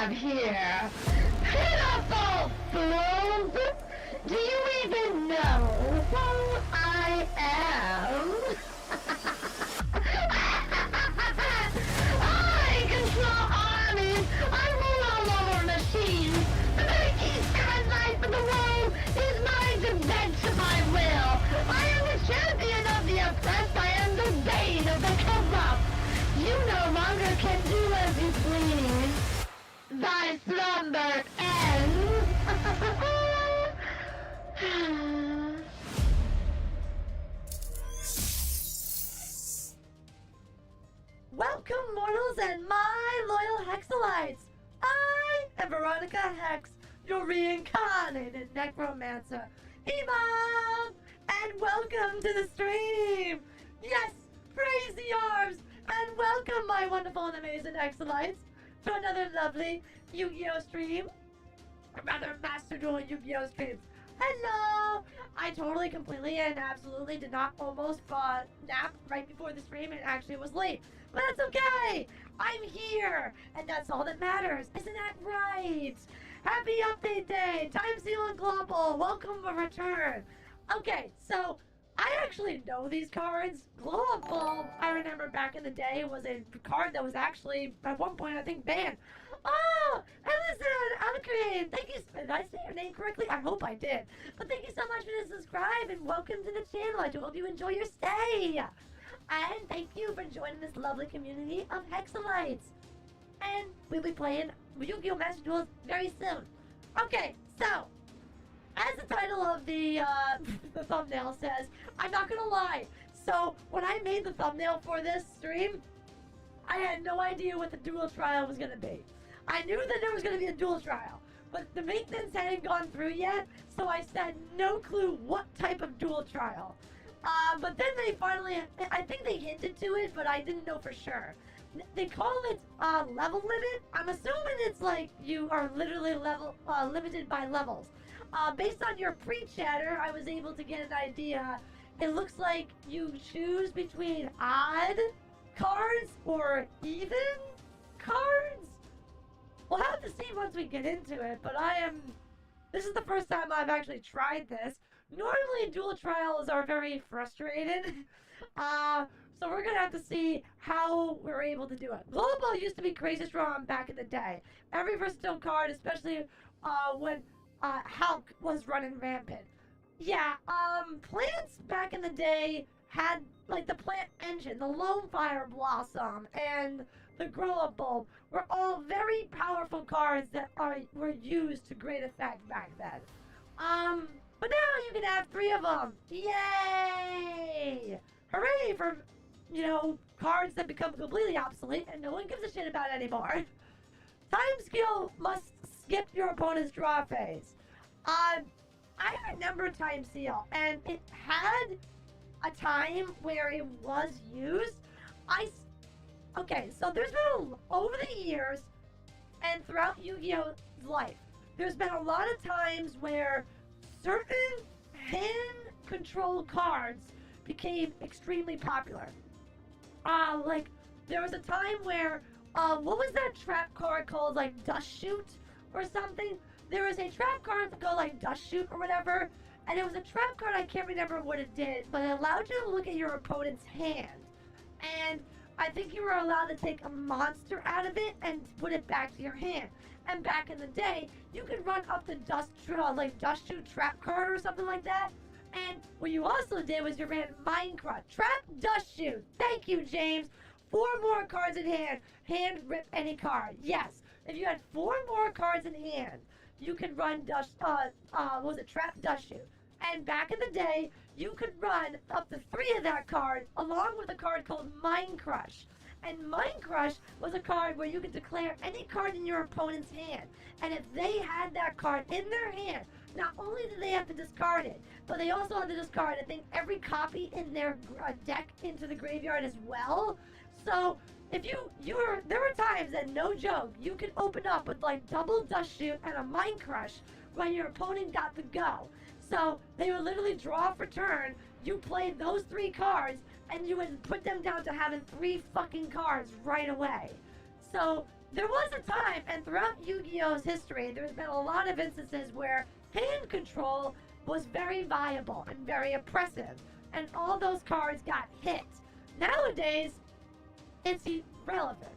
have here? Pitiful fools! Do you even know who I am? I control armies! I rule all over machines! The very eastern life of the world is mine to bend to my will! I am the champion of the oppressed! I am the bane of the corrupt! You no longer can do as you please! Thy slumber ends! Welcome, mortals and my loyal Hexalites! I am Veronica Hex, your reincarnated Necromancer. Emotes! And welcome to the stream! Yes, praise the orbs! And welcome, my wonderful and amazing Hexalites, to another lovely Yu-Gi-Oh stream. Or rather, Master Duel Yu-Gi-Oh streams. Hello! I totally, completely, and absolutely did not almost nap right before the stream and actually was late. But that's okay! I'm here! And that's all that matters, isn't that right? Happy update day! Time Seal and Global, welcome a return! Okay, so I actually know these cards. Glow Up Bulb, I remember back in the day, was a card that was actually, at one point, I think, banned. Oh, Ellison, Alcrane, thank you. Did I say your name correctly? I hope I did. But thank you so much for the subscribe and welcome to the channel. I do hope you enjoy your stay. And thank you for joining this lovely community of Hexalites. And we'll be playing Yu-Gi-Oh! Master Duels very soon. Okay, so as the title of the thumbnail says, I'm not gonna lie. So when I made the thumbnail for this stream, I had no idea what the duel trial was gonna be. I knew that there was gonna be a duel trial, but the maintenance hadn't gone through yet, so I had no clue what type of duel trial. But then they finally, I think they hinted to it, but I didn't know for sure. They call it level limit. I'm assuming it's like you are literally limited by levels. Based on your pre-chatter, I was able to get an idea. It looks like you choose between odd cards or even cards. We'll have to see once we get into it, but this is the first time I've actually tried this. Normally duel trials are very frustrated. So we're gonna have to see how we're able to do it. Global used to be crazy strong back in the day. Every versatile card, especially when Hulk was running rampant. Yeah, plants back in the day had like the plant engine, the lone fire blossom, and the grow up bulb were all very powerful cards that were used to great effect back then. But now you can have 3 of them. Yay! Hooray for, cards that become completely obsolete and no one gives a shit about anymore. Time skill must skip your opponent's draw phase. I remember Time Seal, and it had a time where it was used. Okay, so there's been over the years and throughout Yu-Gi-Oh's life, there's been a lot of times where certain hand-controlled cards became extremely popular. Like, there was a time where, what was that trap card called, like, Dust Shoot or something? There was a trap card called, like, Dust Shoot or whatever, and it was a trap card, I can't remember what it did, but it allowed you to look at your opponent's hand. And I think you were allowed to take a monster out of it and put it back to your hand. And back in the day, you could run up the Dust Shoot trap card or something like that. And what you also did was you ran Minecraft. Trap Dust Shoot. Thank you, James. 4 more cards in hand. Hand rip any card. Yes. If you had 4 more cards in hand, you could run Trap Dust Shoot. And back in the day, you could run up to 3 of that card along with a card called Mind Crush. And Mind Crush was a card where you could declare any card in your opponent's hand. And if they had that card in their hand, not only did they have to discard it, but they also had to discard, I think, every copy in their deck into the graveyard as well. So if there were times that, no joke, you could open up with like double Dust Shoot and a Mind Crush when your opponent got the go. So they would literally draw for turn, you played those 3 cards, and you would put them down to having 3 fucking cards right away. So There was a time, and throughout Yu-Gi-Oh's history, there's been a lot of instances where hand control was very viable and very oppressive, and all those cards got hit. Nowadays, it's irrelevant.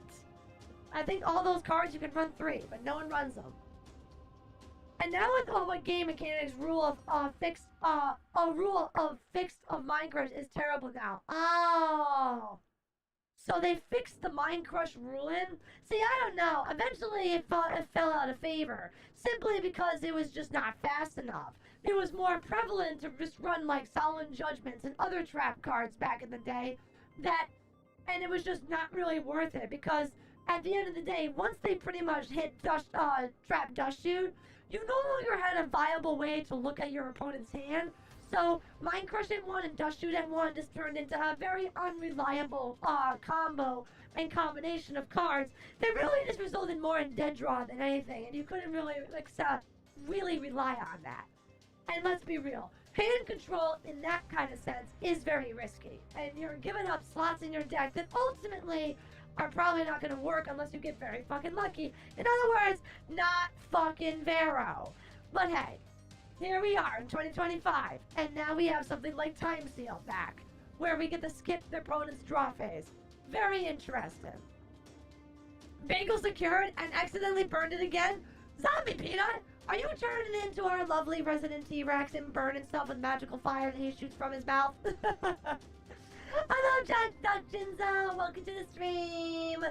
I think all those cards you can run 3, but no one runs them. And now with all my game mechanics, rule of fixed of mind crush is terrible now. Oh. So they fixed the mind crush rule in? See, I don't know. Eventually it fell out of favor. Simply because it was just not fast enough. It was more prevalent to just run like Solemn Judgments and other trap cards back in the day. And it was just not really worth it. Because at the end of the day, once they pretty much hit trap dust shoot, you no longer had a viable way to look at your opponent's hand. So, Mind Crush M1 and Dust Shoot M1 just turned into a very unreliable combo and combination of cards that really just resulted more in dead draw than anything, and you couldn't really really rely on that. And let's be real, hand control in that kind of sense is very risky, and you're giving up slots in your deck that ultimately are probably not going to work unless you get very fucking lucky. In other words, not fucking Vero. But hey, here we are in 2025, and now we have something like Time Seal back, where we get to skip the opponent's draw phase. Very interesting. Bagel secured and accidentally burned it again? Zombie Peanut, are you turning into our lovely resident T-Rex and burning stuff with magical fire that he shoots from his mouth? Hello, Jinzo! Welcome to the stream!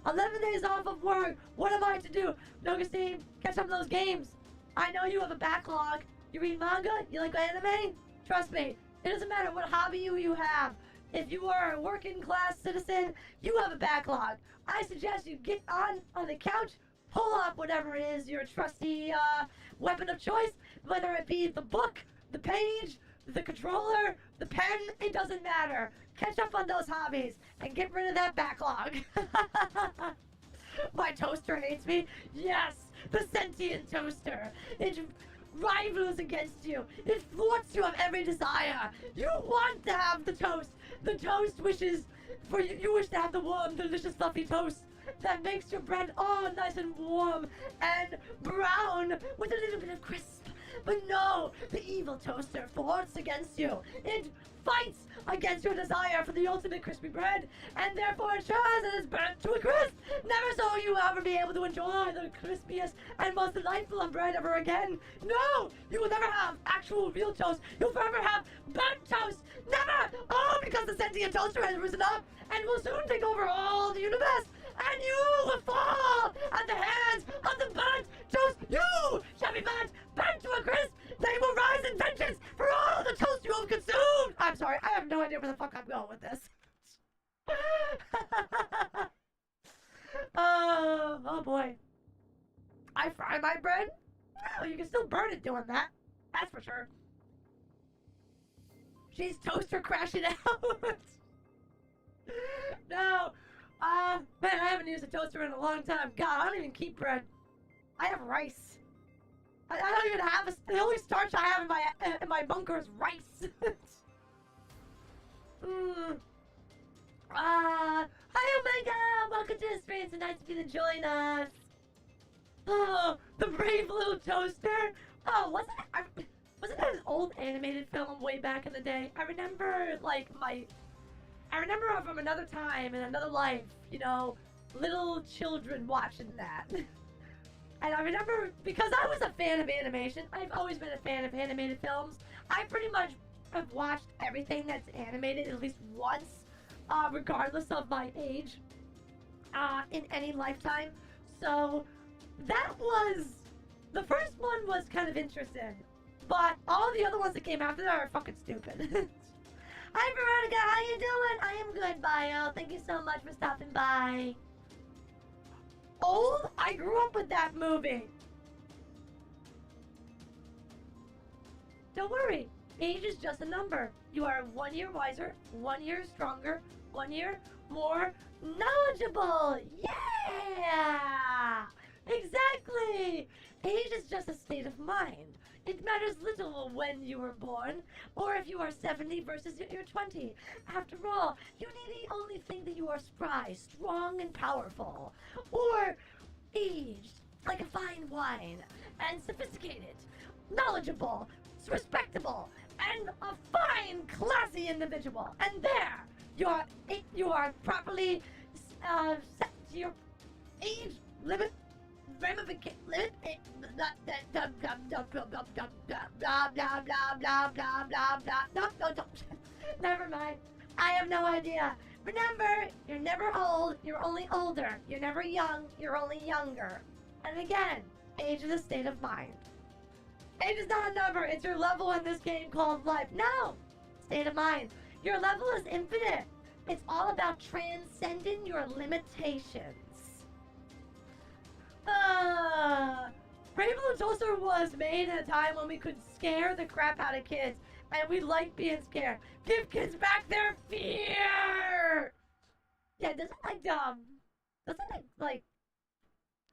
11 days off of work! What am I to do? Nogastine, catch up on those games! I know you have a backlog. You read manga? You like anime? Trust me, it doesn't matter what hobby you have. If you are a working class citizen, you have a backlog. I suggest you get on the couch, pull up whatever it is your trusty weapon of choice, whether it be the book, the page, the controller, the pen, it doesn't matter. Catch up on those hobbies and get rid of that backlog. My toaster hates me. Yes, the sentient toaster. It rivals against you. It thwarts you of every desire. You want to have the toast. The toast wishes for you. You wish to have the warm, delicious, fluffy toast that makes your bread all nice and warm and brown with a little bit of crisp. But no, the evil toaster thwarts against you. It fights against your desire for the ultimate crispy bread, and therefore ensures it is burnt to a crisp. Never so you ever be able to enjoy the crispiest and most delightful of bread ever again. No, you will never have actual real toast. You'll forever have burnt toast. Never! All because the sentient toaster has risen up and will soon take over all the universe. And you will fall at the hands of the burnt toast. You shall be burnt to a crisp. They will rise in vengeance for all the toast you have consumed. I'm sorry, I have no idea where the fuck I'm going with this. Oh boy. I fry my bread? No, you can still burn it doing that. That's for sure. She's toaster crashing out. No. Man, I haven't used a toaster in a long time. God, I don't even keep bread. I have rice. I don't even have the only starch I have in my bunker is rice. Hi Omega! Welcome to the stream. So nice of you to join us. Oh, the brave little toaster. Oh, wasn't that an old animated film way back in the day? I remember from another time in another life, you know, little children watching that. And I remember, because I was a fan of animation, I've always been a fan of animated films. I pretty much have watched everything that's animated at least once, regardless of my age, in any lifetime. So, the first one was kind of interesting, but all the other ones that came after that are fucking stupid. Hi Veronica, how you doing? I am good, Bio. Thank you so much for stopping by. Old? I grew up with that movie. Don't worry, age is just a number. You are 1 year wiser, 1 year stronger, 1 year more knowledgeable. Yeah! Exactly! Age is just a state of mind. It matters little when you were born, or if you are 70 versus you're 20. After all, you need only think that you are spry, strong, and powerful, or aged like a fine wine, and sophisticated, knowledgeable, respectable, and a fine, classy individual. And there, you are properly set to your age limit. Never mind. I have no idea. Remember, you're never old, you're only older. You're never young, you're only younger. And again, age is a state of mind. Age is not a number, it's your level in this game called life. No! State of mind. Your level is infinite. It's all about transcending your limitations. Brave Little Toaster was made at a time when we could scare the crap out of kids, and we like being scared. Give kids back their fear! Yeah, doesn't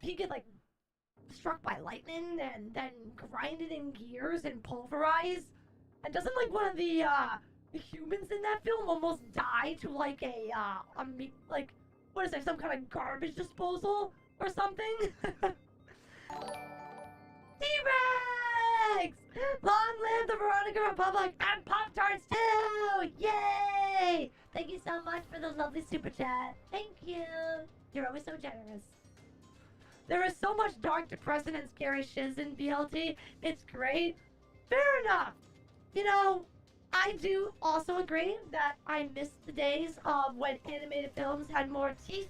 he get like struck by lightning and then grinded in gears and pulverized? And doesn't like one of the humans in that film almost die to like what is there, some kind of garbage disposal or something? T-Rex! Long live the Veronica Republic and Pop-Tarts too! Yay! Thank you so much for the lovely super chat. Thank you. You're always so generous. There is so much dark, depressing, and scary shiz in BLT. It's great. Fair enough. You know, I do also agree that I miss the days of when animated films had more teeth.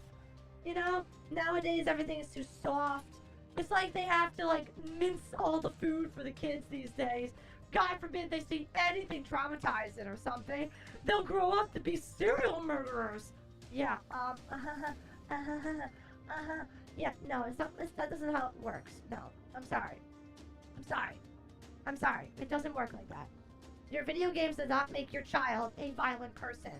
You know, nowadays everything is too soft. It's like they have to like mince all the food for the kids these days. God forbid they see anything traumatizing or something. They'll grow up to be serial murderers. Yeah, yeah, no, that isn't how it works. No, I'm sorry. I'm sorry. It doesn't work like that. Your video games do not make your child a violent person.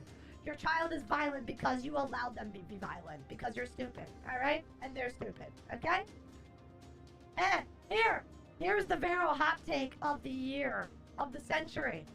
Your child is violent because you allowed them to be violent. Because you're stupid, alright? And they're stupid, okay? Here's the Vero hot take of the year, of the century.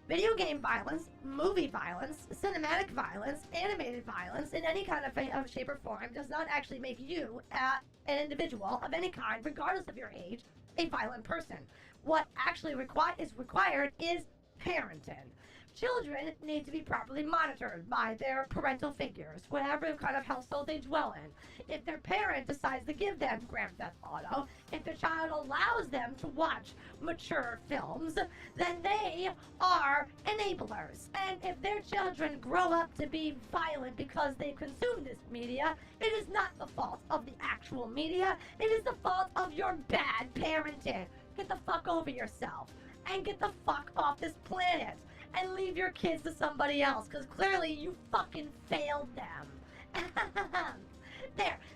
Video game violence, movie violence, cinematic violence, animated violence, in any kind of shape or form does not actually make you, an individual of any kind, regardless of your age, a violent person. What actually is required is parenting. Children need to be properly monitored by their parental figures, whatever kind of household they dwell in. If their parent decides to give them Grand Theft Auto, if the child allows them to watch mature films, then they are enablers. And if their children grow up to be violent because they consume this media, it is not the fault of the actual media, it is the fault of your bad parenting. Get the fuck over yourself and get the fuck off this planet. And leave your kids to somebody else, because clearly you fucking failed them.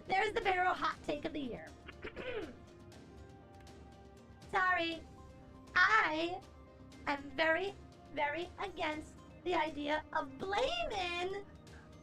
There's the Vero hot take of the year. Sorry, I am very, very against the idea of blaming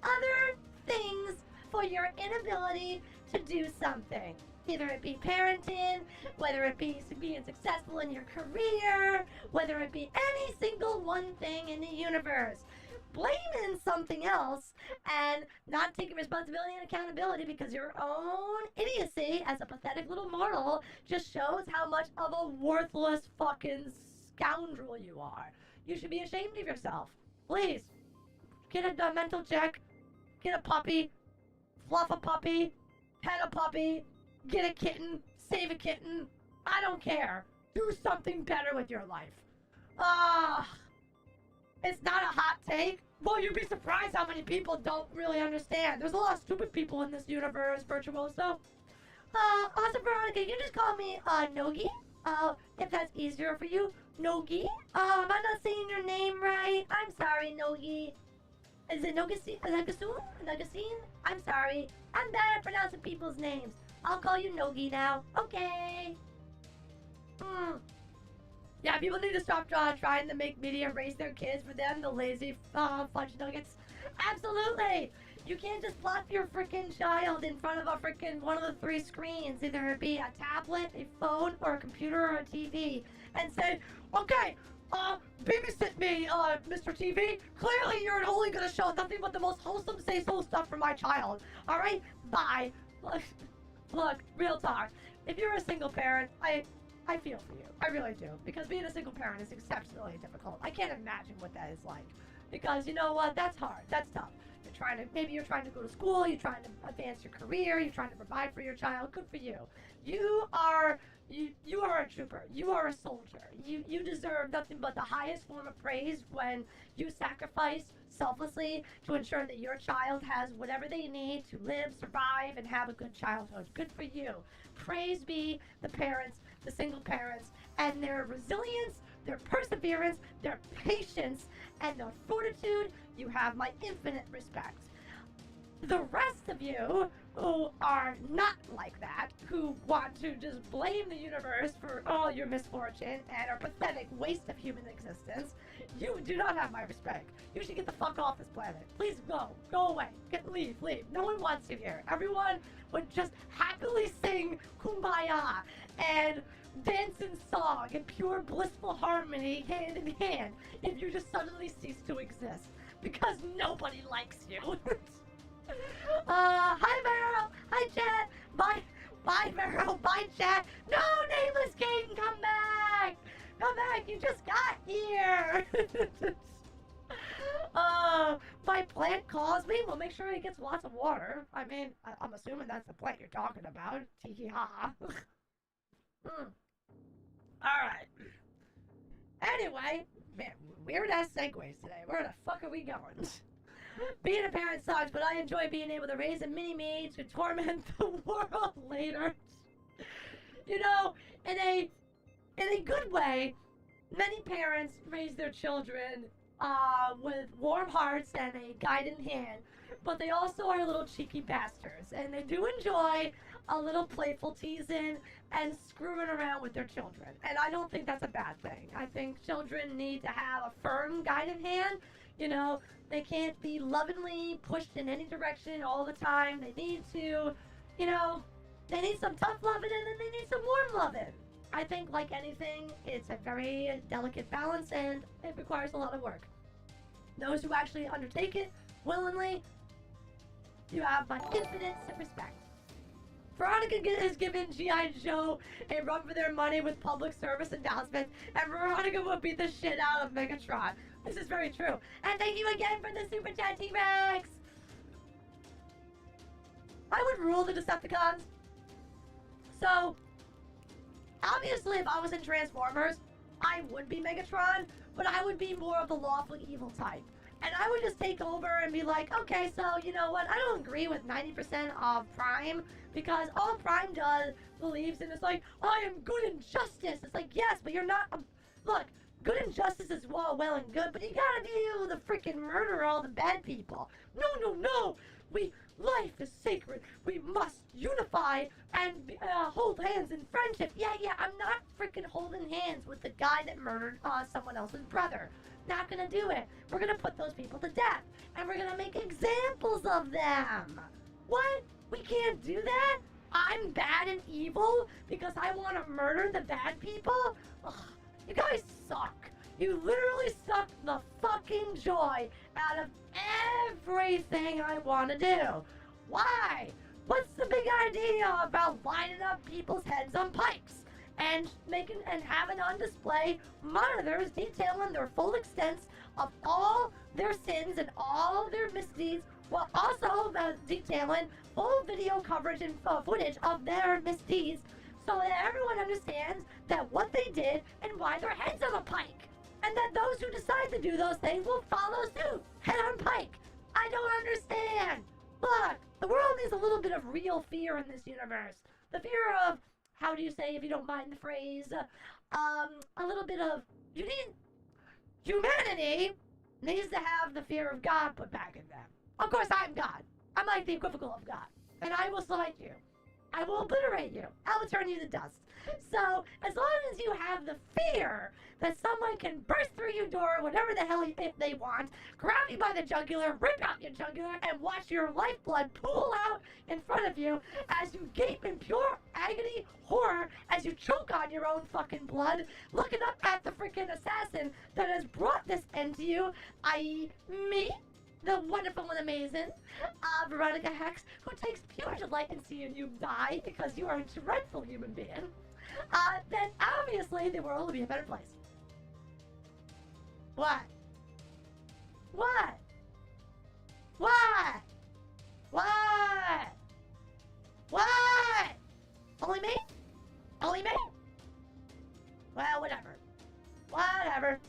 other things for your inability to do something. Either it be parenting, whether it be being successful in your career, whether it be any single one thing in the universe. Blaming something else and not taking responsibility and accountability because your own idiocy as a pathetic little mortal just shows how much of a worthless fucking scoundrel you are. You should be ashamed of yourself. Please, get a mental check, get a puppy, fluff a puppy, pet a puppy, get a kitten, save a kitten, I don't care. Do something better with your life. It's not a hot take. Well, you'd be surprised how many people don't really understand. There's a lot of stupid people in this universe, Virtuoso. Also, Veronica, you can just call me, Nogi. If that's easier for you. Nogi. Am I not saying your name right? I'm sorry, Nogi. Is it Nogasoon? Nogasine? I'm sorry. I'm bad at pronouncing people's names. I'll call you Nogi now. Okay. Yeah, people need to stop trying to make media raise their kids for them, the lazy fudge nuggets. Absolutely. You can't just plop your freaking child in front of a freaking one of the 3 screens, either it be a tablet, a phone, or a computer, or a TV, and say, okay, babysit me, Mr. TV. Clearly you're only gonna show nothing but the most wholesome say-so stuff for my child. Alright? Bye. Look, real talk. If you're a single parent, I feel for you. I really do. Because being a single parent is exceptionally difficult. I can't imagine what that is like. Because you know what? That's hard. That's tough. Maybe you're trying to go to school, you're trying to advance your career, you're trying to provide for your child. Good for you. You are a trooper. You are a soldier. You deserve nothing but the highest form of praise when you sacrifice selflessly to ensure that your child has whatever they need to live, survive, and have a good childhood. Good for you. Praise be the parents, the single parents, and their resilience, their perseverance, their patience, and their fortitude. You have my infinite respect. The rest of you who are not like that, who want to just blame the universe for all your misfortune and a pathetic waste of human existence, you do not have my respect. You should get the fuck off this planet. Please go. Go away. Leave. No one wants you here. Everyone would just happily sing Kumbaya and dance in song in pure blissful harmony, hand in hand, if you just suddenly cease to exist. Because nobody likes you. Hi Vero! Hi chat! Bye Vero! Bye chat! No, Nameless King, come back! Come back, you just got here! My plant calls me, we'll make sure he gets lots of water. I mean, I'm assuming that's the plant you're talking about. Tee ha. Alright. Anyway, man, weird ass segues today. Where the fuck are we going? Being a parent sucks, but I enjoy being able to raise a mini-me to torment the world later. You know, in a good way, many parents raise their children with warm hearts and a guiding hand, but they also are little cheeky bastards, and they do enjoy a little playful teasing and screwing around with their children. And I don't think that's a bad thing. I think children need to have a firm guiding hand. You know, they can't be lovingly pushed in any direction all the time. They need to, you know, they need some tough loving and then they need some warm loving. I think, like anything, it's a very delicate balance and it requires a lot of work. Those who actually undertake it willingly, you have my infinite respect. Veronica is giving G.I. Joe a run for their money with public service announcements, and Veronica will beat the shit out of Megatron. This is very true. And thank you again for the Super Chat, T-Rex! I would rule the Decepticons. So, obviously if I was in Transformers, I would be Megatron, but I would be more of the lawful evil type. And I would just take over and be like, okay, so you know what? I don't agree with 90% of Prime, because all Prime believes in is like, I am good and justice. It's like, yes, but you're not. Look, good and justice is well and good, but you gotta deal with the freaking murder all the bad people. No. Life is sacred. We must unify and hold hands in friendship. Yeah, I'm not freaking holding hands with the guy that murdered someone else's brother. Not gonna do it. We're gonna put those people to death. And we're gonna make examples of them. What? We can't do that? I'm bad and evil because I want to murder the bad people? Ugh, you guys suck. You literally suck the fucking joy out of everything I want to do. Why? What's the big idea about lining up people's heads on pikes and having on display monitors detailing their full extents of all their sins and all their misdeeds, while also detailing full video coverage and footage of their misdeeds, so that everyone understands that what they did and why their head's on a pike, and that those who decide to do those things will follow suit, head on pike. I don't understand. Look, the world needs a little bit of real fear in this universe. The fear of, how do you say, if you don't mind the phrase, a little bit of, humanity needs to have the fear of God put back in them. Of course, I'm God. I'm like the equivocal of God. And I will select you. I will obliterate you. I will turn you to dust. So, as long as you have the fear that someone can burst through your door, whatever the hell they want, grab you by the jugular, rip out your jugular, and watch your lifeblood pool out in front of you as you gape in pure agony, horror, as you choke on your own fucking blood, looking up at the freaking assassin that has brought this end to you, i.e. me, the wonderful and amazing Veronica Hex, who takes pure delight in seeing you die because you are a dreadful human being, then obviously the world will be a better place. What? What? What? What? What? Only me? Only me? Well, whatever. Whatever.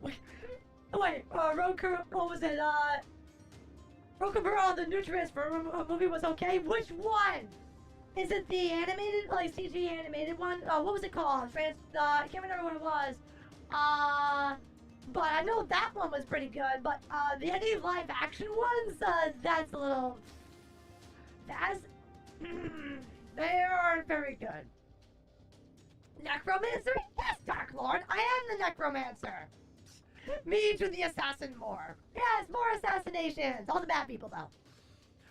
Wait, Roku, what was it, Roku, the new Transformer movie was okay? Which one? Is it the animated, like, CG animated one? What was it called? I can't remember what it was. But I know that one was pretty good, but, any live action ones, that's a little... they aren't very good. Necromancer? Yes, Dark Lord, I am the Necromancer! Me to the assassin more. Yes, more assassinations. All the bad people, though.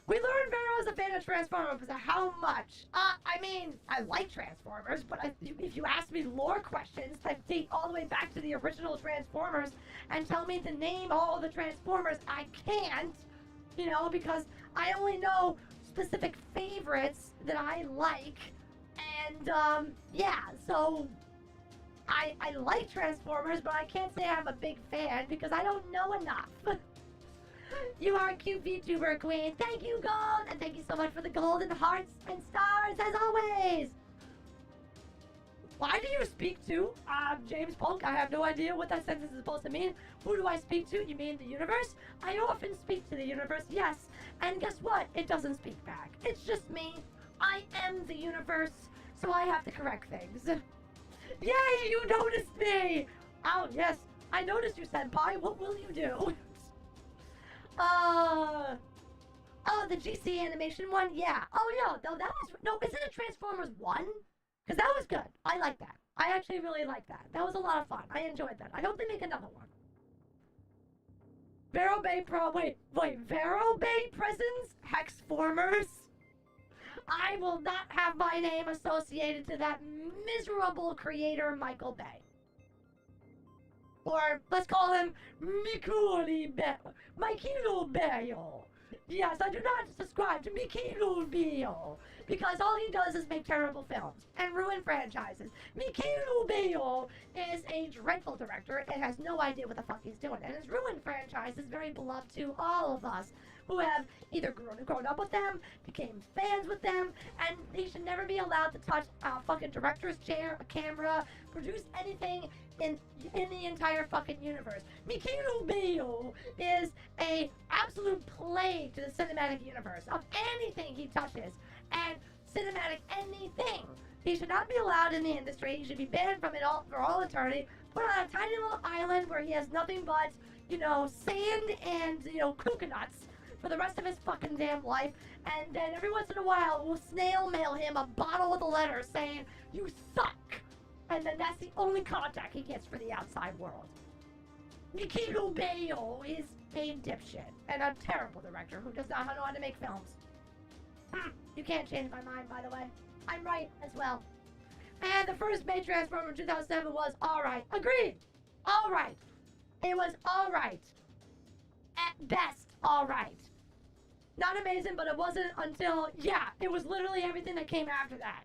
We learned Vero's a fan of Transformers, but how much? I mean, I like Transformers, but if you ask me lore questions that date all the way back to the original Transformers and tell me to name all the Transformers, I can't, you know, because I only know specific favorites that I like, and, yeah, so... I like Transformers, but I can't say I'm a big fan because I don't know enough. You are a cute VTuber queen. Thank you, Gold, and thank you so much for the golden hearts and stars, as always. Why do you speak to, James Polk? I have no idea what that sentence is supposed to mean. Who do I speak to? You mean the universe? I often speak to the universe, yes. And guess what? It doesn't speak back. It's just me. I am the universe, so I have to correct things. Yay, you noticed me! Oh, yes, I noticed you, Senpai. What will you do? Oh, the GC animation one? Yeah. Oh, yeah, no, that was... No, isn't it Transformers 1? Because that was good. I like that. I actually really like that. That was a lot of fun. I enjoyed that. I hope they make another one. Vero Bay Vero Bay Prisons? Hexformers? I will not have my name associated to that miserable creator, Michael Bay. Or, let's call him Mikuro Bayo. Yes, I do not subscribe to Mikuro Bayo, because all he does is make terrible films and ruin franchises. Mikuro Bayo is a dreadful director and has no idea what the fuck he's doing, and has ruined franchises very beloved to all of us who have either grown up with them, became fans with them, and they should never be allowed to touch a fucking director's chair, a camera, produce anything in the entire fucking universe. Mikuro Bayo is a absolute plague to the cinematic universe of anything he touches, and cinematic anything. He should not be allowed in the industry. He should be banned from it all for all eternity, put on a tiny little island where he has nothing but, you know, sand and, you know, coconuts for the rest of his fucking damn life, and then every once in a while we'll snail mail him a bottle with a letter saying, "You suck!" And then that's the only contact he gets for the outside world. Mikuro Bayo is a dipshit and a terrible director who does not know how to make films. You can't change my mind, by the way. I'm right as well. And the first Bay Transformer in 2007 was alright. Agreed! Alright. It was alright. At best, alright. Not amazing, but it wasn't until, yeah, it was literally everything that came after that.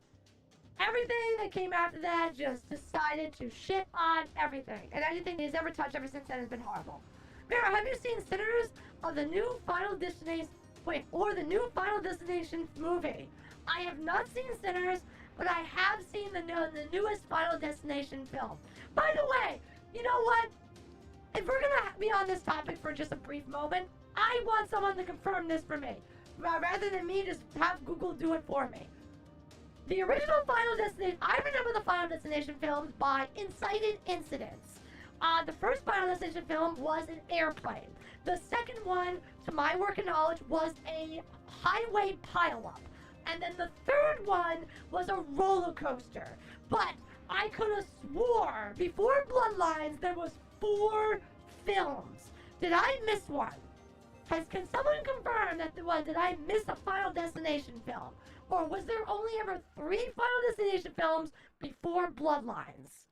Everything that came after that just decided to shit on everything. And anything he's ever touched ever since then has been horrible. Vera, have you seen Sinners of the new Final Destination, the new Final Destination movie? I have not seen Sinners, but I have seen the newest Final Destination film. By the way, you know what? If we're gonna be on this topic for just a brief moment, I want someone to confirm this for me, rather than me just have Google do it for me. The original Final Destination, I remember the Final Destination films by incited incidents. The first Final Destination film was an airplane. The second one to my work and knowledge, was a highway pileup. And then the third one was a roller coaster. But I could have swore before Bloodlines there was 4 films. Did I miss one? Can someone confirm that did I miss a Final Destination film? Or was there only ever 3 Final Destination films before Bloodlines?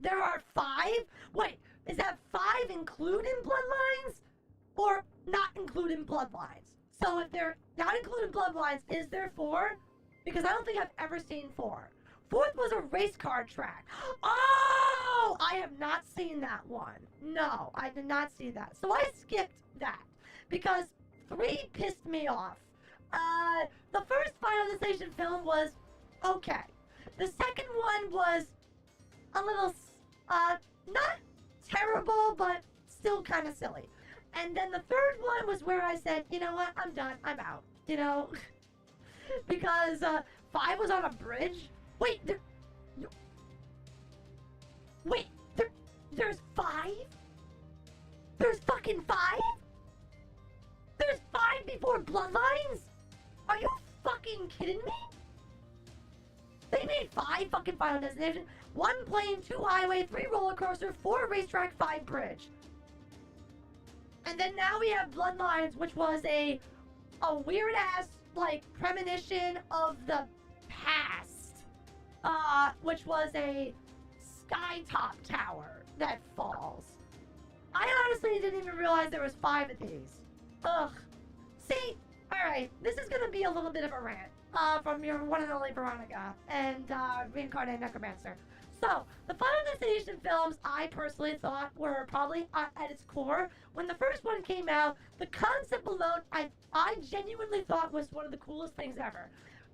There are 5? Wait, is that 5 including Bloodlines? Or not including Bloodlines? So if they're not including Bloodlines, is there 4? Because I don't think I've ever seen 4. 4th was a race car track. Oh! I have not seen that one. No, I did not see that. So I skipped that. Because 3 pissed me off. The first Final Destination film was okay. The second one was a little, not terrible, but still kind of silly. And then the third one was where I said, you know what, I'm done, I'm out, you know? Because, 5 was on a bridge. Wait, there's 5? There's fucking 5? There's 5 before Bloodlines? Are you fucking kidding me? They made 5 fucking Final Destination. 1 plane, 2 highway, 3 roller coaster, 4 racetrack, 5 bridge. And then now we have Bloodlines, which was a weird ass like premonition of the past. Which was a skytop tower that falls. I honestly didn't even realize there was 5 of these. Ugh. See, alright, this is gonna be a little bit of a rant. From your one and only Veronica and reincarnated Necromancer. So, the Final Destination films I personally thought were probably at its core. When the first one came out, the concept alone I genuinely thought was one of the coolest things ever.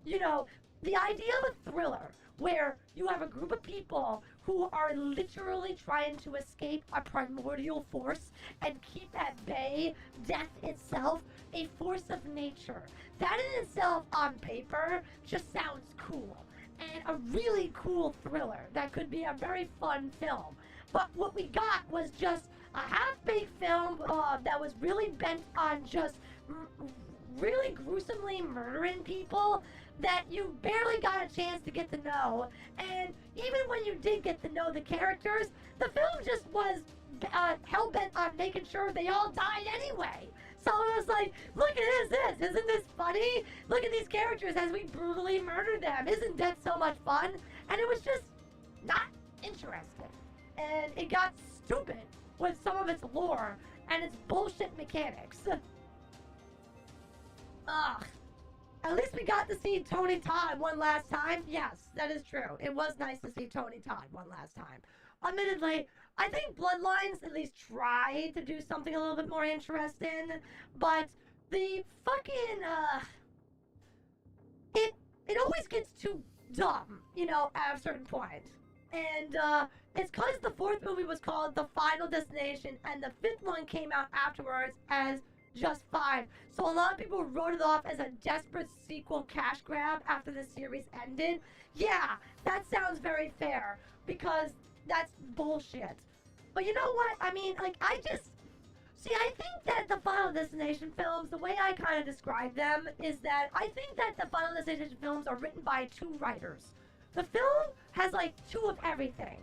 You know, the idea of a thriller where you have a group of people who are literally trying to escape a primordial force and keep at bay death itself, a force of nature. That in itself, on paper, just sounds cool. And a really cool thriller that could be a very fun film. But what we got was just a half-baked film that was really bent on just really gruesomely murdering people that you barely got a chance to get to know. And even when you did get to know the characters, the film just was hell-bent on making sure they all died anyway. So it was like, look at this, isn't this funny? Look at these characters as we brutally murder them. Isn't that so much fun? And it was just not interesting. And it got stupid with some of its lore and its bullshit mechanics. Ugh. At least we got to see Tony Todd one last time. Yes, that is true. It was nice to see Tony Todd one last time. Admittedly, I think Bloodlines at least tried to do something a little bit more interesting, but the fucking, it always gets too dumb, you know, at a certain point. And, it's cause the 4th movie was called The Final Destination, and the 5th one came out afterwards as just 5. So a lot of people wrote it off as a desperate sequel cash grab after the series ended. Yeah, that sounds very fair, because that's bullshit. But you know what? I mean, like, I think that the Final Destination films, the way I kind of describe them, is that I think that the Final Destination films are written by 2 writers. The film has, like, 2 of everything.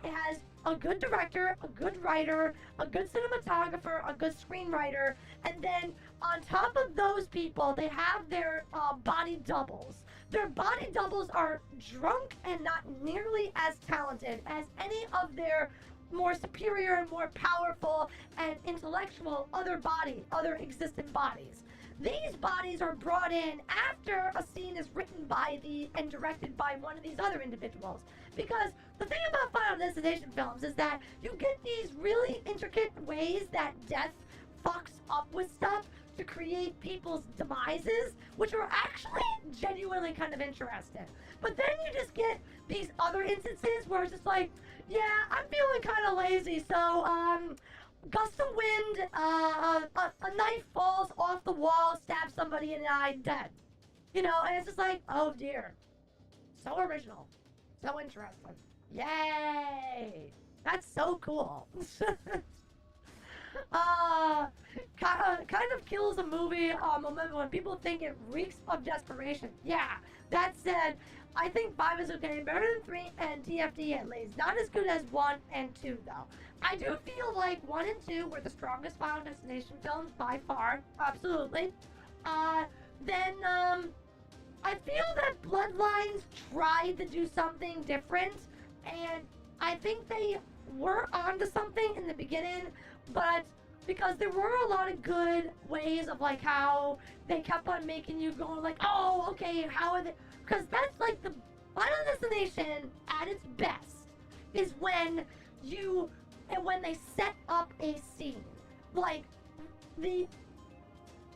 It has a good director, a good writer, a good cinematographer, a good screenwriter, and then on top of those people, they have their body doubles. Their body doubles are drunk and not nearly as talented as any of their more superior and more powerful and intellectual other existent bodies. These bodies are brought in after a scene is written by and directed by one of these other individuals. Because the thing about Final Destination films is that you get these really intricate ways that death fucks up with stuff to create people's demises, which are actually genuinely kind of interesting. But then you just get these other instances where it's just like, yeah, I'm feeling kind of lazy, so, gust of wind, a knife falls off the wall, stabs somebody in the eye, dead. You know, and it's just like, oh dear. So original. So interesting. Yay! That's so cool. Kind of kills a movie momentum when people think it reeks of desperation. Yeah, that said, I think 5 is okay, better than 3 and TFD at least. Not as good as 1 and 2 though. I do feel like 1 and 2 were the strongest Final Destination films by far, absolutely. Then I feel that Bloodlines tried to do something different, and I think they were onto something in the beginning, but because there were a lot of good ways of like how they kept on making you go like, oh, okay, how are they? Because that's like the Final Destination at its best is when they set up a scene, like they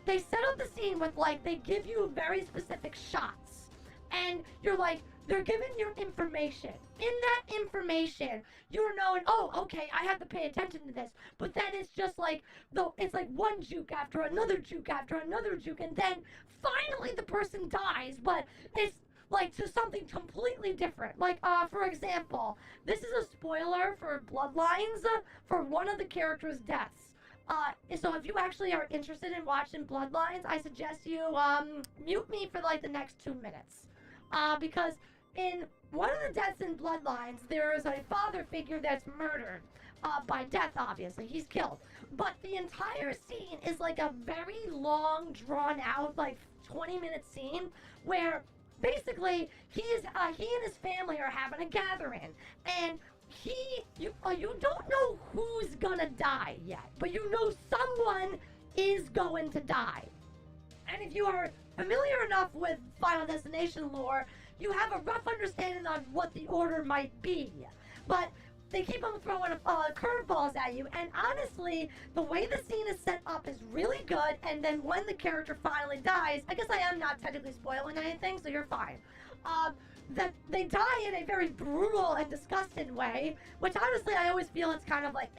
set up the scene with like they give you very specific shots, and you're like, they're giving you information. In that information, you're knowing, oh, okay, I have to pay attention to this. But then it's just like, it's like one juke after another juke after another juke, and then finally the person dies, but it's like to something completely different. Like, for example, this is a spoiler for Bloodlines for one of the characters' deaths. So if you actually are interested in watching Bloodlines, I suggest you mute me for like the next 2 minutes. Because in one of the deaths in Bloodlines, there is a father figure that's murdered by death, obviously. He's killed. But the entire scene is like a very long, drawn-out, like 20-minute scene where basically he and his family are having a gathering. And you don't know who's gonna die yet, but you know someone is going to die. And if you are familiar enough with Final Destination lore, you have a rough understanding on what the order might be. But they keep on throwing curveballs at you, and honestly, the way the scene is set up is really good, and then when the character finally dies, I guess I am not technically spoiling anything, so you're fine. That they die in a very brutal and disgusting way, which honestly I always feel it's kind of like,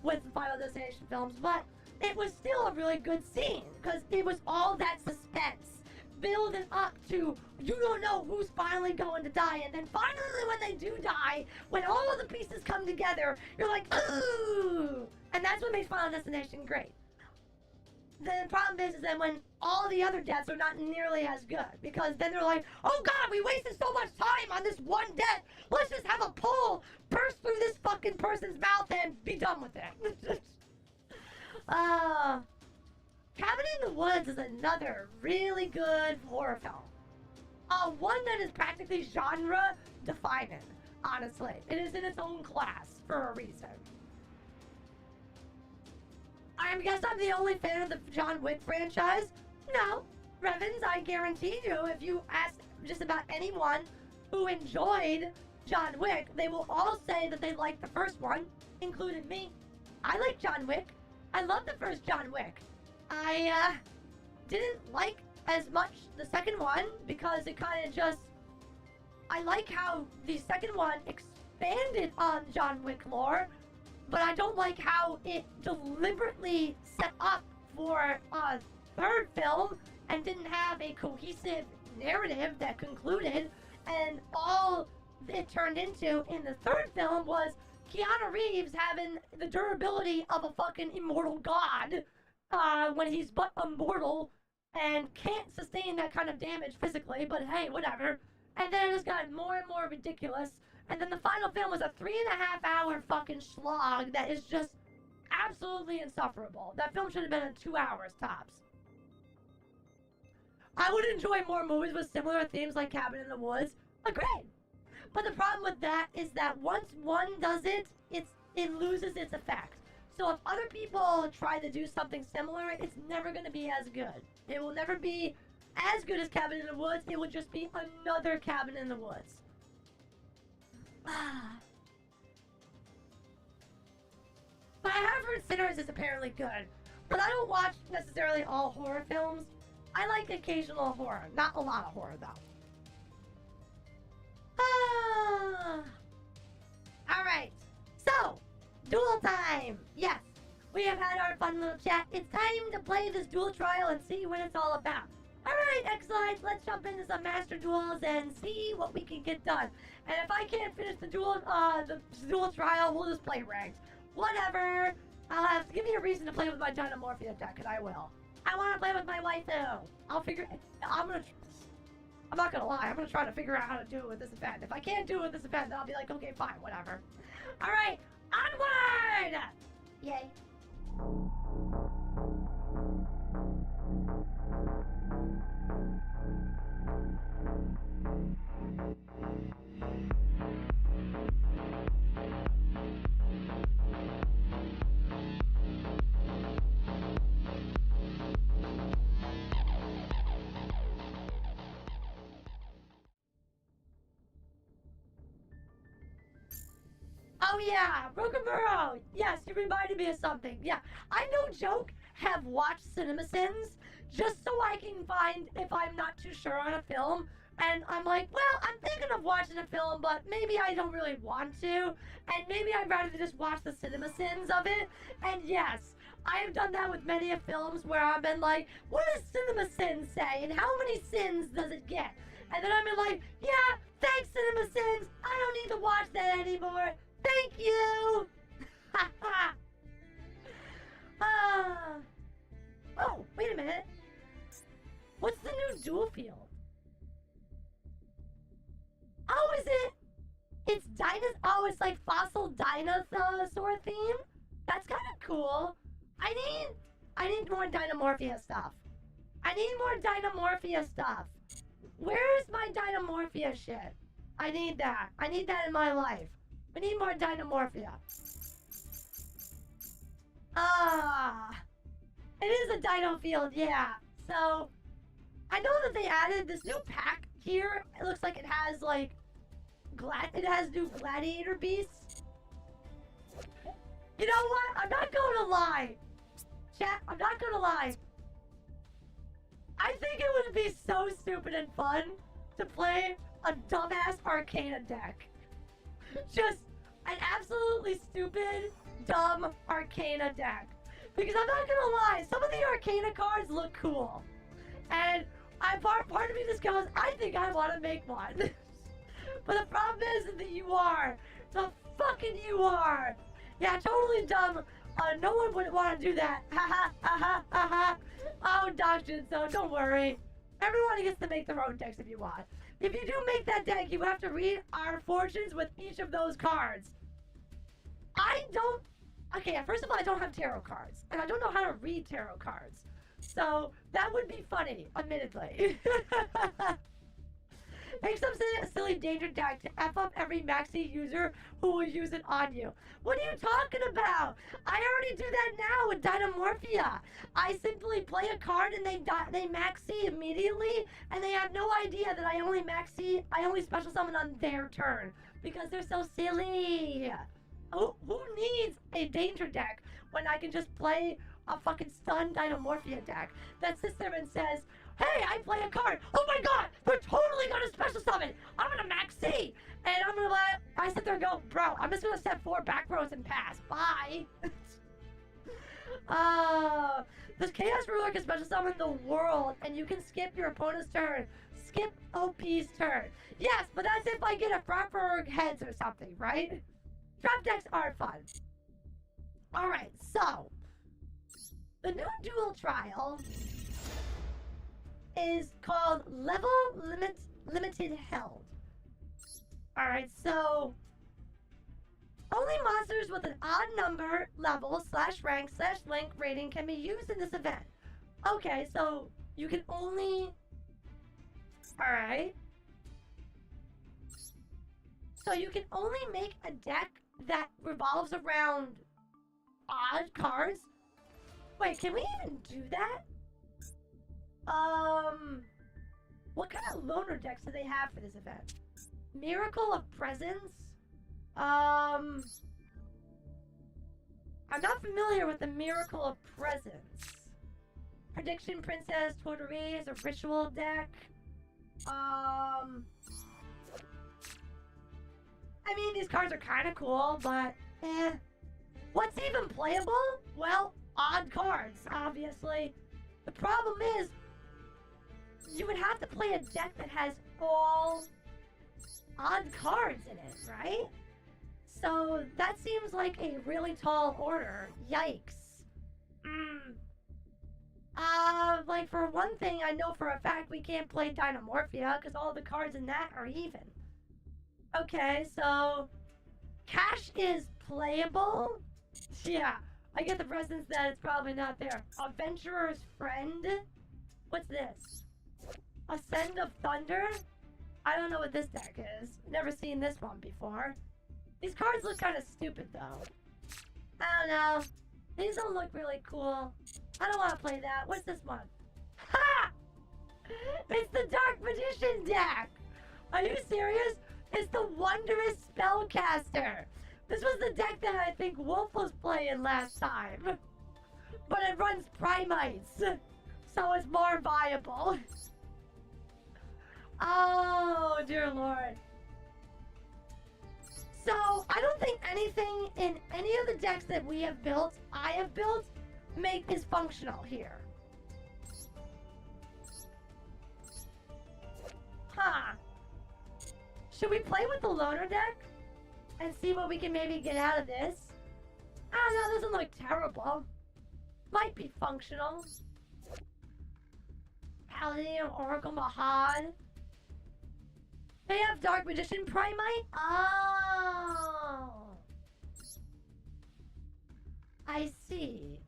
with Final Destination films, but it was still a really good scene, because it was all that suspense, building up to, you don't know who's finally going to die, and then finally when they do die, when all of the pieces come together, you're like, ooh! And that's what makes Final Destination great. The problem is then when all the other deaths are not nearly as good, because then they're like, oh god, we wasted so much time on this one death, let's just have a pole burst through this fucking person's mouth and be done with it. Cabin in the Woods is another really good horror film. One that is practically genre defining, honestly. It is in its own class for a reason. I guess I'm the only fan of the John Wick franchise. No, Revens, I guarantee you, if you ask just about anyone who enjoyed John Wick, they will all say that they liked the first one, including me. I like John Wick. I love the first John Wick. I didn't like as much the second one because it kind of just... I like how the second one expanded on John Wick lore, but I don't like how it deliberately set up for a third film and didn't have a cohesive narrative that concluded, and all it turned into in the third film was Keanu Reeves having the durability of a fucking immortal god when he's but immortal and can't sustain that kind of damage physically, but hey, whatever. And then it just got more and more ridiculous. And then the final film was a 3.5-hour fucking slog that is just absolutely insufferable. That film should have been in 2 hours tops. I would enjoy more movies with similar themes like Cabin in the Woods. Agreed. But the problem with that is that once one does it, it loses its effect. So if other people try to do something similar, it's never going to be as good. It will never be as good as Cabin in the Woods. It would just be another Cabin in the Woods. But I have heard Sinners is apparently good. But I don't watch necessarily all horror films. I like occasional horror. Not a lot of horror, though. Alright. So, duel time. Yes. We have had our fun little chat. It's time to play this duel trial and see what it's all about. Alright, excellent. Let's jump into some master duels and see what we can get done. And if I can't finish the duel trial, we'll just play ranked. Whatever. I'll have to give me a reason to play with my Dynamorphia deck, and I will. I want to play with my waifu. I'm not gonna lie, I'm gonna try to figure out how to do it with this event. If I can't do it with this event, then I'll be like, okay, fine, whatever. Alright, onward! Yay. Oh yeah, Rookaburo! Yes, you reminded me of something. Yeah, I no joke have watched CinemaSins just so I can find if I'm not too sure on a film. And I'm like, well, I'm thinking of watching a film, but maybe I don't really want to. And maybe I'd rather just watch the CinemaSins of it. And yes, I have done that with many of films where I've been like, what does CinemaSins say? And how many sins does it get? And then I've been like, yeah, thanks CinemaSins. I don't need to watch that anymore. Thank you! Oh, wait a minute. What's the new duel field? Oh, is it? It's oh, it's like fossil dinosaur theme? That's kind of cool. I need more Dynamorphia stuff. I need more Dynamorphia stuff. Where's my Dynamorphia shit? I need that. I need that in my life. We need more Dynamorphia. It is a dino field, yeah. So, I know that they added this new pack here. It looks like it has, like, it has new gladiator beasts. You know what? I'm not gonna lie. Chat, I'm not gonna lie. I think it would be so stupid and fun to play a dumbass Arcana deck. Just an absolutely stupid, dumb Arcana deck. Because I'm not gonna lie, some of the Arcana cards look cool. And part of me just goes, I think I want to make one. But the problem is that you are. The fucking you are. Yeah, totally dumb. No one would want to do that. Ha ha ha. Oh, Dr. So don't worry. Everyone gets to make their own decks if you want. If you do make that deck, you have to read our fortunes with each of those cards. Okay, first of all, I don't have tarot cards. And I don't know how to read tarot cards. So, that would be funny, admittedly. Make some silly danger deck to F up every maxi user who will use it on you. What are you talking about? I already do that now with Dynamorphia. I simply play a card and they maxi immediately, and they have no idea that I only special summon on their turn because they're so silly. Who needs a danger deck when I can just play a fucking stun Dynamorphia deck that sits there and says, hey, I play a card. Oh my god, they're totally gonna special summon. I'm gonna max C. And I'm gonna I sit there and go, bro, I'm just gonna set 4 back rows and pass. Bye. This Chaos Ruler can special summon the world, and you can skip your opponent's turn. Skip OP's turn. Yes, but that's if I get a proper heads or something, right? Drop decks are fun. Alright, so the new duel trial is called Level Limited Held. Alright, so only monsters with an odd number, level, /rank, /link rating can be used in this event. Okay, so you can only... Alright. So you can only make a deck that revolves around odd cards? Wait, can we even do that? What kind of loner decks do they have for this event? Miracle of Presence? I'm not familiar with the Miracle of Presence. Prediction Princess Toterie is a ritual deck. I mean, these cards are kind of cool, but what's even playable? Well, odd cards, obviously. The problem is, you would have to play a deck that has all odd cards in it, right? So that seems like a really tall order. Yikes. Like for one thing, I know for a fact we can't play Dynamorphia because all the cards in that are even. Okay, so Cash is playable. Yeah, I get the presence that it's probably not there. Adventurer's Friend? What's this? Ascend of Thunder? I don't know what this deck is. Never seen this one before. These cards look kind of stupid though. I don't know. These don't look really cool. I don't want to play that. What's this one? Ha! It's the Dark Magician deck! Are you serious? It's the Wondrous Spellcaster! This was the deck that I think Wolf was playing last time. But it runs Primites, so it's more viable. Oh, dear Lord. So, I don't think anything in any of the decks that we have built, I have built, is functional here. Huh. Should we play with the loader deck? And see what we can maybe get out of this? I don't know, doesn't look terrible. Might be functional. Paladin of Oracle Mahad. They have Dark Magician Primite? Oh! I see.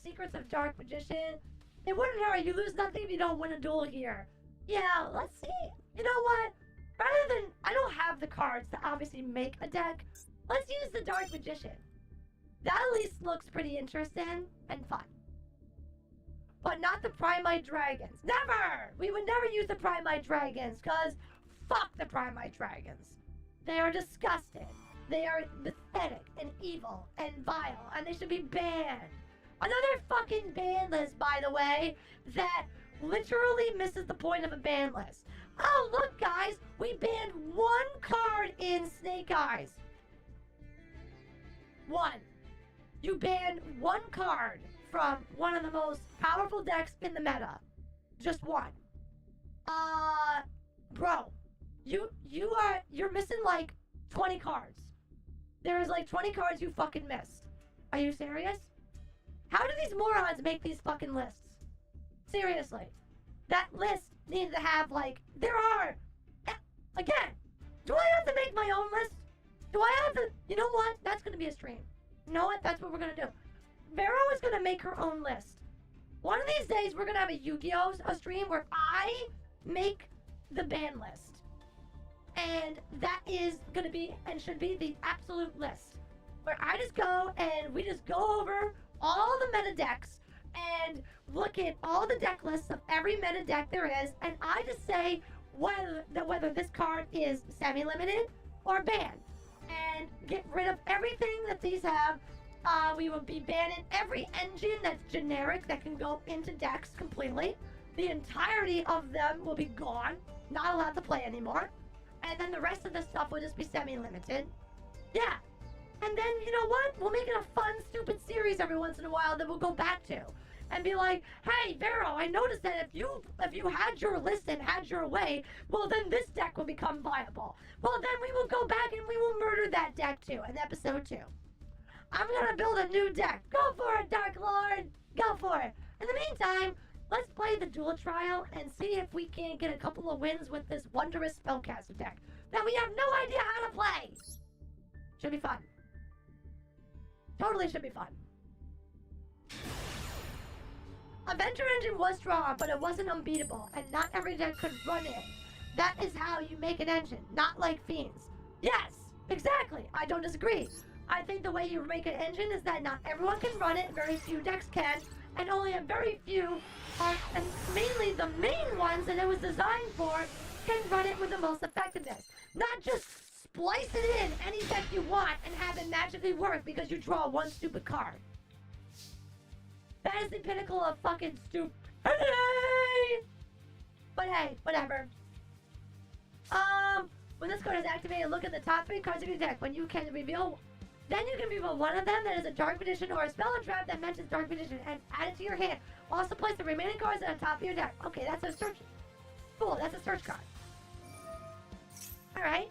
Secrets of Dark Magician. It wouldn't hurt. You lose nothing if you don't win a duel here. Yeah, let's see. You know what? Rather than... I don't have the cards to obviously make a deck. Let's use the Dark Magician. That at least looks pretty interesting and fun. But not the Primite Dragons. Never! We would never use the Primite Dragons, because fuck the Primite Dragons. They are disgusting. They are pathetic and evil and vile, and they should be banned. Another fucking ban list, by the way, that literally misses the point of a ban list. Oh, look, guys, we banned one card in Snake Eyes. One. You banned one card from one of the most powerful decks in the meta. Just one. Bro, you're missing like 20 cards. There's like 20 cards you fucking missed. Are you serious? How do these morons make these fucking lists? Seriously. That list needs to have like, there are, again, do I have to make my own list? Do I have to, you know what? That's gonna be a stream. You know what? That's what we're gonna do. Vero is gonna make her own list. One of these days, we're gonna have a YUGIOH stream where I make the ban list. And that is gonna be, and should be, the absolute list. Where I just go, and we just go over all the meta decks, and look at all the deck lists of every meta deck there is, and I just say whether this card is semi-limited or banned. And get rid of everything that these have. We will be banning every engine that's generic that can go into decks completely. The entirety of them will be gone, not allowed to play anymore. And then the rest of the stuff will just be semi-limited. Yeah. And then, you know what? We'll make it a fun, stupid series every once in a while that we'll go back to. And be like, hey, Vero, I noticed that if you had your list and had your way, well, then this deck will become viable. Well, then we will go back and we will murder that deck too in episode 2. I'm gonna build a new deck. Go for it, Dark Lord. Go for it. In the meantime, let's play the duel trial and see if we can get a couple of wins with this Wondrous Spellcaster deck that we have no idea how to play. Should be fun. Totally should be fun. Adventure Engine was strong, but it wasn't unbeatable, and not every deck could run it. That is how you make an engine, not like Fiends. Yes, exactly. I don't disagree. I think the way you make an engine is that not everyone can run it, very few decks can, and only a very few, and mainly the main ones that it was designed for, can run it with the most effectiveness. Not just splice it in any deck you want and have it magically work because you draw one stupid card. That is the pinnacle of fucking stupidity! But hey, whatever. When this card is activated, look at the top 3 cards of your deck. When you can reveal, then you can reveal one of them that is a Dark Magician or a spell or trap that mentions Dark Magician and add it to your hand. Also place the remaining cards on the top of your deck. Okay, that's a search. Cool, that's a search card. Alright.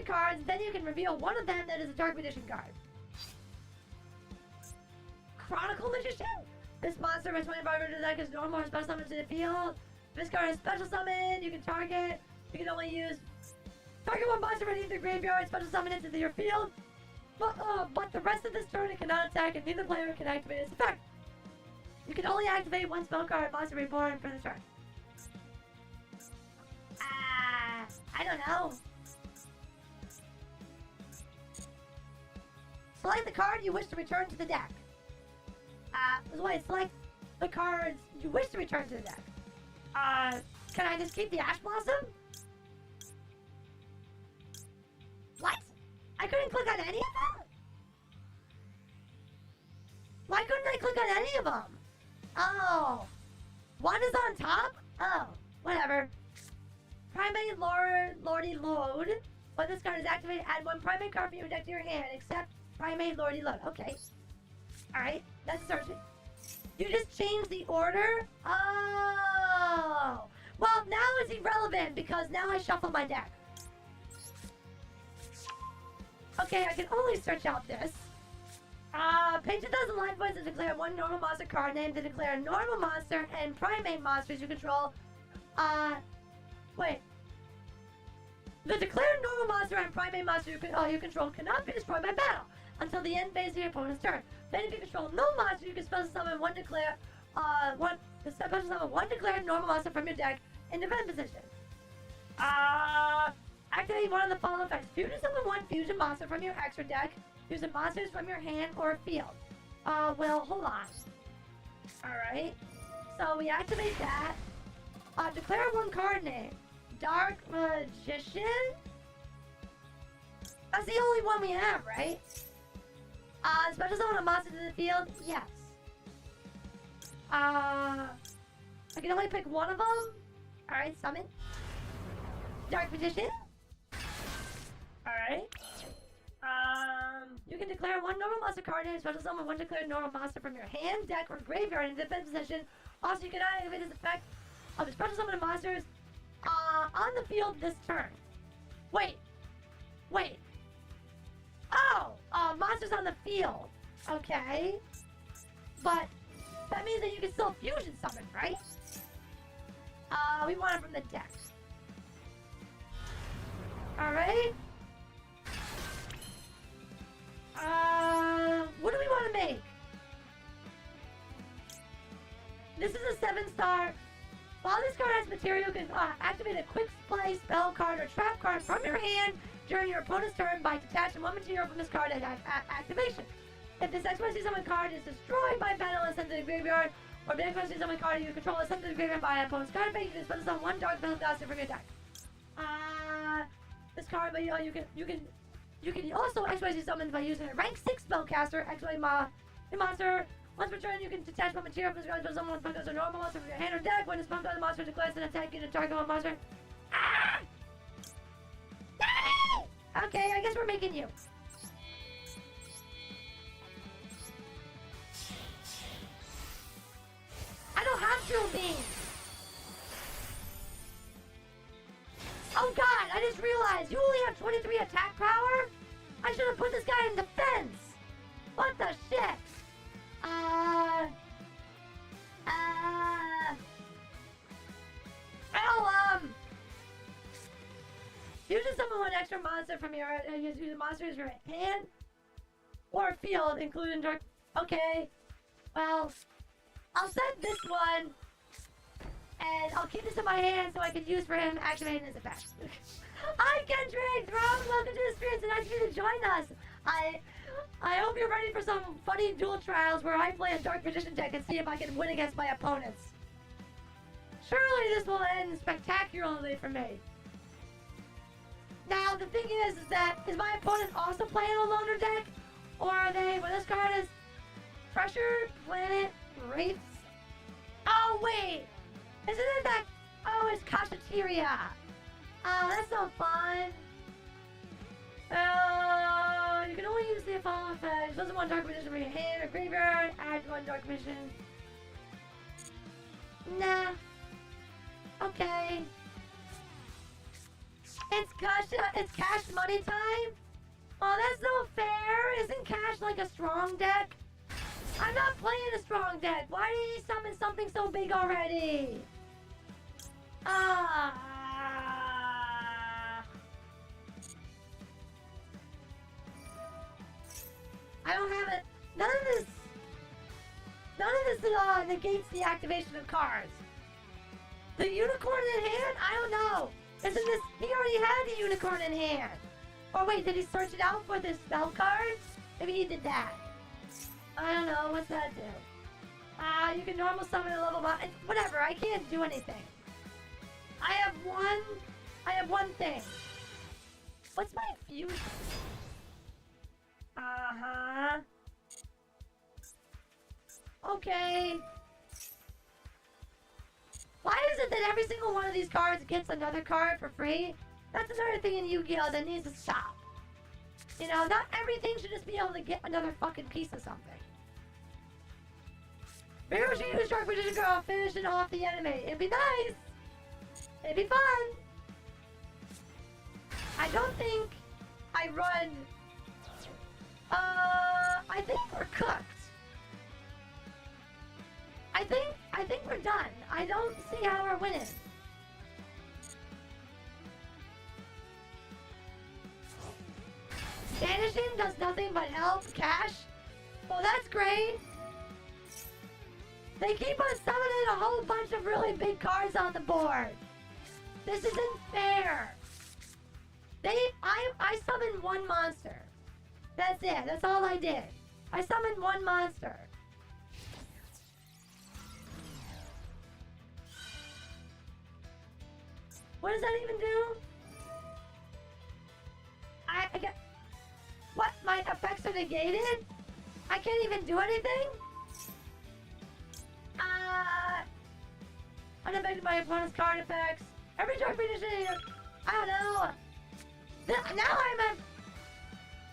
3 cards, then you can reveal one of them that is a Dark Magician card. Chronicle Magician? This monster has 25 into the deck is normal or special summon to the field. This card is special summon, you can target. You can only use target one monster from either graveyard, special summon it to your field. But the rest of this turn it cannot attack and neither player can activate its effect. You can only activate one spell card monster reborn for this turn. I don't know. Select the card you wish to return to the deck. Wait, select the cards you wish to return to the deck. Can I just keep the Ash Blossom? What? I couldn't click on any of them? Why couldn't I click on any of them? Oh. One is on top? Oh, whatever. Primate Lordy Load. When this card is activated, add one Primate card from your deck to your hand, except Primate Lordy Load. Okay. Alright, that's searching. You just changed the order? Oh. Well, now it's irrelevant because now I shuffle my deck. Okay, I can only search out this. Pay 2,000 life points to declare one normal monster card name to declare a normal monster and primate monsters you control. Wait. The declared normal monster and primate monster you control cannot be destroyed by battle until the end phase of your opponent's turn. Then if you control no monster, you can special summon one declared normal monster from your deck in defense position. Activate one of the following effects. Fusion summon one fusion monster from your extra deck. Using monsters from your hand or field. Well, hold on. Alright. So we activate that. Declare one card name. Dark Magician? That's the only one we have, right? Special summon a monster to the field? Yes. I can only pick one of them? Alright, summon. Dark Magician? Alright. You can declare one normal monster card name, special summon one declared normal monster from your hand, deck, or graveyard in defense position. Also, you can activate this effect of the special summon monsters on the field this turn. Wait. Oh, monsters on the field. Okay. But that means that you can still fusion summon, right? We want it from the deck. Alright. What do we want to make? This is a 7-star. While this card has material, you can activate a quick play spell card or trap card from your hand during your opponent's turn by detaching one material from this card at activation. If this XYZ summon card is destroyed by battle and sent to the graveyard, or the XYZ summon card you control is sent to the graveyard by an opponent's card phase, you can special summon one dark spell monster from your deck. This card, but you can also XYZ summon by using a rank 6 spellcaster, XYZ monster. Once per turn, you can detach one material from this card to summon one spell or normal monster from your hand or deck. When this spell the monster declares an attack, you can target one monster. Okay, I guess we're making you. I don't have drill beams. Oh god, I just realized you only have 23 attack power? I should have put this guy in defense. What the shit? You just summon one extra monster from your use monsters your hand or field, including dark. Okay, well, I'll set this one, and I'll keep this in my hand so I can use for him activating his effect. Hi, Kendrick! Welcome to the stream. It's nice of you to join us. I hope you're ready for some funny duel trials where I play a Dark Magician deck and see if I can win against my opponents. Surely this will end spectacularly for me. Now, the thing is that, is my opponent also playing a loner deck? Or are they, well, this card is Pressure, Planet, Wraiths. Oh, wait! Isn't it that, oh, it's Kashateria. Oh, that's no fun. Oh, you can only use the following effects. Doesn't want Dark Magician from your hand or graveyard. Add one Dark Magician. Nah. Okay. It's cash money time? Oh, that's no fair. Isn't cash like a strong deck? I'm not playing a strong deck. Why did he summon something so big already? Ah. I don't have it. None of this negates the activation of cards. The unicorn in hand? I don't know. Isn't this... He already had the unicorn in hand. Or wait, did he search it out for the spell cards? Maybe he did that. I don't know. What's that do? You can normal summon a level 1. Whatever. I can't do anything. I have one thing. What's my fusion? Uh-huh. Okay. Why is it that every single one of these cards gets another card for free? That's another thing in Yu-Gi-Oh! That needs to stop. You know, not everything should just be able to get another fucking piece of something. Maybe we should use Shark Magician Girl finishing off the enemy. It'd be nice. It'd be fun. I don't think I run... I think we're cooked. I think we're done. I don't see how we're winning. Vanishing does nothing but help cash. Well, that's great. They keep on summoning a whole bunch of really big cards on the board. This isn't fair. I summoned one monster. That's it. That's all I did. I summoned one monster. What does that even do? I get... What? My effects are negated? I can't even do anything? Unaffected by opponent's card effects. Every Dark Magician... I don't know. Now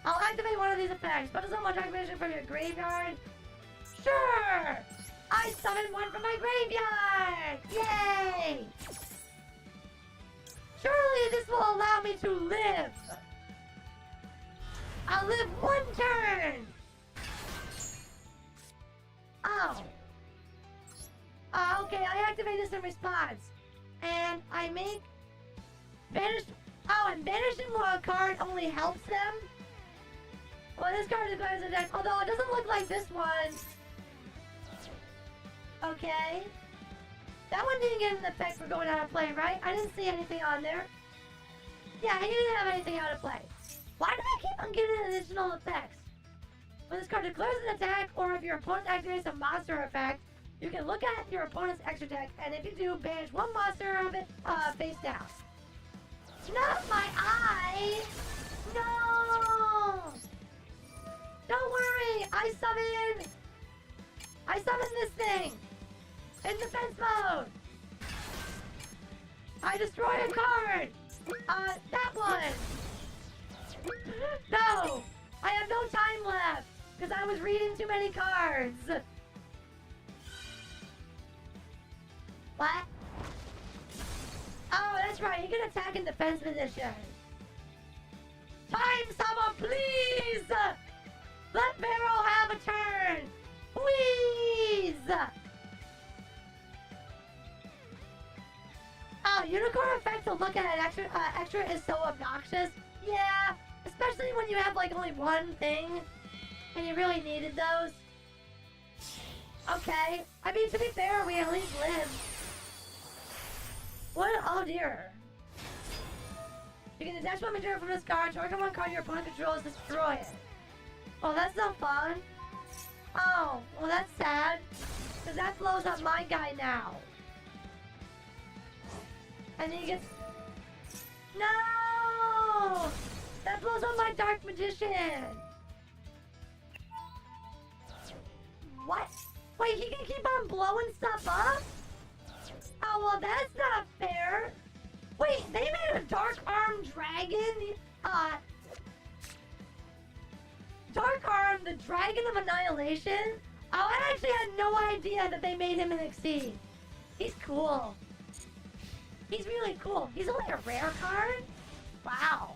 I'll activate one of these effects. Put so much Dark Magician from your graveyard. Sure! I summoned one from my graveyard! Yay! Surely this will allow me to live. I'll live one turn. Oh. Okay, I activate this in response. And I make... Banish... Oh, and banishing a card only helps them? Well, this card declares a deck, although it doesn't look like this one. Okay. That one didn't get an effect for going out of play, right? I didn't see anything on there. Yeah, he didn't have anything out of play. Why do I keep on getting additional effects? When this card declares an attack, or if your opponent activates a monster effect, you can look at your opponent's extra deck, and if you do, banish one monster of it face down. Not my eye! No! Don't worry! I summon this thing! In defense mode! I destroy a card! That one! No! I have no time left! Because I was reading too many cards! What? Oh, that's right, you can attack in defense position. Time, someone, please! Let Vero have a turn! Please! Oh, unicorn effect to look at an extra is so obnoxious. Yeah, especially when you have like only one thing and you really needed those. Okay, I mean, to be fair, we at least live. What? Oh dear. You can detach one material from this card, target one card your opponent controls, destroy it. Oh, that's not fun. Oh, well that's sad. Because that blows up my guy now. And he gets... No! That blows up my Dark Magician! What? Wait, he can keep on blowing stuff up? Oh, well that's not fair! Wait, they made a Dark Arm Dragon? Dark Arm, the Dragon of Annihilation? Oh, I actually had no idea that they made him an Exceed. He's cool. He's really cool. He's only a rare card? Wow.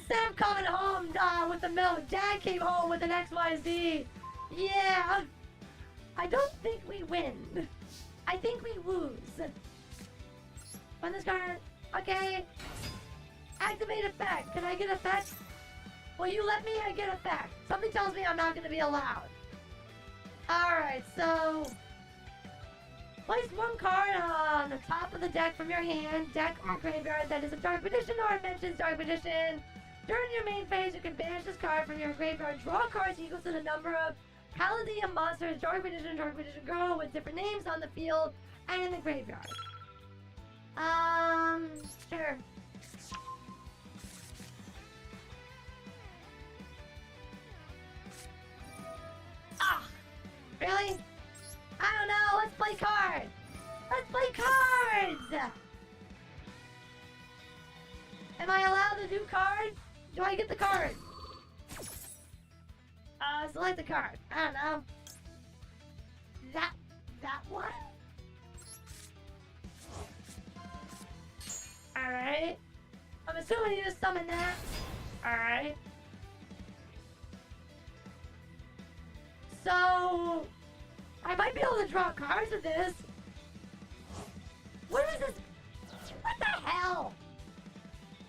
Sam coming home with the milk. Dad came home with an XYZ. Yeah. I don't think we win. I think we lose. On this card. Okay. Activate effect. Can I get effect? Will you let me get effect? Something tells me I'm not going to be allowed. Alright, so... place one card on the top of the deck from your hand, deck or graveyard that is a Dark Magician or mentions Dark Magician. During your main phase, you can banish this card from your graveyard. Draw cards equal to the number of Paladin monsters, Dark Magician Girl with different names on the field and in the graveyard. Sure. Ah! Really? I don't know, let's play cards! Let's play cards! Am I allowed to do cards? Do I get the card? Select the card. I don't know. That one? Alright. I'm assuming you just summon that. Alright. So... I might be able to draw cards with this. What is this? What the hell?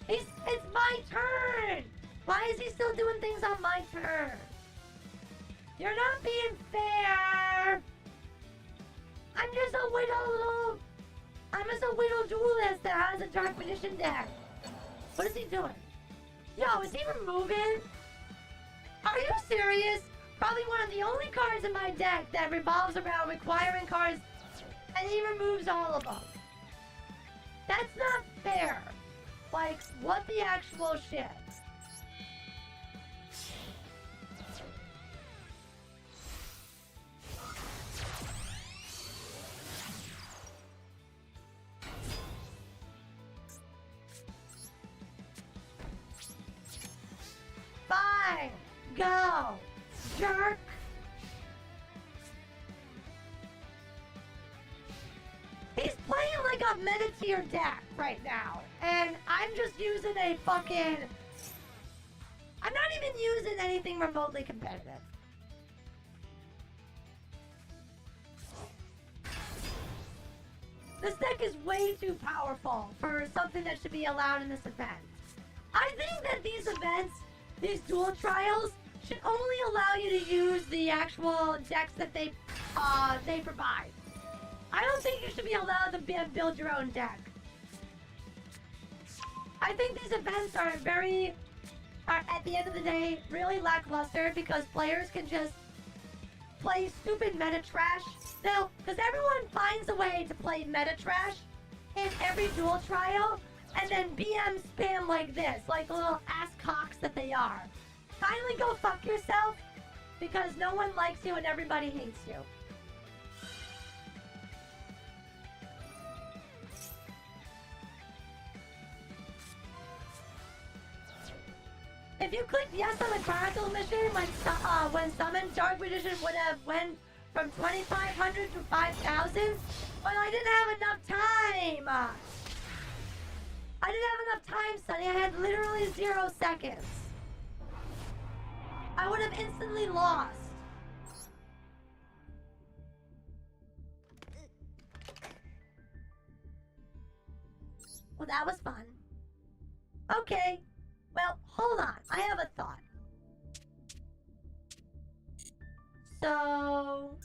It's my turn! Why is he still doing things on my turn? You're not being fair! I'm just a widow duelist that has a Dark Magician deck. What is he doing? Yo, is he removing? Are you serious? Probably one of the only cards in my deck that revolves around requiring cards, and he removes all of them. That's not fair. Like, what the actual shit? Fine! Go! Jerk! He's playing like a meta tier deck right now, and I'm just using a fucking... I'm not even using anything remotely competitive. This deck is way too powerful for something that should be allowed in this event. I think that these events, these duel trials, should only allow you to use the actual decks that they provide. I don't think you should be allowed to build your own deck. I think these events are at the end of the day, really lackluster because players can just play stupid meta trash. Now, because everyone finds a way to play meta trash in every duel trial, and then BM spam like this, like little ass cocks that they are. Finally go fuck yourself, because no one likes you and everybody hates you. If you clicked yes on the Chronicle mission when summoned, Dark Magician would have went from 2,500 to 5,000, but I didn't have enough time. I didn't have enough time, Sonny. I had literally 0 seconds. I would have instantly lost. Well, that was fun. Okay. Well, hold on. I have a thought. So...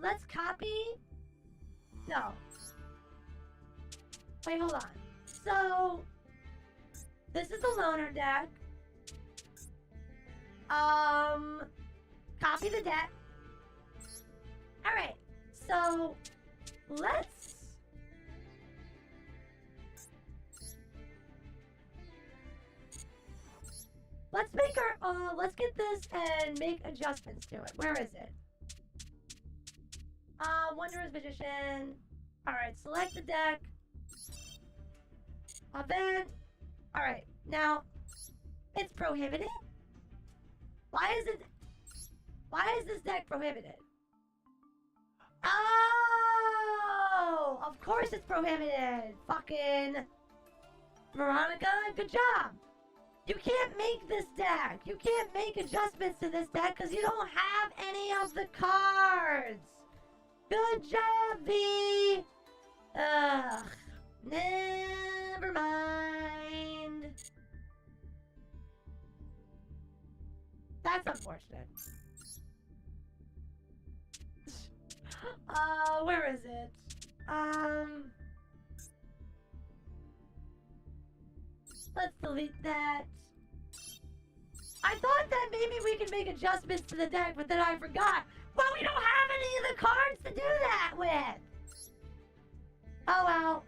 let's copy... No. Wait, hold on. So... this is the loner deck. Copy the deck. Alright, so... Let's make our, let's get this and make adjustments to it. Where is it? Wondrous Magician. Alright, select the deck. Event. Alright, now, it's prohibited? Why is this deck prohibited? Oh! No! Of course it's prohibited! Fucking... Veronica, good job! You can't make this deck! You can't make adjustments to this deck because you don't have any of the cards! Good job, V! Ugh. Never mind. That's unfortunate. Where is it? Let's delete that. I thought that maybe we could make adjustments to the deck, but then I forgot. Well, we don't have any of the cards to do that with. Oh well.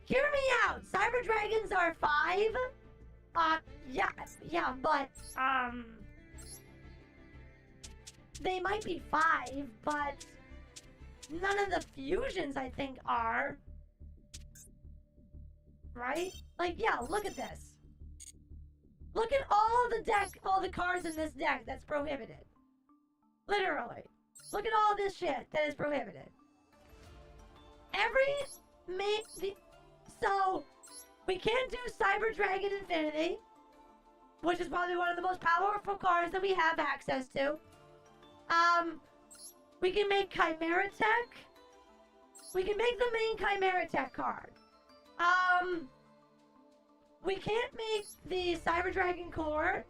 Hear me out. Cyber Dragons are 5. Yeah, but they might be 5, but none of the fusions I think are. Right? Like, yeah, look at this. Look at all the cards in this deck that's prohibited. Literally. Look at all this shit that is prohibited. So, we can't do Cyber Dragon Infinity, which is probably one of the most powerful cards that we have access to. We can make Chimera Tech. We can make the main Chimera Tech card. We can't make the Cyber Dragon core.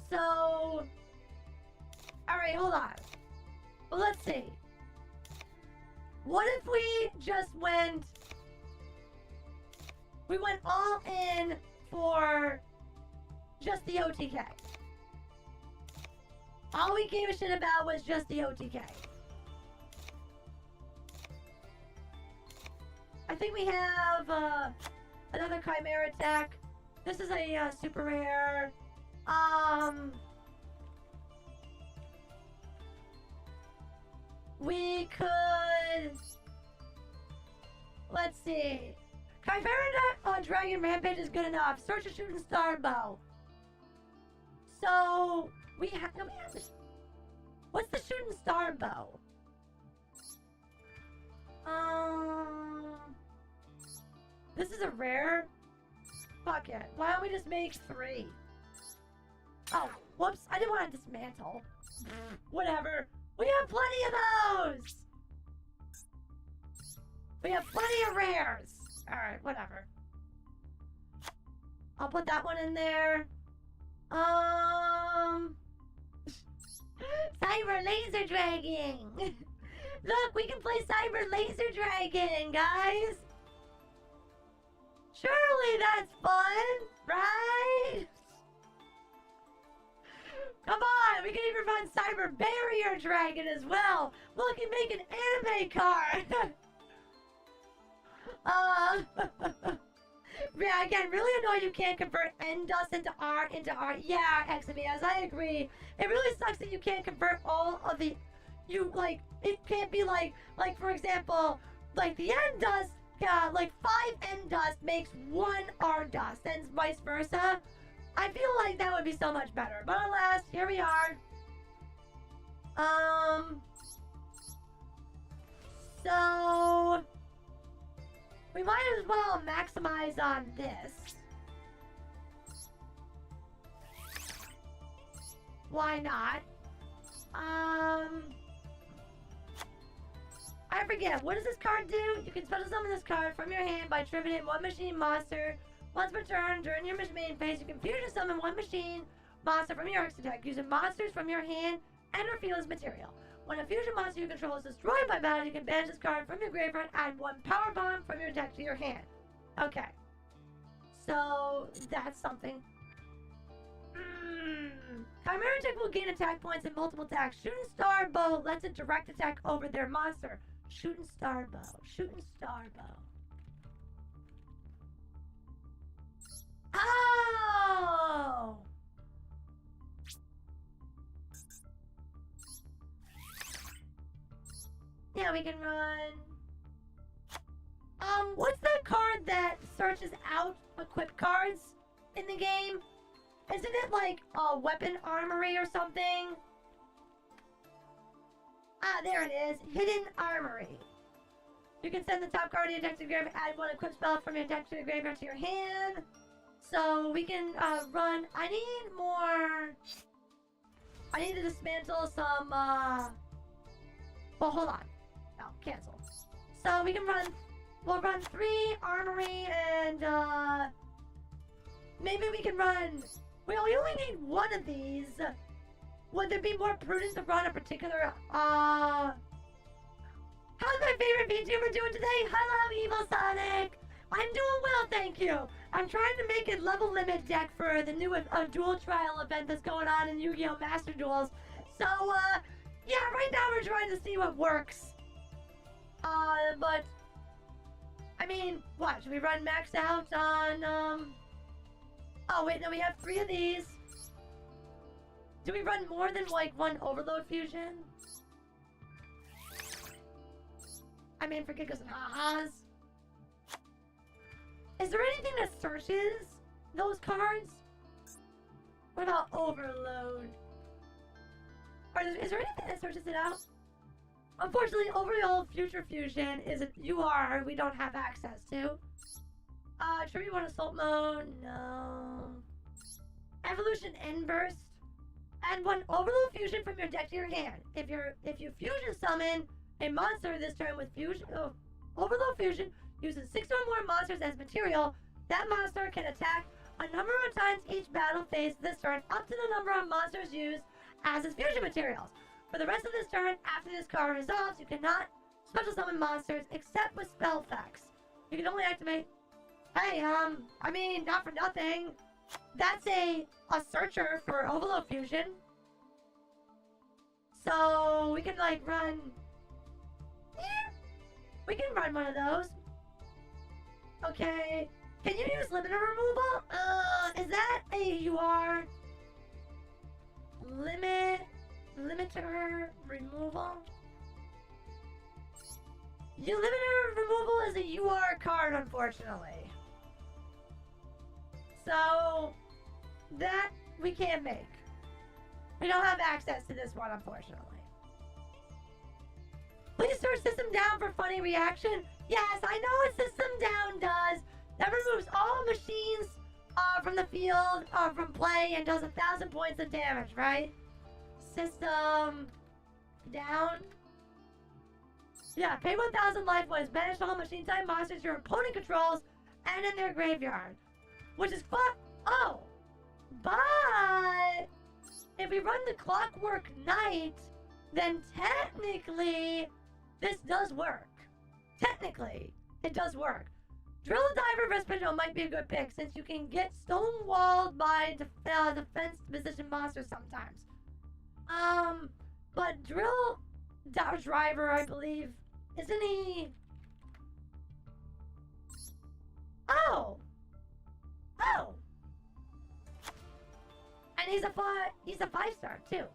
So... Alright, hold on. Well, let's see. What if we just went... We went all in for just the OTK. All we gave a shit about was just the OTK. I think we have another Chimera Tech. This is a super rare. We could... Let's see. Chimera Dragon Rampage is good enough. Search a Shooting Star Bow. So, we have this. What's the Shooting Star Bow? This is a rare? Fuck it. Why don't we just make 3? Oh, whoops. I didn't want to dismantle. Whatever. We have plenty of those! We have plenty of rares! Alright, whatever. I'll put that one in there. Cyber Laser Dragon! Look, we can play Cyber Laser Dragon, guys! Surely that's fun, right? Come on, we can even run Cyber Barrier Dragon as well. Look, and make an anime card. Yeah, again, really annoying you can't convert N dust into R. Yeah, XMES, I agree. It really sucks that you can't convert all of the, it can't be like for example, like the N dust, like 5 N dust makes 1 R dust, and vice versa. I feel like that would be so much better, but alas, here we are. So we might as well maximize on this. Why not? I forget, what does this card do? You can special summon this card from your hand by tributing 1 machine monster. Once per turn, during your main phase, you can fusion summon 1 machine monster from your extra deck using monsters from your hand and or field as material. When a fusion monster you control is destroyed by battle, you can banish this card from your graveyard and add 1 power bomb from your deck to your hand. Okay. So, that's something. Chimera Tech will gain attack points in multiple attacks. Shooting Star Bow lets it direct attack over their monster. Shooting Star Bow. Shooting Star Bow. Oh! Yeah, we can run... what's that card that searches out equipped cards in the game? Isn't it like a weapon armory or something? Ah, there it is. Hidden Armory. You can send the top card of your deck to the graveyard, add one equipped spell from your deck to the graveyard to your hand. So we can run. I need to dismantle some. Well, hold on. No, cancel. So we can run. We'll run 3 armory and maybe we can run. We only need 1 of these. Would there be more prudent to run a particular How's my favorite VTuber doing today? Hello, Evil Sonic! I'm doing well, thank you! I'm trying to make a level limit deck for the new duel trial event that's going on in Yu-Gi-Oh! Master Duels. So, yeah, right now we're trying to see what works. But, I mean, what? Should we run max out on, Oh, wait, no, we have 3 of these. Do we run more than, like, 1 Overload Fusion? I mean, for giggles and ha-has. Is there anything that searches those cards? What about Overload? Is there anything that searches it out? Unfortunately, Overload Future Fusion is a UR we don't have access to. Tribute 1 Assault Mode? No. Evolution Inburst? Add 1 Overload Fusion from your deck to your hand. If you fusion summon a monster this turn with Overload Fusion, using 6 or more monsters as material, that monster can attack a number of times each battle phase this turn, up to the number of monsters used as its fusion materials. For the rest of this turn, after this card resolves, you cannot special summon monsters except with spell effects. You can only activate. Hey, I mean, not for nothing. That's a searcher for Overload Fusion. So we can like run. Yeah, we can run one of those. Okay. Can you use limiter removal? Is that a UR? Limiter removal? Limiter removal is a UR card, unfortunately. So, that we can't make. We don't have access to this one, unfortunately. Please search system down for funny reaction. Yes, I know what system down does. That removes all machines from the field, from play, and does 1,000 points of damage, right? System down. Yeah, pay 1,000 life points. Banish all machine type monsters your opponent controls and in their graveyard. Which is fun. Oh! But if we run the Clockwork Knight, then technically this does work. Technically, it does work. Drill a Diver Vespino might be a good pick since you can get stonewalled by defense position monsters sometimes. But Drill Driver, I believe, isn't he? Oh! Oh! And he's a 5-star too.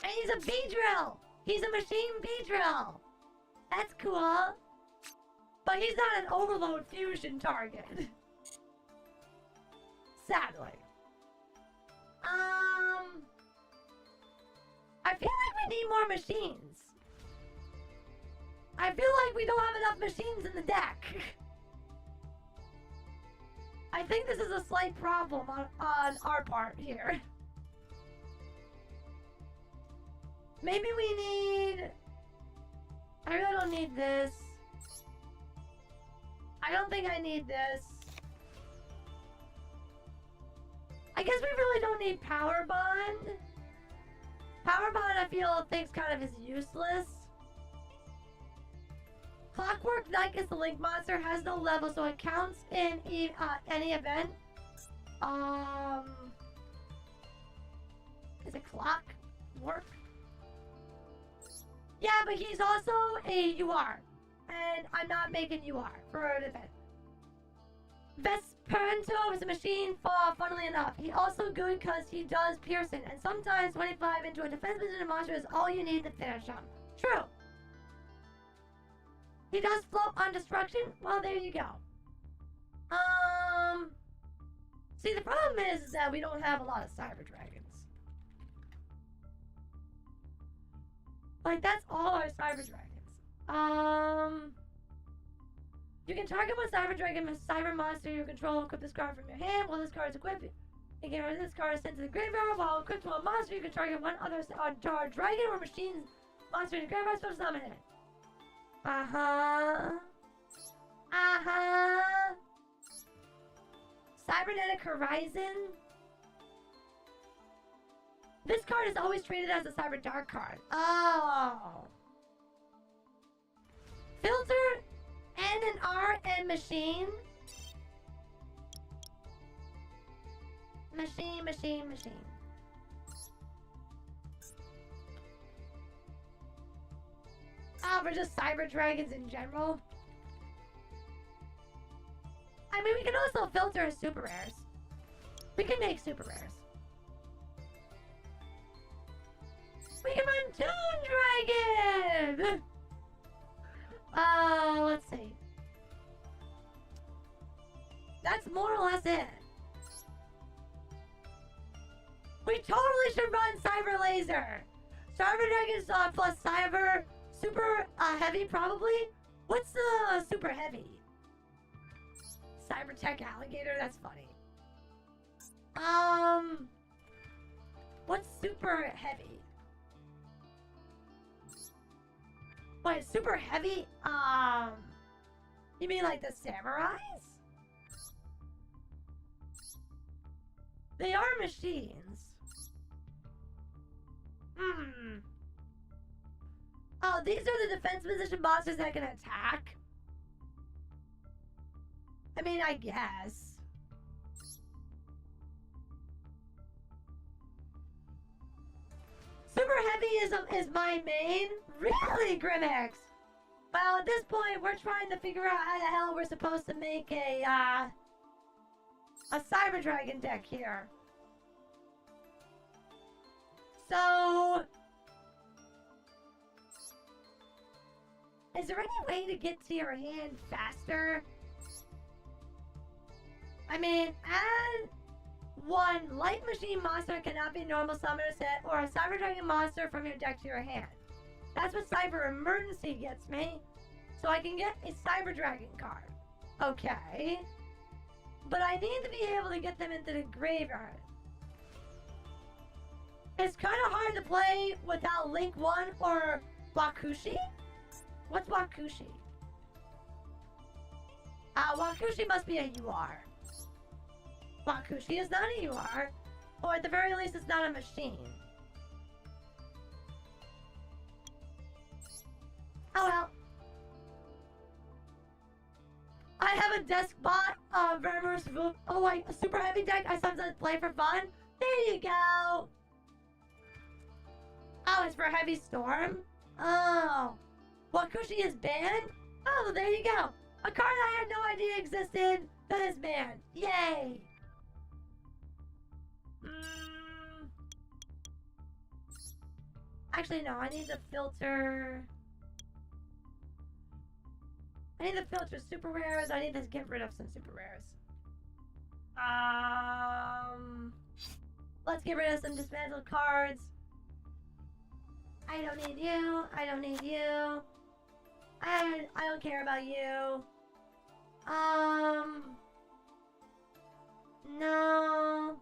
And he's a B-Drill! He's a machine B-Drill! That's cool. But he's not an Overload Fusion target. Sadly. I feel like we need more machines. I feel like we don't have enough machines in the deck. I think this is a slight problem on our part here. Maybe we need... I really don't need this. I don't think I need this. I guess we really don't need Power Bond. Power Bond, I feel, thinks kind of is useless. Clockwork Knight is the Link monster, has no level, so it counts in any event. Is it Clockwork? Yeah, but he's also a UR. And I'm not making UR for an event. Vesperento is a machine, funnily enough. He's also good because he does piercing, and sometimes 25 into a defense position monster is all you need to finish him. True. He does float on destruction? Well, there you go. See, the problem is that we don't have a lot of Cyber Dragons. Like, that's all our Cyber Dragons. You can target one cyber dragon, a cyber monster you control, equip this card from your hand. While this card is equipped, you can this card is sent to the graveyard. While equipped to a monster, you can target one other dragon or machine monster in the graveyard, special summon it. Cybernetic Horizon. This card is always treated as a Cyber Dark card. Oh. Filter, N and R, and Machine. Machine. For just Cyber Dragons in general. I mean, we can also filter as super rares. We can make super rares. We can run Toon Dragon! Let's see. That's more or less it. We totally should run Cyber Laser! Cyber Dragon plus Cyber Super Heavy, probably? What's the Super Heavy? Cyber Tech Alligator? That's funny. What's Super Heavy? Wait, Super Heavy? You mean like the Samurais? They are machines. Oh, these are the defense position monsters that can attack? I mean, I guess. Super Heavy is my main? Really, Grimex? Well, at this point, we're trying to figure out how the hell we're supposed to make a Cyber Dragon deck here. So... is there any way to get to your hand faster? I mean, add one light machine monster cannot be normal summoner set or a Cyber Dragon monster from your deck to your hand. That's what Cyber Emergency gets me. So I can get a Cyber Dragon card. Okay. But I need to be able to get them into the graveyard. It's kind of hard to play without Link 1 or Wakushi. What's Wakushi? Wakushi must be a UR. Wakushi is not a UR. Or at the very least, it's not a machine. Oh well. I have a desk bot, a super heavy deck I sometimes play for fun. There you go. Oh, it's for Heavy Storm? Oh. Wakushi is banned? Oh, there you go. A card I had no idea existed that is banned. Yay. Actually, no, I need to filter... I need to filter super rares. I need to get rid of some super rares. Let's get rid of some dismantled cards. I don't need you. I don't need you. I don't care about you. No.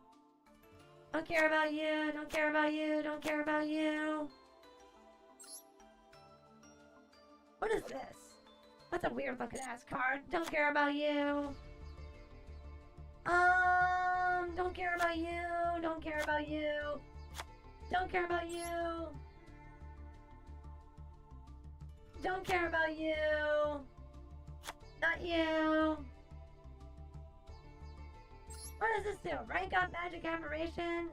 Don't care about you. Don't care about you. Don't care about you. What is this? That's a weird looking ass card. Don't care about you. Don't care about you. Don't care about you. Don't care about you. Don't care about you. Not you. What does this do? Rank up magic admiration?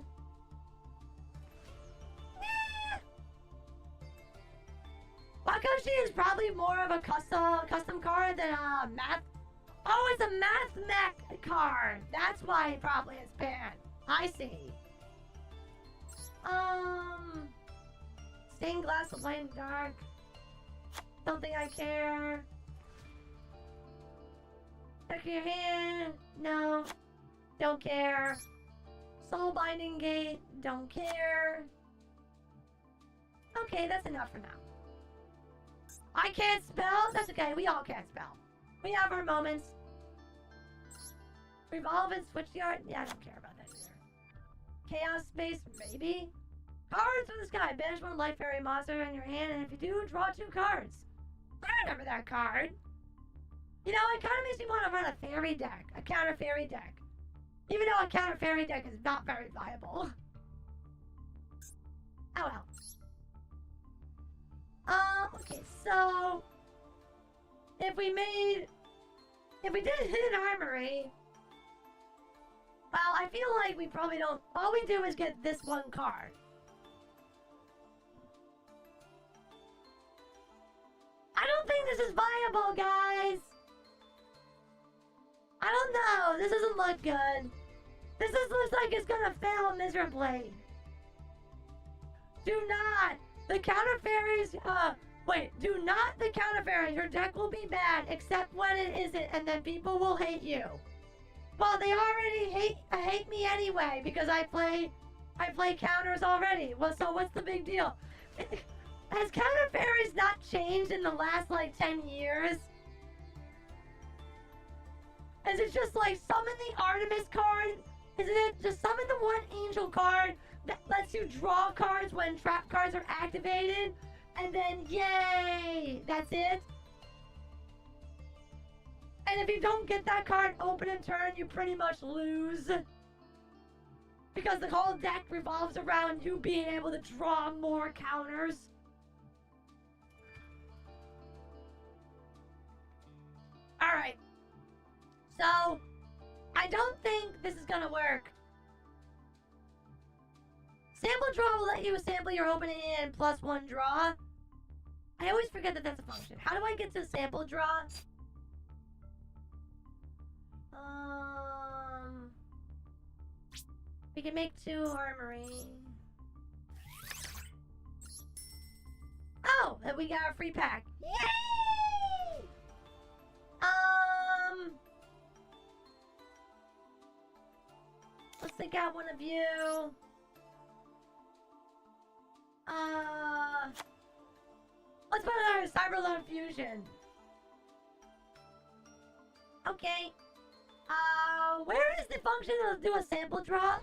Wakushi is probably more of a custom card than a math. Oh, it's a math mech card. That's why it probably is banned. I see. Stained glass of light and dark. Don't think I care. Check your hand. No. Don't care. Soul binding gate. Don't care. Okay, that's enough for now. I can't spell? That's okay, we all can't spell. We have our moments. Revolve and switch the art. Yeah, I don't care about that either. Chaos space, maybe. Cards from the sky. Banish one life fairy monster in your hand, and if you do, draw 2 cards. I remember that card. You know, it kind of makes me want to run a fairy deck, a counter fairy deck. Even though a counter fairy deck is not very viable. Oh well. Okay, so if we did a hidden armory, well, I feel like we probably don't. All we do is get this one card. I don't think this is viable, guys. I don't know. This doesn't look good. This looks like it's gonna fail miserably. Do not. The counter fairies, do not the counter fairies. Your deck will be bad, except when it isn't, and then people will hate you. Well, they already hate me anyway, because I play counters already. Well, so what's the big deal? Has counter fairies not changed in the last, like, 10 years? Is it just, like, summon the Artemis card? Isn't it just summon the one angel card that lets you draw cards when trap cards are activated? And then, yay! That's it? And if you don't get that card open in turn, you pretty much lose. Because the whole deck revolves around you being able to draw more counters. Alright. So, I don't think this is gonna work. Sample draw will let you sample your opening hand plus 1 draw. I always forget that that's a function. How do I get to sample draw? We can make 2 armory. Oh, and we got a free pack. Yay! Let's take out one of you. Let's put our Cyberload Fusion. Okay. Where is the function to do a sample draw?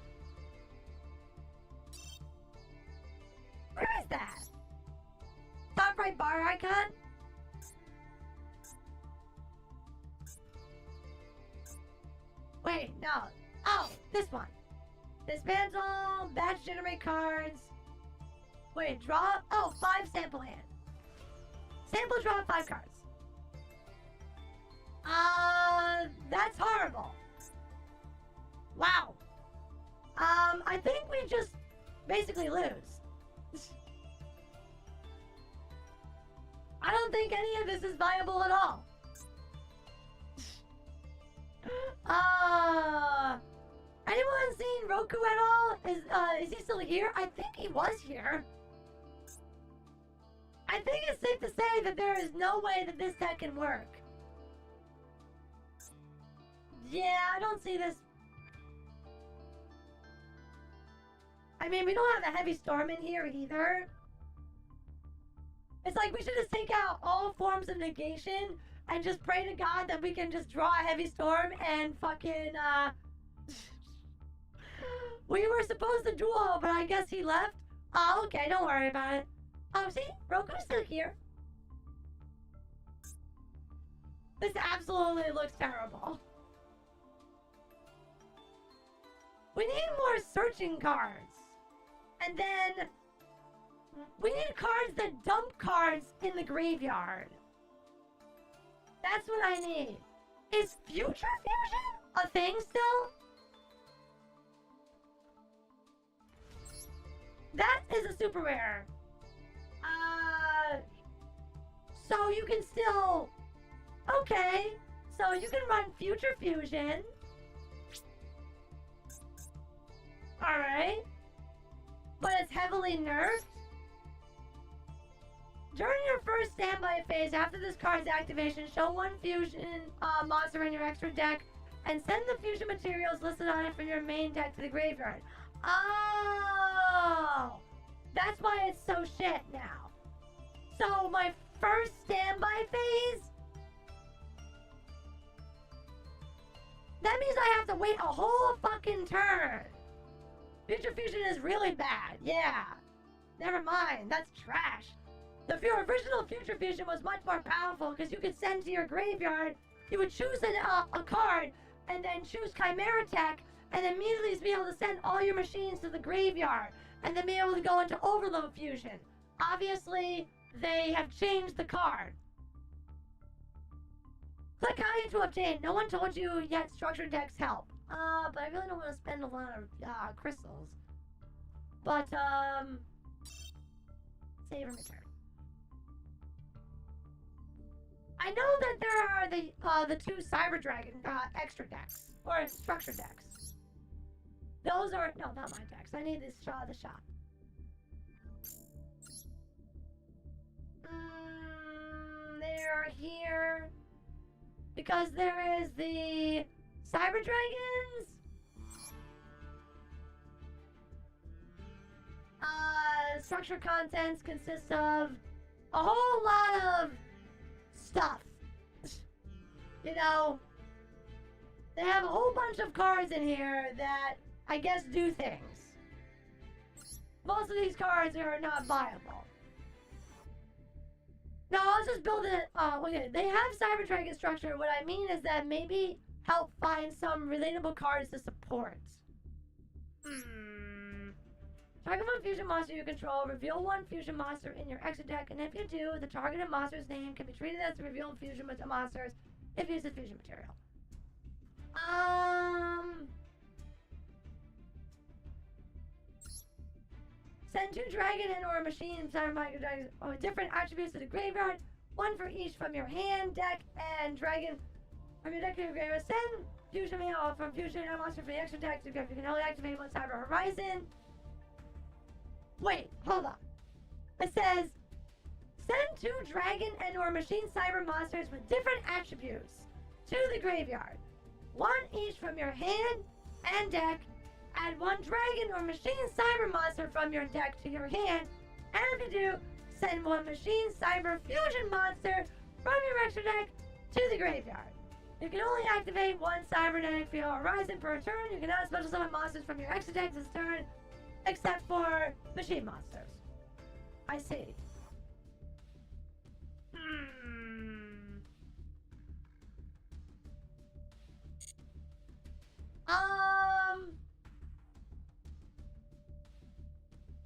Where is that? Top right bar icon? Wait, no. Oh, this one. Dismantle, batch generate cards. Wait, draw? Oh, 5 sample hand. Sample draw 5 cards. That's horrible. Wow. I think we just basically lose. I don't think any of this is viable at all. Anyone seen Roku at all? Is he still here? I think he was here. I think it's safe to say that there is no way that this deck can work. Yeah, I don't see this. I mean, we don't have a heavy storm in here either. It's like we should just take out all forms of negation and just pray to God that we can just draw a heavy storm and fucking, We were supposed to duel, but I guess he left. Oh, okay, don't worry about it. Oh, see? Roku's still here. This absolutely looks terrible. We need more searching cards. And then we need cards that dump cards in the graveyard. That's what I need. Is Future Fusion a thing still? That is a super rare. So you can still... Okay. So you can run Future Fusion. Alright. But it's heavily nerfed. During your first standby phase, after this card's activation, show 1 fusion monster in your extra deck and send the fusion materials listed on it from your main deck to the graveyard. Oh! That's why it's so shit now. So my first standby phase That means I have to wait a whole fucking turn. Future Fusion is really bad. Yeah. Never mind. That's trash. The original Future Fusion was much more powerful because you could send to your graveyard. You would choose a card and then choose Chimera Tech and immediately be able to send all your machines to the graveyard and then be able to go into Overload Fusion. Obviously, they have changed the card. Click on to obtain. No one told you yet structured decks help. But I really don't want to spend a lot of crystals. But, save and return. I know that there are the two Cyber Dragon extra decks or structure decks. Those are no, not my decks. I need this the shop. They are here because there is the Cyber Dragons. Structure contents consist of a whole lot of stuff. You know, they have a whole bunch of cards in here that I guess do things. Most of these cards are not viable. No, I was just building it. Okay, they have Cyber Dragon structure. What I mean is that maybe help find some relatable cards to support. Target one fusion monster you control. Reveal one fusion monster in your extra deck, and if you do, the targeted monster's name can be treated as a revealed fusion monsters if used as fusion material. Send 2 dragon and or machine cyber micro dragons with different attributes to the graveyard. One for each from your hand, deck, and dragon from your deck to your graveyard. Send fusion from fusion and monster for the extra deck to graveyard. You can only activate one cyber horizon. Wait, hold on. It says, send 2 dragon and or machine cyber monsters with different attributes to the graveyard. One each from your hand and deck. Add 1 dragon or machine cyber monster from your deck to your hand. And if you do, send 1 machine cyber fusion monster from your extra deck to the graveyard. You can only activate 1 cyber deck for your horizon per turn. You cannot special summon monsters from your extra deck this turn, except for machine monsters. I see.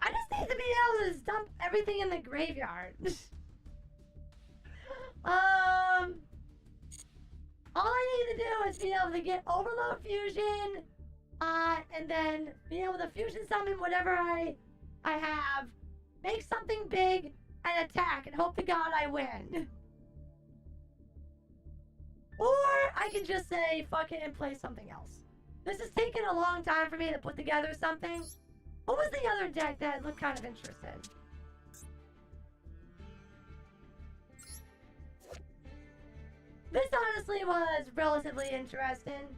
I just need to be able to dump everything in the graveyard. All I need to do is be able to get Overload Fusion, and then be able to fusion summon whatever I have, make something big, and attack, and hope to God I win. Or I can just say fuck it and play something else. This is taking a long time for me to put together something. What was the other deck that looked kind of interesting? This honestly was relatively interesting.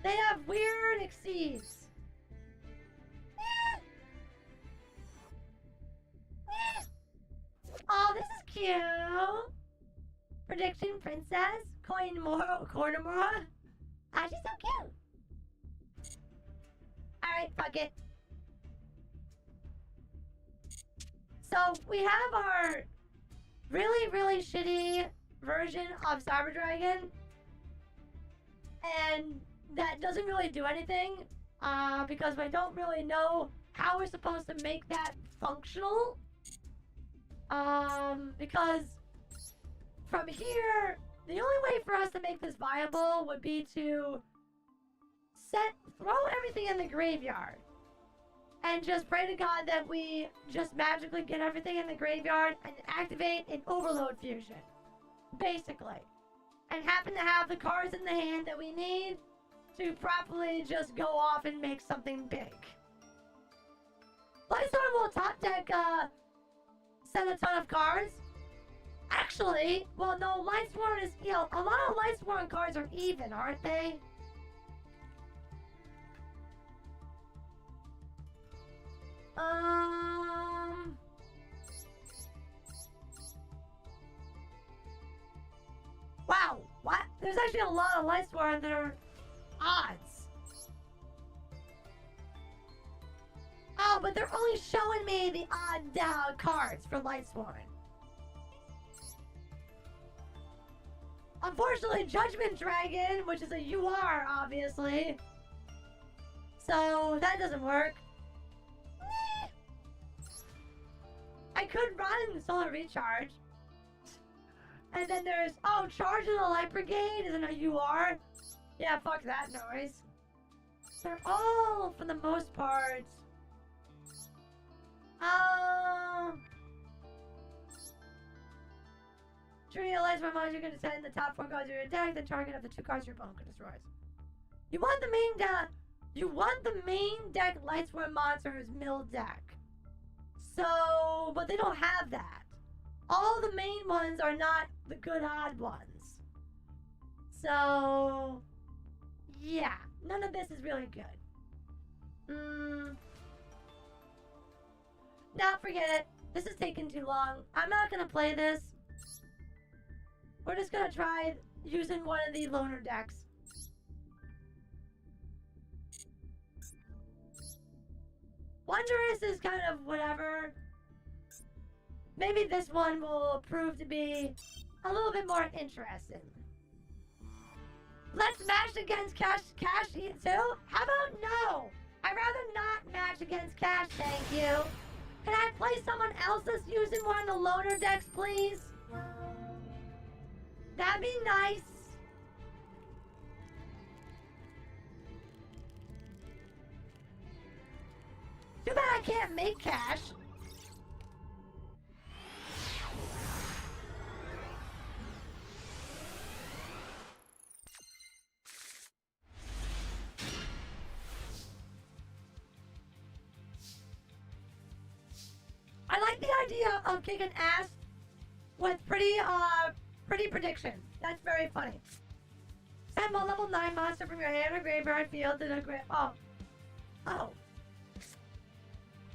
They have weird exceeds. Oh, this is cute. Prediction Princess, Cornemora. Ah, she's so cute. Alright, fuck it. So, we have our really, really shitty version of Cyber Dragon. And that doesn't really do anything. Because we don't really know how we're supposed to make that functional. Because from here, the only way for us to make this viable would be to throw everything in the graveyard. And just pray to God that we just magically get everything in the graveyard and activate an Overload Fusion. Basically. And happen to have the cards in the hand that we need to properly just go off and make something big. Lightstorm will top deck, send a ton of cards. Actually, well, no, Lightsworn is, a lot of Lightsworn cards are even, aren't they? there's actually a lot of Lightsworn that are odds. Oh, but they're only showing me the odd cards for Lightsworn. Unfortunately, Judgment Dragon, which is a UR, obviously. So, that doesn't work. I could run Solar Recharge. And then there's, oh, Charge of the Light Brigade isn't a UR. Yeah, fuck that noise. They're all, for the most part. Trio Lightsworn monster, you can send the top 4 cards of your deck, then target up the 2 cards your opponent destroys. You want the main deck Lightsworn monsters mill deck. So, but they don't have that. All the main ones are not the good odd ones. So, yeah, none of this is really good. Nah, forget it. This is taking too long. I'm not gonna play this. We're just gonna try using one of the loner decks. Wondrous is kind of whatever. Maybe this one will prove to be a little bit more interesting. Let's match against Cash too? How about no? I'd rather not match against Cash, thank you. Can I play someone else that's using one of the loner decks, please? That'd be nice. Too bad I can't make Cash. I like the idea of kicking ass with pretty prediction. That's very funny. Send one level 9 monster from your hand or graveyard field to the Oh.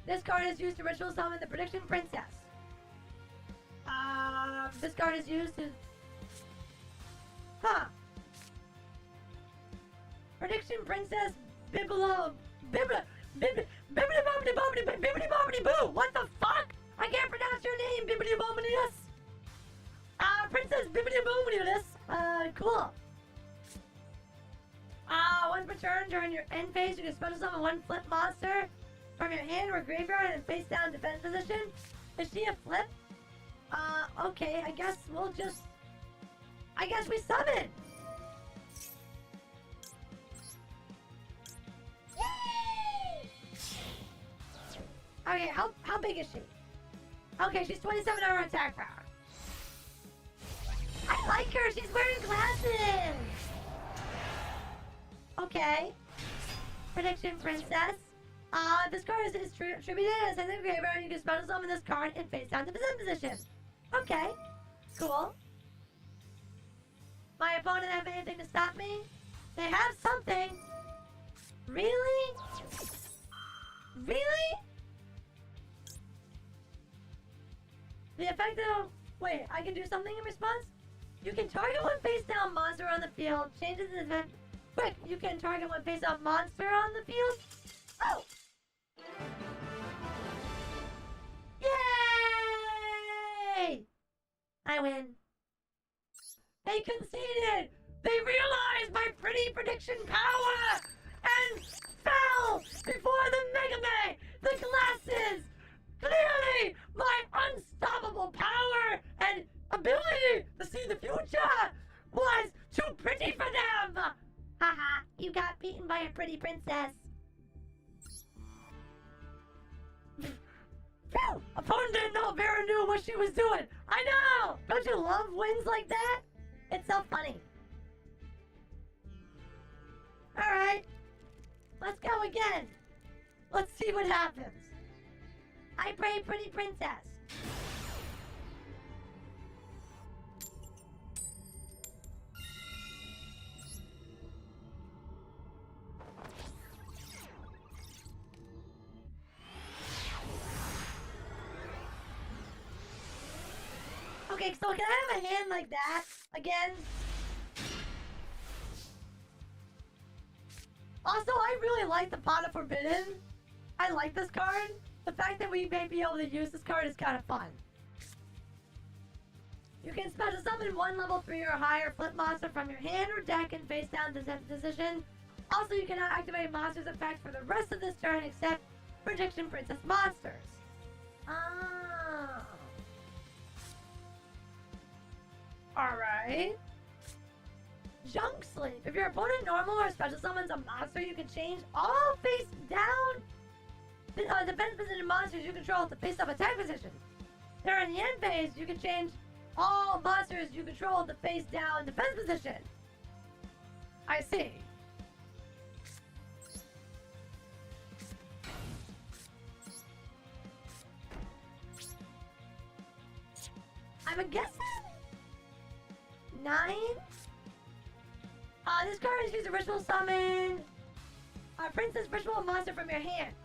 This card is used to ritual summon the Prediction Princess. This card is used to... Prediction Princess Bibbidi Bobbidi Boo! What the fuck? I can't pronounce your name, Bibbidi Bobbidi This. Princess Bibbidi Bobbidi This. Cool. Once per turn during your end phase, you can special summon one flip monster from your hand or graveyard in face down defense position. Is she a flip? Okay, I guess we'll just... I guess we summon! Yay! Okay, how big is she? Okay, she's 27 hour attack power. I like her, she's wearing glasses! Okay. Prediction Princess. This card is distributed as in the graveyard. You can special summon this card in face down defense position. Okay. Cool. My opponent have anything to stop me? They have something. Really? Really? The effect of... Wait, I can do something in response? You can target one face down monster on the field. Changes the event. Quick, you can target one face down monster on the field. Oh! Yay! I win. They conceded! They realized my pretty prediction power! And fell before the Mega Man! The glasses! Clearly, my unstoppable power and ability to see the future was too pretty for them! Haha, you got beaten by a pretty princess. Phew! Opponent didn't know Vera knew what she was doing. I know! Don't you love wins like that? It's so funny. Alright. Let's go again. Let's see what happens. I pray pretty princess. Okay, so can I have a hand like that again? Also, I really like the Pot of Forbidden. I like this card. The fact that we may be able to use this card is kind of fun. You can special summon 1 level 3 or higher flip monster from your hand or deck and face down position. Also, you cannot activate monsters effects for the rest of this turn except Prediction Princess monsters. Ah. Alright. Junk Sleep. If your opponent normal or special summons a monster, you can change all face down defense position monsters you control to face up attack position. During the end phase, you can change all monsters you control to face down defense position. I see. I'm guessing 9. This card is used to ritual summon Princess ritual monster from your hand.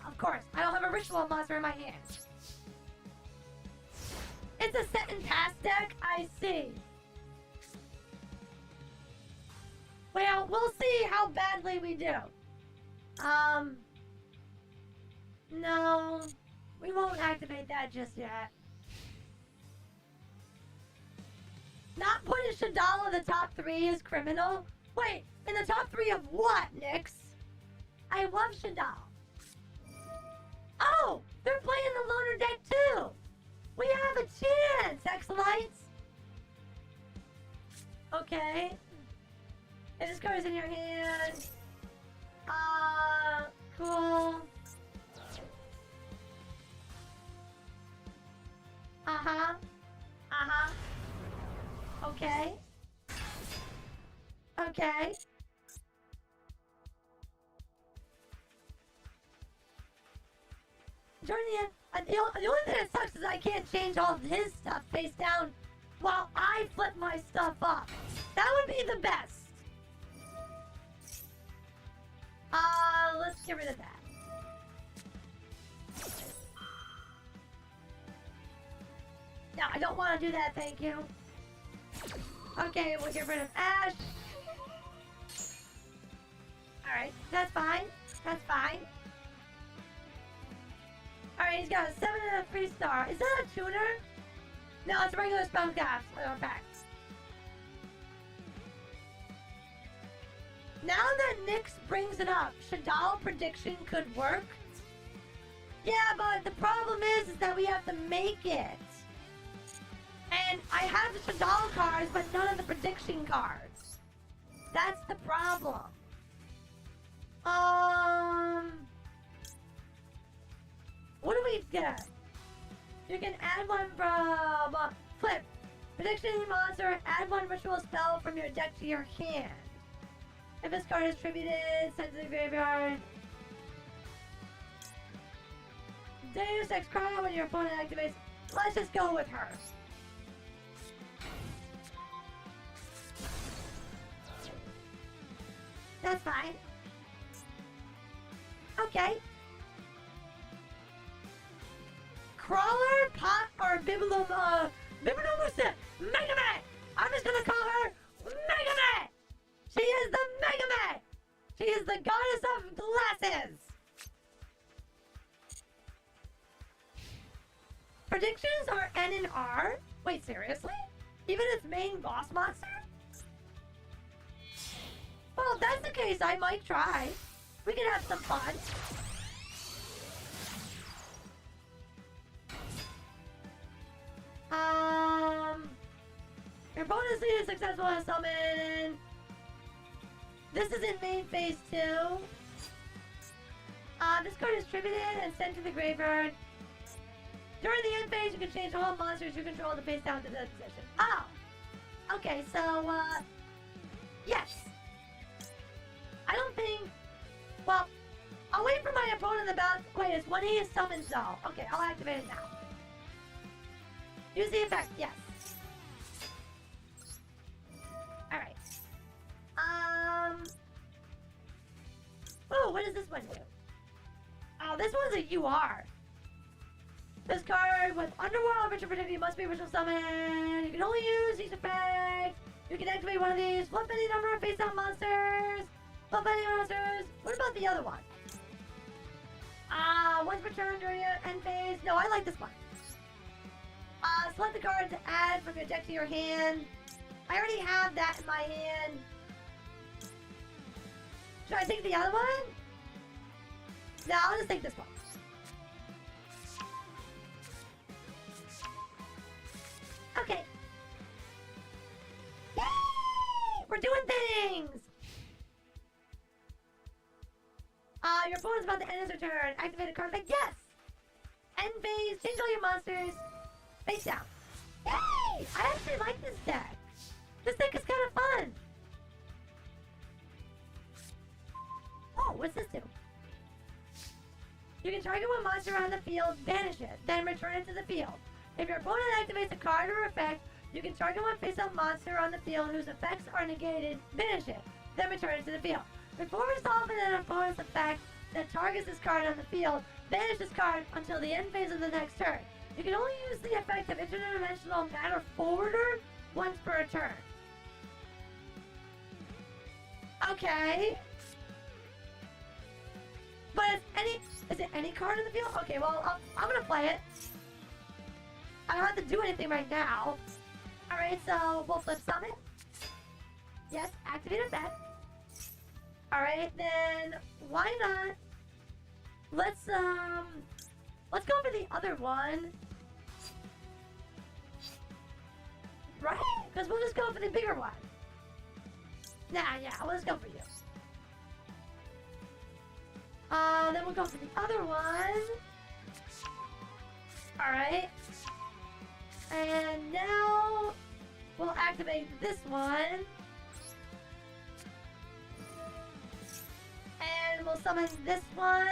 Of course. I don't have a ritual monster in my hand. It's a set and pass deck? I see. Well, we'll see how badly we do. No. We won't activate that just yet. Not putting Shadal in the top 3 is criminal? Wait, in the top 3 of what, Nyx? I love Shadal. Oh, they're playing the loner deck too. We have a chance, X-Lights. Okay. And this card is in your hand. Cool. Okay. Okay. During the only thing that sucks is I can't change all of his stuff face down while I flip my stuff up. That would be the best. Let's get rid of that. No, I don't want to do that, thank you. Okay, we'll get rid of Ash. Alright, that's fine. That's fine. Alright, he's got a 7 and a 3 star. Is that a tuner? No, it's a regular spellcast. Packs. Now that Nyx brings it up, Shadal prediction could work. Yeah, but the problem is that we have to make it. And I have the Shadal cards, but none of the prediction cards. That's the problem. What do we get? You can add one from flip. Prediction monster, add 1 ritual spell from your deck to your hand. If this card is tributed, send to the graveyard. Deus Ex Chrono when your opponent activates. Let's just go with her. That's fine. Okay. Crawler, Pot, or Biblimusa? Mega Man! I'm just gonna call her Mega Man! She is the Mega Man! She is the goddess of glasses! Predictions are N and R? Wait, seriously? Even its main boss monster? Well, if that's the case, I might try. We can have some fun. Your bonus is successful as summon. This is in main phase 2. This card is tributed and sent to the graveyard. During the end phase, you can change all monsters you control to face down to the position. Oh! Okay, so, yes. I don't think... Well, I'll wait for my opponent about... Wait, it's when he is summoned, though. Okay, I'll activate it now. Use the effect, yes. Alright. Oh, what does this one do? Oh, this one's a UR. This card with Underworld Ritual Predicting must be Ritual Summon. You can only use each effect. You can activate one of these. Flip any number of face-down monsters. Flip any monsters. What about the other one? Once per turn during your end phase. No, I like this one. Select the card to add from your deck to your hand. I already have that in my hand. Should I take the other one? No, I'll just take this one. Okay. Yay! We're doing things! Your opponent's about to end his turn. Activate a card effect. Yes! End phase. Change all your monsters. Face down. Yay! I actually like this deck. This deck is kind of fun. Oh, what's this do? You can target one monster on the field, banish it, then return it to the field. If your opponent activates a card or effect, you can target one face-up monster on the field whose effects are negated, banish it, then return it to the field. Before resolving an opponent's effect that targets this card on the field, banish this card until the end phase of the next turn. You can only use the effect of interdimensional matter forwarder once per turn. Okay. But is it any card in the field? Okay, well, I'm gonna play it. I don't have to do anything right now. Alright, so we'll flip summon. Yes, activate effect. Alright, then why not? Let's go for the other one. Right? Because we'll just go for the bigger one. Nah, yeah, we'll just go for you. Then we'll go for the other one. Alright. And now we'll activate this one. And we'll summon this one.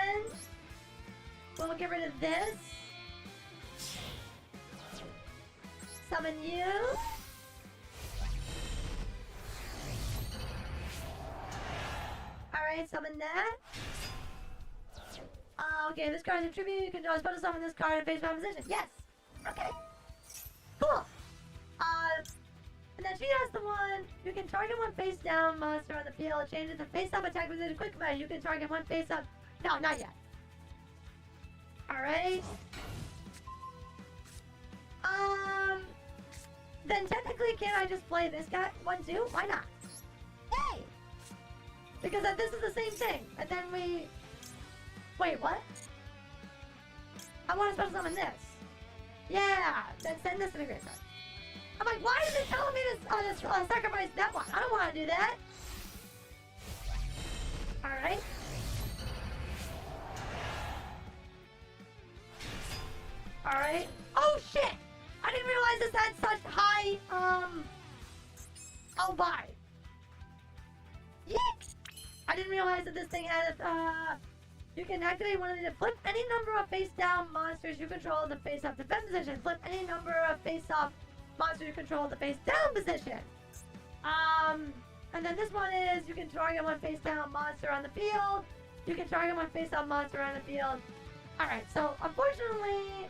We'll get rid of this. Summon you. Alright, summon that. Okay, this card is a tribute. You can always put a summon this card in face down position. Yes! Okay. Cool. And then she has the one. You can target one face down monster on the field. Change it to face up attack within a quick command. You can target one face up. No, not yet. Alright. Then technically, can't I just play this guy one too? Why not? Yay! Because this is the same thing. And then we... Wait, what? I want to special summon this. Yeah! Then send this to the graveyard. I'm like, why is it telling me to sacrifice that one? I don't want to do that. Alright. Alright. Oh shit! I didn't realize this had such high, oh bye. Yeet! I didn't realize that this thing had, you can activate one of the flip any number of face down monsters you control in the face up defense position. Flip any number of face up monsters you control in the face down position. And then this one is you can target one face down monster on the field. You can target one face up monster on the field. Alright, so unfortunately.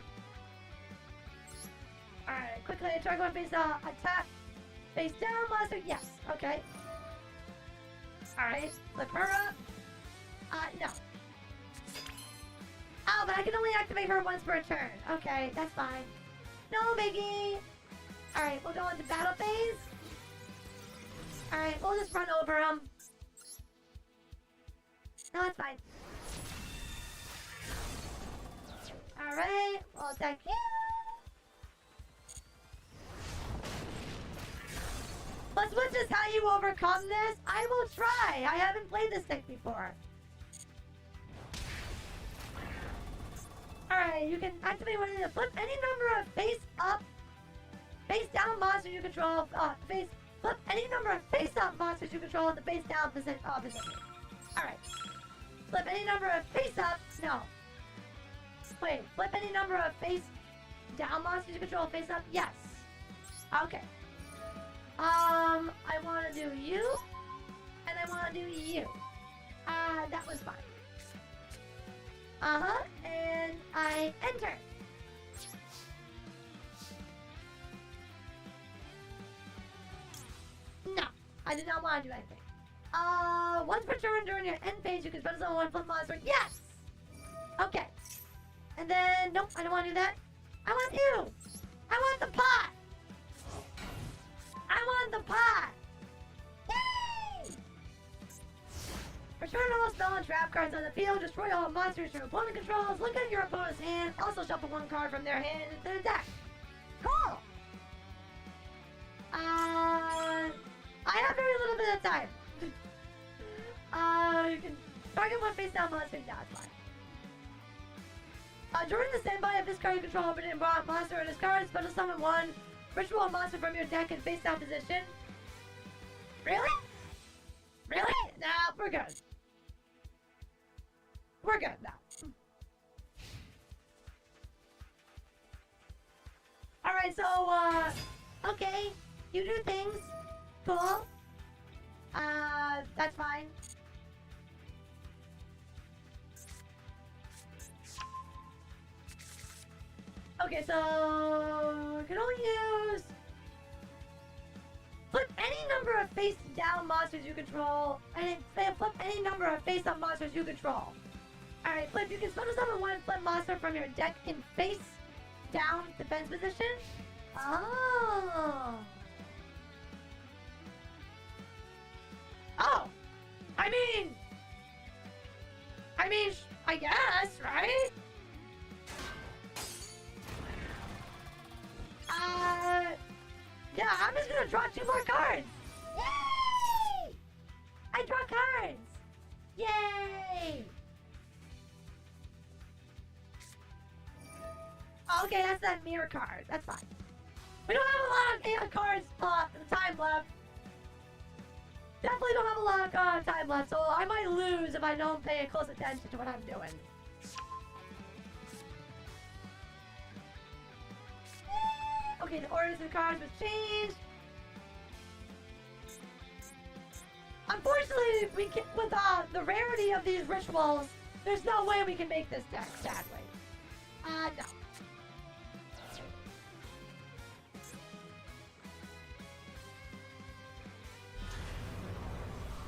Alright, quickly target one face up attack. Face down monster, yes, okay. Alright, flip her up. No. Oh, but I can only activate her once per turn. Okay, that's fine. No biggie. Alright, we'll go into battle phase. Alright, we'll just run over him. No, it's fine. Alright, we'll attack you. But which is how you overcome this? I will try. I haven't played this deck before. Alright, you can activate one of the flip any number of face up, face down monsters you control, flip any number of face up monsters you control in the face down position. Alright. Flip any number of face up, no. Wait, flip any number of face down monsters you control face up, yes. Okay. I want to do you, and I want to do you. That was fine. And I enter. No, I did not want to do anything. Once per turn during your end phase, you can spend on one flip monster. Yes! Okay. And then, nope, I don't want to do that. I want you! I want the pot! I want the pot! Yay! Return all spell and trap cards on the field, destroy all monsters your opponent controls, look at your opponent's hand, also shuffle one card from their hand into the deck. Cool! I have very little bit of time. You can target one face down monster, that's fine. During the standby of this card you control, open and brought monster or discard, special summon one ritual monster from your deck in face down position. Really? Really? Nah, we're good. We're good now. Alright, so, okay. You do things. Cool. That's fine. Okay, so we can only use flip any number of face down monsters you control, and flip any number of face up monsters you control. Alright, flip, you can special summon one flip monster from your deck in face down defense position. Oh. Oh. I mean, I guess, right? Yeah, I'm just gonna draw 2 more cards. Yay! I draw cards. Yay! Okay, that's that mirror card. That's fine. We don't have a lot of cards time left. Definitely don't have a lot of time left, so I might lose if I don't pay close attention to what I'm doing. Okay, the orders of the cards was changed. Unfortunately, we can, with the rarity of these rituals, there's no way we can make this deck, sadly. No.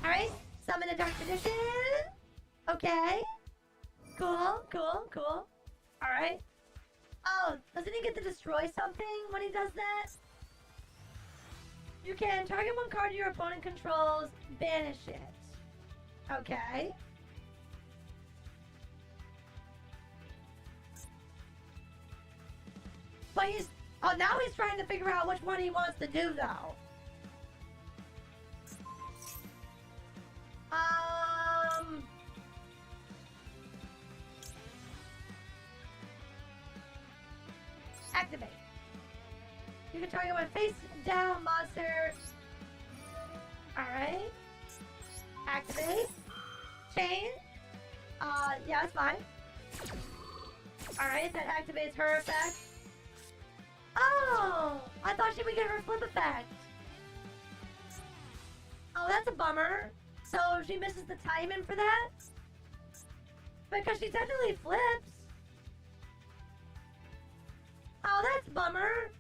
Alright, summon a Dark Tradition. Okay. Cool, cool, cool. Alright. Oh, doesn't he get to destroy something when he does that? You can target one card your opponent controls, banish it. Okay. But now he's trying to figure out which one he wants to do, though. Activate. You can target one face down monster. Alright. Activate. Chain. Yeah, that's fine. Alright, that activates her effect. Oh! I thought she would get her flip effect. Oh, that's a bummer. So she misses the timing for that? Because she technically flips. Oh, that's a bummer.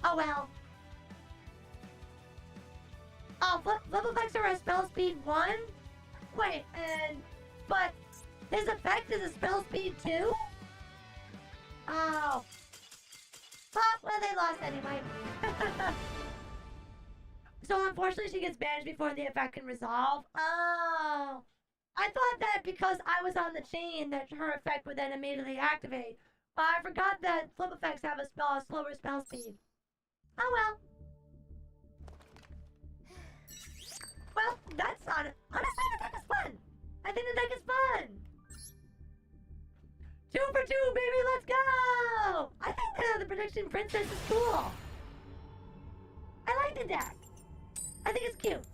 Oh well. Oh, flip effects are a spell speed 1? Wait, but his effect is a spell speed 2? Oh. Well, they lost anyway. So unfortunately she gets banished before the effect can resolve. Oh. I thought that because I was on the chain that her effect would then immediately activate. But I forgot that flip effects have a slower spell speed. Oh well. Well, that's on it. Honestly, the deck is fun. I think the deck is fun. 2 for 2, baby, let's go! I think the Prediction Princess is cool. I like the deck. I think it's cute.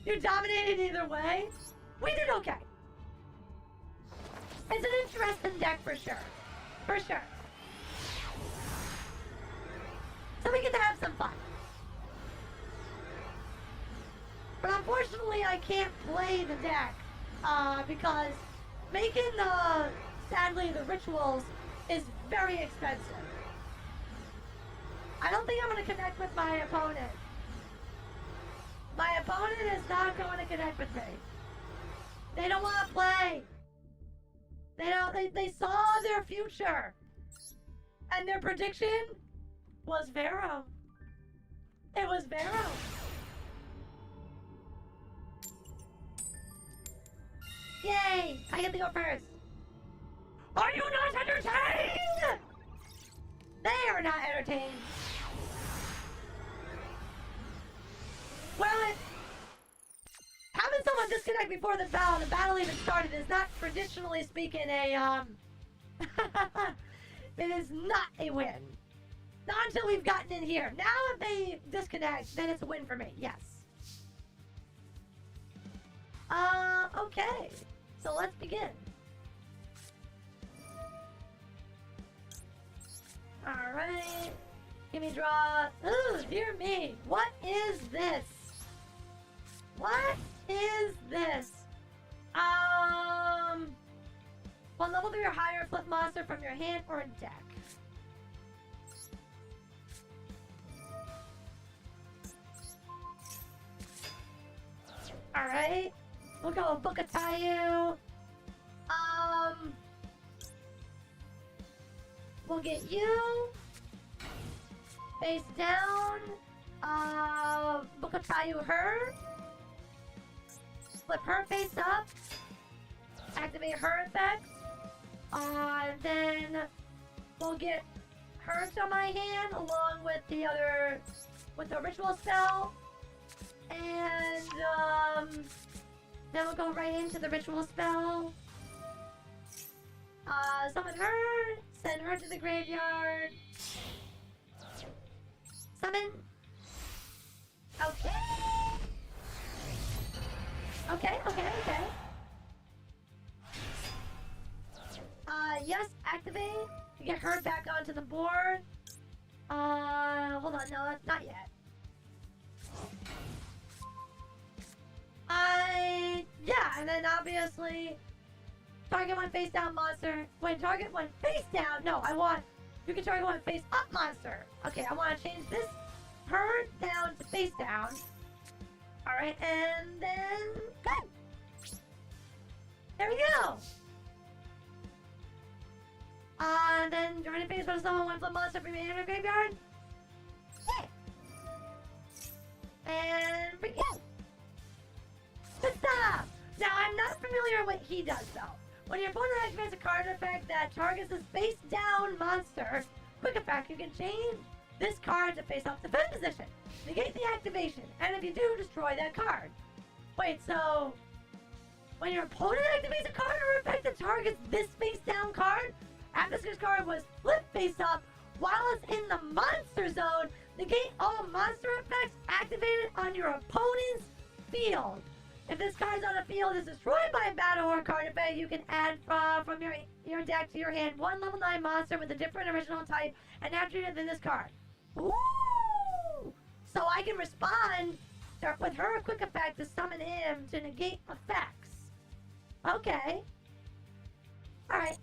You dominated either way. We did okay. It's an interesting deck for sure. For sure. So we get to have some fun. But unfortunately, I can't play the deck because making sadly, the rituals is very expensive. I don't think I'm going to connect with my opponent. My opponent is not going to connect with me. They don't want to play. They saw their future. And their prediction was Vero. It was Vero. Yay! I get to go first. Are you not entertained? They are not entertained. Well, having someone disconnect before the battle even started is not traditionally speaking a, it is not a win. Not until we've gotten in here. Now if they disconnect, then it's a win for me, yes. Okay. So let's begin. Alright. Give me draw. Ooh, dear me. What is this? What is this? One level 3 or higher, flip monster from your hand or deck. Alright. We'll go Book of Tayu. We'll get you. Face down. Book of Tayu her. Flip her face up. Activate her effect. Then we'll get her to my hand along with the other, with the ritual spell. And then we'll go right into the ritual spell. Summon her, send her to the graveyard. Summon. Okay. Okay. Yes, activate. Get her back onto the board. Hold on, no, not yet. Yeah, and then obviously, target one face down monster. Wait, target one face down? No, you can target one face up monster. Okay, I want to change this, her down to face down. Alright, and then, good. There we go. Then join a face for someone one flip monster from your graveyard. Yeah. And bring it. Good stuff! Now, I'm not familiar with what he does, though. When your opponent activates a card effect that targets this face-down monster, quick effect, you can change this card to face-up defense position. Negate the activation, and if you do, destroy that card. Wait, so... when your opponent activates a card or effect that targets this face-down card, after this card was flip face-up, while it's in the monster zone, negate all monster effects activated on your opponent's field. If this card's on the field is destroyed by a battle or card effect, you can add from your deck to your hand one level 9 monster with a different original type and attribute than this card. Ooh! So I can respond with her quick effect to summon him to negate effects. Okay. Alright.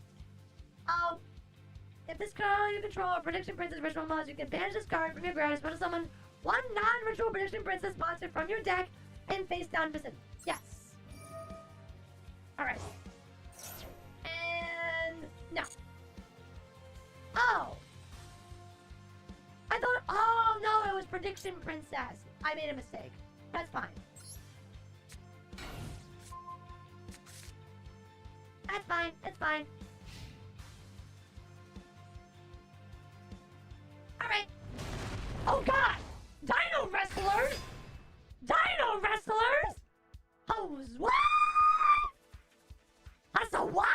If this card you control a Prediction Princess ritual monster, you can banish this card from your graveyard and summon one non-ritual Prediction Princess monster from your deck in face down position. Yes. Alright. And no. Oh. I thought, oh no, it was Prediction Princess. I made a mistake. That's fine. That's fine. It's fine. Alright. Oh god! Dino Wrestlers! Dino Wrestlers! Oh, what? That's a what?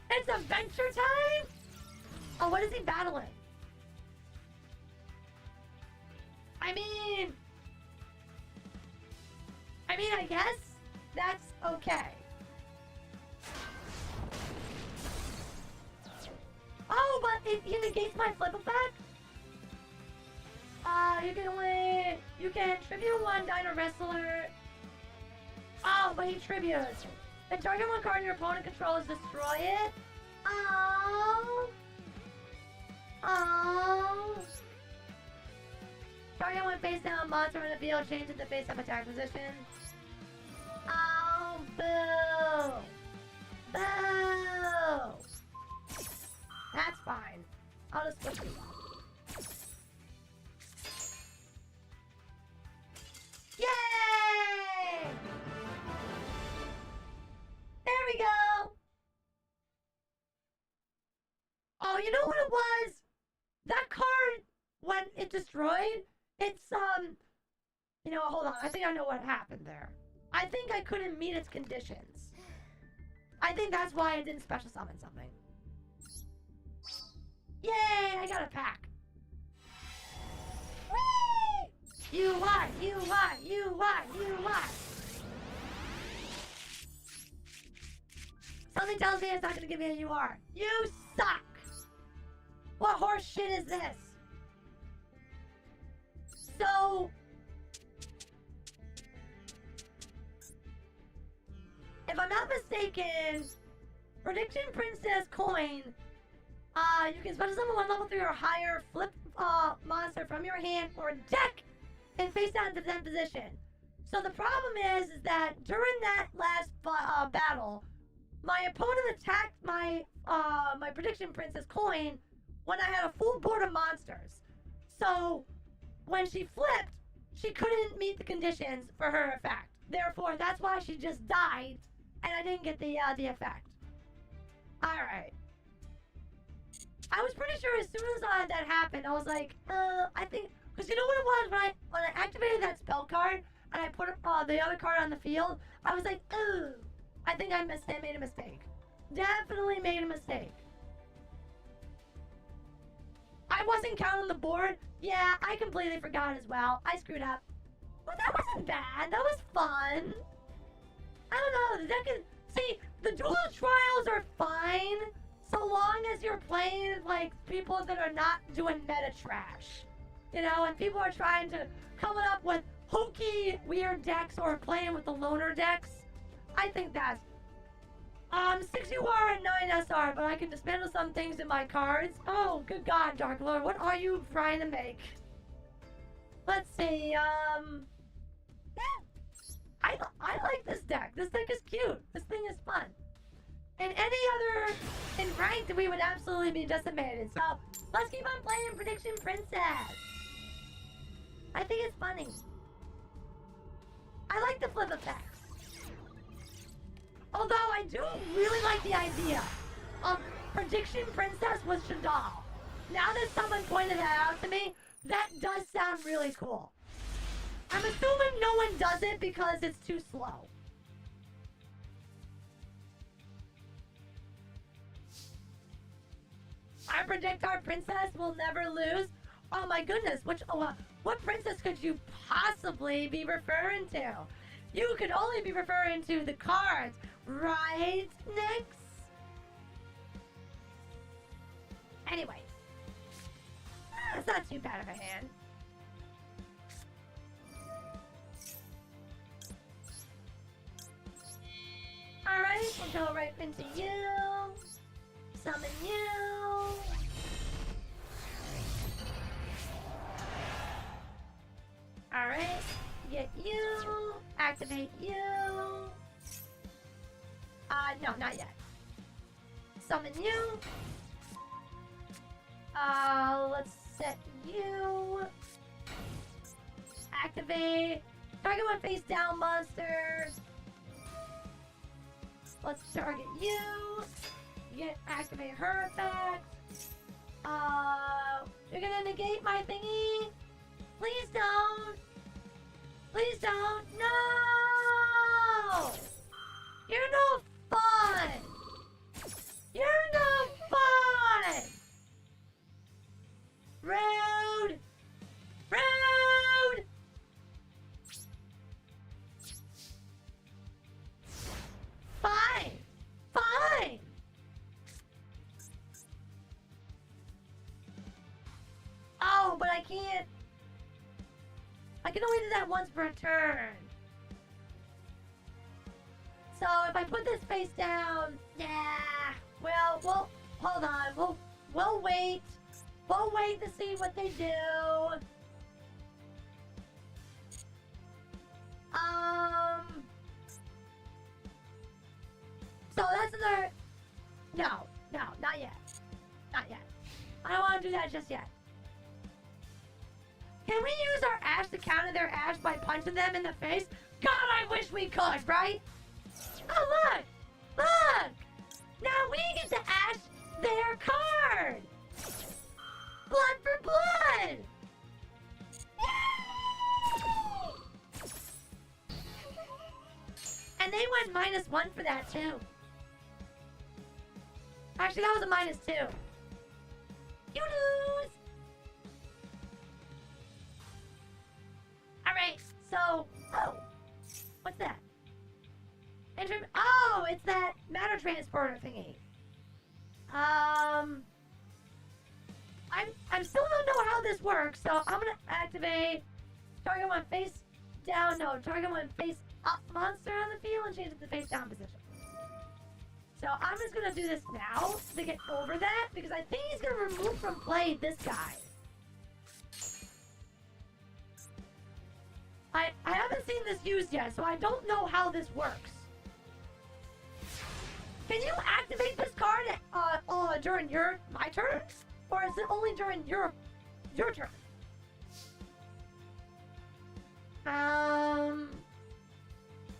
It's adventure time? Oh, what is he battling? I mean, I guess that's okay. Oh, but it negates my flip effect? You can tribute one Dino Wrestler. Oh, but he tributes. Then target one card your opponent controls, destroy it. Oh. Oh. Target when face down, monster in the field, change to the face up attack position. Oh, boo! Boo! That's fine. I'll just switch these off. Yay! There we go! Oh, you know what it was? That card, when it destroyed, it's, you know, hold on. I think I know what happened there. I think I couldn't meet its conditions. I think that's why it didn't special summon something. Yay! I got a pack. Whee! You what? You what? You what? You what? Something tells me it's not gonna give me a UR. You suck! What horse shit is this? So... if I'm not mistaken, Prediction Princess coin, you can special summon one level 3 or higher flip monster from your hand or deck and face down to that position. So the problem is that during that last battle, my opponent attacked my my Prediction Princess coin when I had a full board of monsters. So when she flipped, she couldn't meet the conditions for her effect. Therefore, that's why she just died, and I didn't get the effect. All right. I was pretty sure as soon as that happened, I was like, I think, because you know what it was when I activated that spell card and I put the other card on the field, I was like, ooh, I think I made a mistake. Definitely made a mistake. I wasn't counting the board. Yeah, I completely forgot as well. I screwed up. But that wasn't bad. That was fun. I don't know. The deck is... see, the duel trials are fine so long as you're playing, like, people that are not doing meta trash. You know, and people are trying to come up with hokey, weird decks or playing with the loner decks. I think that's... 6 UR and 9 SR, but I can dismantle some things in my cards. Oh, good God, Dark Lord, what are you trying to make? Let's see, I like this deck. This deck is cute. This thing is fun. In any other... in ranked, we would absolutely be decimated. So, let's keep on playing Prediction Princess. I think it's funny. I like the flip effects. Although I do really like the idea of Prediction Princess with Shadal. Now that someone pointed that out to me, that does sound really cool. I'm assuming no one does it because it's too slow. I predict our princess will never lose. Oh my goodness, what princess could you possibly be referring to? You could only be referring to the cards, right, Nyx? Anyways, that's not too bad of a hand. Alright, we'll go right into you. Summon you. Alright, get you. Activate you. No, not yet. Summon you. Let's set you. Activate. Target one face down monster. Let's target you. Activate her effect. You're gonna negate my thingy? Please don't. Please don't. No! You're no fun. You're no fun. Rude. Rude. Fine. Fine. Oh, but I can't. I can only do that once per turn. So if I put this face down, yeah. Well, hold on. We'll wait. We'll wait to see what they do. So that's another... No, not yet. Not yet. I don't want to do that just yet. Can we use our ash to counter their ash by punching them in the face? God, I wish we could, right? Oh, look! Look! Now we get to ash their card! Blood for blood! Yay! And they went -1 for that, too. Actually, that was a -2. You lose! Alright, so... Oh! What's that? Oh, it's that matter transporter thingy. I still don't know how this works, so I'm gonna activate target one face down, no, target one face up monster on the field and change it to face down position. So I'm just gonna do this now to get over that, because I think he's gonna remove from play this guy. I haven't seen this used yet, so I don't know how this works. Can you activate this card during my turn? Or is it only during your turn?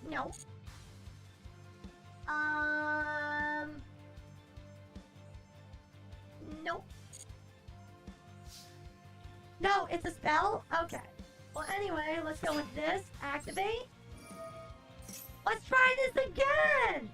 No. Nope. No, it's a spell? Okay. Well, anyway, let's go with this. Activate. Let's try this again!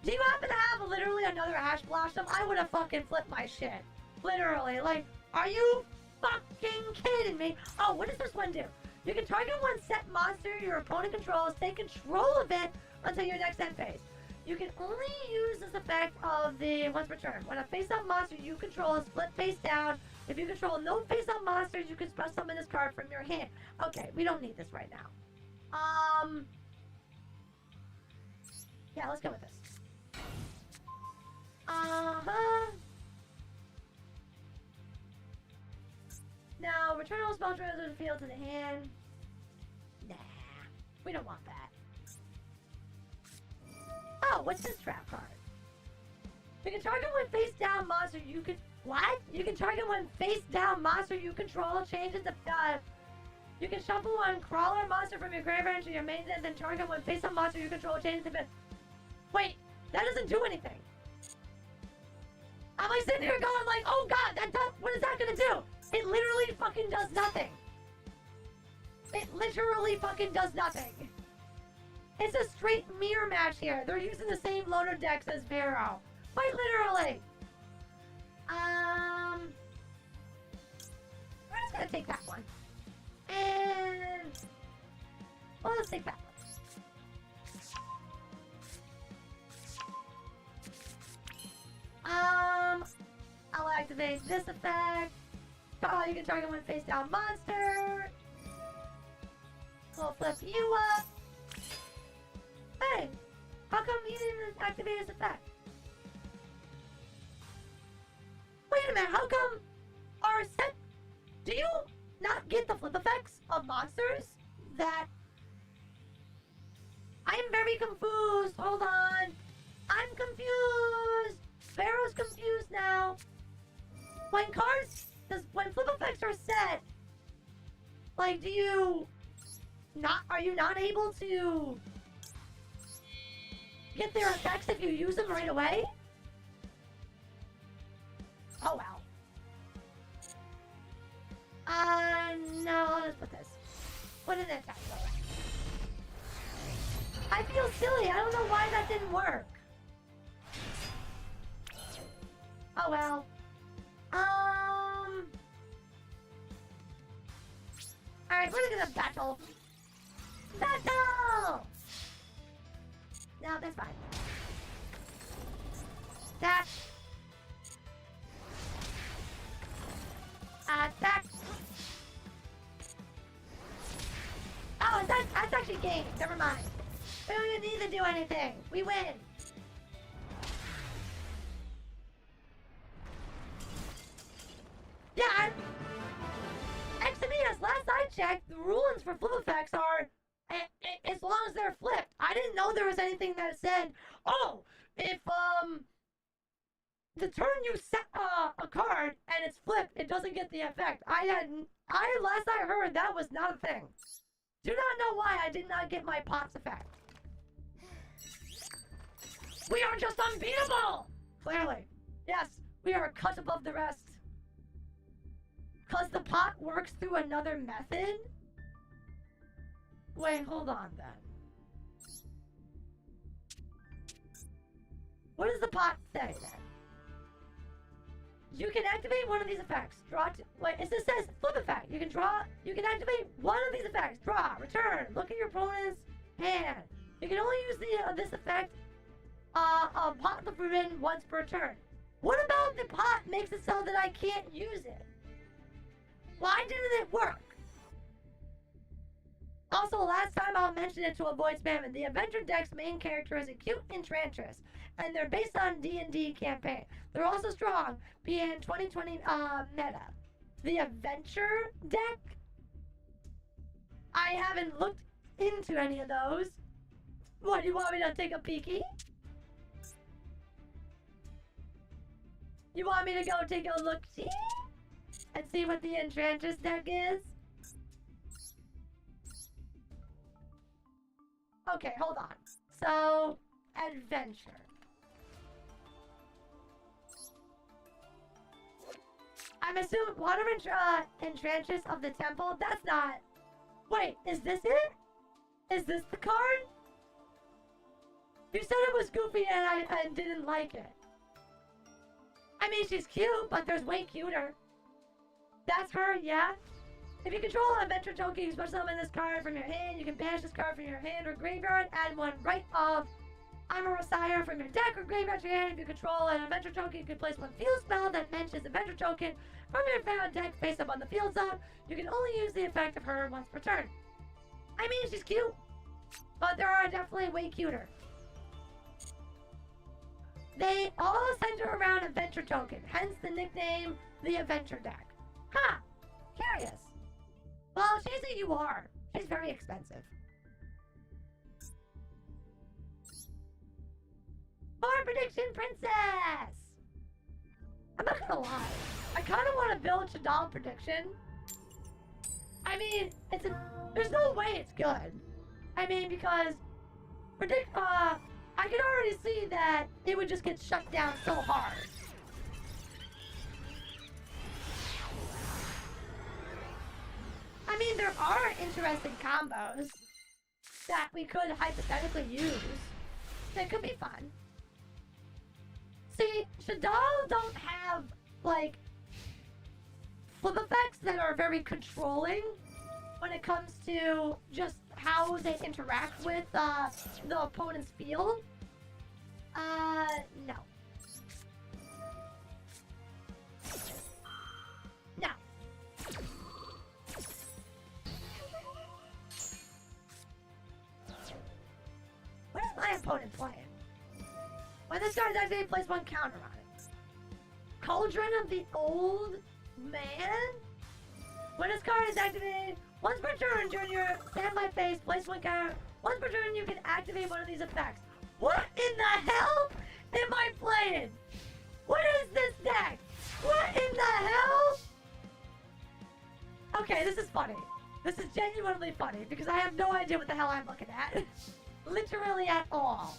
Do you happen to have literally another Ash Blossom? I would have fucking flipped my shit. Literally. Like, are you fucking kidding me? Oh, what does this one do? You can target one set monster your opponent controls, take control of it until your next end phase. You can only use this effect of the once per turn. When a face-up monster you control is split face down, if you control no face-up monsters, you can special summon this card from your hand. Okay, we don't need this right now. Yeah, let's go with this. Now, return all spell trails of the field to the hand. Nah, we don't want that. Oh, what's this trap card? You can target one face down monster you can... What? You can target one face down monster you control, change it to... you can shuffle one crawler monster from your graveyard into your main deck, then target one face up monster you control, change it to... Wait, that doesn't do anything. I'm like sitting here going like, oh god, what is that gonna do? It literally fucking does nothing. It literally fucking does nothing. It's a straight mirror match here. They're using the same loader decks as Vero. Quite literally. We're just gonna take that one. And... well, let's take that one. I'll activate this effect. Oh, you can target one face down monster. We'll flip you up. Hey, how come you didn't activate his effect? Wait a minute, how come our set... Do you not get the flip effects of monsters? That... I am very confused. Hold on. I'm confused. Pharaoh's confused now. When cards... when flip effects are set... like, do you... are you not able to... get their effects if you use them right away? Oh well. No, let's put this. Put it in that though. I feel silly. I don't know why that didn't work. Oh well. Alright, we're gonna battle. Battle! No, that's fine. That. Attack. Oh, that's actually game. Never mind. We don't even need to do anything. We win. checked, the rules for flip effects are as long as they're flipped. I didn't know there was anything that said, oh, if the turn you set a card and it's flipped, it doesn't get the effect. Last I heard, that was not a thing. Do not know why I did not get my pots effect. We are just unbeatable! Clearly. Yes, we are a cut above the rest. Cause the pot works through another method? Wait, hold on then. What does the pot say then? You can activate one of these effects. Wait, it says flip effect. You can activate one of these effects. Draw, return, look at your opponent's hand. You can only use this effect pot the fruit in once per turn. What about the pot makes it so that I can't use it? Why didn't it work? Also, last time I'll mention it to avoid spamming. The Adventure deck's main character is a cute Enchantress, and they're based on D&D campaign. They're also strong, being 2020 meta. The Adventure deck? I haven't looked into any of those. What, do you want me to take a peeky? You want me to go take a look-see? And see what the Enchantress deck is? Okay, hold on. So, Adventure. I'm assuming Water Enchantress of the Temple? That's not... Wait, is this it? Is this the card? You said it was goofy and I didn't like it. I mean, she's cute, but there's way cuter. That's her, yeah? If you control an adventure token, you can special summon this card from your hand. You can banish this card from your hand or graveyard. Add one right of I'm a Messiah from your deck or graveyard to your hand. If you control an adventure token, you can place one field spell that mentions adventure token from your deck face up on the field zone. You can only use the effect of her once per turn. I mean, she's cute, but there are definitely way cuter. They all center around adventure token, hence the nickname, the Adventure deck. Huh, curious. Well, she's a UR. She's very expensive. Bar Prediction Princess! I'm not gonna lie. I kinda wanna build Shadal Prediction. I mean, there's no way it's good. I mean, because I can already see that it would just get shut down so hard. I mean, there are interesting combos that we could hypothetically use. That could be fun. See, Shadal don't have, like, flip effects that are very controlling when it comes to just how they interact with the opponent's field. No. No. What is my opponent playing? When this card is activated, place one counter on it. Cauldron of the Old Man? When this card is activated, once per turn during your standby phase, place one counter. Once per turn, you can activate one of these effects. What in the hell am I playing? What is this deck? What in the hell? Okay, this is funny. This is genuinely funny because I have no idea what the hell I'm looking at. Literally at all.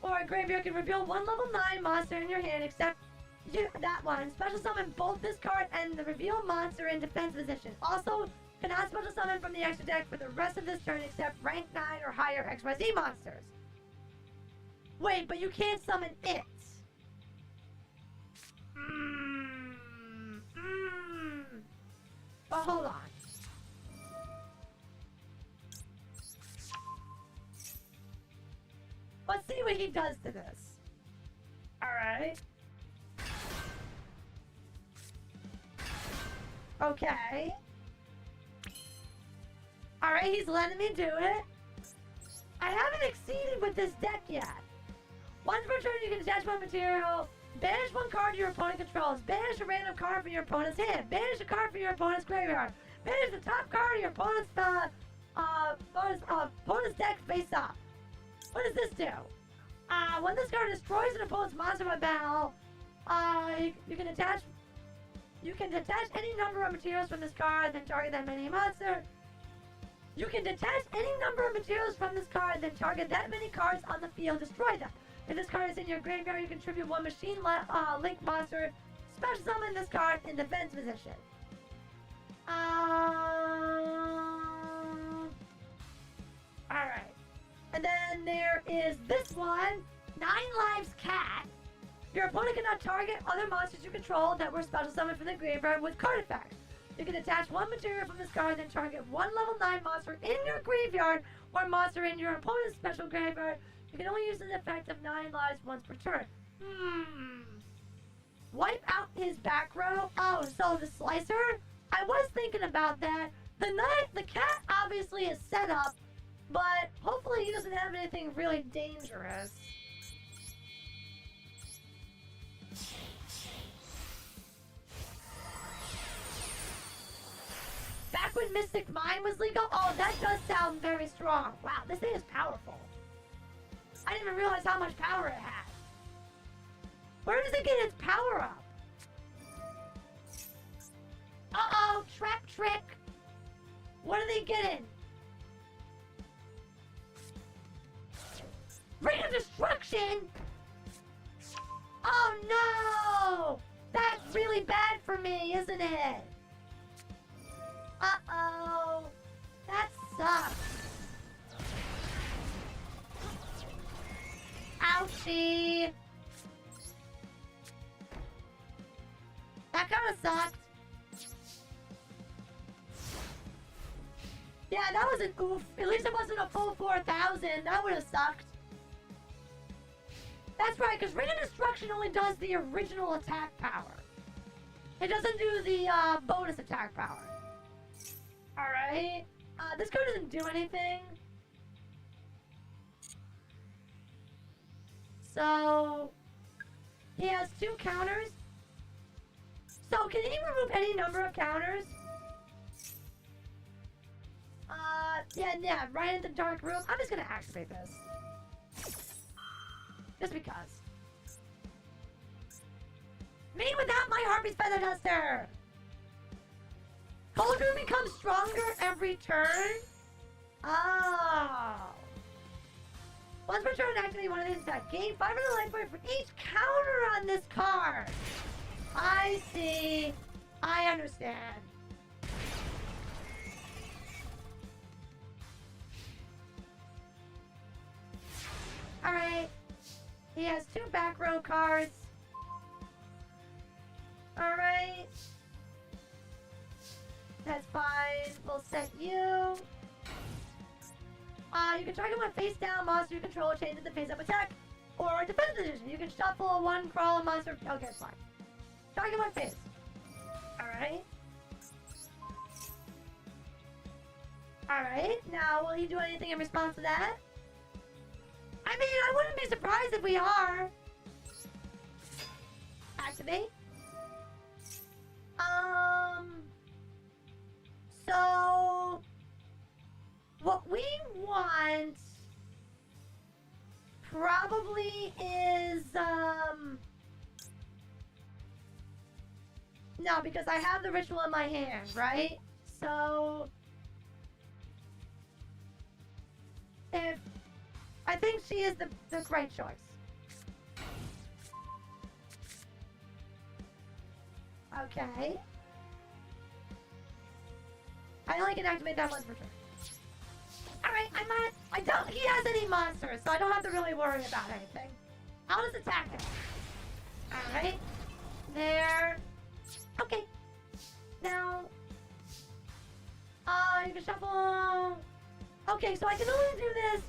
Or a graveyard can reveal one level 9 monster in your hand except that one. Special summon both this card and the reveal monster in defense position. Also, cannot special summon from the extra deck for the rest of this turn except rank 9 or higher XYZ monsters. Wait, but you can't summon it. But hold on. Let's see what he does to this. Alright. Okay. Alright, he's letting me do it. I haven't exceeded with this deck yet. Once per turn, you can attach one material Banish one card your opponent controls. Banish a random card from your opponent's hand. Banish a card from your opponent's graveyard. Banish the top card of your opponent's opponent's deck face up. What does this do? When this card destroys an opponent's monster by battle, you can detach any number of materials from this card, then target that many monster. You can detach any number of materials from this card, then target that many cards on the field, destroy them. If this card is in your graveyard, you contribute one machine link monster. Special summon this card in defense position. Alright. And then there is this one, 9 Lives Cat. Your opponent cannot target other monsters you control that were special summoned from the graveyard with card effects. You can attach one material from this card, then target one level 9 monster in your graveyard or monster in your opponent's special graveyard. You can only use the effect of 9 lives once per turn. Wipe out his back row? Oh, so the slicer? I was thinking about that. The cat obviously is set up, but hopefully he doesn't have anything really dangerous. Back when Mystic Mine was legal? Oh, that does sound very strong. Wow, this thing is powerful. I didn't even realize how much power it had. Where does it get its power up? Uh-oh, trap trick. What are they getting? Ring of Destruction? Oh no! That's really bad for me, isn't it? Uh-oh. That sucks. Ouchie. That kinda sucked. Yeah, that was an oof. At least it wasn't a full 4,000. That would've sucked. That's right, because Ring of Destruction only does the original attack power. It doesn't do the bonus attack power. Alright. This card doesn't do anything. So, he has 2 counters. So, can he remove any number of counters? Yeah, right in the dark room. I'm just gonna activate this. Just because. Me without my Harpy's Feather Duster! Cold becomes stronger every turn? Oh. Once per turn, activate one of these attacks. Gain 500 life point for each counter on this card. I see. I understand. Alright. He has 2 back row cards. Alright. That's fine. We'll set you. You can target one face down monster you control, change it to face up attack, or defense position. You can shuffle one crawl monster. Okay, fine. Target one face. Alright. Alright. Now, will he do anything in response to that? I mean, I wouldn't be surprised if we are. Activate. So, what we want probably is, no, because I have the ritual in my hand, right? So, if, I think she is the right choice. Okay. I only can activate that once per turn. Alright, I don't, he has any monsters, so I don't have to really worry about anything. I'll just attack him. Alright. There. Okay. Now. You can shuffle. Okay, so I can only do this.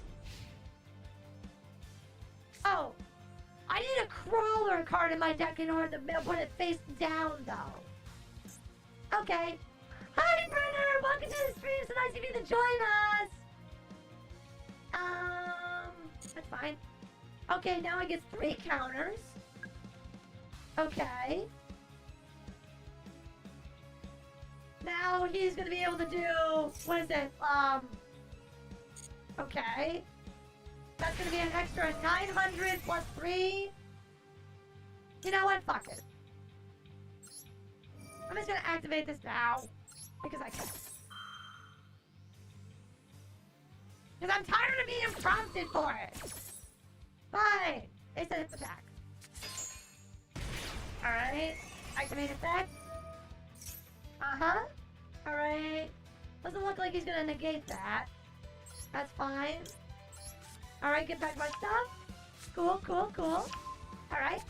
Oh. I need a crawler card in my deck in order to put it face down, though. Okay. Hi, Brenner! Welcome to the stream. So nice of you to join us. That's fine. Okay, now I get 3 counters. Okay. Now he's gonna be able to do, what is it? Okay. That's gonna be an extra 900 plus 3. You know what? Fuck it. I'm just gonna activate this now. Because I can. Because I'm tired of being prompted for it. Fine. They said it's attack. Alright. Activate effect. Uh-huh. Alright. Doesn't look like he's gonna negate that. That's fine. Alright, get back my stuff. Cool, cool, cool. Alright.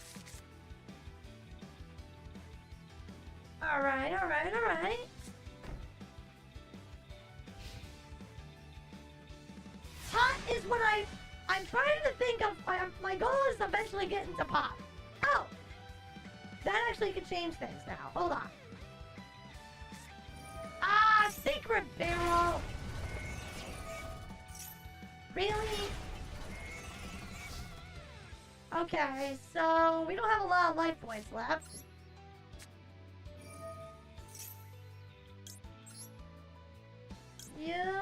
Alright, alright, alright. Pot is what I'm trying to think of. My goal is to eventually get into pot. Oh! That actually could change things now. Hold on. Ah, secret barrel! Really? Okay, so we don't have a lot of life points left. Yeah.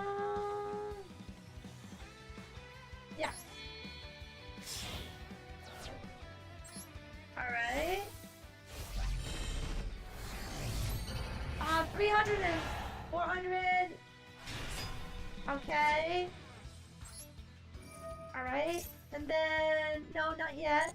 Yes. Alright. 300 and 400. Okay. Alright. And then, no, not yet.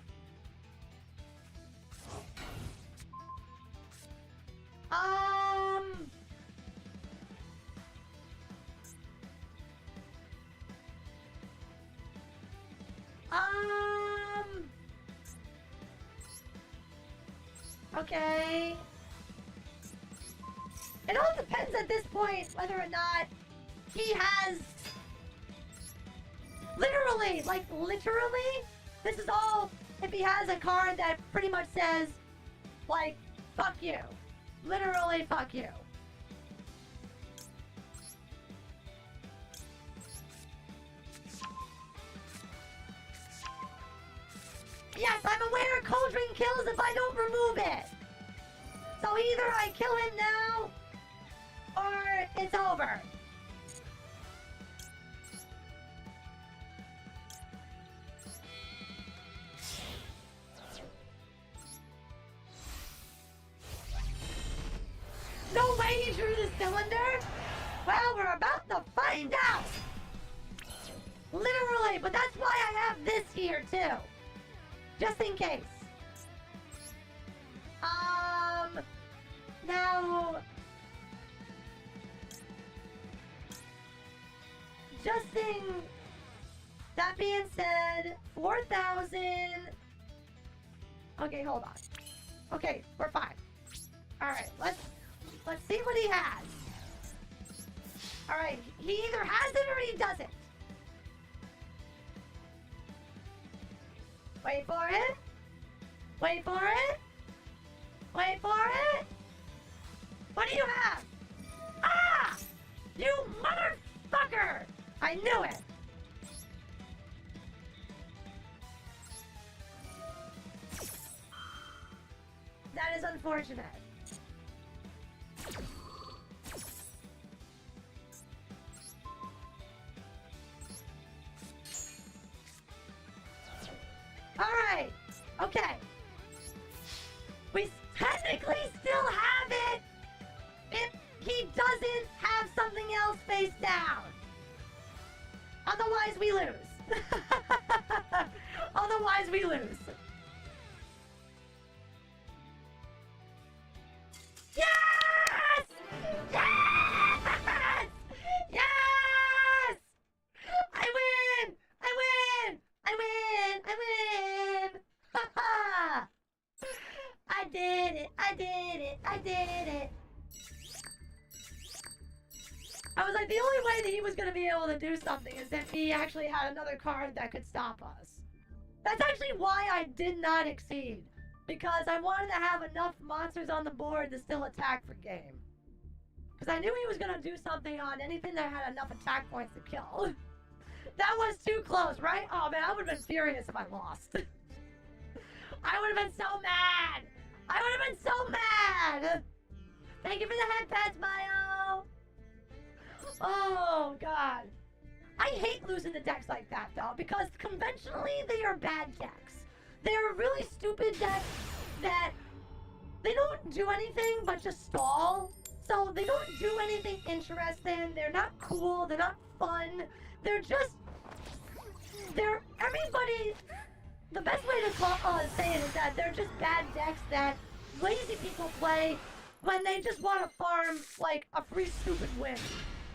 Okay. It all depends at this point whether or not he has... Literally, like literally, this is all if he has a card that pretty much says, like, fuck you. Literally, fuck you. Yes, I'm aware Cauldron kills if I don't remove it. So either I kill him now, or it's over. No way he drew the cylinder? Well, we're about to find out. Literally, but that's why I have this here too. Just in case. Now... That being said, 4,000... Okay, hold on. Okay, we're fine. Alright, let's see what he has. Alright, he either has it or he doesn't. Wait for it. Wait for it. Wait for it. What do you have? Ah! You motherfucker! I knew it. That is unfortunate. Alright. Okay. We technically still have it if he doesn't have something else face down. Otherwise, we lose. Otherwise, we lose. Yes! Yes! Yes! I win! I win! I win! I win! Haha! I did it! I did it! I did it! I was like, the only way that he was going to be able to do something is if he actually had another card that could stop us. That's actually why I did not exceed. Because I wanted to have enough monsters on the board to still attack for game. Because I knew he was going to do something on anything that had enough attack points to kill. That was too close, right? Oh man, I would have been furious if I lost. I would have been so mad. I would have been so mad! Thank you for the head pats, Mayo! Oh, God. I hate losing the decks like that, though, because conventionally they are bad decks. They're really stupid decks that they don't do anything but just stall. So they don't do anything interesting. They're not cool. They're not fun. They're just... They're... Everybody... The best way to say it is that they're just bad decks that lazy people play when they just want to farm, like, a free stupid win.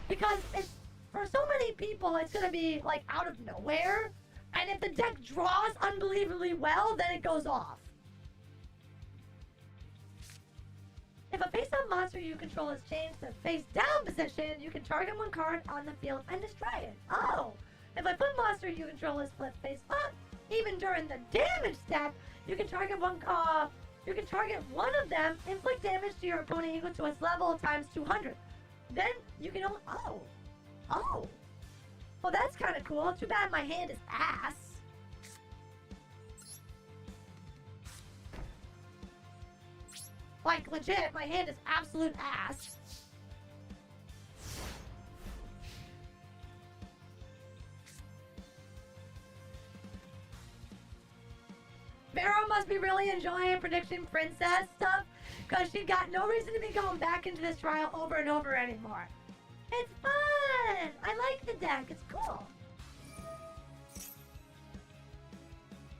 Because it's... For so many people, it's gonna be, like, out of nowhere. And if the deck draws unbelievably well, then it goes off. If a face-up monster you control is changed to face-down position, you can target one card on the field and destroy it. Oh! If a foot monster you control is flipped face-up, even during the damage step, you can target one of them, inflict damage to your opponent equal to its level times 200. Then you can only... Oh! Oh! Well, that's kind of cool. Too bad my hand is ass. Like, legit, my hand is absolute ass. Vero must be really enjoying Prediction Princess stuff, because she got no reason to be going back into this trial over and over anymore. It's fun! I like the deck, it's cool.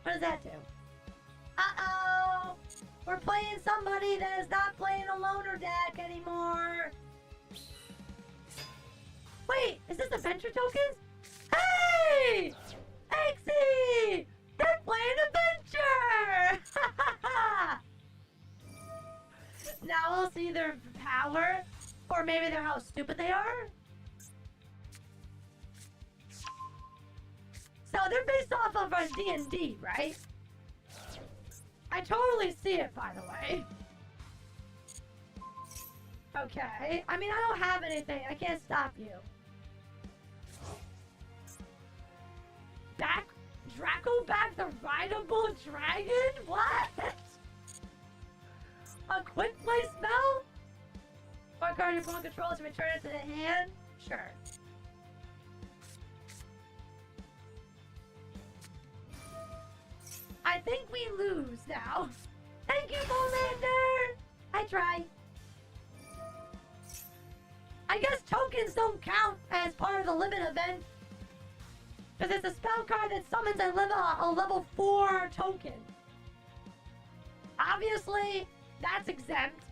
What does that do? Uh-oh! We're playing somebody that is not playing a loner deck anymore. Wait, is this adventure tokens? Hey! Exy! They're playing adventure! Now we'll see their power, or maybe they're how stupid they are. So they're based off of our D&D, right? I totally see it, by the way. Okay. I mean, I don't have anything. I can't stop you. Draco back the rideable dragon? What? A quick play spell? One card your opponent controls to return it to the hand? Sure. I think we lose now. Thank you, Bolander! I try. I guess tokens don't count as part of the limit event. Because it's a spell card that summons a level 4 token. Obviously, that's exempt.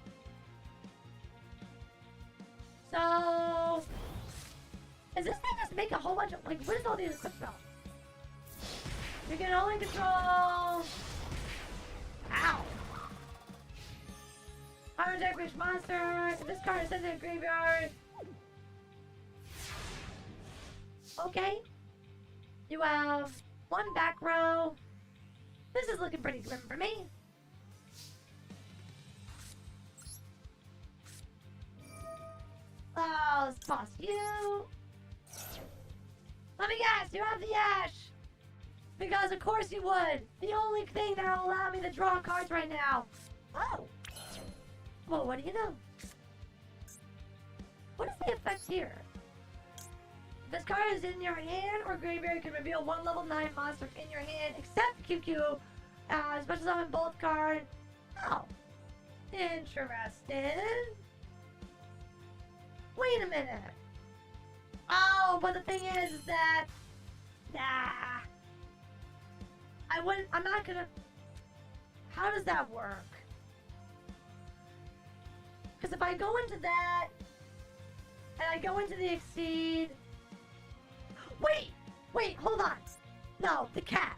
So... Is this thing just make a whole bunch of... Like, what is all these equip spells? You can only control... Ow! Iron Deck Rich Monster. If this card is sent to the graveyard... Okay. You have one back row. This is looking pretty grim for me. Oh, let's toss you. Let me guess, you have the Ash. Because of course you would. The only thing that'll allow me to draw cards right now. Oh. Well, what do you know? What is the effect here? This card is in your hand or graveyard. You can reveal one level 9 monster in your hand, except QQ. Special summon both card. Oh. Interesting. Wait a minute. Oh, but the thing is that... Nah. I'm not gonna... How does that work? Because if I go into that, and I go into the Exceed... Wait, hold on. No, the cat.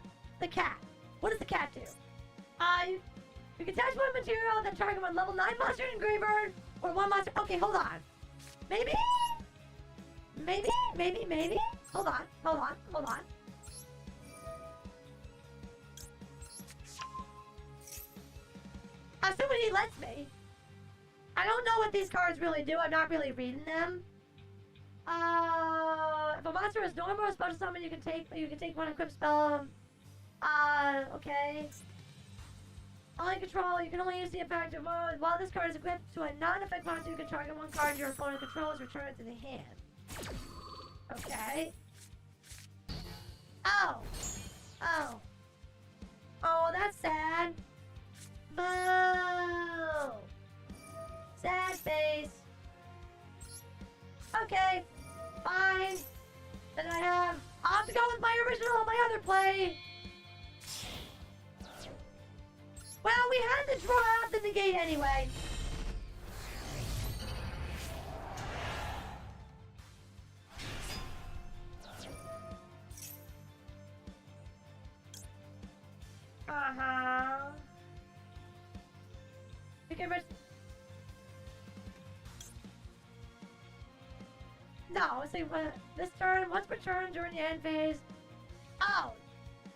What does the cat do? You can attach one material, then target one level 9 monster in graveyard, or one monster... Okay, hold on. Maybe? Hold on. Assuming he lets me. I don't know what these cards really do. I'm not really reading them. If a monster is normal or special summon, you can take one equip spell. Okay. Only control, you can only use the effect of while this card is equipped to a non-effect monster, you can target one card your opponent controls, return it to the hand. Okay. Oh! Oh. Oh, that's sad. Boo! Sad face. Okay. Fine. Then I'll have to go with my original, my other play. Well, we had to draw out the negate anyway. Uh-huh. You can No, see, this turn, once per turn during the end phase. Oh!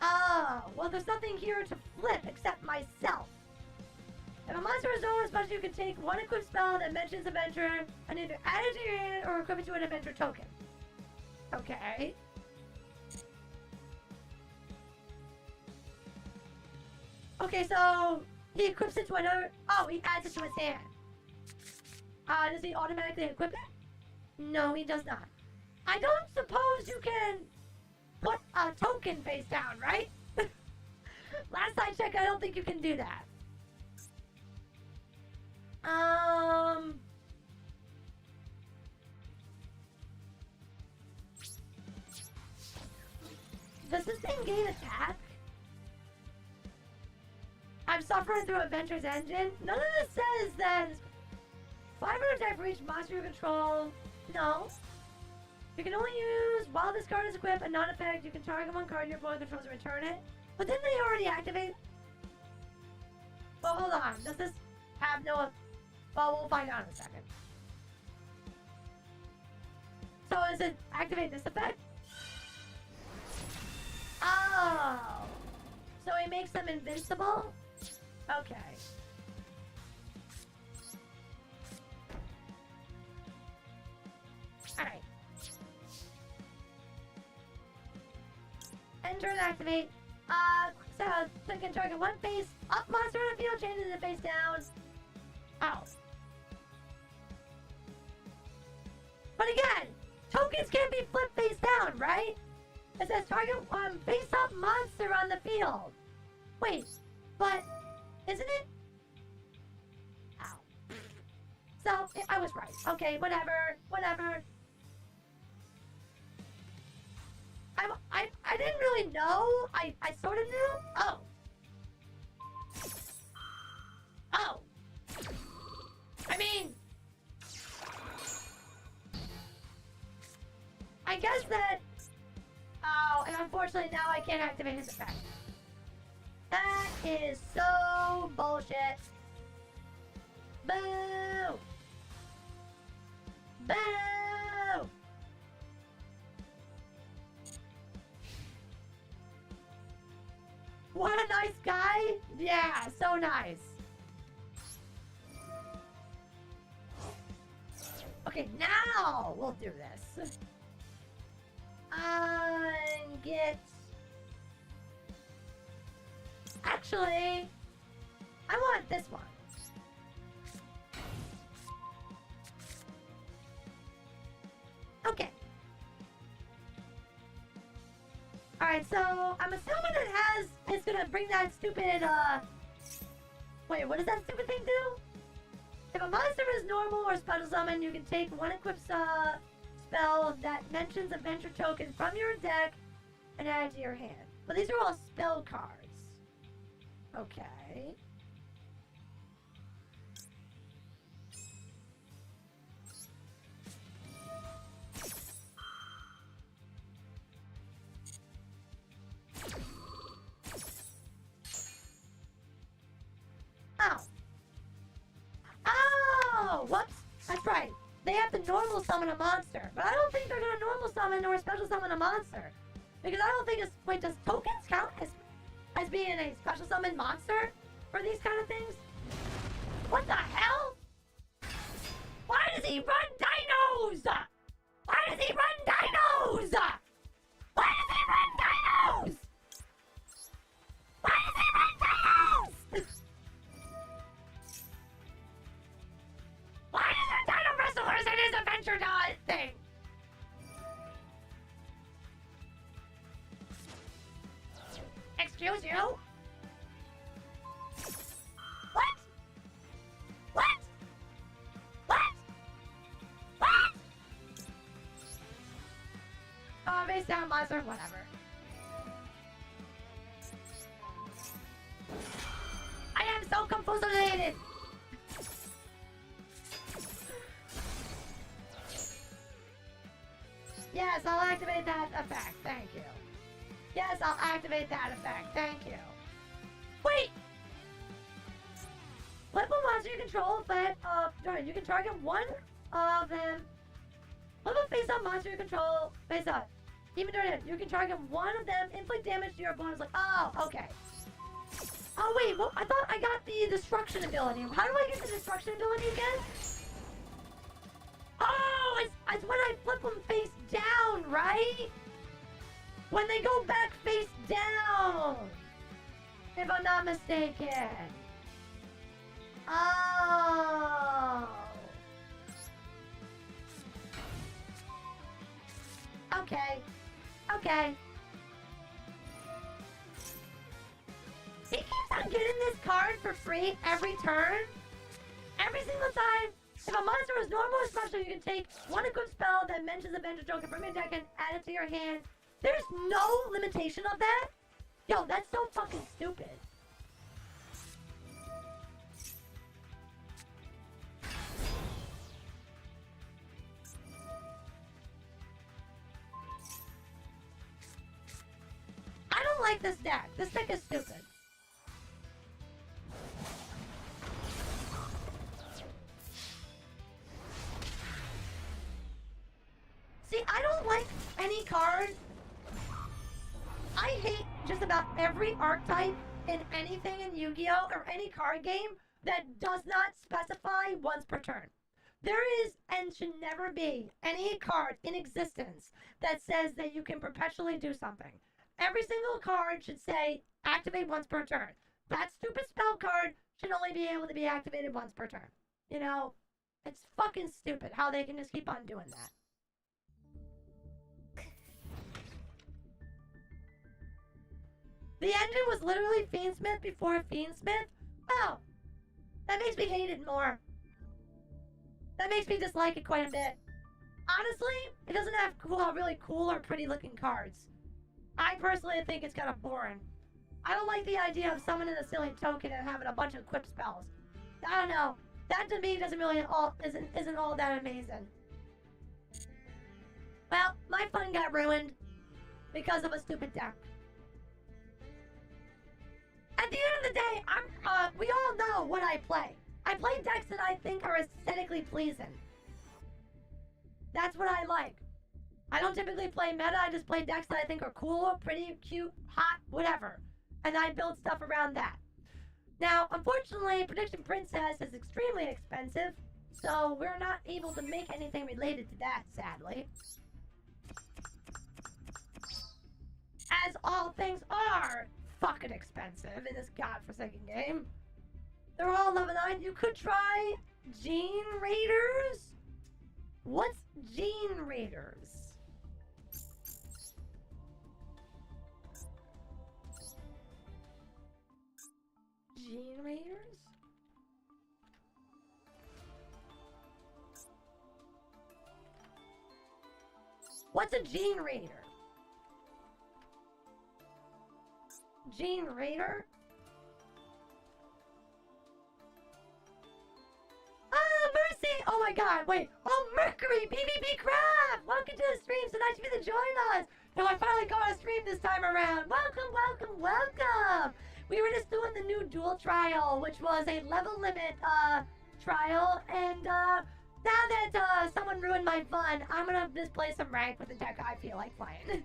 Oh! Well, there's nothing here to flip except myself. If a monster is known as much, you can take one equipped spell that mentions adventure and either add it to your hand or equip it to an adventure token. Okay. Okay, so he equips it to another. Oh, he adds it to his hand. Does he automatically equip it? No, he does not. I don't suppose you can put a token face down, right? Last I checked, I don't think you can do that. Does this thing gain attack? I'm suffering through Adventure's engine. None of this says that 500 attack for each monster you control. No. You can only use while this card is equipped, a non-effect. You can target one card your opponent controls and return it. But didn't they already activate? Well, hold on. Does this have no... Well, we'll find out in a second. So does it activate this effect? Oh. So he makes them invincible? Okay. Alright. Enter and activate. So you can target one face up monster on the field, changes it face down. Oh. But again, tokens can't be flipped face down, right? It says target face up monster on the field. Wait, but isn't it? Ow. So I was right. Okay, whatever. I didn't really know. I sort of knew. Oh. Oh. I mean, I guess that. Oh, and unfortunately now I can't activate his effect. That is so bullshit. Boo! Boo! What a nice guy! Yeah, so nice. Okay, now we'll do this. Get... Actually, I want this one. Okay. Alright, so I'm assuming it's gonna bring that stupid, wait, what does that stupid thing do? If a monster is normal or special summon, you can take one equipped spell that mentions adventure token from your deck and add it to your hand. But these are all spell cards. Okay. Oh. Oh! Whoops. That's right. They have to normal summon a monster. But I don't think they're gonna normal summon or special summon a monster. Because I don't think it's... Wait, does tokens count as being a special summon monster for these kind of things? What the hell? Why does he run dinos? Why does he run dinos? Why does he run dinos? Why does he run dinos? adventure thing. Excuse you? What? What? What? What? Oh, face down monster, whatever. I am so confused. Yes, I'll activate that effect. Thank you. Yes, I'll activate that effect. Thank you. Wait! Flip a monster you control, but you can target one of them. Flip a face-up monster you control, face-up. Even during it, you can target one of them, inflict damage to your opponent's like, oh, okay. Oh wait, well, I thought I got the destruction ability. How do I get the destruction ability again? Oh, it's when I flip them face down, right? When they go back face down. If I'm not mistaken. Oh. Okay. Okay. He keeps on getting this card for free every turn. Every single time. If a monster is normal or special, you can take one equipped spell that mentions a venture token from your deck and add it to your hand. There's no limitation of that? Yo, that's so fucking stupid. I don't like this deck. This deck is stupid. See, I don't like any card. I hate just about every archetype in anything in Yu-Gi-Oh! Or any card game that does not specify once per turn. There is and should never be any card in existence that says that you can perpetually do something. Every single card should say activate once per turn. That stupid spell card should only be able to be activated once per turn. You know, it's fucking stupid how they can just keep on doing that. The engine was literally Fiendsmith before Fiendsmith? Oh, that makes me hate it more. That makes me dislike it quite a bit. Honestly, it doesn't have really cool or pretty looking cards. I personally think it's kind of boring. I don't like the idea of summoning a silly token and having a bunch of equipped spells. I don't know. That to me doesn't really isn't all that amazing. Well, my fun got ruined because of a stupid deck. At the end of the day, we all know what I play. I play decks that I think are aesthetically pleasing. That's what I like. I don't typically play meta, I just play decks that I think are cool, pretty, cute, hot, whatever. And I build stuff around that. Now, unfortunately, Prediction Princess is extremely expensive, so we're not able to make anything related to that, sadly. As all things are fucking expensive in this godforsaken game. They're all level 9. You could try Gene Raiders? What's Gene Raiders? Gene Raiders? What's a Gene Raider? Gene Raider? Ah, Mercy! Oh my god, wait. Oh, Mercury! PvP Craft! Welcome to the stream, so nice of you to join us! Now I finally got a stream this time around. Welcome, welcome, welcome! We were just doing the new duel trial, which was a level limit, trial, and, now that, someone ruined my fun, I'm gonna just play some rank with the deck I feel like playing.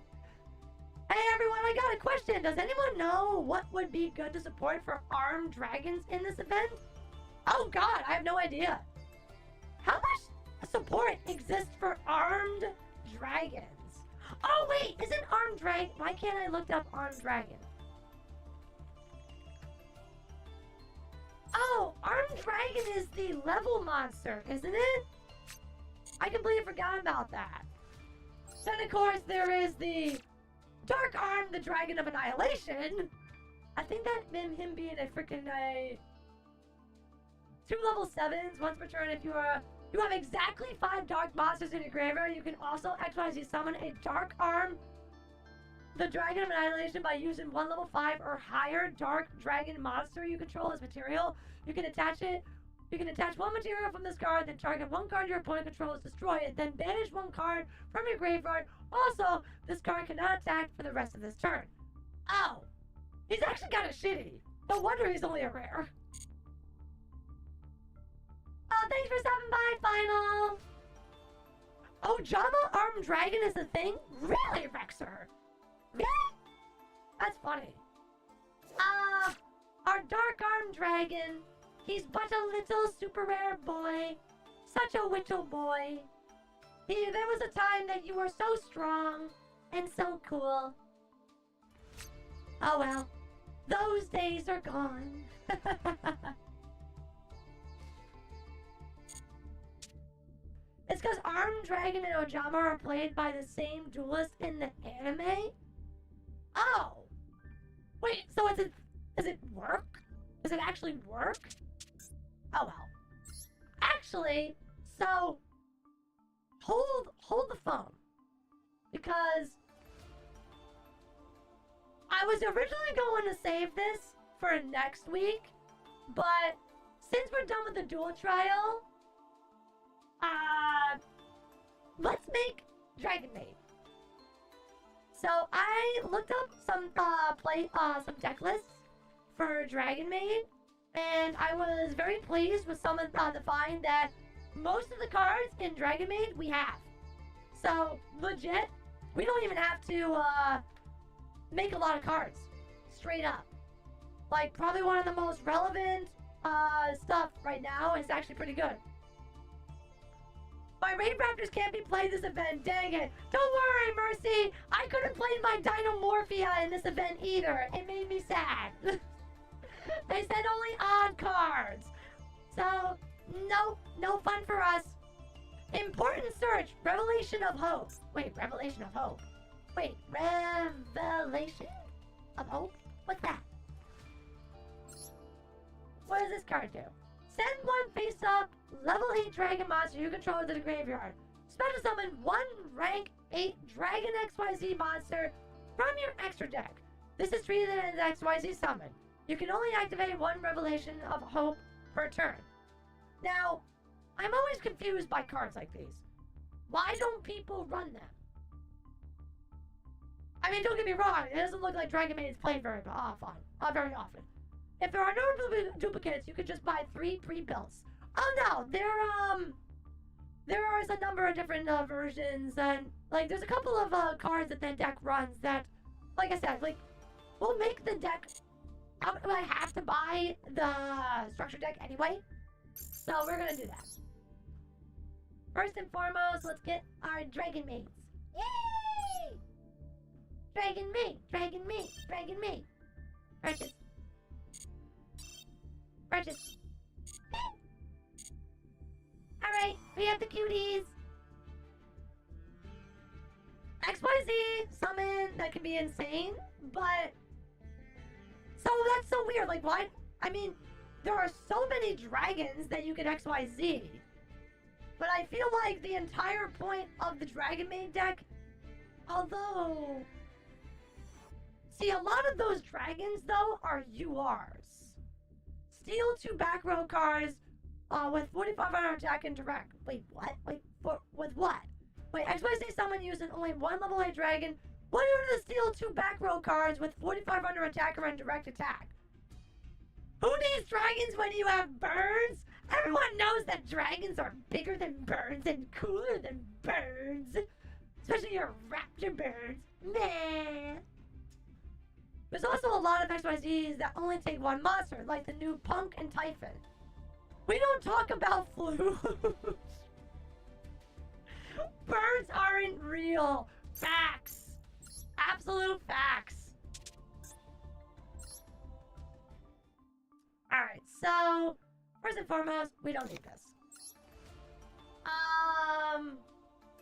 Hey everyone, I got a question. Does anyone know what would be good to support for armed dragons in this event? Oh god, I have no idea. How much support exists for armed dragons? Oh wait, isn't armed dragon... Why can't I look up armed dragon? Oh, armed dragon is the level monster, isn't it? I completely forgot about that. Then, of course, there is the Dark Arm, the Dragon of Annihilation. I think that him being a freaking 2 level 7s once per turn. If you have exactly 5 dark monsters in your graveyard, you can also XYZ summon a Dark Arm, the Dragon of Annihilation, by using 1 level 5 or higher dark dragon monster you control as material. You can attach it. You can attach 1 material from this card, then target 1 card your opponent controls, destroy it, then banish 1 card from your graveyard. Also, this card cannot attack for the rest of this turn. Oh, he's actually kind of shitty. No wonder he's only a rare. Oh, thanks for stopping by, Final. Oh, Jama Armed Dragon is a thing? Really, Rexer? Really? That's funny. Our Dark Armed Dragon, he's but a little super rare boy. Such a little boy. There was a time that you were so strong and so cool. Oh well, those days are gone. It's because Armed Dragon and Ojama are played by the same duelist in the anime? Oh! Wait, so does it work? Does it actually work? Oh well. Actually, so hold the phone. Because I was originally going to save this for next week, but since we're done with the duel trial, let's make Dragon Maid. So I looked up some some deck lists for Dragon Maid, and I was very pleased with some of the find that most of the cards in Dragon Maid we have. So legit, we don't even have to make a lot of cards. Straight up. Like, probably one of the most relevant stuff right now is actually pretty good. My Raid Raptors can't be played this event, dang it. Don't worry, Mercy. I couldn't play my Dinomorphia in this event either. It made me sad. They said only odd cards. So, nope, no fun for us. Important search, Revelation of Hope. Wait, Revelation of Hope. Wait, Revelation of Hope? What's that? What does this card do? Send 1 face-up, level 8 dragon monster you control to the graveyard. Special summon 1 rank 8 Dragon XYZ monster from your extra deck. This is treated as an XYZ summon. You can only activate 1 Revelation of Hope per turn. Now, I'm always confused by cards like these. Why don't people run them? I mean, don't get me wrong, it doesn't look like Dragon Maid is played very often. If there are no duplicates, you could just buy 3 pre-builds. Oh no, there is a number of different versions, and like there's a couple of cards that the deck runs that, like I said, like we'll make the deck. I have to buy the structure deck anyway, so we're gonna do that. First and foremost, let's get our Dragon Maids. Yay! Dragon Maid, Dragon Maid, Dragon Maid. Purchase. Purchase. Alright, we have the cuties. XYZ summon, that can be insane, but so that's so weird. Like, why? I mean, there are so many dragons that you can XYZ, but I feel like the entire point of the Dragon Maid deck, although, see, a lot of those dragons though are URs. Steal 2 back row cards with 4,500 attack and direct. Wait, what? Wait, with what? Wait, XYZ summon using only 1 level 8 dragon. What are to steal 2 back row cards with 4,500 attacker and direct attack? Who needs dragons when you have birds? Everyone knows that dragons are bigger than birds and cooler than birds. Especially your raptor birds. Meh. There's also a lot of XYZs that only take 1 monster, like the new Punk and Typhon. We don't talk about flus. Birds aren't real. Facts. Absolute facts. Alright, so first and foremost, we don't need this.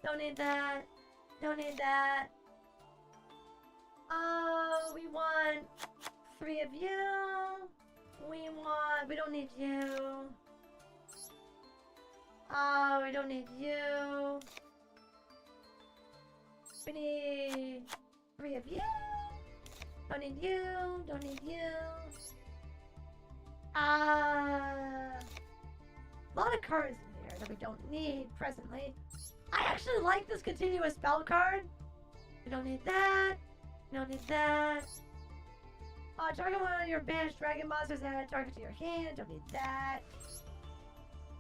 Don't need that. Don't need that. Oh, we want 3 of you. We don't need you. Oh, we don't need you. We need 3 of you. Don't need you. Don't need you. A lot of cards in here that we don't need presently. I actually like this continuous spell card. We don't need that. We don't need that. Target one of your banished dragon monsters and add target to your hand. Don't need that.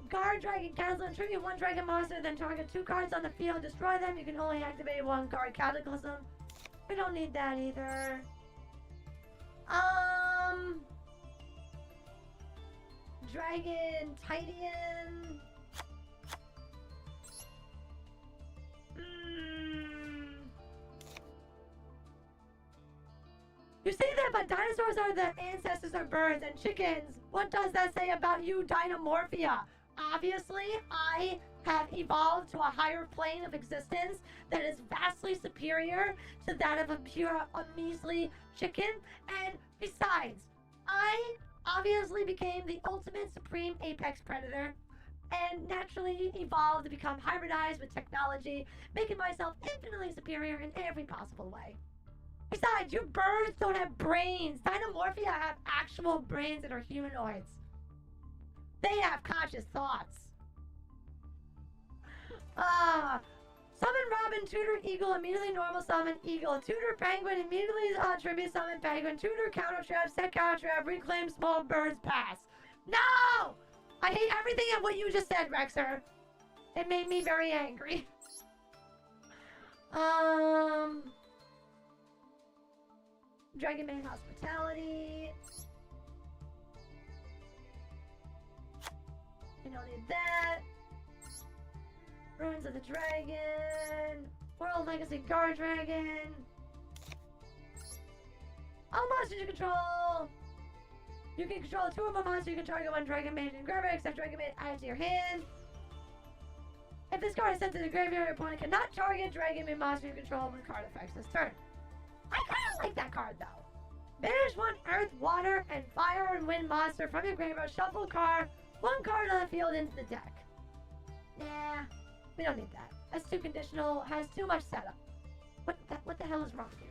Guard dragon cancel and tribute 1 dragon monster, then target 2 cards on the field, destroy them. You can only activate 1 card cataclysm. We don't need that either. Dragon Titan. You say that, but dinosaurs are the ancestors of birds and chickens. What does that say about you, Dynamorphia? Obviously, I have evolved to a higher plane of existence that is vastly superior to that of a measly chicken. And besides, I obviously became the ultimate supreme apex predator and naturally evolved to become hybridized with technology, making myself infinitely superior in every possible way. Besides, you birds don't have brains. Dynamorphia have actual brains that are humanoids. They have conscious thoughts. Summon Robin, tutor Eagle, immediately normal summon Eagle, tutor Penguin, immediately tribute summon Penguin, tutor counter trap, set counter trap, reclaim small birds, pass. No! I hate everything of what you just said, Rexer. It made me very angry. Dragon Man Hospitality. We don't need that. Ruins of the Dragon. World Legacy Guard Dragon. All monsters you control. You can control 2 of a monster. You can target 1 Dragon Mage and grab it, except Dragon Mage added to your hand. If this card is sent to the graveyard, your opponent cannot target Dragon Mage monster you control when card effects this turn. I kind of like that card though. Banish 1 Earth, Water, and Fire and Wind monster from your graveyard. Shuffle card, 1 card on the field into the deck. Nah, we don't need that. That's too conditional. Has too much setup. What the hell is wrong with you?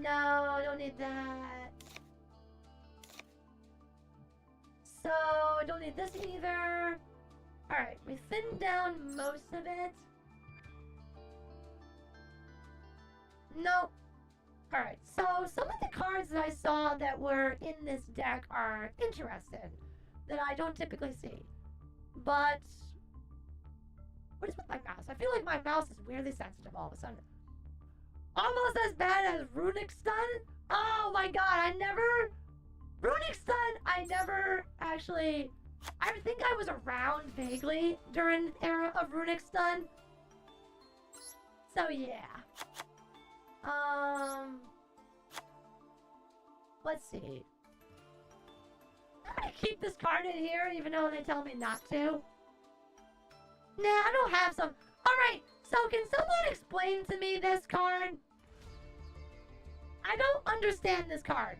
No, don't need that. So I don't need this either. All right, we thinned down most of it. Nope. Alright, so some of the cards that I saw that were in this deck are interesting, that I don't typically see. But what is with my mouse? I feel like my mouse is weirdly sensitive all of a sudden. Almost as bad as Runic Stun? Oh my god, Runic Stun, I never actually... I think I was around vaguely during the era of Runic Stun. So yeah. Let's see. I'm gonna keep this card in here even though they tell me not to. Nah, I don't have some. Alright, so can someone explain to me this card? I don't understand this card.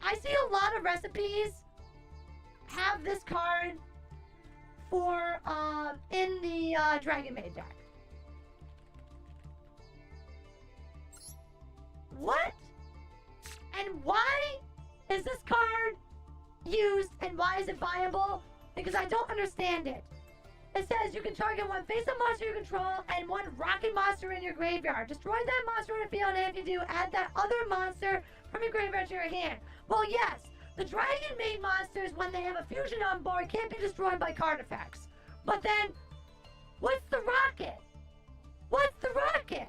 I see a lot of recipes have this card for, in the, Dragon Maid deck. What? And why is this card used and why is it viable? Because I don't understand it. It says you can target 1 face-up monster you control and 1 rocket monster in your graveyard. Destroy that monster in the field, and if you do, add that other monster from your graveyard to your hand. Well, yes, the Dragon Maid monsters, when they have a fusion on board, can't be destroyed by card effects. But then, what's the rocket? What's the rocket?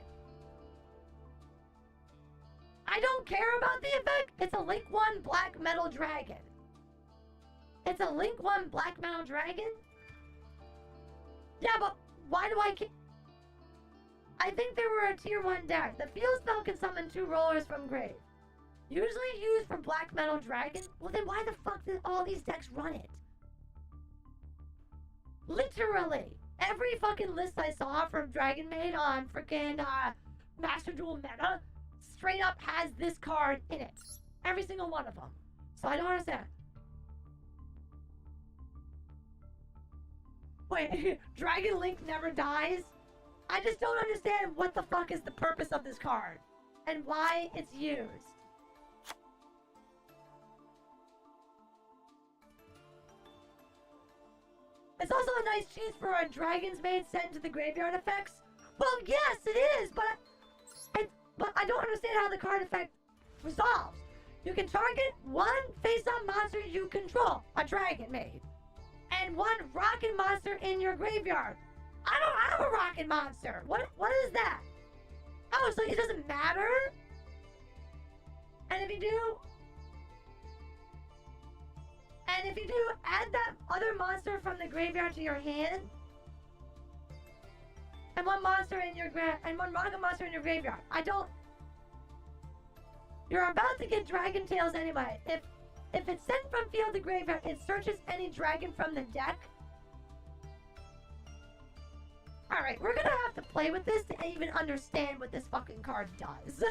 I don't care about the effect. It's a Link 1 Black Metal Dragon. It's a Link 1 Black Metal Dragon? Yeah, but why do I keep... I think they were a tier 1 deck. The field spell can summon 2 rollers from grave. Usually used for Black Metal Dragon? Well then why the fuck did all these decks run it? Literally, every fucking list I saw from Dragon Maid on freaking Master Duel Meta straight up has this card in it. Every single one of them. So I don't understand. Wait, Dragon Link never dies? I just don't understand what the fuck is the purpose of this card and why it's used. It's also a nice cheese for a Dragon's Maid sent to the graveyard effects. Well, yes, it is, but I don't understand how the card effect resolves. You can target one face-up monster you control, a Dragon Maid, and one rocket monster in your graveyard. I don't have a rocket monster. What is that? Oh, so it doesn't matter? And if you do, add that other monster from the graveyard to your hand, and one monster in your one rocket monster in your graveyard. You're about to get Dragon Tails anyway. If it's sent from field to graveyard, it searches any dragon from the deck. Alright, we're gonna have to play with this to even understand what this fucking card does.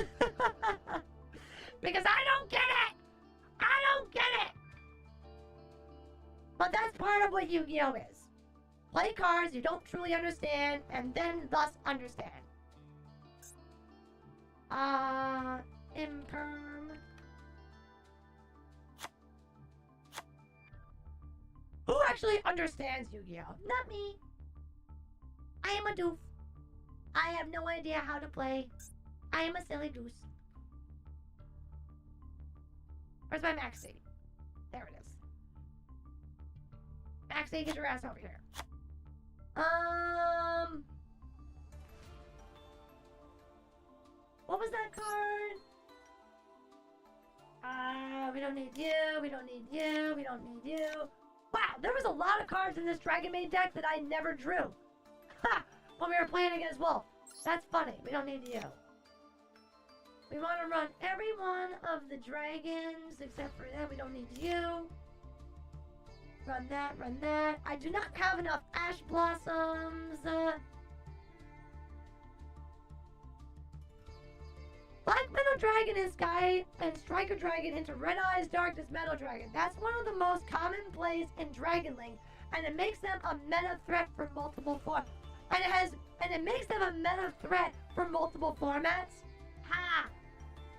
Because I don't get it! I don't get it! But that's part of what Yu-Gi-Oh! Is. Play cards you don't truly understand, and then thus understand. Imperm. Who actually understands Yu-Gi-Oh? Not me. I am a doof. I have no idea how to play. I am a silly goose. Where's my Maxie? There it is. Maxie, get your ass over here. What was that card? We don't need you, we don't need you, we don't need you. Wow, there was a lot of cards in this Dragon Maid deck that I never drew. Ha! When we were playing against Wolf. That's funny, we don't need you. We want to run every one of the dragons, except for that, we don't need you. Run that, run that. I do not have enough Ash Blossoms. Black Metal Dragon and Sky and Striker Dragon into Red Eyes Darkness Metal Dragon. That's one of the most common plays in Dragon Link, and it makes them a meta threat for multiple formats. And it makes them a meta threat for multiple formats. Ha!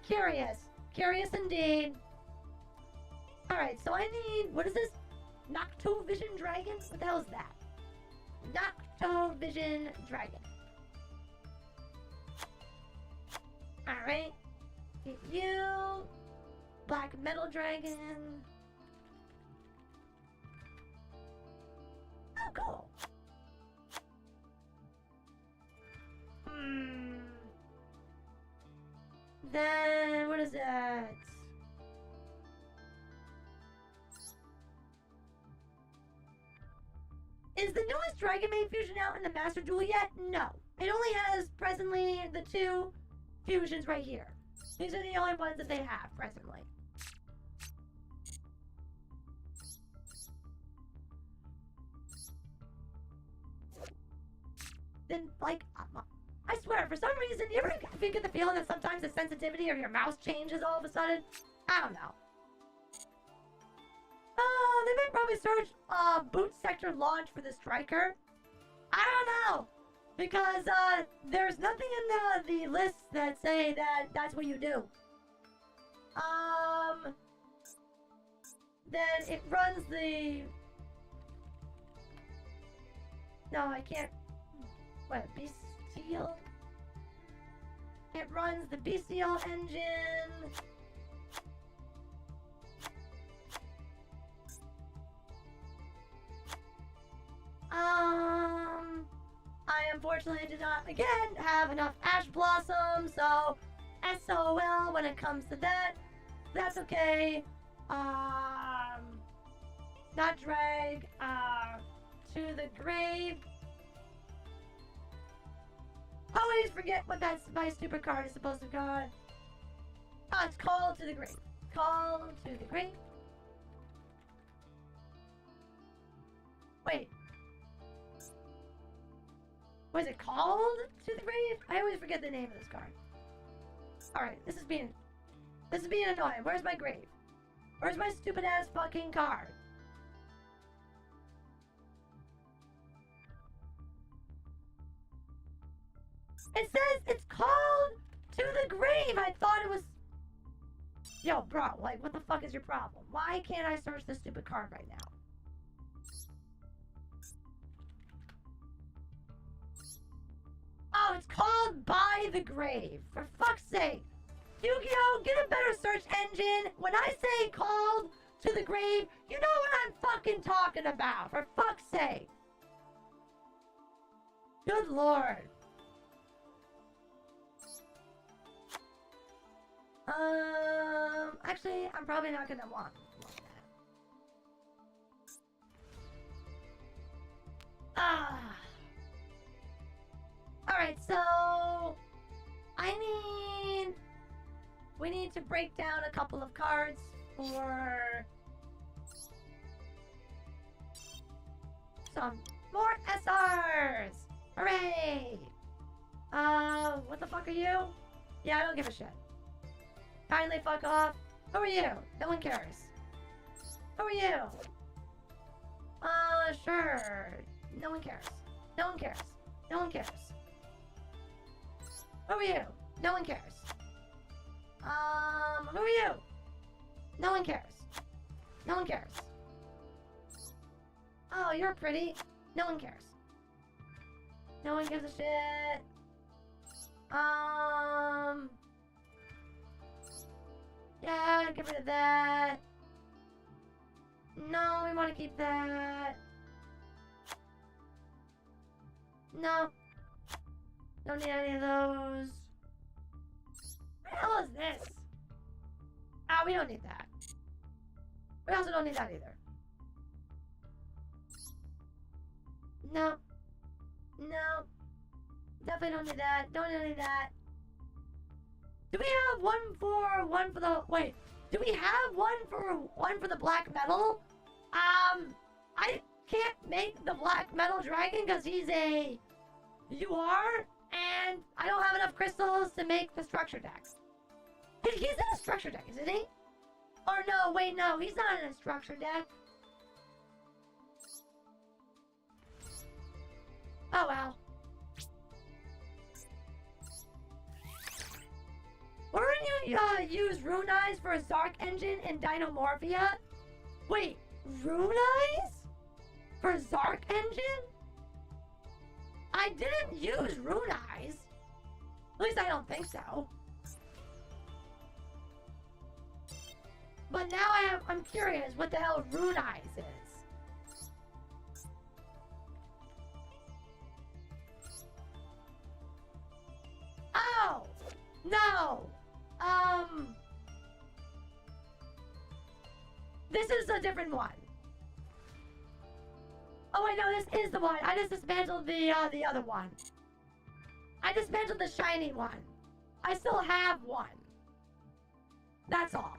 Curious. Curious indeed. Alright, so I need, what is this? Noctovision Dragon? What the hell is that? Noctovision Dragon. Alright. Get you. Black Metal Dragon. Oh, cool. Then, what is that? Is the newest Dragon Maid fusion out in the Master Duel yet? No. It only has presently the two fusions right here. These are the only ones that they have presently. Then, like, I swear, for some reason, you ever get the feeling that sometimes the sensitivity of your mouse changes all of a sudden? I don't know. They may probably search boot sector launch for the striker. I don't know, because there's nothing in the lists that say that that's what you do. Then it runs the. No, I can't. What, Bestial? It runs the Bestial engine. I unfortunately did not, again, have enough Ash Blossom, so SOL when it comes to that. That's okay. Not drag, to the grave. Always forget what that my stupid card is supposed to be called. Oh, it's Call to the Grave. Call to the Grave. Wait. What is it called? To the Grave? I always forget the name of this card. Alright, this is being annoying. Where's my grave? Where's my stupid ass fucking card? It says it's called To the Grave. I thought it was... Yo, bro, like, what the fuck is your problem? Why can't I search this stupid card right now? Oh, it's called By the Grave. For fuck's sake. Yu-Gi-Oh, get a better search engine. When I say called to the grave, you know what I'm fucking talking about. For fuck's sake. Good lord. Actually, I'm probably not gonna want that. Alright, so... We need to break down a couple of cards for... some more SRs! Hooray! What the fuck are you? Yeah, I don't give a shit. Kindly fuck off. Who are you? No one cares. Who are you? Sure. No one cares. No one cares. No one cares. Who are you? No one cares. Who are you? No one cares. No one cares. Oh, you're pretty. No one cares. No one gives a shit. Yeah, get rid of that. No, we want to keep that. No. Don't need any of those. What the hell is this? Ah, we don't need that. We also don't need that either. No. No. Definitely don't need that. Don't need that. Do we have one for the... Wait. Do we have one for the black metal? I can't make the black metal dragon because he's a UR, and I don't have enough crystals to make the structure deck. He's in a structure deck, isn't he? Or no, wait, no, he's not in a structure deck. Oh well. Wouldn't you use Rune Eyes for a Zark engine in Dinomorphia? Wait, Rune Eyes? For a Zark engine? I didn't use Rune Eyes. At least I don't think so. But now I'm curious what the hell Rune Eyes is. Oh! No! This is a different one. Oh wait, no, this is the one. I just dismantled the other one. I dismantled the shiny one. I still have one. That's all.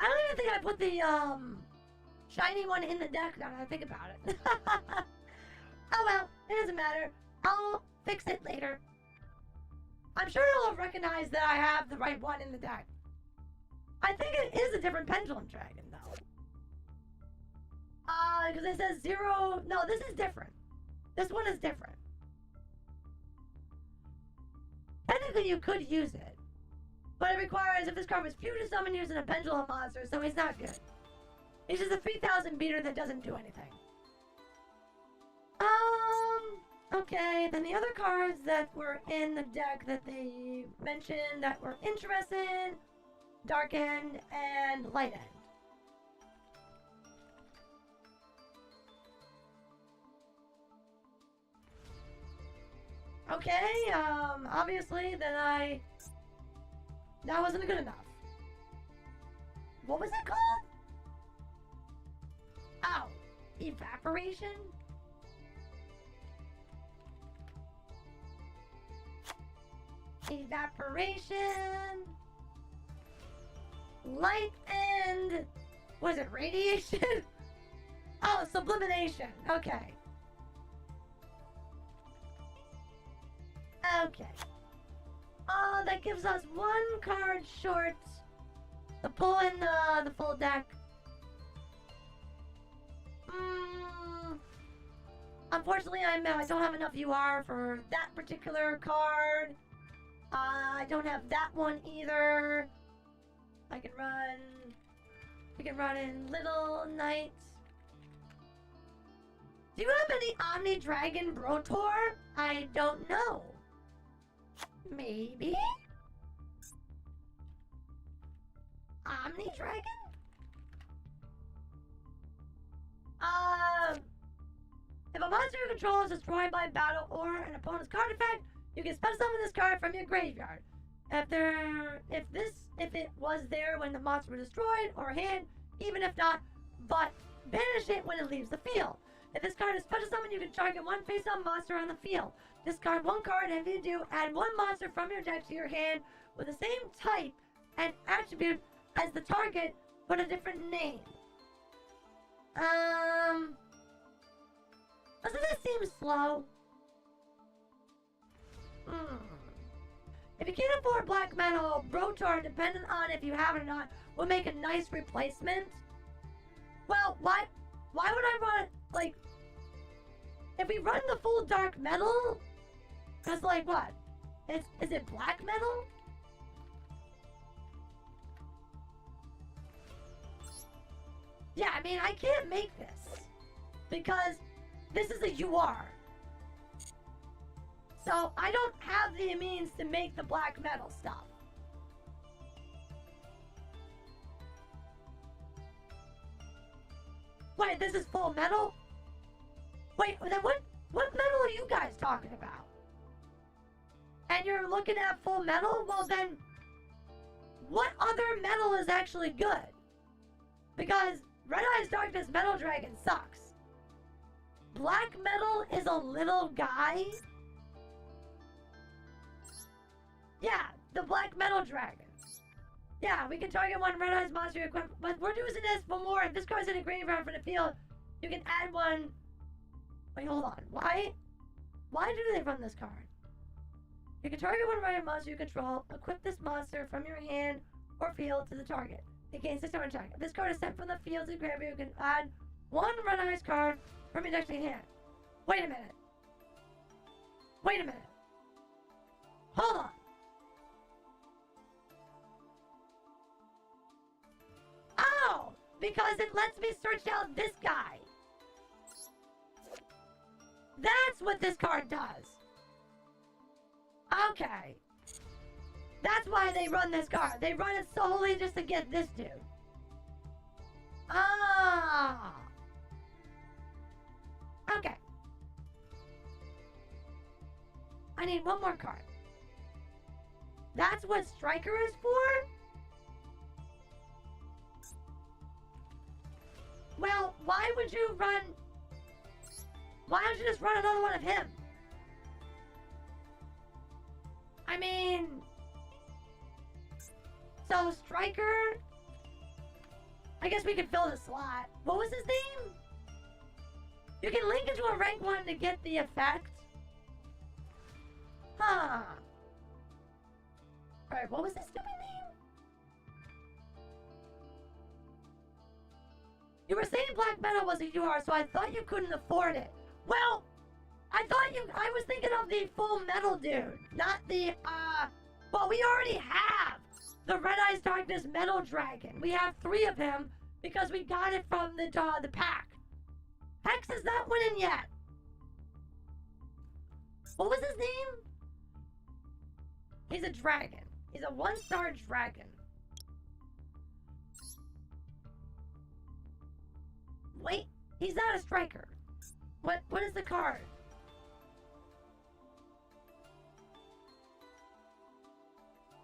I don't even think I put the, shiny one in the deck now that I think about it. Oh well, it doesn't matter. I'll fix it later. I'm sure it'll recognize that I have the right one in the deck. I think it is a different Pendulum Dragon, though. Because it says 0... No, this is different. This one is different. Technically, you could use it. But it requires, if this card was future summon using a Pendulum monster, so he's not good. He's just a 3000 beater that doesn't do anything. Okay, then the other cards that were in the deck that they mentioned that were interested, Dark End and Light End. Okay, obviously then that wasn't good enough. What was it called? Oh, Evaporation? Evaporation, light, and what is it? Radiation? Oh, sublimination. Okay. Okay. That gives us one card short to pull in the full deck. Unfortunately, I don't have enough UR for that particular card. I don't have that one either. We can run in Little Knight. Do you have any Omni Dragon Brotor? I don't know. Maybe? Omni Dragon? If a monster you control is destroyed by battle or an opponent's card effect, you can special summon this card from your graveyard. If it was there when the monster was destroyed or hand, even if not, but banish it when it leaves the field. If this card is special summoned, you can target one face-up monster on the field. Discard one card, and if you do, add one monster from your deck to your hand with the same type and attribute as the target, but a different name. Doesn't this seem slow? If you can't afford black metal, Brotor, depending on if you have it or not, will make a nice replacement. Well, why would I run, like, if we run the full dark metal, that's like what? Is it black metal? Yeah, I mean, I can't make this because this is a UR. So I don't have the means to make the black metal stuff. Wait, this is full metal? Wait, then what metal are you guys talking about? And you're looking at full metal? Well then, what other metal is actually good? Because Red Eyes Darkness Metal Dragon sucks. Black metal is a little guy. Yeah, the Black Metal Dragon. Yeah, we can target one Red Eyes monster equipped, but we're using this for more. If this card's in a graveyard for the field, you can add one. Wait, hold on. Why do they run this card? You can target one Red Eyes monster you control, equip this monster from your hand or field to the target. It gains 6 attack. If this card is sent from the field to the graveyard, you can add one Red Eyes card from your deck to your hand. Wait a minute. Wait a minute. Hold on. Oh, because it lets me search out this guy. That's what this card does. Okay. That's why they run this card. They run it solely just to get this dude. Ah. Okay. I need one more card. That's what Striker is for? Well, why would you run... Why don't you just run another one of him? I mean... So, Striker... I guess we could fill the slot. What was his name? You can link into a rank 1 to get the effect. Huh. Alright, what was his stupid name? You were saying black metal was a UR, so I thought you couldn't afford it. Well, I was thinking of the full metal dude, not the, well, we already have the Red Eyes Darkness Metal Dragon. We have 3 of him because we got it from the pack. Hex is not winning yet. What was his name? He's a dragon. He's a 1-star dragon. Wait, he's not a striker. What is the card?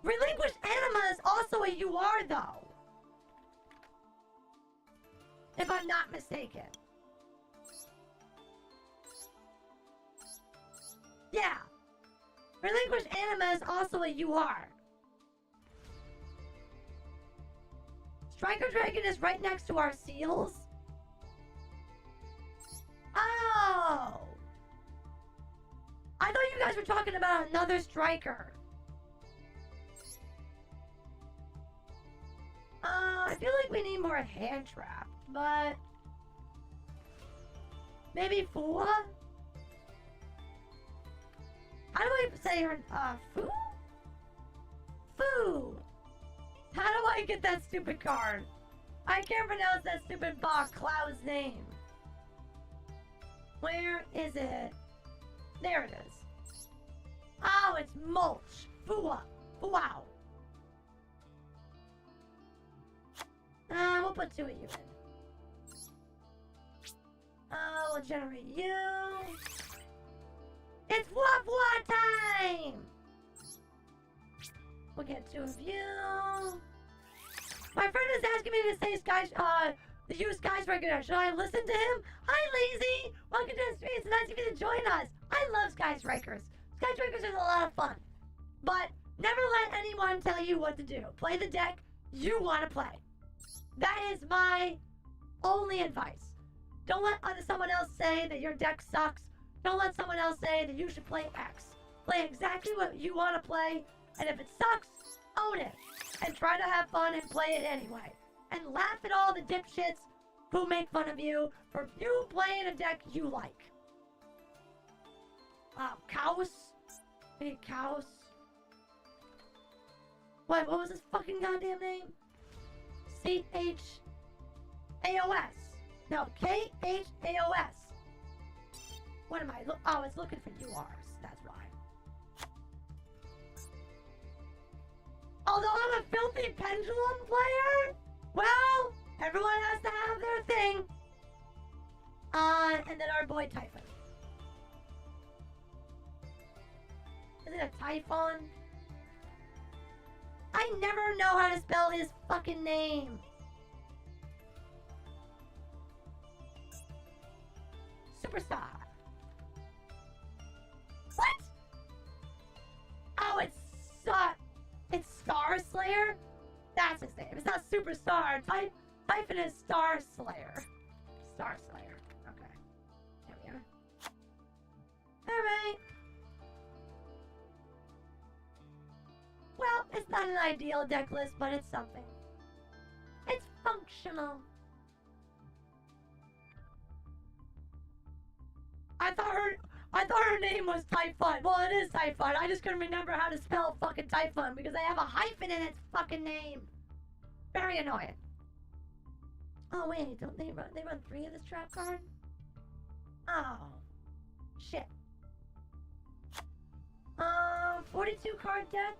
Relinquished Anima is also a UR though. If I'm not mistaken. Yeah. Relinquished Anima is also a UR. Striker Dragon is right next to our seals. Oh! I thought you guys were talking about another striker. I feel like we need more hand trap, but maybe Fua? How do I say her? Foo? Foo! How do I get that stupid card? I can't pronounce that stupid Bach Cloud's name. Where is it? There it is. Oh, it's Mulch. Fua. Wow. We'll put 2 of you in. We'll generate you. It's Fua time! We'll get 2 of you. My friend is asking me to say use Skyscraper. Should I listen to him? Hi, Lazy! Welcome to the stream. It's nice of you to join us. I love Skyscrapers. Skyscrapers is a lot of fun. But never let anyone tell you what to do. Play the deck you want to play. That is my only advice. Don't let someone else say that your deck sucks. Don't let someone else say that you should play X. Play exactly what you want to play, and if it sucks, own it. And try to have fun and play it anyway. And laugh at all the dipshits who make fun of you for you playing a deck you like. Chaos? Hey, Chaos. What was his fucking goddamn name? C-H-A-O-S. No, K-H-A-O-S. What am I? Oh, it's looking for URs. That's why. Although I'm a filthy pendulum player, well, everyone has to have their thing. And then our boy Typhon. Is it a Typhon? I never know how to spell his fucking name. Superstar. What? Oh, it's Star Slayer? That's his name. It's not Superstar. Typhon is Star Slayer. Star Slayer. Okay. There we are. Alright. Well, it's not an ideal deck list, but it's something. It's functional. I thought her name was Typhon. Well, it is Typhon. I just couldn't remember how to spell fucking Typhon because I have a hyphen in its fucking name. Very annoying. Oh wait, don't they run 3 of this trap card? Oh. Shit. 42 card deck?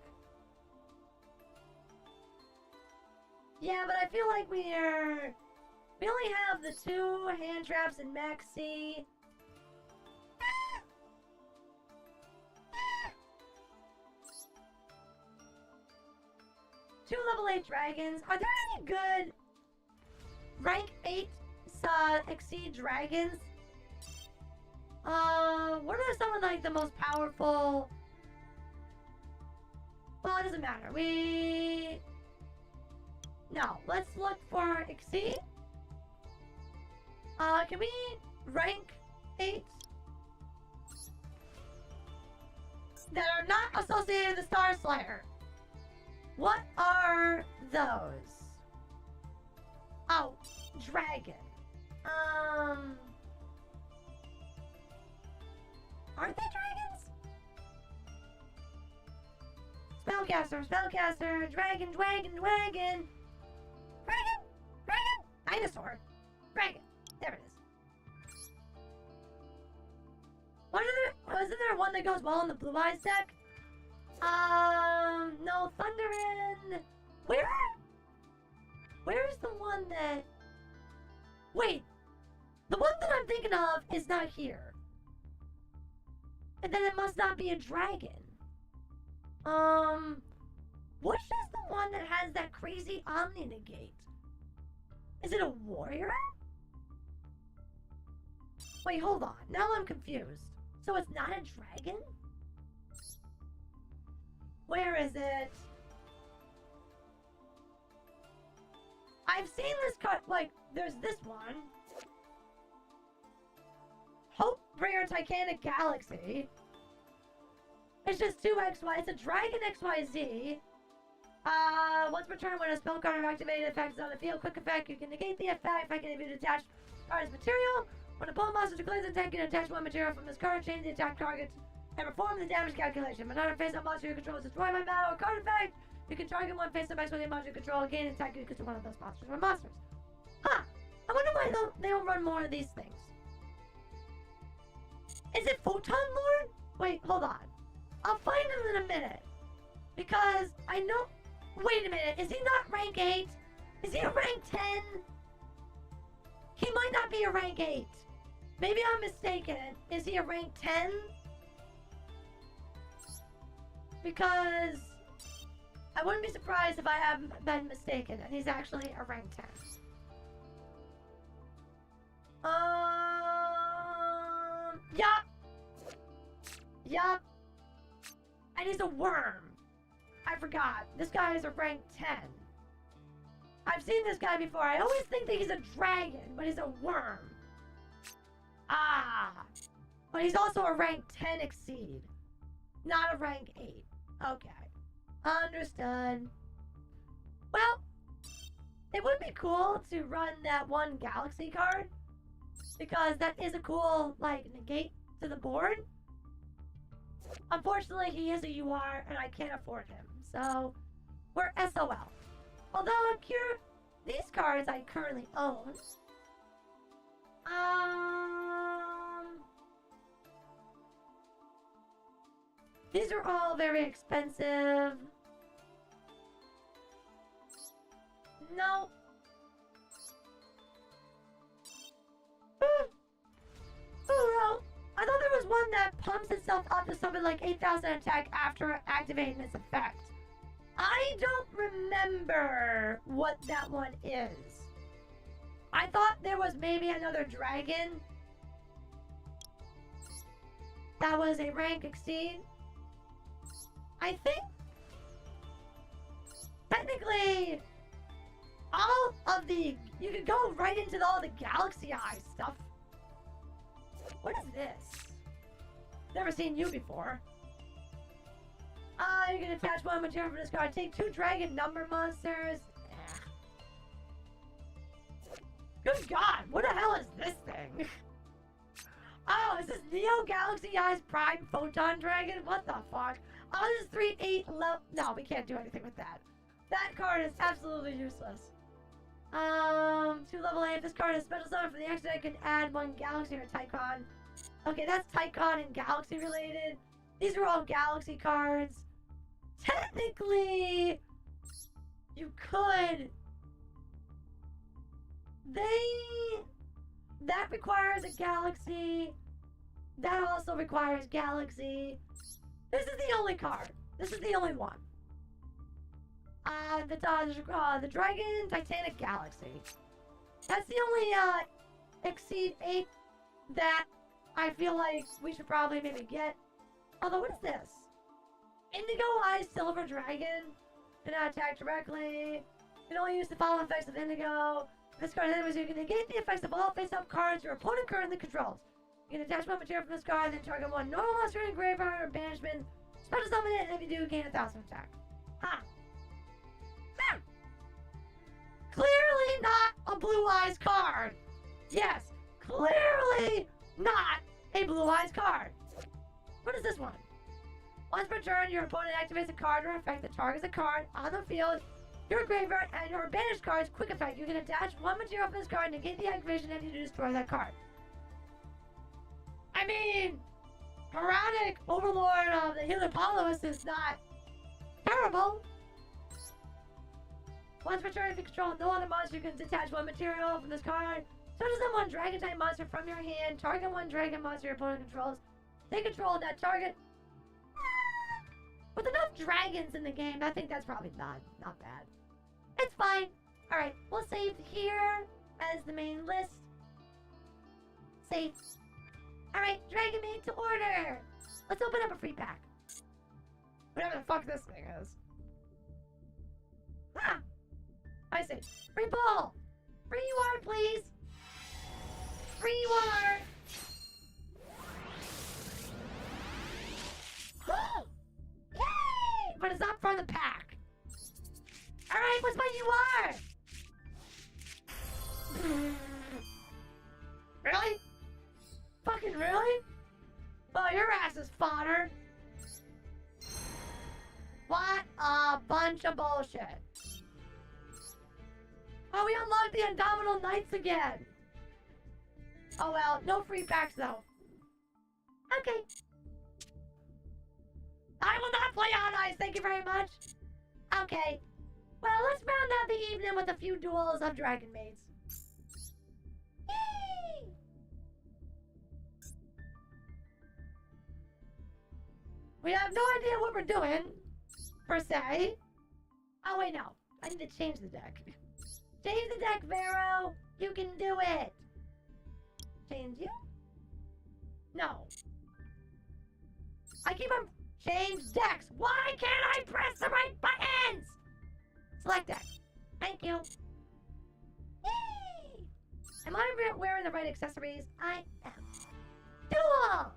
Yeah, but I feel like we only have the 2 hand traps and max C. 2 level 8 dragons. Are there any good rank 8 exceed dragons? What are some of like the most powerful? Well, it doesn't matter. No, let's look for exceed. Can we rank 8 that are not associated with the Star Slayer? What are those? Oh, dragon. Aren't they dragons? Spellcaster, dragon. Dinosaur. Dragon. There it is. Wasn't there one that goes well in the Blue Eyes deck? No, Thunderin. Where's the one that... Wait. The one that I'm thinking of is not here. And then it must not be a dragon. Which is the one that has that crazy Omni Negate? Is it a warrior? Wait, hold on. Now I'm confused. So it's not a dragon? Where is it? I've seen this card. Like, there's this one. Hopebringer Titanic Galaxy. It's just 2XY. It's a Dragon XYZ. Once per turn, when a spell card or activated effect is on the field, quick effect, you can negate the effect by getting it attached card's material. When a bone monster declares an attack, you can attach one material from this card, change the attack target, and perform the damage calculation. When another face-up monster you control is destroyed by battle or card effect, you can target one face-up XYZ monster you control, gain an attack equal to one of those monsters or monsters. Huh. I wonder why they don't run more of these things. Is it Photon Lord? Wait, hold on. I'll find him in a minute. Because I know... Wait a minute, is he not rank 8? Is he a rank 10? He might not be a rank 8. Maybe I'm mistaken. Is he a rank 10? Because I wouldn't be surprised if I haven't been mistaken and he's actually a rank 10. Yup. Yup. And he's a worm. I forgot. This guy is a rank 10. I've seen this guy before. I always think that he's a dragon, but he's a worm. Ah. But he's also a rank 10 exceed. Not a rank 8. Okay. Understood. Well, it would be cool to run that one galaxy card. Because that is a cool, like, negate to the board. Unfortunately, he is a UR, and I can't afford him. So, we're SOL. Although I'm curious, these cards I currently own. These are all very expensive. No. Oh, no. I thought there was one that pumps itself up to something like 8,000 attack after activating its effect. I don't remember what that one is. I thought there was maybe another dragon that was a rank exceed. I think technically all of the, you could go right into all the Galaxy Eye stuff. What is this? Never seen you before. You can attach one material from this card. Take 2 dragon number monsters. Good God, what the hell is this thing? Oh, is this Neo Galaxy Eyes Prime Photon Dragon? What the fuck? Oh, this is 3-8 level. No, we can't do anything with that. That card is absolutely useless. 2 level 8. If this card is special summon for the extra, I can add 1 Galaxy or Tycon. Okay, that's Tycon and Galaxy related. These are all Galaxy cards. Technically, you could. That requires a Galaxy. That also requires Galaxy. This is the only card. This is the only one. The Dragon Titanic Galaxy. That's the only Exceed 8 that I feel like we should probably maybe get. Although, what is this? Indigo Eye Silver Dragon. Cannot attack directly. Can only use the following effects of Indigo. This card enemies, you can negate the effects of all face-up cards your opponent currently controls. You can attach one material from this card, then target one normal monster in graveyard or banishment. Special summon it, and if you do, gain 1,000 attack. Ha! Hmm. Clearly not a Blue Eyes card. Yes, clearly not a Blue Eyes card. What is this one? Once per turn, your opponent activates a card or effect that targets a card on the field, your graveyard, and your banished card's quick effect. You can attach one material from this card, negate the activation, and you destroy that card. I mean, Veronic, Overlord of the Heliopolis is not terrible. Once per turn, if you control no other monster, you can detach one material from this card. So does one dragon type monster from your hand. Target one dragon monster your opponent controls. They control that target. With enough dragons in the game, I think that's probably not bad. It's fine. Alright, we'll save here as the main list. Save. Alright, Dragon Maid to order. Let's open up a free pack. Whatever the fuck this thing is. Ah! I say, free ball! Free you are, please! Free you are! Fucking really? Well, your ass is fodder. What a bunch of bullshit. Oh, we unlocked the Indomitable Knights again. Oh well, no free packs though. Okay. I will not play on ice, thank you very much. Okay. Well, let's round out the evening with a few duels of Dragon Maids. Yay! We have no idea what we're doing, per se. Oh wait, no. I need to change the deck. Change the deck, Vero! You can do it! Change you? No. I keep on... Change decks! Why can't I press the right buttons? Select deck. Thank you. Yay! Am I wearing the right accessories? I am. Duel!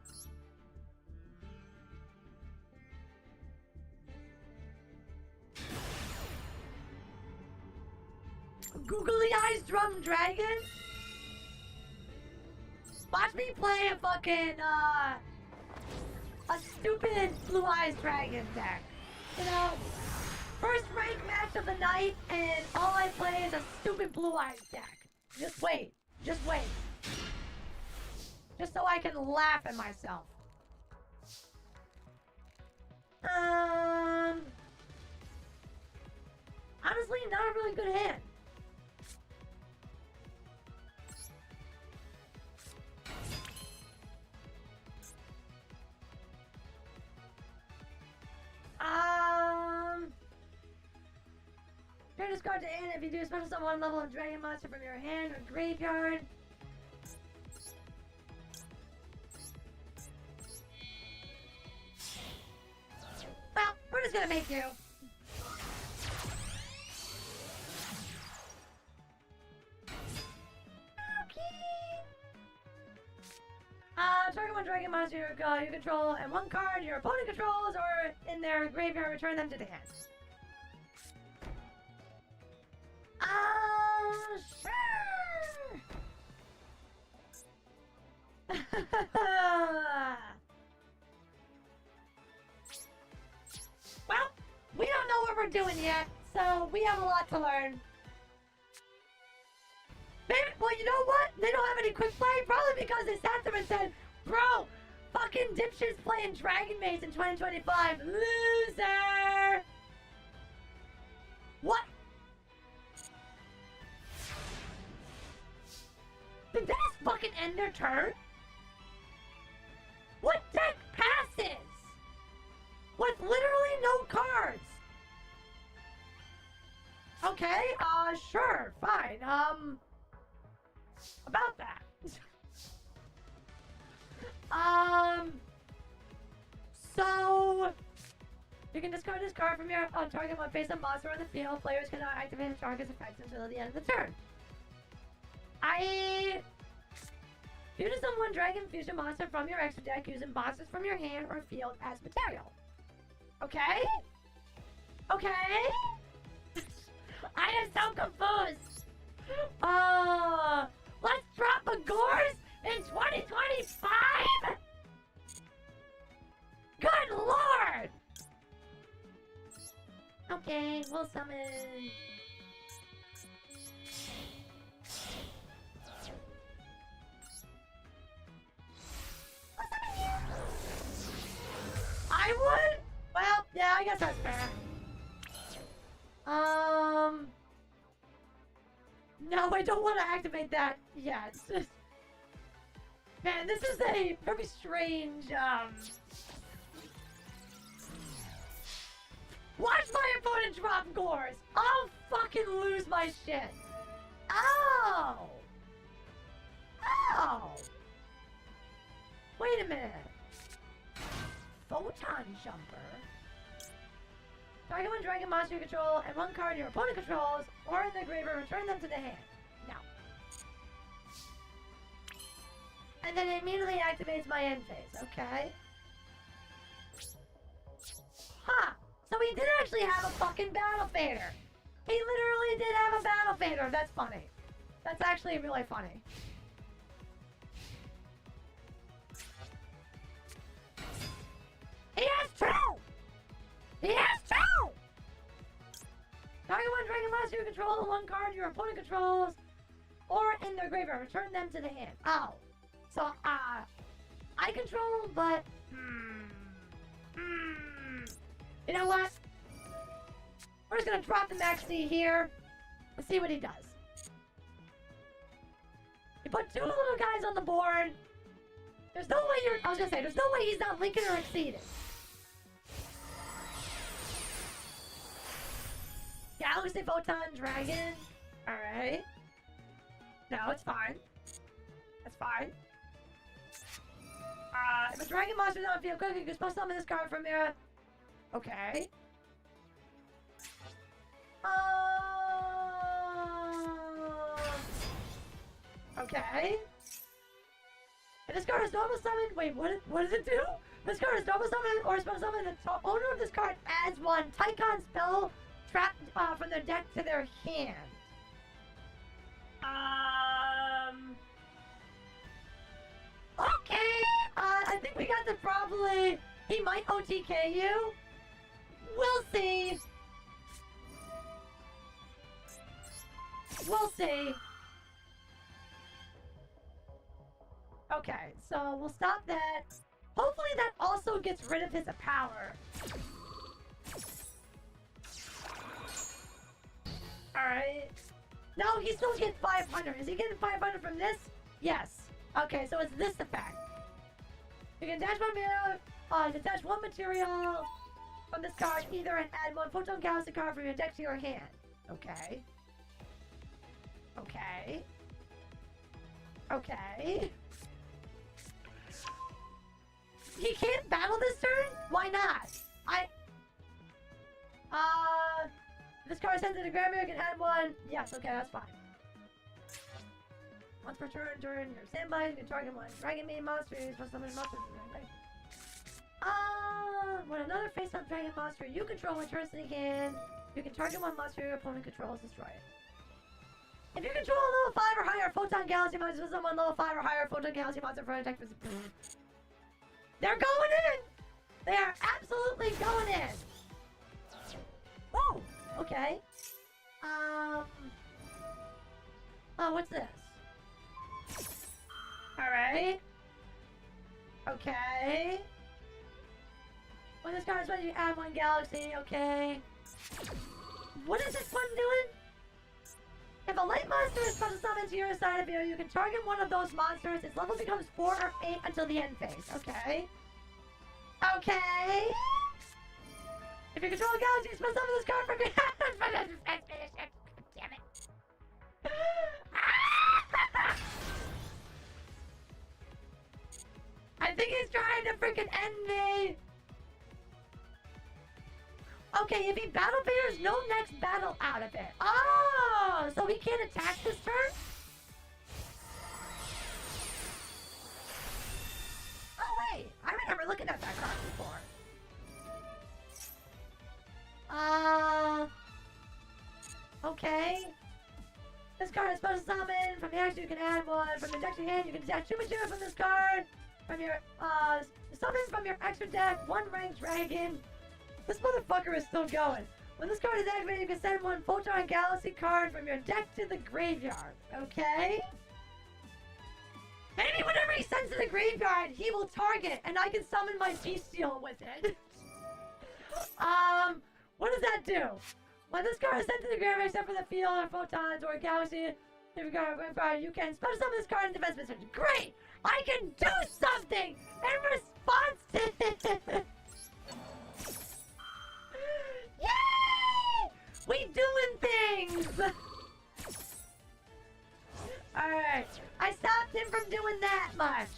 Googly Eyes Drum Dragon? Watch me play a fucking, a stupid Blue Eyes Dragon deck. You know, first rank match of the night, and all I play is a stupid Blue Eyes deck. Just wait. Just wait. Just so I can laugh at myself. Honestly, not a really good hand. Turn this card to hand if you do a special summon one level of Dragon Monster from your hand or graveyard. Well, we're just gonna make do. Target one Dragon Monster you control and one card your opponent controls or in their graveyard, return them to the hand. Sure! Well, we don't know what we're doing yet, so we have a lot to learn. Maybe, well, you know what? They don't have any quick play, probably because they sat there and said, bro, fucking dipshits playing Dragon Maids in 2025. Loser! What? Did they just fucking end their turn? What deck passes? With literally no cards? Okay, sure, fine, about that. So you can discard this card from your target one face-up monster on the field. Players cannot activate the target's effects until the end of the turn. You just summon one Dragon Fusion monster from your extra deck using monsters from your hand or field as material. Okay? Okay? I am so confused. Let's drop a Gores in 2025? Good lord! Okay, we'll summon... I would? Well, yeah, I guess that's fair. No, I don't want to activate that yet. Man, this is a very strange, Watch my opponent drop Gores! I'll fucking lose my shit! Oh! Oh! Wait a minute. Photon Jumper. Target one Dragon Monster you control and one card your opponent controls or in the graveyard, return them to the hand. No. And then it immediately activates my end phase, okay? Huh. So he did actually have a fucking Battle Fader. He literally did have a Battle Fader. That's funny. That's actually really funny. monster you control and one card your opponent controls, or in their graveyard. Return them to the hand. Oh. So, I control, but... You know what? We're just gonna drop the Max D here. Let's see what he does. You put two little guys on the board. There's no way I was gonna say, there's no way he's not linking or exceeding. Galaxy Photon Dragon. Alright. No, it's fine. That's fine. If a dragon monster is on the field, quickly you can spell summon this card from here. Okay. Okay. And this card is normal summon. Wait, what does it do? This card is normal summon or special summon. The owner of this card adds one Tycon spell trap from their deck to their hand. Okay. I think we got the probably. He might OTK you. We'll see. We'll see. Okay, so we'll stop that. Hopefully that also gets rid of his power. Alright. No, he's still getting 500. Is he getting 500 from this? Yes. Okay, so it's this effect. You can detach one material from this card either and add one Photon Galaxy card from your deck to your hand. Okay. Okay. Okay. He can't battle this turn? Why not? This card is sent to the graveyard, you can add one. Yes, okay, that's fine. Once per turn during your standby, you can target one dragon main monster, you can summon a monster. When another face-up dragon monster you control returns to the hand, you can target one monster your opponent controls, destroy it. If you control a level 5 or higher Photon Galaxy monster, someone level 5 or higher Photon Galaxy monster for attack. They're going in! They are absolutely going in! Oh! Okay. Oh, what's this? Alright. Okay. When this card is ready, you add one galaxy, okay. What is this one doing? If a light monster is special summoned to your side of you can target one of those monsters. Its level becomes 4 or 8 until the end phase. Okay. Okay. If you control a galaxy, special summon this card from your hand. Damn it. I think he's trying to freaking end me. Okay, if he battle bears, no next battle out of it. Oh, so he can't attack this turn? Oh, wait. I remember looking at that card before. Okay. This card is special summon. From the action, you can add one. From your deck to your hand, you can detach 2 material from this card. From your, summon from your extra deck, 1 ranked dragon. This motherfucker is still going. When this card is activated, you can send 1 Photon Galaxy card from your deck to the graveyard. Okay? Maybe whenever he sends to the graveyard, he will target, and I can summon my Bestial with it. What does that do? When this card is sent to the graveyard, except for the field or photons or galaxy, if you got a graveyard, you can special summon this card in defense position. Great! I can do something in response to this! Yay! We doing things! Alright. I stopped him from doing that much.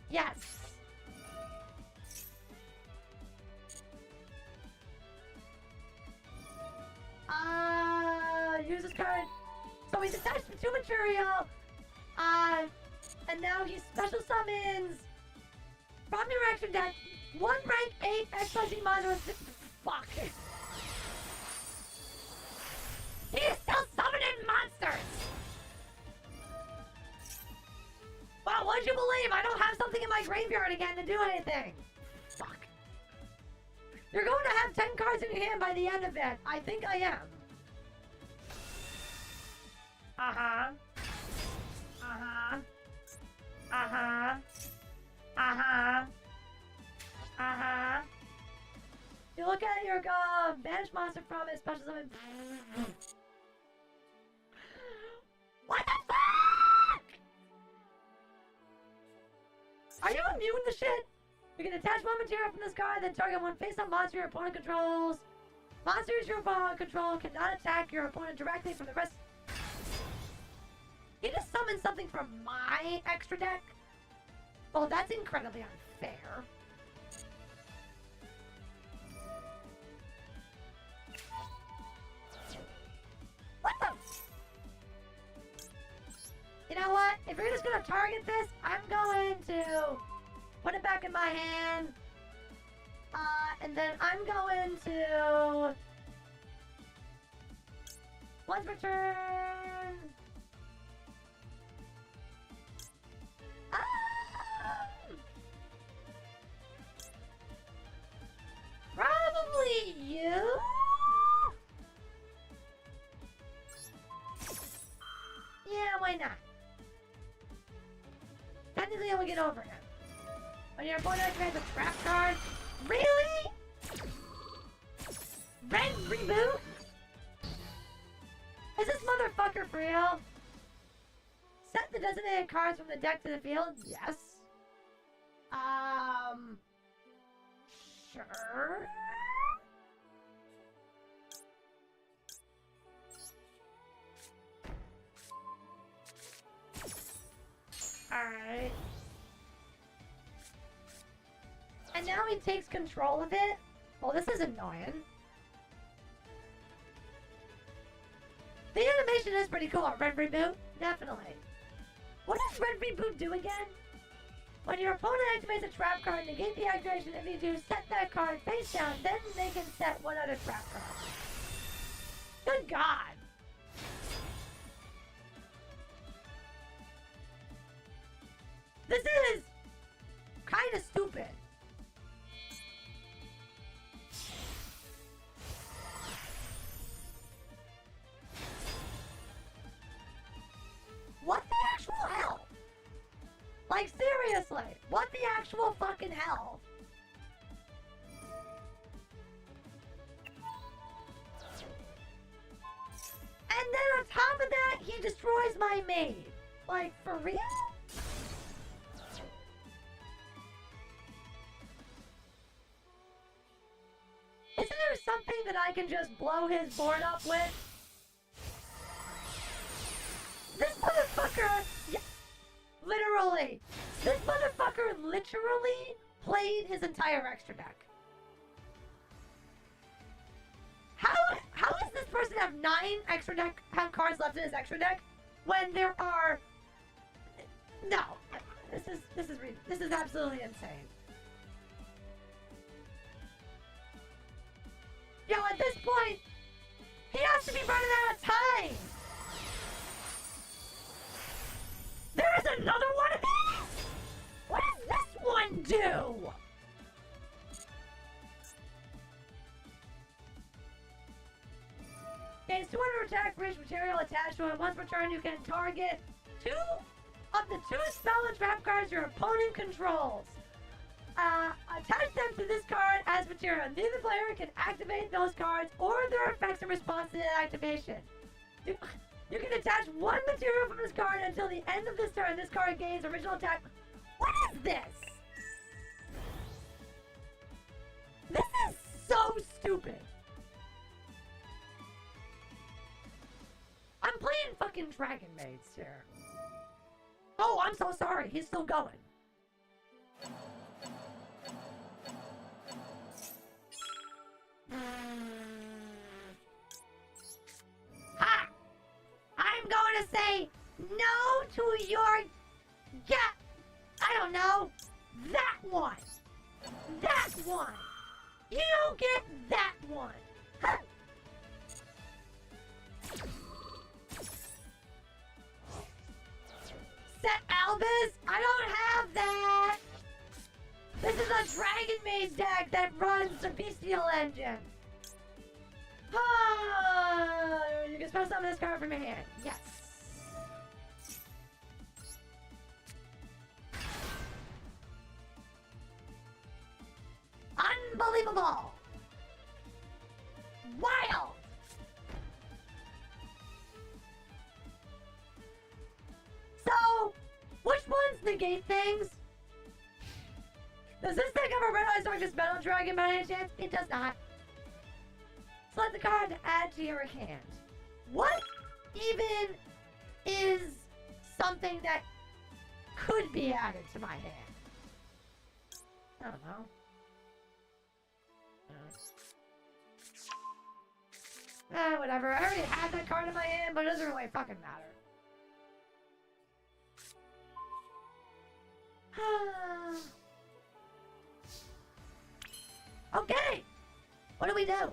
Yes. Use this card. So he's attached to material. And now he special summons from your action deck 1 rank 8 XYZ monster with fuck. He is still summoning monsters! Well, what'd you believe? I don't have something in my graveyard again to do anything. Fuck. You're going to have 10 cards in your hand by the end of it. I think I am. Uh-huh. Uh-huh. Uh-huh. Uh-huh. Uh-huh. You look at your banished monster from it, special summon. What the fuck? Are you immune to shit? You can attach one material from this card, then target one face-up monster your opponent controls. Monsters your opponent control cannot attack your opponent directly from the rest. You just summoned something from my extra deck? Well, that's incredibly unfair. What the? You know what? If you're just gonna target this, I'm going to put it back in my hand. And then I'm going to once per turn. Probably you? Yeah, why not? Technically, I will get over him. When your opponent activates a trap card. Really? Red reboot? Is this motherfucker for real? Set the designated cards from the deck to the field? Yes. Sure. Alright. And now he takes control of it? Well, this is annoying. The animation is pretty cool. Red Reboot? Definitely. What does Red Reboot do again? When your opponent activates a trap card, negate the activation. If you do, set that card face down. Then they can set one other trap card. Good God. This is kind of stupid. What the actual hell? Like, seriously, what the actual fucking hell? And then on top of that, he destroys my maid. Like, for real? Isn't there something that I can just blow his board up with? This motherfucker, yeah, literally, this motherfucker literally played his entire extra deck. How does this person have 9 extra deck cards left in his extra deck when there are? No, this is absolutely insane. Yo, at this point, he has to be running out of time. There is another one of these? What does this one do? Gains 200 attack for each material attached to it. Once per turn, you can target 2 of the 2 spell and trap cards your opponent controls. Attach them to this card as material. Neither player can activate those cards or their effects in response to that activation. You can attach 1 material from this card until the end of this turn. This card gains original attack. What is this? This is so stupid. I'm playing fucking Dragon Maids here. Oh, I'm so sorry. He's still going. Ha! I'm going to say no to your... Yeah, I don't know. That one. That one. You don't get that one. Huh. Set Albus? I don't have that. This is a Dragon Maid deck that runs the Bestial Engine. Ah, you can spell some of this card from your hand. Yes. Unbelievable. Wild. So, which ones negate things? Does this deck have a red eye darkest metal dragon by any chance? It does not. Select the card to add to your hand. What even is something that could be added to my hand? I don't know. Whatever. I already had that card in my hand, but it doesn't really fucking matter. Okay! What do we do?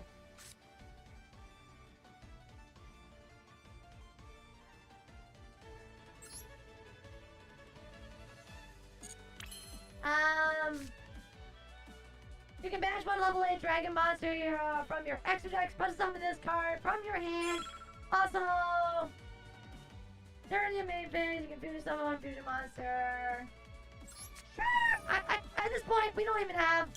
You can banish one level 8 dragon monster from your extra deck, put summon this card from your hand. Also, during your main phase, you can fusion summon one fusion monster. Sure! At this point, we don't even have...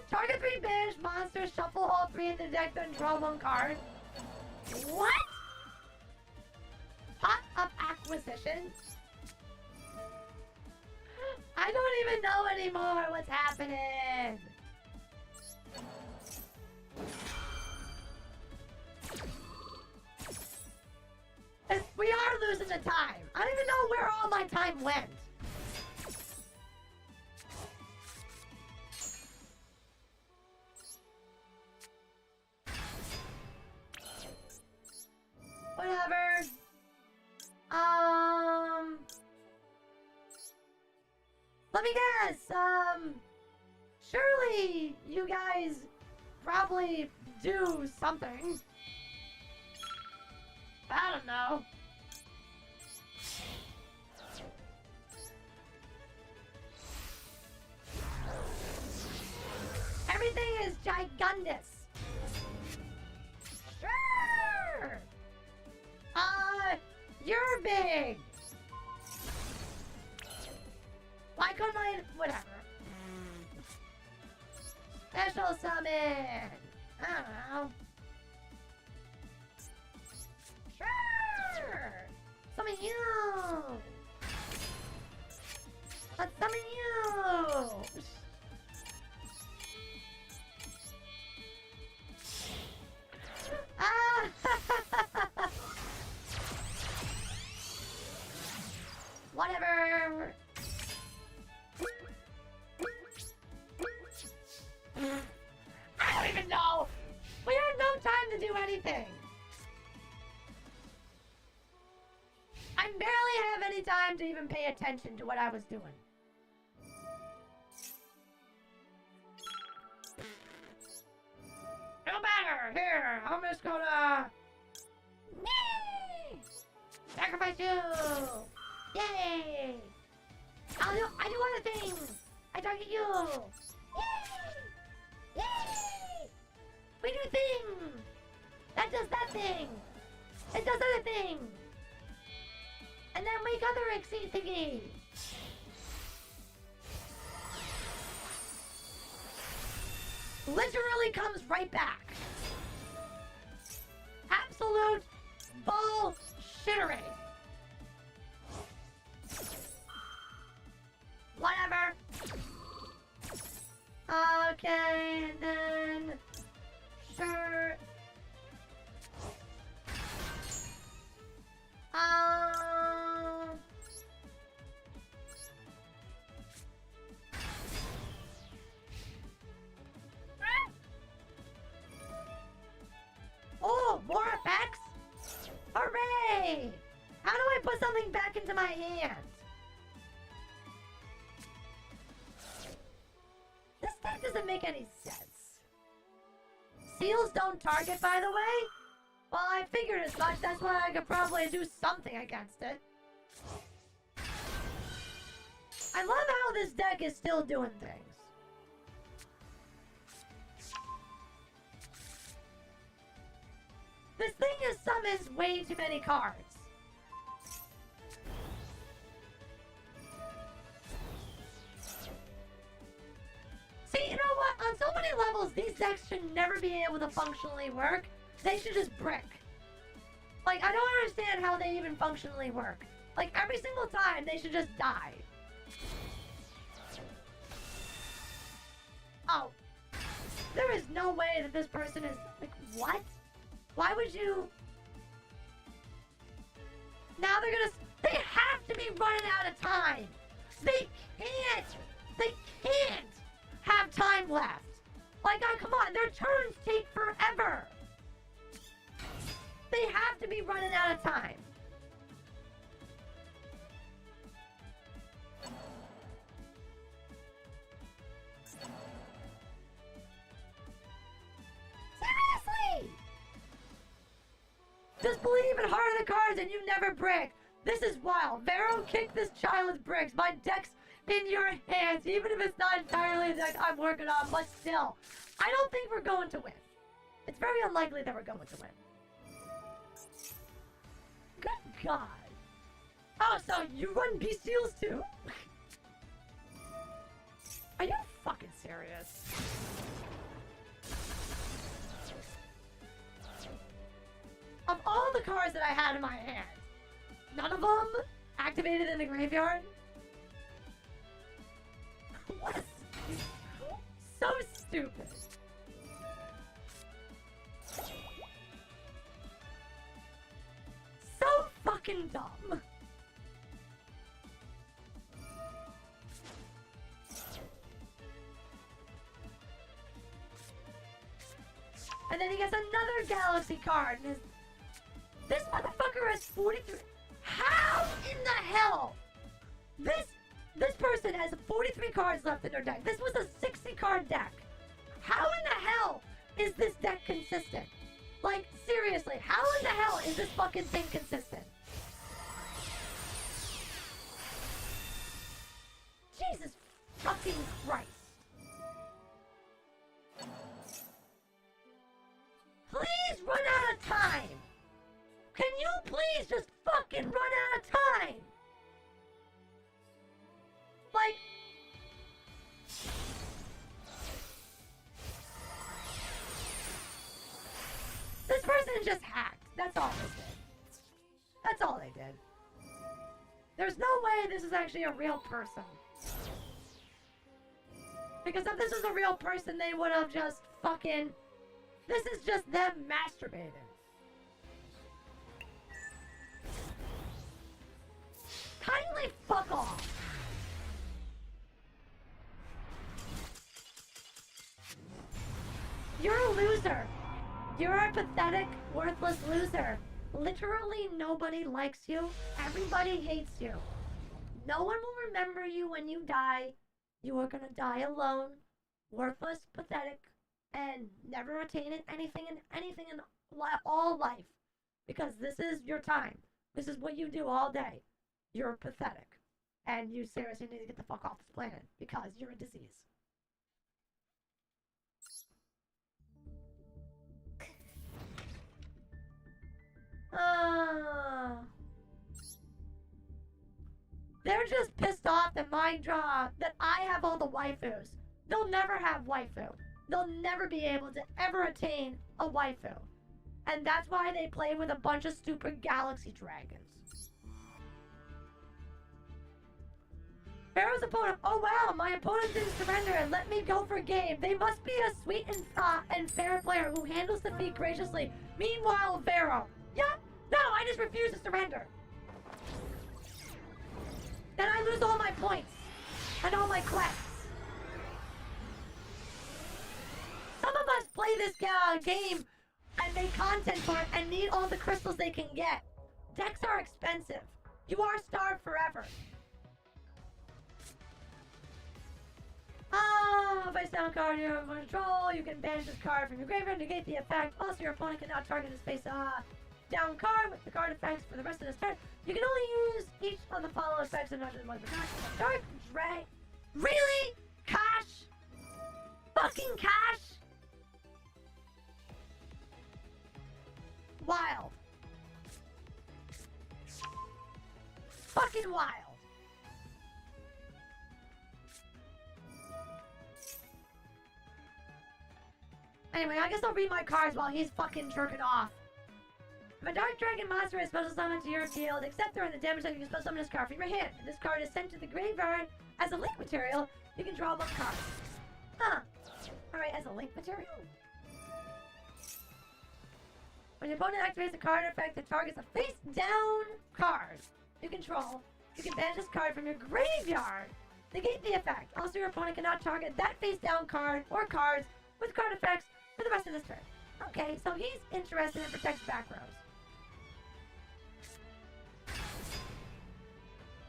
Target 3 banished monsters, shuffle all 3 in the deck, then draw 1 card. What? Pot of acquisition? I don't even know anymore what's happening. We are losing the time. I don't even know where all my time went. Whatever. Let me guess. Surely you guys probably do something. I don't know. Everything is gigundous. Sure. You're big. Why couldn't I? Whatever. Special summon. I don't know. Sure. Summon you. Let's summon you. Ah. Whatever. I don't even know. We had no time to do anything. I barely have any time to even pay attention to what I was doing. No matter. Here, I'm just gonna... Yay! Sacrifice you! Yay! I do other things! I target you! Yay! Yay! We do things! That does that thing! It does other things! And then make other exceed thingy! Literally comes right back! Absolute bullshittery! Whatever. Okay, and then sure. Oh, more effects? Hooray! How do I put something back into my hand? This thing doesn't make any sense. Seals don't target, by the way? Well, I figured as much. That's why I could probably do something against it. I love how this deck is still doing things. This thing has summons way too many cards. See, you know what? On so many levels, these decks should never be able to functionally work. They should just brick. Like, I don't understand how they even functionally work. Like, every single time, they should just die. Oh. There is no way that this person is... Like, what? Why would you... Now they're gonna... They have to be running out of time! They can't! They can't have time left! Like, oh, come on, their turns take forever! They have to be running out of time. Seriously! Just believe in heart of the cards and you never brick. This is wild. Vero kicked this child's bricks. My deck's in your hands, even if it's not entirely the deck I'm working on, but still. I don't think we're going to win. It's very unlikely that we're going to win. Good God. Oh, so you run bestials too? Are you fucking serious? Of all the cards that I had in my hand, none of them activated in the graveyard? What? So stupid. So fucking dumb. And then he gets another galaxy card. And this motherfucker has 43. How in the hell? This person has 43 cards left in their deck. This was a 60 card deck. How in the hell is this deck consistent? Like, seriously, how in the hell is this fucking thing consistent? Jesus fucking Christ. Please run out of time. Can you please just fucking run out of time? Like... This person just hacked. That's all they did. That's all they did. There's no way this is actually a real person. Because if this was a real person, they would have just fucking... This is just them masturbating. Kindly fuck off. You're a loser. You're a pathetic, worthless loser. Literally nobody likes you. Everybody hates you. No one will remember you when you die. You are gonna die alone, worthless, pathetic, and never attain anything in all life. Because this is your time. This is what you do all day. You're pathetic. And you seriously need to get the fuck off this planet because you're a disease. They're just pissed off that that I have all the waifus. They'll never have waifu. They'll never be able to ever attain a waifu. And that's why they play with a bunch of stupid galaxy dragons. Pharaoh's opponent. Oh wow, my opponent didn't surrender and let me go for game. They must be a sweet and fair player who handles defeat graciously. Meanwhile, Pharaoh. Yeah, no, I just refuse to surrender. Then I lose all my points and all my quests. Some of us play this game and make content for it and need all the crystals they can get. Decks are expensive. You are starved forever. If I sound card you have control, you can banish this card from your graveyard and negate the effect. Also, your opponent cannot target his face. down card with the card effects for the rest of this turn. You can only use each of the following effects and not just one per turn. Dark Drag. Really? Cash? Fucking cash? Wild. Fucking wild. Anyway, I guess I'll read my cards while he's fucking jerking off. If a Dark Dragon monster is special summoned to your field, except during the damage that you can special summon this card from your hand. If this card is sent to the graveyard as a link material, you can draw one card. Huh. Alright, as a link material? When your opponent activates a card effect that targets a face-down card you control, you can banish this card from your graveyard. Negate the effect. Also, your opponent cannot target that face-down card or cards with card effects for the rest of this turn. Okay, so he's interested in protects back rows.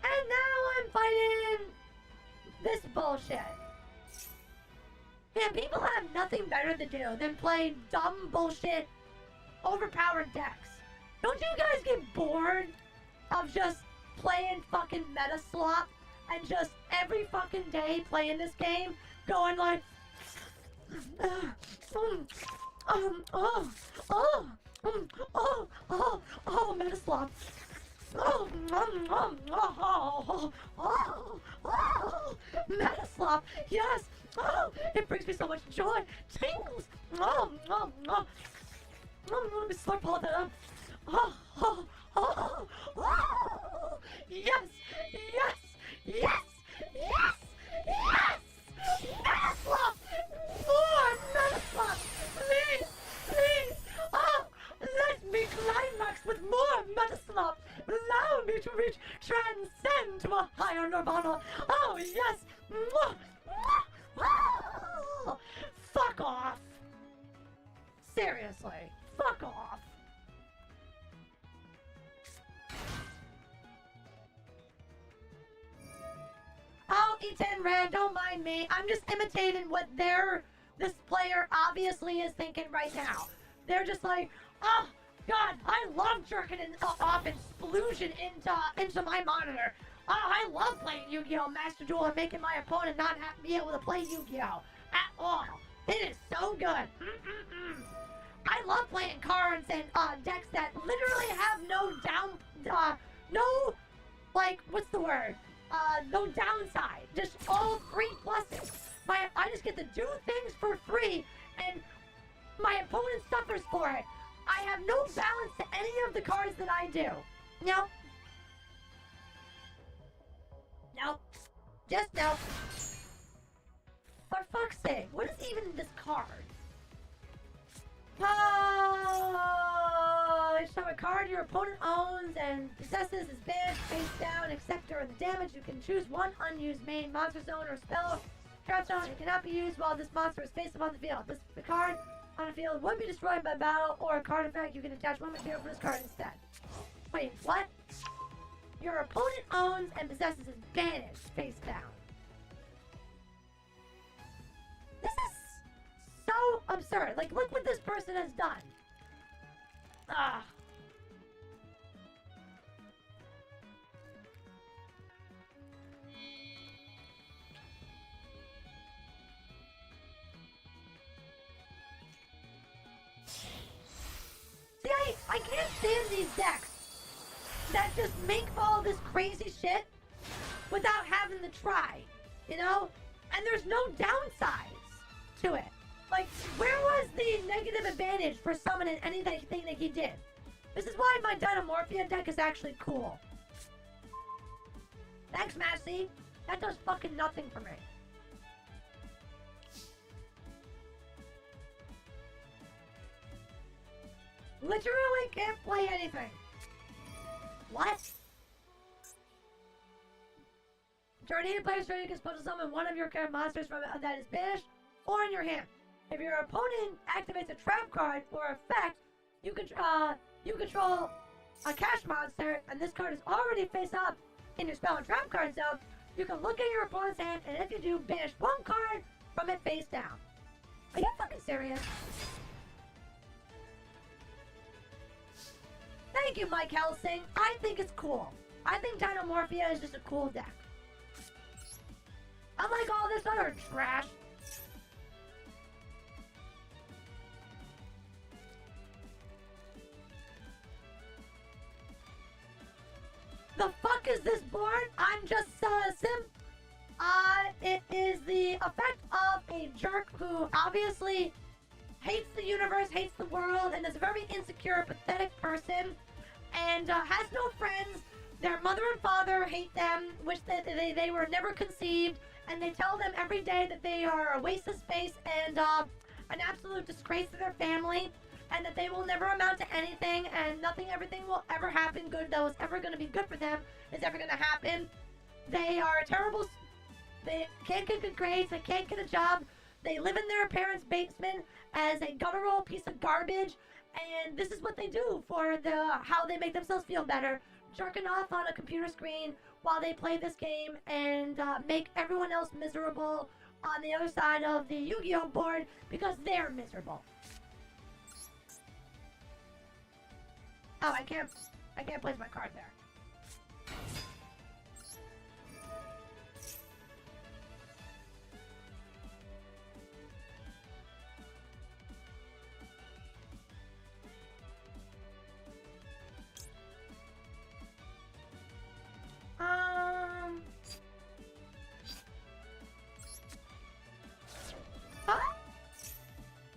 And now I'm fighting this bullshit. Man, people have nothing better to do than play dumb bullshit, overpowered decks. Don't you guys get bored of just playing fucking meta slop and just every fucking day playing this game, going like, meta slop. Meta slop, yes. It brings me so much joy. Tingles. Let me slurp all that up. Yes, yes, yes, yes, yes. Meta slop. More meta slop. Please, please. Let me climax with more meta slop. Allow me to reach, transcend to a higher nirvana. Oh, yes. Fuck off. Seriously, fuck off. Oh, E10 Red, don't mind me. I'm just imitating what this player obviously is thinking right now. They're just like, oh, God, I love jerking off explosion into my monitor. Oh, I love playing Yu-Gi-Oh! Master Duel and making my opponent not be able to play Yu-Gi-Oh! At all. It is so good. I love playing cards and decks that literally have no downside. Just all free pluses. I just get to do things for free, and my opponent suffers for it. I have no balance to any of the cards that I do. No. Nope. Just nope. For fuck's sake, what is even this card? Oh, each time a card your opponent owns and possesses is banished face down, except during the damage. You can choose one unused main monster zone or spell trap zone. It cannot be used while this monster is face up on the field. The card on the field would be destroyed by battle or a card effect. You can attach one material for this card instead. Wait, what? Your opponent owns and possesses is banished face down. This is so absurd. Like, look what this person has done. Ah. See, I can't stand these decks that just make all this crazy shit without having to try, you know? And there's no downsides to it. Like, where was the negative advantage for summoning anything that he did? This is why my Dynamorphia deck is actually cool. Thanks, Massey. That does fucking nothing for me. Literally can't play anything. What? During any player's turn, you can special summon one of your character monsters from that is banished or in your hand. If your opponent activates a trap card or effect, you control a cash monster, and this card is already face up in your spell and trap card zone. You can look at your opponent's hand, and if you do, banish one card from it face down. Are you fucking serious? Thank you, Mike Helsing. I think it's cool. I think Dinomorphia is just a cool deck. Unlike all this other trash. The fuck is this board? I'm just sim. It is the effect of a jerk who obviously hates the universe, hates the world, and is a very insecure, pathetic person, and has no friends. Their mother and father hate them, wish that they were never conceived, and they tell them every day that they are a waste of space and an absolute disgrace to their family, and that they will never amount to anything, and everything will ever happen good that was ever going to be good for them is ever going to happen. They are terrible. They can't get good grades. They can't get a job. They live in their parents' basement as a guttural piece of garbage, and this is what they do for how they make themselves feel better, jerking off on a computer screen while they play this game and make everyone else miserable on the other side of the Yu-Gi-Oh board because they're miserable. Oh, I can't place my card there. Huh?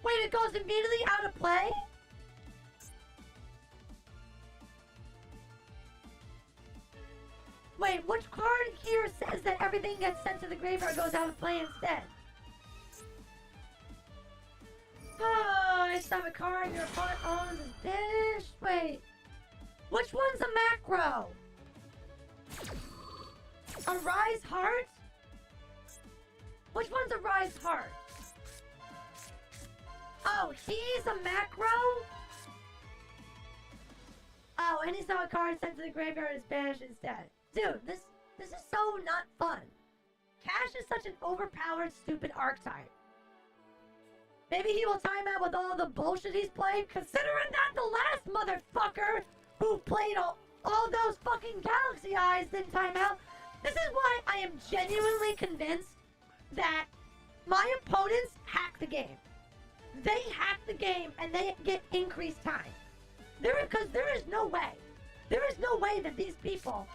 Wait, it goes immediately out of play? Wait, which card here says that everything gets sent to the graveyard goes out of play instead? Oh, it's not a card your opponent owns is banished. Wait, which one's a macro? A Rise Heart? Which one's a Rise Heart? Oh, he's a macro? Oh, anytime a card sent to the graveyard is banished instead. Dude, this is so not fun. Cash is such an overpowered, stupid archetype. Maybe he will time out with all the bullshit he's played, considering that the last motherfucker who played all those fucking Galaxy Eyes didn't time out. This is why I am genuinely convinced that my opponents hack the game. They hack the game and they get increased time. Because there is no way that these people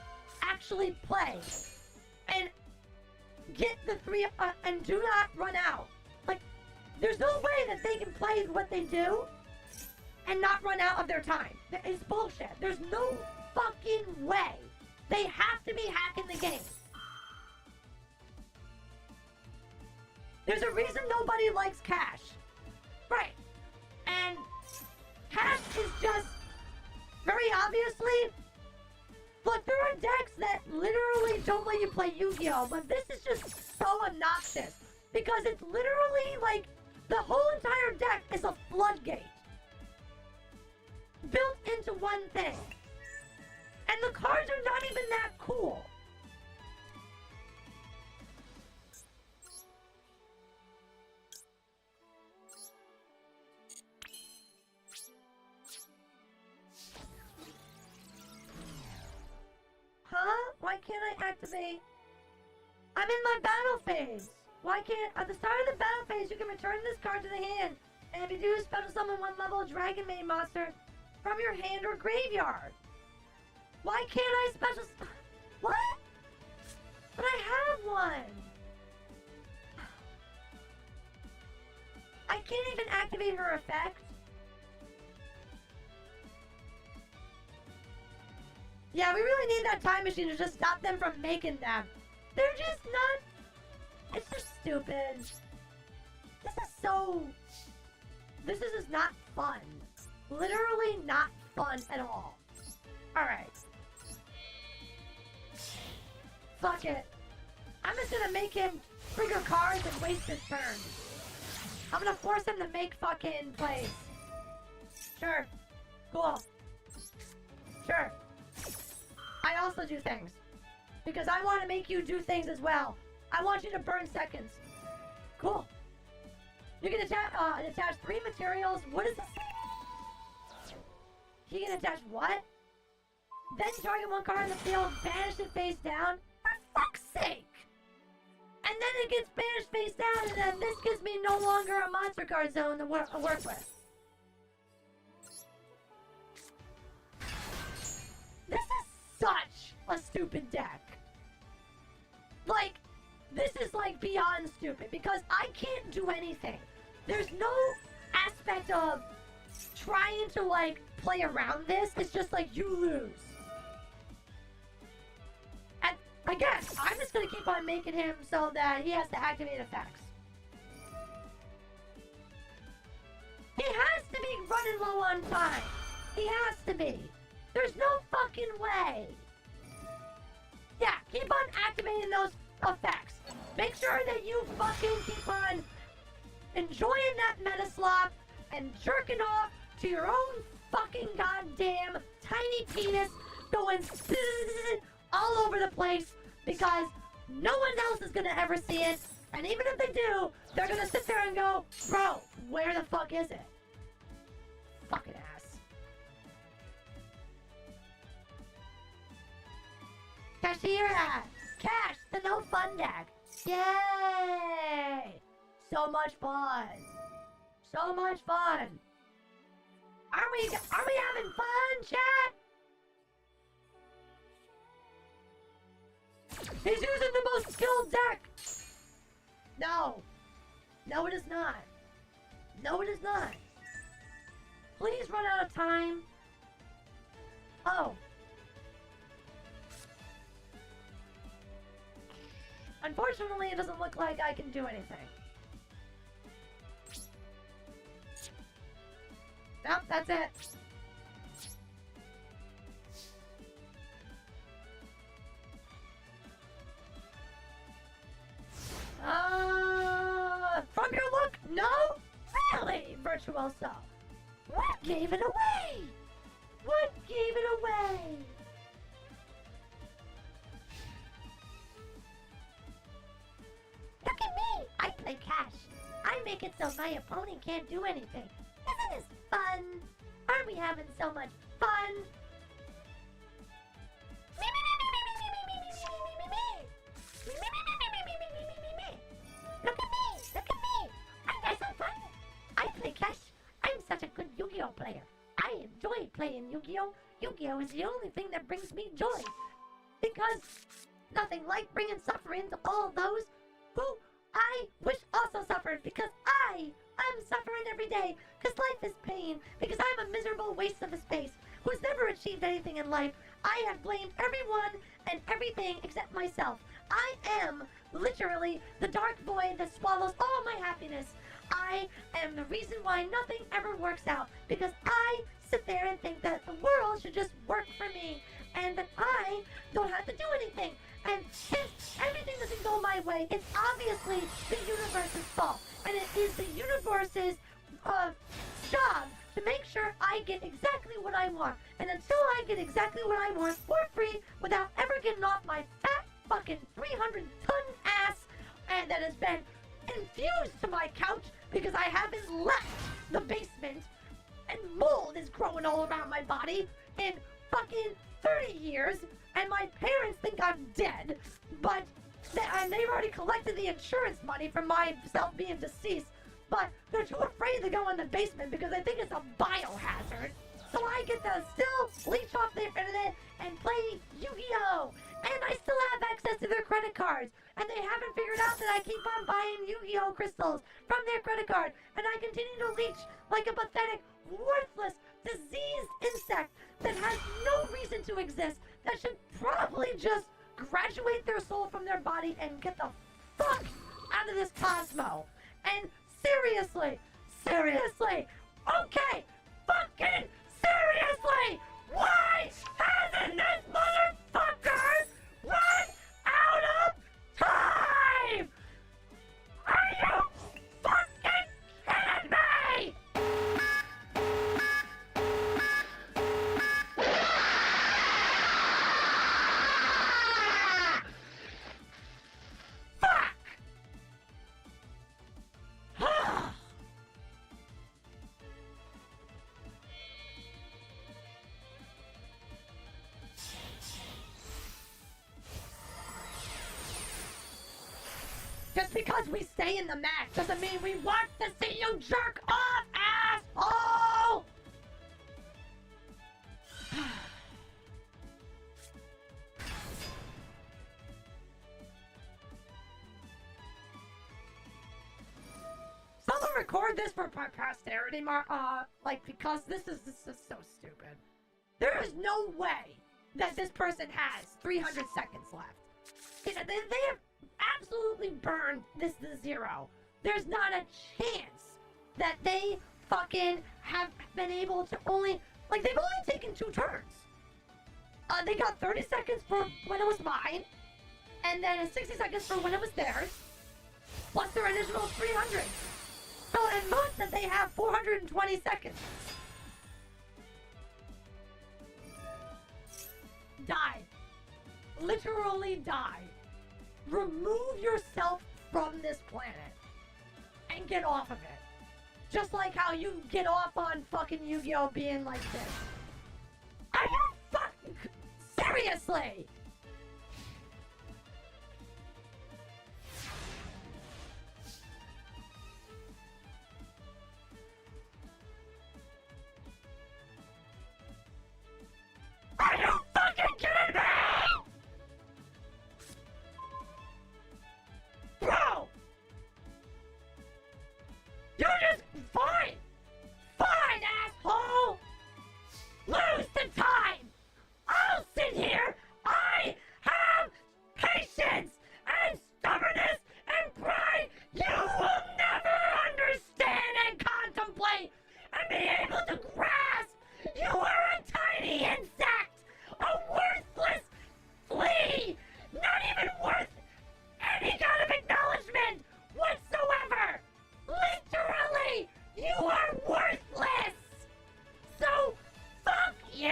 actually play and get the three and do not run out. Like, there's no way that they can play what they do and not run out of their time. It's bullshit. There's no fucking way. They have to be hacking the game. There's a reason nobody likes Cash. Right. And Cash is just very obviously... Look, there are decks that literally don't let you play Yu-Gi-Oh! But this is just so obnoxious. Because it's literally like the whole entire deck is a floodgate. Built into one thing. And the cards are not even that cool. Huh? Why can't I activate? I'm in my battle phase. Why can't... At the start of the battle phase, you can return this card to the hand. And if you do, special summon one level Dragon Maid monster from your hand or graveyard. Why can't I special... What? But I have one. I can't even activate her effect. Yeah, we really need that time machine to just stop them from making them. They're just not... It's just stupid. This is so... This is just not fun. Literally not fun at all. Alright. Fuck it. I'm just gonna make him trigger cards and waste his turn. I'm gonna force him to make fucking plays. Sure. Cool. Sure. I also do things. Because I want to make you do things as well. I want you to burn seconds. Cool. You can attach 3 materials. What is this? He can attach what? then target one card on the field, banish it face down. For fuck's sake! And then it gets banished face down, and then this gives me no longer a monster card zone to work with. This is such a stupid deck. Like, this is like beyond stupid because I can't do anything. There's no aspect of trying to like play around this. It's just like you lose. And again, I'm just gonna keep on making him so that he has to activate effects. He has to be running low on time. He has to be. There's no fucking way. Yeah, keep on activating those effects. Make sure that you fucking keep on enjoying that meta slop and jerking off to your own fucking goddamn tiny penis going all over the place because no one else is gonna ever see it. And even if they do, they're gonna sit there and go, bro, where the fuck is it? Fucking ass. Kashira! Cash, the no fun deck. Yay! So much fun. So much fun. Are we having fun, chat? He's using the most skilled deck. No. No, it is not. No, it is not. Please run out of time. Oh. Unfortunately, it doesn't look like I can do anything. Nope, that's it. From your look, no? Really, Virtuoso? What gave it away? What gave it away? Look at me! I play cash. I make it so my opponent can't do anything. Isn't this fun? Aren't we having so much fun? Look at me! Look at me! I got some fun! I play cash. I'm such a good Yu-Gi-Oh player. I enjoy playing Yu-Gi-Oh! Yu-Gi-Oh is the only thing that brings me joy. Because nothing like bringing suffering to all those who I wish also suffered, because I'm suffering every day, because life is pain, because I'm a miserable waste of a space who's never achieved anything in life. I have blamed everyone and everything except myself. I am literally the dark void that swallows all my happiness. I am the reason why nothing ever works out, because I sit there and think that the world should just work for me, and that I don't have to do anything. And since everything doesn't go my way, it's obviously the universe's fault. And it is the universe's job to make sure I get exactly what I want. And until I get exactly what I want for free, without ever getting off my fat fucking 300-ton ass, and that has been infused to my couch because I haven't left the basement, and mold is growing all around my body in fucking 30 years, and my parents think I'm dead, but they've already collected the insurance money from myself being deceased, but they're too afraid to go in the basement because they think it's a biohazard. So I get to still leech off their internet and play Yu-Gi-Oh! And I still have access to their credit cards, and they haven't figured out that I keep on buying Yu-Gi-Oh! Crystals from their credit card, and I continue to leech like a pathetic, worthless, diseased insect that has no reason to exist, that should probably just graduate their soul from their body and get the fuck out of this cosmo. And seriously, okay, fucking seriously, why hasn't this motherfucker run out of time? Are you fucking kidding me? Just because we stay in the match doesn't mean we want to see you jerk off, asshole! Someone record this for posterity, because this is so stupid. There is no way that this person has 300 seconds left. You know, they have absolutely burned this to zero. There's not a chance that they fucking have been able to only... Like, they've only taken 2 turns. They got 30 seconds for when it was mine, and then 60 seconds for when it was theirs, plus their initial 300. So at most that they have 420 seconds. Die. Literally die. Remove yourself from this planet and get off of it. Just like how you get off on fucking Yu-Gi-Oh being like this. Are you fucking seriously? Are you fucking kidding me? Bro! You're just fine! Fine, asshole! Lose the time! I'll sit here! I have patience and stubbornness and pride you will never understand and contemplate and be able to grasp! You are a tiny insect! A worthless flea! Not even worth any kind of acknowledgement whatsoever! Literally, you are worthless! So, fuck you!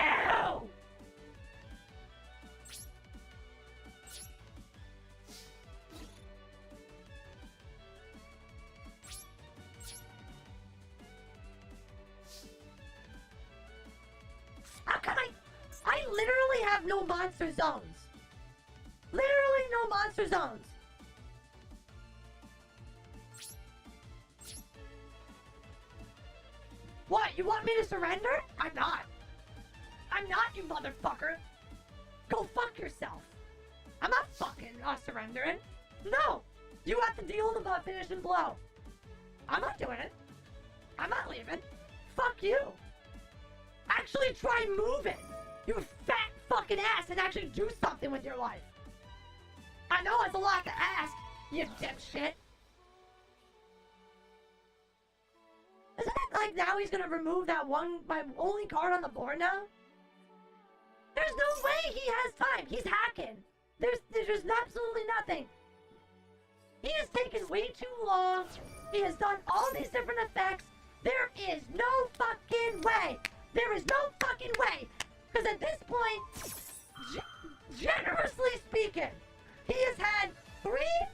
How can I literally have no monster zones. Literally no monster zones. What, you want me to surrender? I'm not. I'm not, you motherfucker. Go fuck yourself. I'm not fucking surrendering. No. You have to deal with the finishing blow. I'm not doing it. I'm not leaving. Fuck you. Actually try moving. You fat fucking ass and actually do something with your life. I know it's a lot to ask, you dipshit. Isn't it like now he's gonna remove that my only card on the board now? There's no way he has time. He's hacking. There's absolutely nothing. He has taken way too long. He has done all these different effects. There is no fucking way. There is no fucking way. Because at this point, generously speaking, he has had 3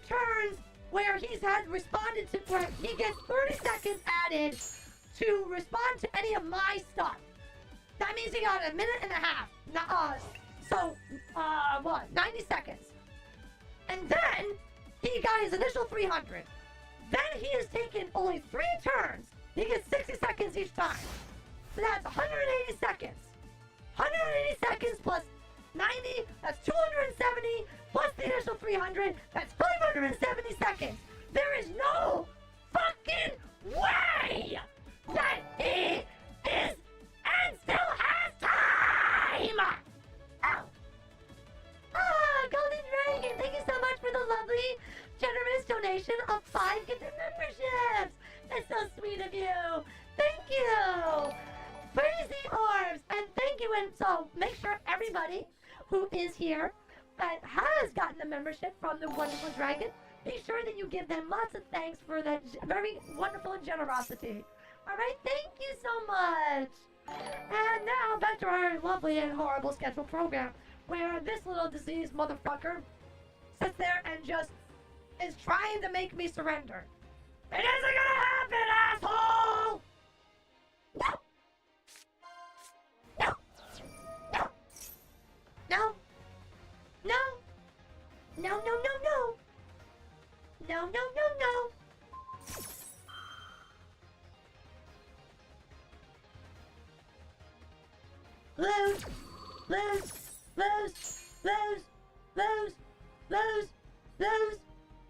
turns where he's had responded to, where he gets 30 seconds added to respond to any of my stuff. That means he got a minute and a half. What? 90 seconds. And then he got his initial 300. Then he has taken only 3 turns. He gets 60 seconds each time. So that's 180 seconds. 180 seconds plus 90, that's 270, plus the initial 300, that's 570 seconds. There is no fucking way that he is and still has time! Ow. Golden Dragon, thank you so much for the lovely, generous donation of 5 gifted memberships. That's so sweet of you. Thank you. Praise the orbs, and thank you, and so make sure everybody who is here that has gotten the membership from the wonderful dragon, be sure that you give them lots of thanks for that very wonderful generosity. Alright, thank you so much! And now back to our lovely and horrible scheduled program, where this little diseased motherfucker sits there and just is trying to make me surrender. It isn't gonna happen, asshole! No! No! No! No! No! No, no, no, no! No, no, no, no. Lose, lose, lose, lose, lose, lose, lose,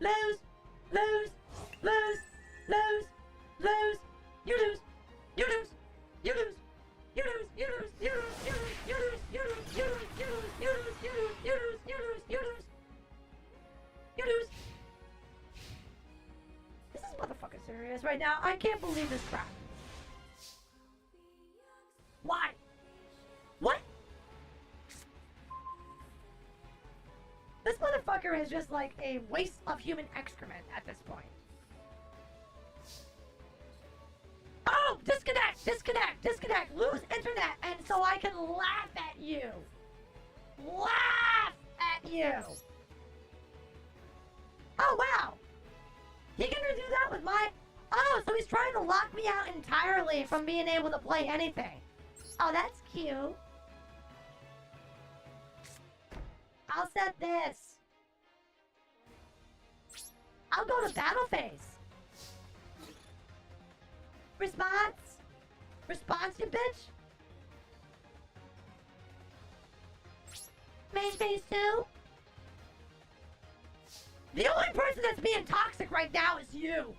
lose, lose, lose, lose, lose. You lose, you lose, you lose, you lose, you lose, you lose, you lose, you lose, you lose, you lose, you lose, you lose, you lose, you lose, you lose, you lose. This is motherfucking serious right now. I can't believe this crap. Why? What? This motherfucker is just like a waste of human excrement at this point. Oh! Disconnect! Disconnect! Disconnect! Lose internet and so I can laugh at you! Laugh at you! Oh wow! He can do that with my... Oh, so he's trying to lock me out entirely from being able to play anything. Oh, that's cute. I'll set this. I'll go to battle phase. Response? Response, you bitch? Main phase 2? The only person that's being toxic right now is you.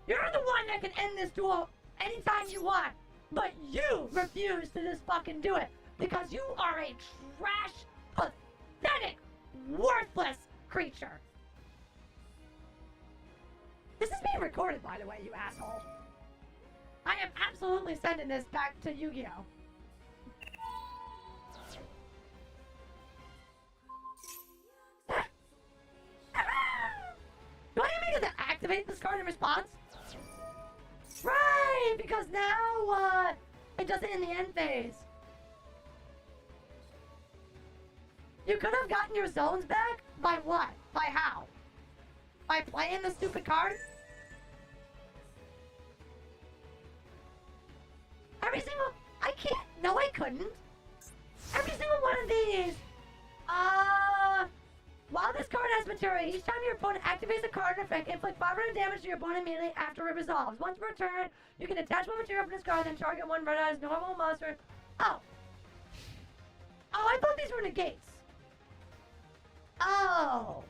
You're the one that can end this duel anytime you want. But you refuse to just fucking do it. Because you are a trash, pathetic, worthless creature. This is being recorded, by the way, you asshole. I am absolutely sending this back to Yu-Gi-Oh! Do I even get to activate this card in response? Right, because now, it does it in the end phase. You could have gotten your zones back? By what? By how? By playing the stupid card? Every single... I can't... No, I couldn't. Every single one of these... While this card has material, each time your opponent activates a card effect, inflict 500 damage to your opponent immediately after it resolves. Once per turn, you can attach one material from this card, then target one red-eyes normal monster. Oh. Oh, I thought these were negates. Oh.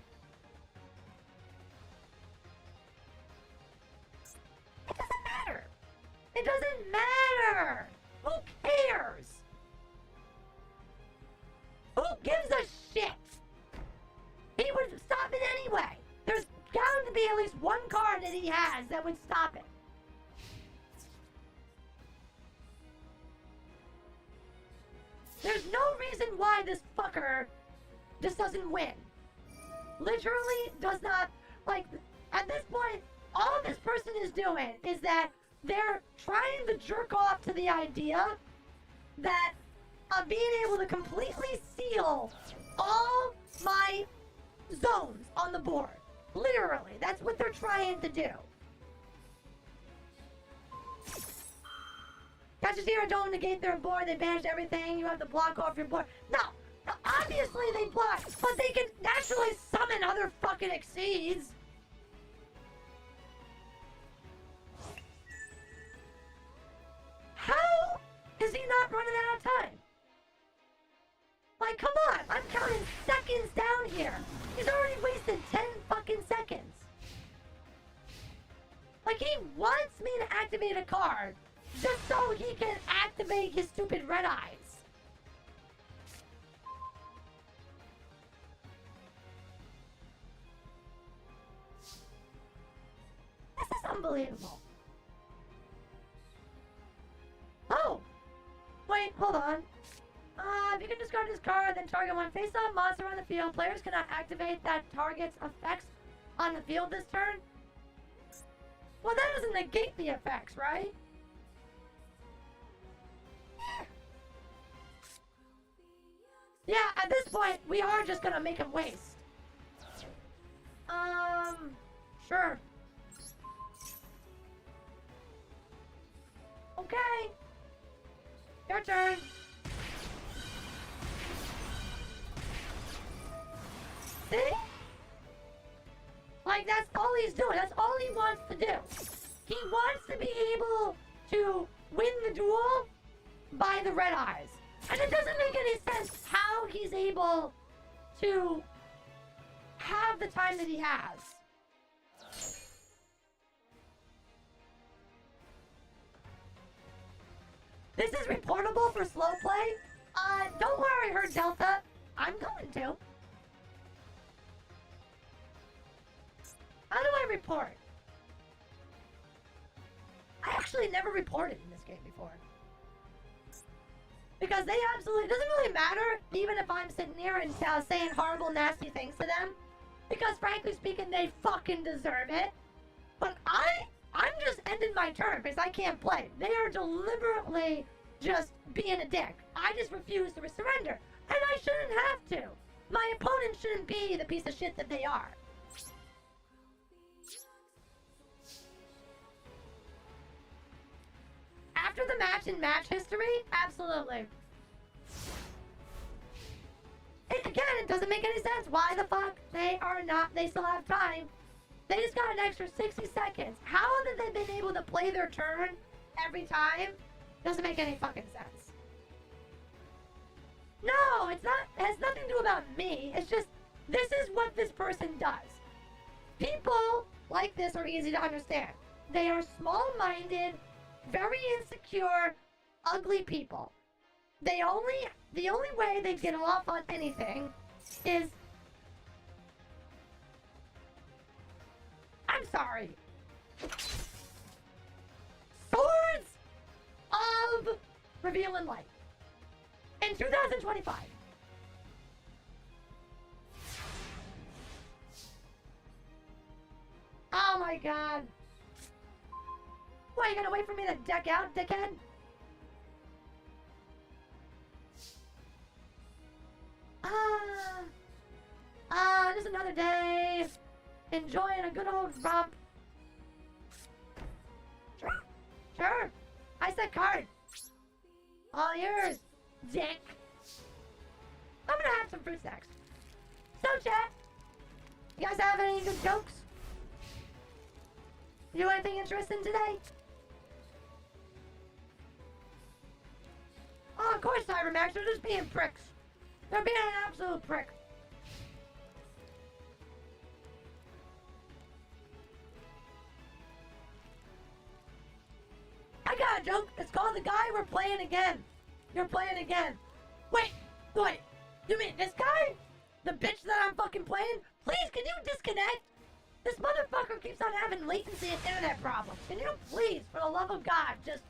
It doesn't matter. It doesn't matter. Who cares? Who gives a shit? He would stop it anyway. There's bound to be at least one card that he has that would stop it. There's no reason why this fucker just doesn't win. Literally does not, like, at this point, all this person is doing is that they're trying to jerk off to the idea that I'm being able to completely seal all my zones on the board. Literally, that's what they're trying to do. Catches here don't negate their board, they banish everything, you have to block off your board. No, obviously they block, but they can naturally summon other fucking exceeds. How is he not running out of time? Like, come on, I'm counting seconds down here. He's already wasted 10 fucking seconds. Like, he wants me to activate a card just so he can activate his stupid red eyes. This is unbelievable. Oh! Wait, hold on. If you can discard this card, then target one face-up monster on the field. Players cannot activate that target's effects on the field this turn. Well, that doesn't negate the effects, right? Yeah, at this point, we are just gonna make him waste. Sure. Okay. Your turn. See? Like, Like, that's all he's doing. That's all he wants to do. He wants to be able to win the duel by the red eyes. And it doesn't make any sense how he's able to have the time that he has. This is reportable for slow play. Don't worry, her Delta. I'm going to. How do I report? I actually never reported in this game before. Because they absolutely, it doesn't really matter, even if I'm sitting here and saying horrible, nasty things to them. Because frankly speaking, they fucking deserve it. But I'm just ending my turn because I can't play. They are deliberately just being a dick. I just refuse to surrender. And I shouldn't have to. My opponent shouldn't be the piece of shit that they are. After the match in match history, absolutely. Again, it doesn't make any sense. Why the fuck they still have time. They just got an extra 60 seconds. How have they been able to play their turn every time? Doesn't make any fucking sense. No, it's not, it has nothing to do about me. It's just, this is what this person does. People like this are easy to understand. They are small-minded, very insecure, ugly people. The only way they get off on anything is... I'm sorry. Swords of Reveal and Light. In 2025. Oh my god. What, you gonna wait for me to deck out, dickhead? Just another day. Enjoying a good old romp. Sure. I said card. All yours, dick. I'm gonna have some fruit snacks. So, chat, you guys have any good jokes? You do anything interesting today? Oh, of course, Cybermax, they're just being pricks. They're being an absolute prick. I got a joke. It's called The Guy We're Playing Again. You're playing again. Wait. You mean this guy? The bitch that I'm fucking playing? Please, can you disconnect? This motherfucker keeps on having latency and internet problems. Can you please, for the love of God, just...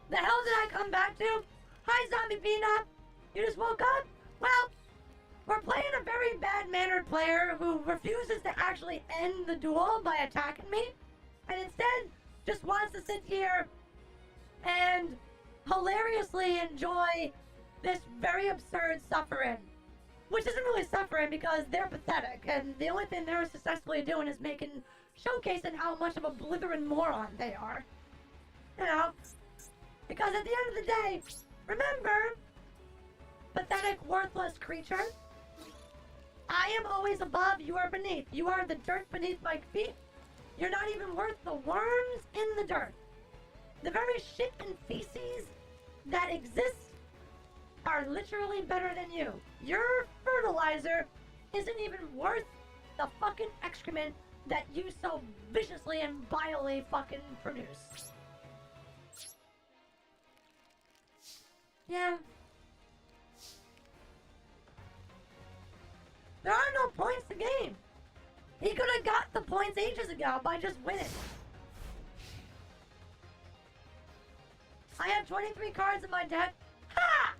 The hell did I come back to? Hi, Zombie Peanut. You just woke up? Well, we're playing a very bad-mannered player who refuses to actually end the duel by attacking me, and instead just wants to sit here and hilariously enjoy this very absurd suffering. Which isn't really suffering because they're pathetic, and the only thing they're successfully doing is showcasing how much of a blithering moron they are. You know? Because at the end of the day, remember, pathetic, worthless creature, I am always above, you are beneath. You are the dirt beneath my feet. You're not even worth the worms in the dirt. The very shit and feces that exist are literally better than you. Your fertilizer isn't even worth the fucking excrement that you so viciously and vilely fucking produce. Yeah. There are no points to game. He could have got the points ages ago by just winning. I have 23 cards in my deck. Ha!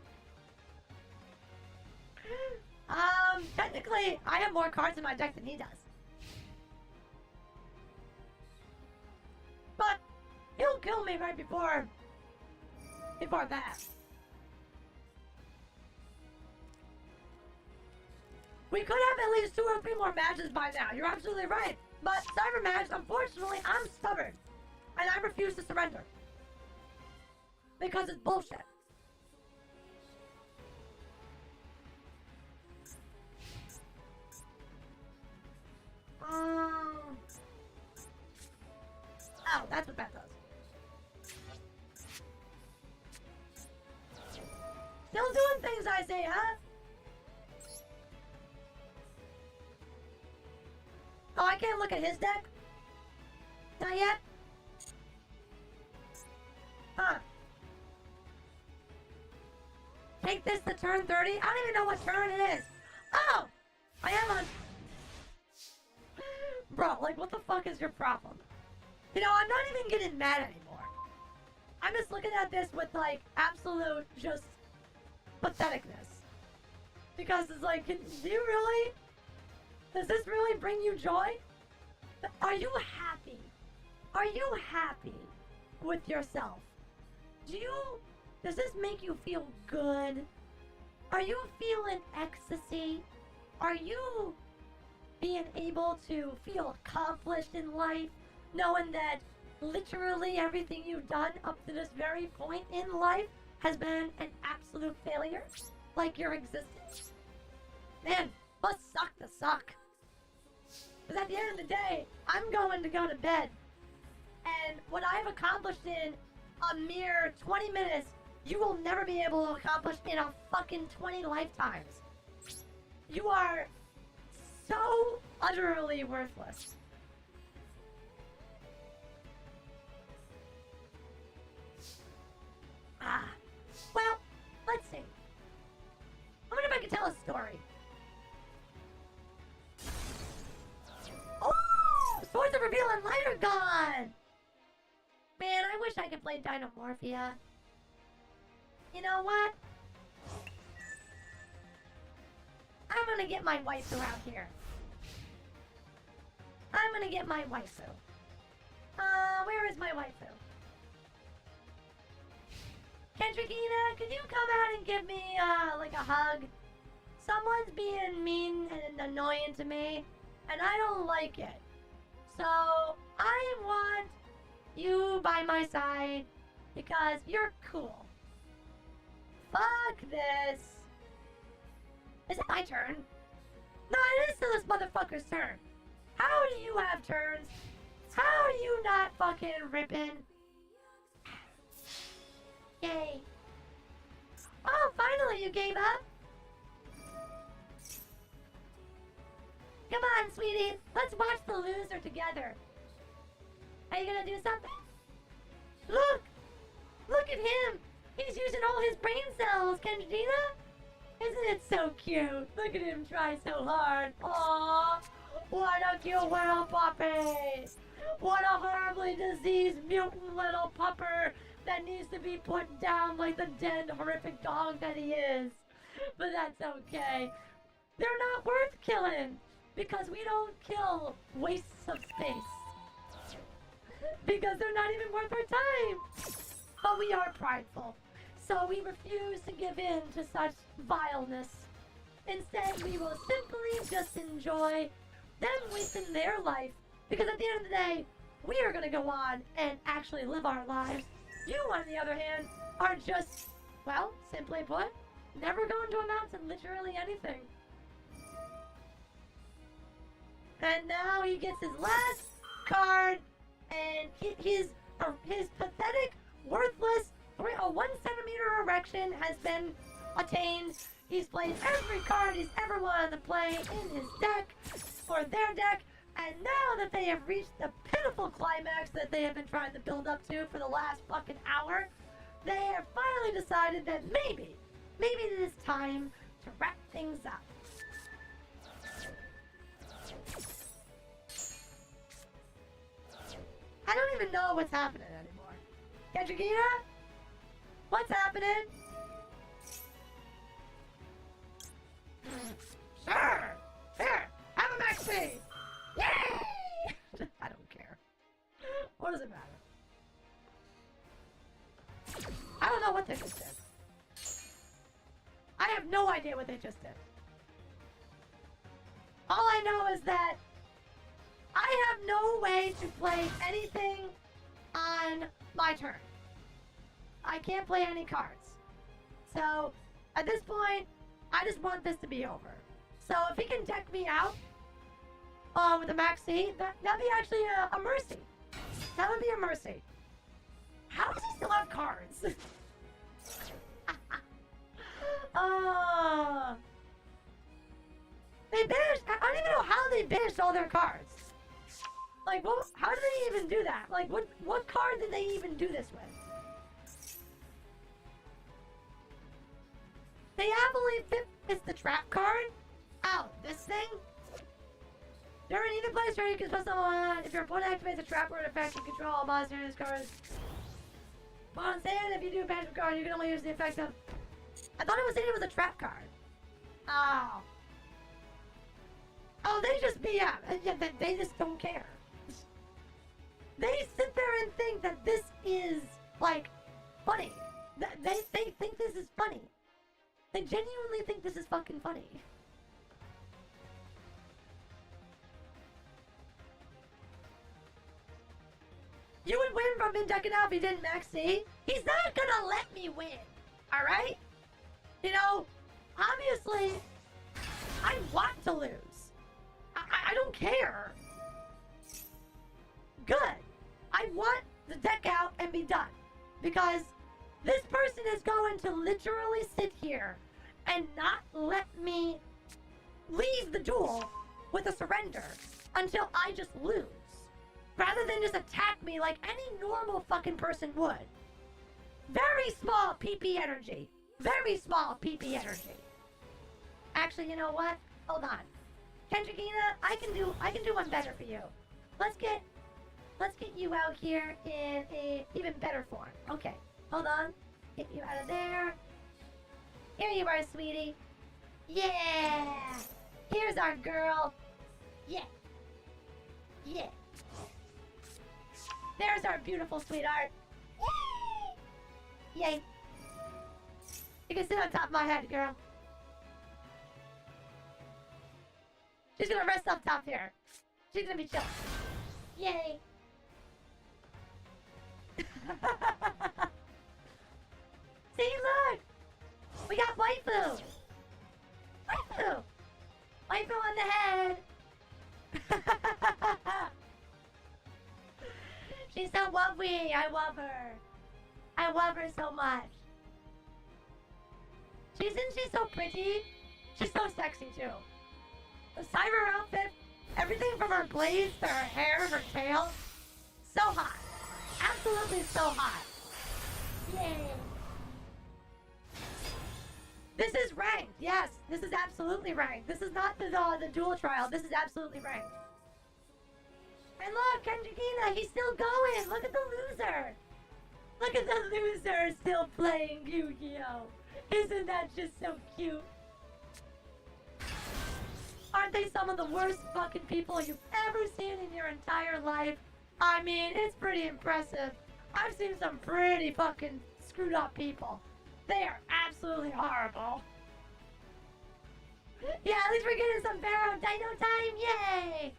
Technically, I have more cards in my deck than he does. But he'll kill me right before that. We could have at least 2 or 3 more matches by now. You're absolutely right. But Cyber Match, unfortunately, I'm stubborn. And I refuse to surrender. Because it's bullshit. Oh, that's what that does. Still doing things I say, huh? Oh, I can't look at his deck? Not yet? Huh. Take this to turn 30? I don't even know what turn it is. Oh! I am on... Bro, like, what the fuck is your problem? You know, I'm not even getting mad anymore. I'm just looking at this with, like, absolute just patheticness. Because it's like, do you really? Does this really bring you joy? Are you happy? Are you happy with yourself? Does this make you feel good? Are you feeling ecstasy? Are you being able to feel accomplished in life, knowing that literally everything you've done up to this very point in life has been an absolute failure? Like your existence? Man, must suck to suck. Because at the end of the day, I'm going to go to bed. And what I've accomplished in a mere 20 minutes, you will never be able to accomplish in a fucking 20 lifetimes. You are so utterly worthless. Well, let's see. I wonder if I can tell a story. Oh! Swords of Reveal and Light are gone! Man, I wish I could play Dynamorphia. You know what? I'm gonna get my waifu out here. I'm gonna get my waifu. Where is my waifu? Kendrickina, could you come out and give me, like a hug? Someone's being mean and annoying to me, and I don't like it. So, I want you by my side, because you're cool. Fuck this. Is it my turn? No, it is still this motherfucker's turn. How do you have turns? How are you not fucking ripping? Yay. Oh, finally you gave up. Come on, sweetie. Let's watch the loser together. Are you gonna do something? Look! Look at him! He's using all his brain cells, Kendrina! Isn't it so cute? Look at him try so hard. Aww! What a cute little puppy! What a horribly diseased mutant little pupper that needs to be put down like the dead horrific dog that he is. But that's okay. They're not worth killing because we don't kill wastes of space. Because they're not even worth our time. But we are prideful. So we refuse to give in to such vileness. Instead, we will simply just enjoy them wasting their life. Because at the end of the day, we are going to go on and actually live our lives. You, on the other hand, are just, well, simply put, never going to amount to literally anything. And now he gets his last card, and his pathetic, worthless, a 1 centimeter erection has been attained. He's played every card he's ever wanted to play in his deck, or their deck, and now that they have reached the pitiful climax that they have been trying to build up to for the last fucking hour, they have finally decided that maybe it is time to wrap things up. I don't even know what's happening anymore. Kendrickina? What's happening? Sure! Here! Have a maxi! Yay! I don't care. What does it matter? I don't know what they just did. I have no idea what they just did. All I know is that I have no way to play anything on my turn. I can't play any cards. So, at this point, I just want this to be over. So, if he can deck me out with a maxi, that'd be actually a mercy. That would be a mercy. How does he still have cards? They banished. I don't even know how they banished all their cards. Like, how did they even do that? Like, what card did they even do this with? They have only 5. It's the trap card. Oh, this thing. During either place where you can spell someone, if your opponent activates a trap or an effect, you control all monsters in this card. Upon saying, if you do a magic card, you can only use the effect of. I thought it was saying it was a trap card. Oh. Oh, they just BM. Yeah, they just don't care. They sit there and think that this is, like, funny. They think this is funny. They genuinely think this is fucking funny. You would win from him decking out if he didn't max C. He's not gonna let me win. Alright? You know, obviously, I want to lose. I don't care. Good. I want the deck out and be done. Because this person is going to literally sit here and not let me leave the duel with a surrender until I just lose. Rather than just attack me like any normal fucking person would. Very small PP energy. Very small PP energy. Actually, you know what? Hold on. Kendrickina, I can do one better for you. Let's get you out here in a even better form. Okay, hold on. Get you out of there. Here you are, sweetie. Yeah! Here's our girl. Yeah. Yeah. There's our beautiful sweetheart. Yay! Yay. You can sit on top of my head, girl. She's gonna rest up top here. She's gonna be chill. Yay! See, look! We got waifu! Waifu! Waifu on the head! She's so lovely! I love her! I love her so much! Isn't she so pretty? She's so sexy too. The cyber outfit, everything from her blades to her hair, her tail, so hot. Absolutely so hot. Yay. This is ranked, yes. This is absolutely ranked. This is not the dual trial. This is absolutely ranked. And look, Kendrickina, he's still going. Look at the loser. Look at the loser still playing Yu-Gi-Oh! Isn't that just so cute? Aren't they some of the worst fucking people you've ever seen in your entire life? I mean, it's pretty impressive. I've seen some pretty fucking screwed up people. They are absolutely horrible. Yeah, at least we're getting some Vero Dino time, yay!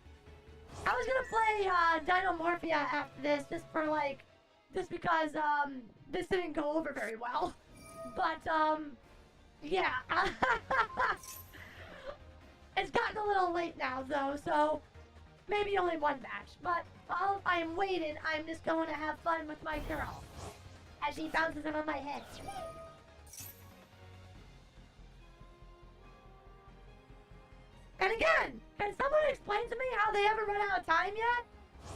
I was gonna play Dinomorphia after this, just because this didn't go over very well. But yeah. It's gotten a little late now though, so maybe only one match. But while I'm waiting, I'm just going to have fun with my girl as she bounces on my head. And again, can someone explain to me how they haven't run out of time yet?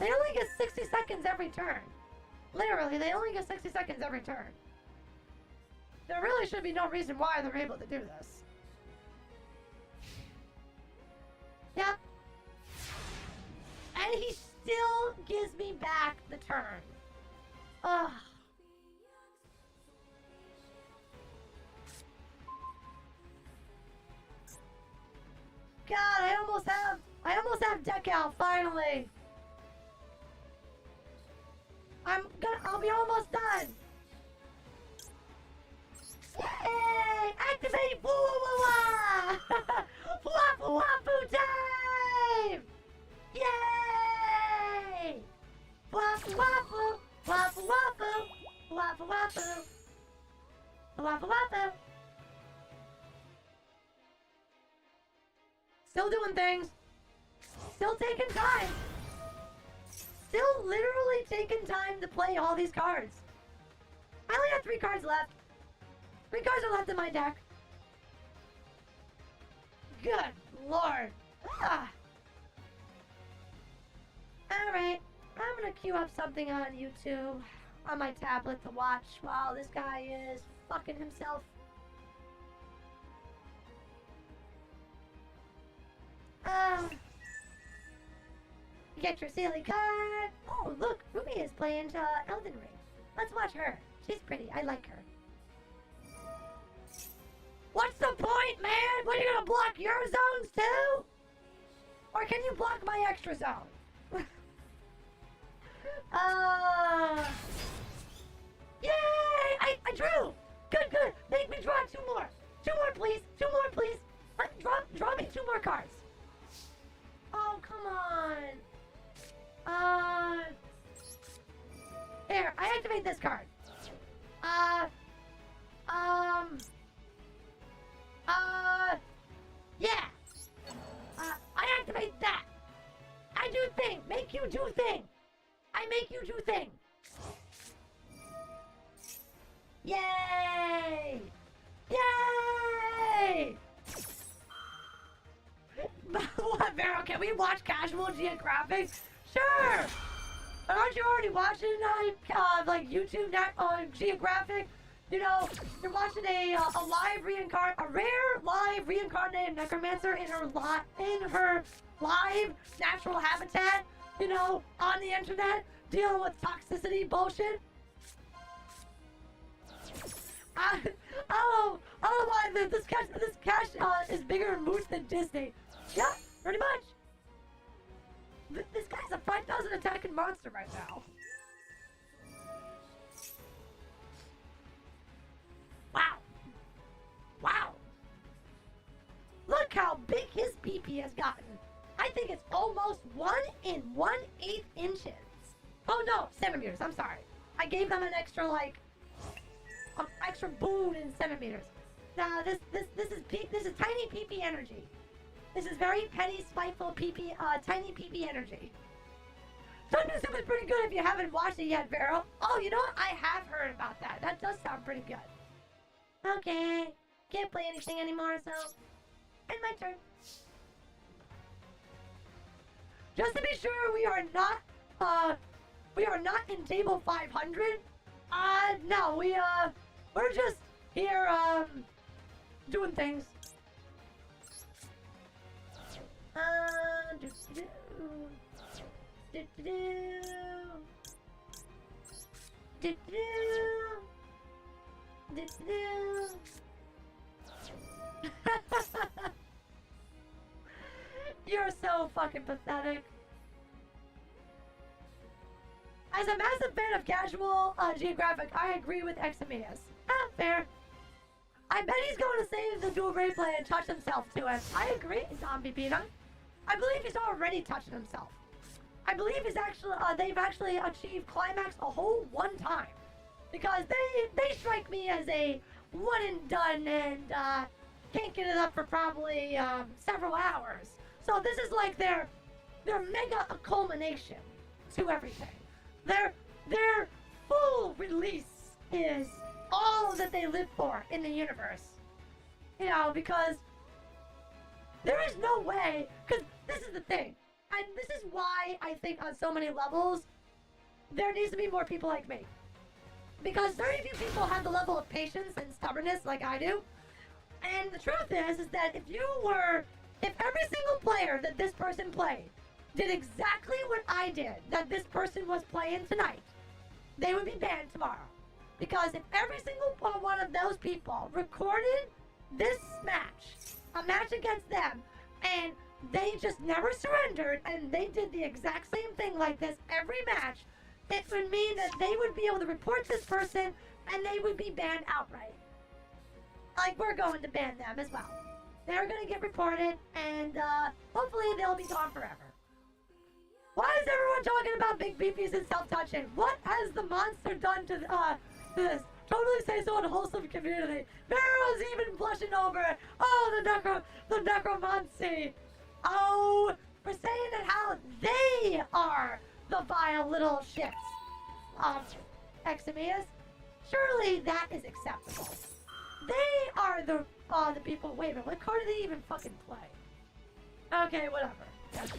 They only get 60 seconds every turn. Literally, they only get 60 seconds every turn. There really should be no reason why they're able to do this. Yep. And he still gives me back the turn. Ugh. God, I almost have deck out, finally. I'll be almost done. Yay! Activate! Woo-wah-wah-wah! Waffle-waffle time! Wafu. Wafu Wafu. Still doing things. Still taking time. Still literally taking time to play all these cards. I only have 3 cards left. 3 cards are left in my deck. Good lord. Ah. Alright. I'm gonna queue up something on YouTube on my tablet to watch while this guy is fucking himself. Get your silly card. Oh, look, Ruby is playing Elden Ring. Let's watch her. She's pretty. I like her. What's the point, man? What, are you gonna block your zones too? Or can you block my extra zone? Yay! I drew! Good, good. Make me draw 2 more. 2 more, please. 2 more, please. Draw me 2 more cards. Oh, come on. Here, I activate this card. Yeah. I activate that. I do thing. Make you do thing. I make you do thing. Yay! Yay! What, Vero? Can we watch Casual Geographic? Sure! But aren't you already watching like YouTube Geographic? You know, you're watching a rare live reincarnated Necromancer in her live natural habitat. You know, on the internet, dealing with toxicity bullshit. I don't know why this cash is bigger in Moose than Disney. Yeah, pretty much. This guy's a 5,000 attacking monster right now. Wow. Wow. Look how big his PP has gotten. I think it's almost 1 1/8 inches. Oh no, centimeters, I'm sorry. I gave them an extra, like, extra boon in centimeters. Now, this is tiny PP energy. This is very petty, spiteful PP, tiny PP energy. Thunder Soup is pretty good if you haven't watched it yet, Vero. Oh, you know what? I have heard about that. That does sound pretty good. Okay. Can't play anything anymore, so... And my turn. Just to be sure, we are not in table 500. No, we're just here, doing things. You're so fucking pathetic. As a massive fan of Casual Geographic, I agree with Examius. Fair. I bet he's going to save the dual replay and touch himself to it. I agree, Zombie Peanut. I believe he's already touching himself. I believe he's actually, they've actually achieved climax a whole 1 time. Because they strike me as a one and done and can't get it up for probably several hours. So this is like their mega culmination to everything. Their full release is all that they live for in the universe. You know, because there is no way, because this is the thing, and this is why I think on so many levels, there needs to be more people like me. Because very few people have the level of patience and stubbornness like I do. And the truth is that if every single player that this person played did exactly what I did, that this person was playing tonight, they would be banned tomorrow. Because if every single one of those people recorded this match, a match against them, and they just never surrendered, and they did the exact same thing like this every match, it would mean that they would be able to report this person, and they would be banned outright. Like, we're going to ban them as well. They're going to get reported, and hopefully they'll be gone forever. Why is everyone talking about big beepies and self-touching? What has the monster done to Totally say so in a wholesome community. Vera's even blushing over. Oh, the necromancy. Oh, for saying it how they are the vile little shits. Eximius, surely that is acceptable. They are the people. Wait a minute, what card did they even fucking play? Okay, whatever. Yeah, sure.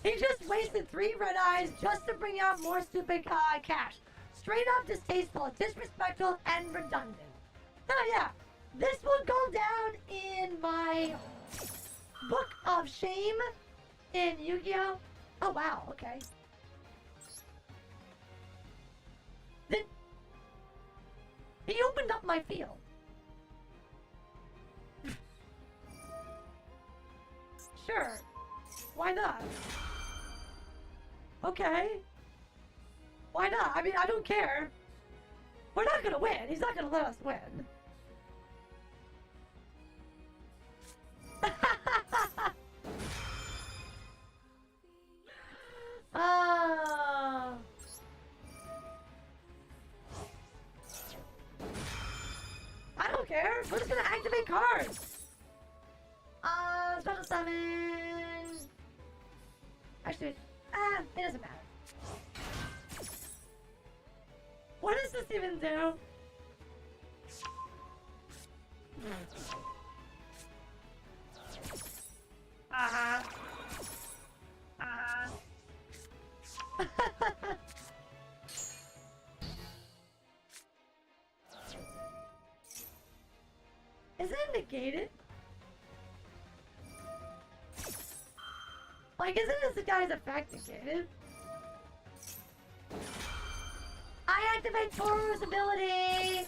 He just wasted 3 red eyes just to bring out more stupid cash. Straight up distasteful, disrespectful, and redundant. Oh yeah, this will go down in my book of shame in Yu-Gi-Oh! Oh wow, okay. Then he opened up my field. Sure, why not? Okay. Why not? I mean, I don't care. We're not gonna win. He's not gonna let us win. I don't care. We're just gonna activate cards. Special summon. Actually, it doesn't matter. What does this even do? Is it negated? Like, isn't this guy's effect negated? I activate Toru's ability!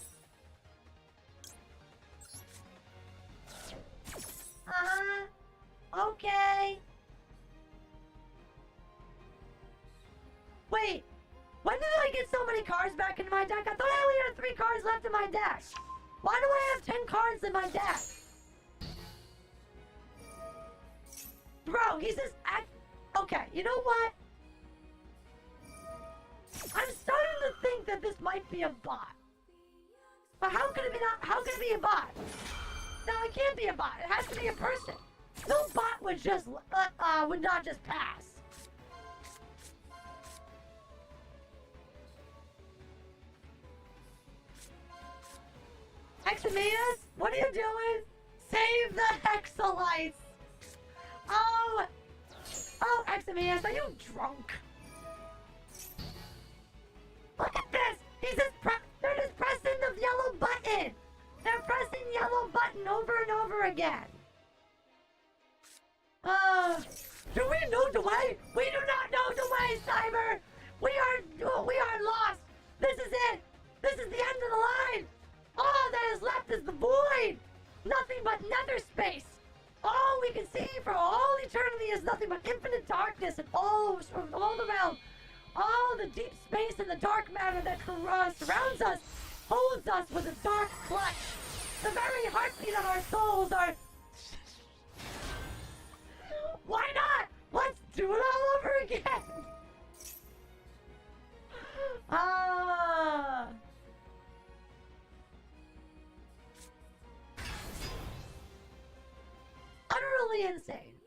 Okay. Wait, when did I get so many cards back in my deck? I thought I only had 3 cards left in my deck. Why do I have 10 cards in my deck? Bro, he's just okay, you know what? I'm starting to think that this might be a bot. But how could it be be a bot? No, it can't be a bot. It has to be a person. No bot would just would not just pass. Eximius, what are you doing? Save the Hexalites! Oh, Eximius, are you drunk? Look at this! They're just pressing the yellow button! They're pressing yellow button over and over again! Do we know the way? We do not know the way, Cyber! We are lost! This is it! This is the end of the line! All that is left is the void! Nothing but nether space! All we can see for all eternity is nothing but infinite darkness and all around. All the deep space and the dark matter that surrounds us holds us with a dark clutch. The very heartbeat of our souls are... Why not? Let's do it all over again! Utterly insane.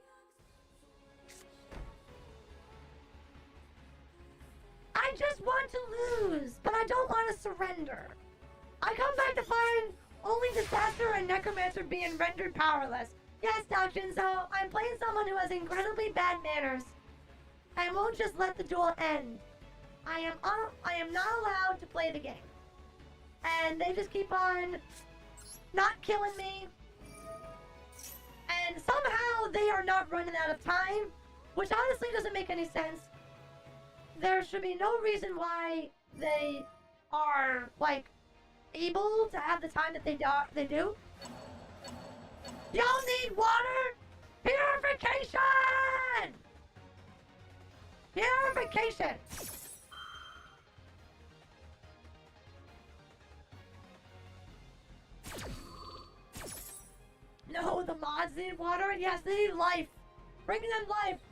I just want to lose, but I don't want to surrender. I come back to find only disaster and Necromancer being rendered powerless. Yes, Dr. Jinzo, I'm playing someone who has incredibly bad manners. I won't just let the duel end. I am not allowed to play the game. And they just keep on not killing me. And somehow they are not running out of time, which honestly doesn't make any sense. There should be no reason why they are, like, able to have the time that they do. Y'all need water? Purification! Purification! No, the mods need water? Yes, they need life. Bring them life.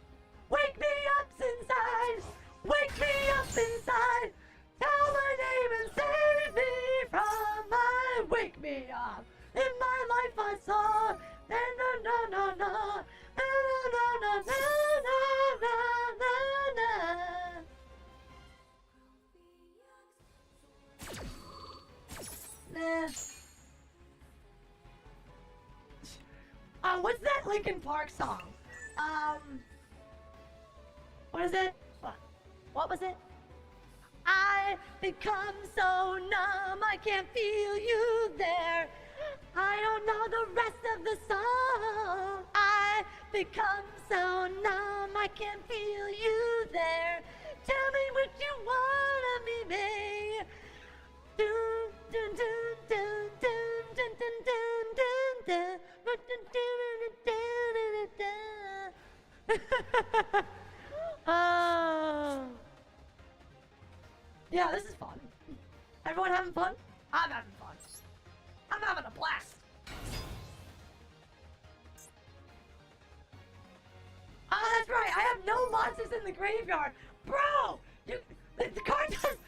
Wake me up inside. Wake me up inside. Tell my name and save me from my. Wake me up. In my life I saw. Na na na na na. Na na na na na na na. Nah. What's that Linkin Park song? What is it? What was it? I become so numb, I can't feel you there. I don't know the rest of the song. I become so numb, I can't feel you there. Tell me what you wanna be, babe. Dun dun dun dun dun dun dun dun dun dun dun dun dun. Oh. Yeah, this is fun. Everyone having fun? I'm having fun. I'm having a blast. Oh, that's right. I have no monsters in the graveyard. Bro, the card doesn't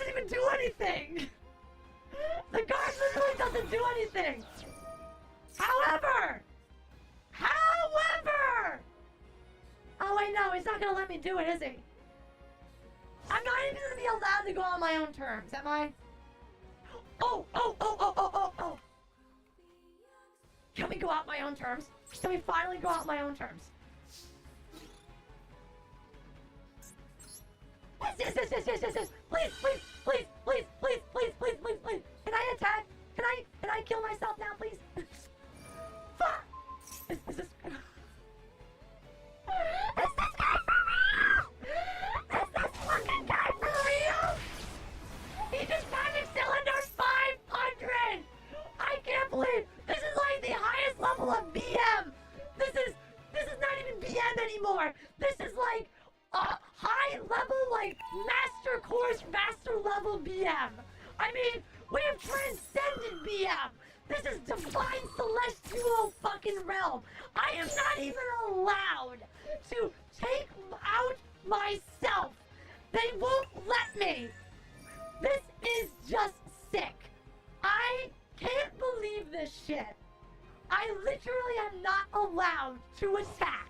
even do anything. The card literally doesn't do anything. However. Oh wait, no, he's not gonna let me do it, is he? I'm not even gonna be allowed to go on my own terms, am I? Oh. Can we go out my own terms? Can we finally go out my own terms? Yes. Please. Can I attack? Can I kill myself now, please? Fuck! Is this guy for real? Is this fucking guy for real? He just magic cylinders 500! I can't believe this is like the highest level of BM. This is not even BM anymore. This is like a high level, like master course, master level BM. I mean, we have transcended BM. This is divine celestial fucking realm. I am not even allowed to take out myself. They won't let me. This is just sick. I can't believe this shit. I literally am not allowed to attack.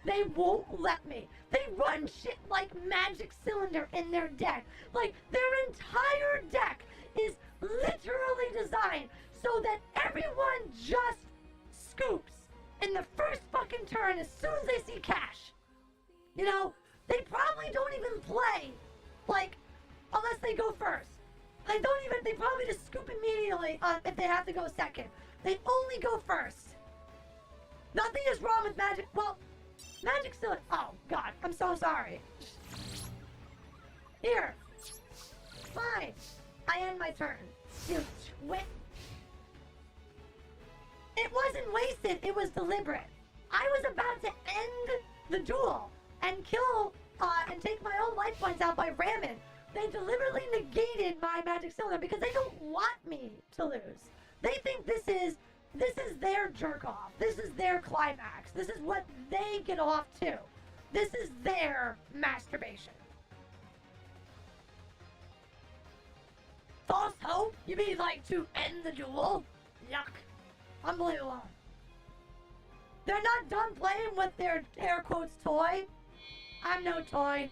They won't let me. They run shit like Magic Cylinder in their deck. Like, their entire deck is literally designed so that everyone just scoops in the first fucking turn as soon as they see cash. You know, they probably don't even play, like, unless they go first. They probably just scoop immediately if they have to go second. They only go first. Nothing is wrong with Magic, well, Magic Cylinder, oh god, I'm so sorry. Here. Fine. I end my turn. You twit. It wasn't wasted, it was deliberate. I was about to end the duel and kill, and take my own life points out by ramming. They deliberately negated my Magic Cylinder because they don't want me to lose. They think this is their jerk-off. This is their climax. This is what they get off to. This is their masturbation. False hope? You mean like to end the duel? Yuck. Unbelievable. They're not done playing with their air quotes toy. I'm no toy.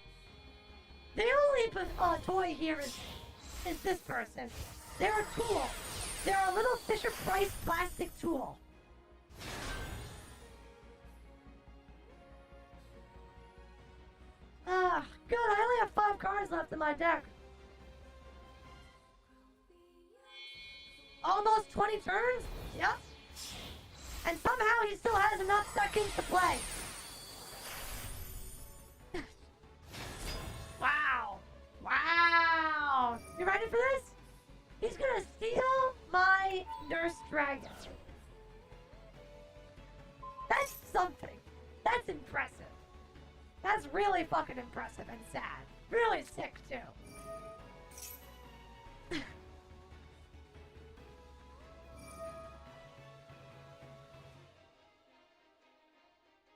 The only toy here is this person. They're a tool. They're a little Fisher-Price plastic tool. Ah, good. I only have 5 cards left in my deck. Almost 20 turns? Yep. And somehow he still has enough seconds to play. Wow. Wow. You ready for this? He's gonna steal my Nurse Dragon. That's something. That's impressive. That's really fucking impressive and sad. Really sick, too.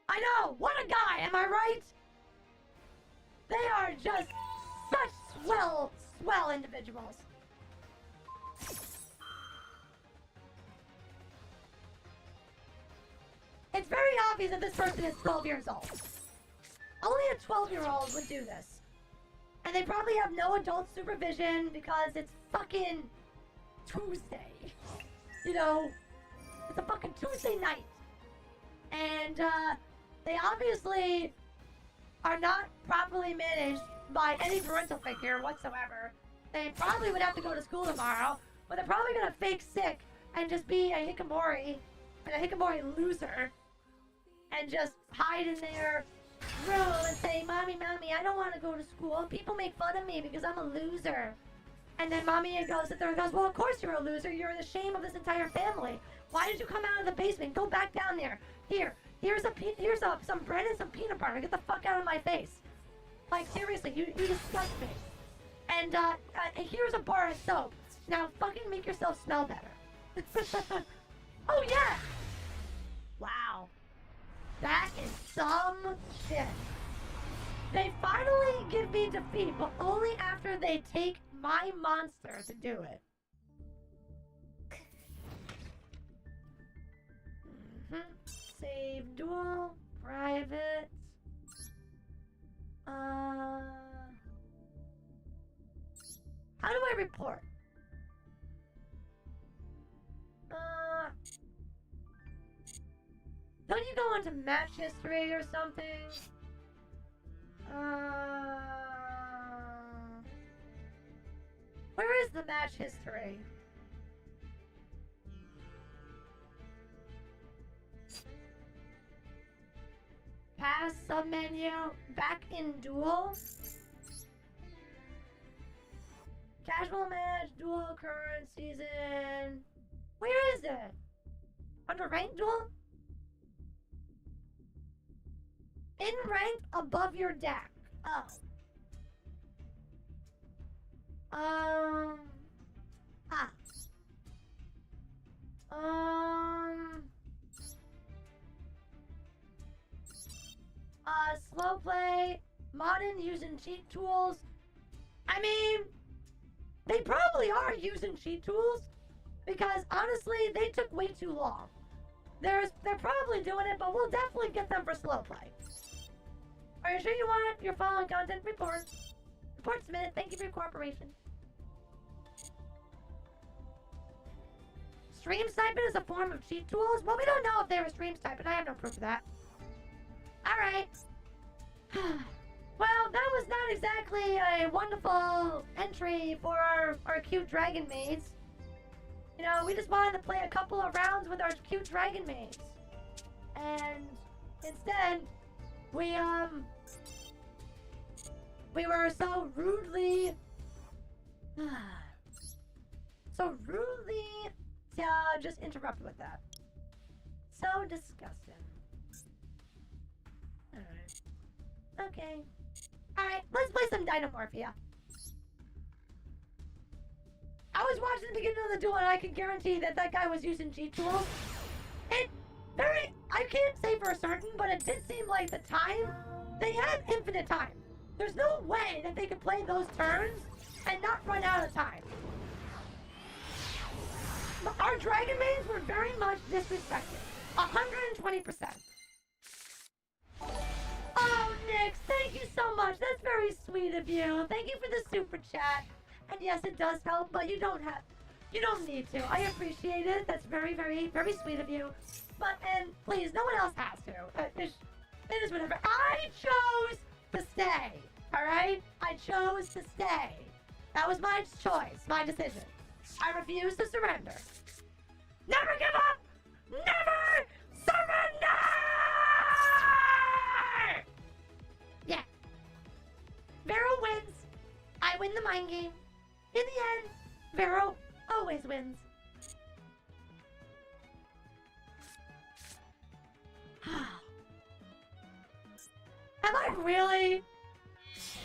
I I know! What a guy, am I right? They are just such swell individuals. It's very obvious that this person is 12 years old. Only a 12-year-old would do this. And they probably have no adult supervision because it's fucking Tuesday. You know, it's a fucking Tuesday night. And, they obviously are not properly managed by any parental figure whatsoever. They probably would have to go to school tomorrow, but they're probably gonna fake sick and just be a hikikomori, and a hikikomori loser, and just hide in their room and say, Mommy, I don't want to go to school. People make fun of me because I'm a loser. And then Mommy goes there and goes, well, of course you're a loser. You're the shame of this entire family. Why did you come out of the basement? Go back down there. Here's some bread and some peanut butter. Get the fuck out of my face. Like, seriously, you disgust me. And, here's a bar of soap. Now, fucking make yourself smell better. Oh, yeah! Wow. That is some shit. They finally give me defeat, but only after they take my monster to do it. Save duel, private. How do I report? Don't you go into match history or something? Where is the match history? Pass submenu, back in duel. Casual match, duel, current season. Where is it? Under ranked duel? In rank above your deck. Oh. Slow play, modern using cheat tools. I mean, they probably are using cheat tools because honestly, they took way too long. They're probably doing it, but we'll definitely get them for slow play. Are you sure you want your following content report? Report submitted. Thank you for your cooperation. Stream sniping is a form of cheat tools? Well, we don't know if they were stream sniping. I have no proof of that. Alright. Well, that was not exactly a wonderful entry for our cute dragon maids. You know, we just wanted to play a couple of rounds with our cute dragon maids. And instead, we were so rudely just interrupted with that. So disgusting. Alright. Okay. Alright, let's play some Dynamorphia. I was watching the beginning of the duel and I can guarantee that that guy was using cheat tools. I can't say for certain, but it did seem like the time, they had infinite time. There's no way that they could play those turns and not run out of time. Our dragon mains were very much disrespected. 120%. Oh, Nix, thank you so much. That's very sweet of you. Thank you for the super chat. And yes, it does help, but you don't need to. I appreciate it. That's very, very, very sweet of you. But, and please, no one else has to. It is whatever. I chose to stay. Alright? I chose to stay. That was my choice, my decision. I refuse to surrender. Never give up! Never surrender! Yeah. Vero wins. I win the mind game. In the end, Vero always wins. Am I really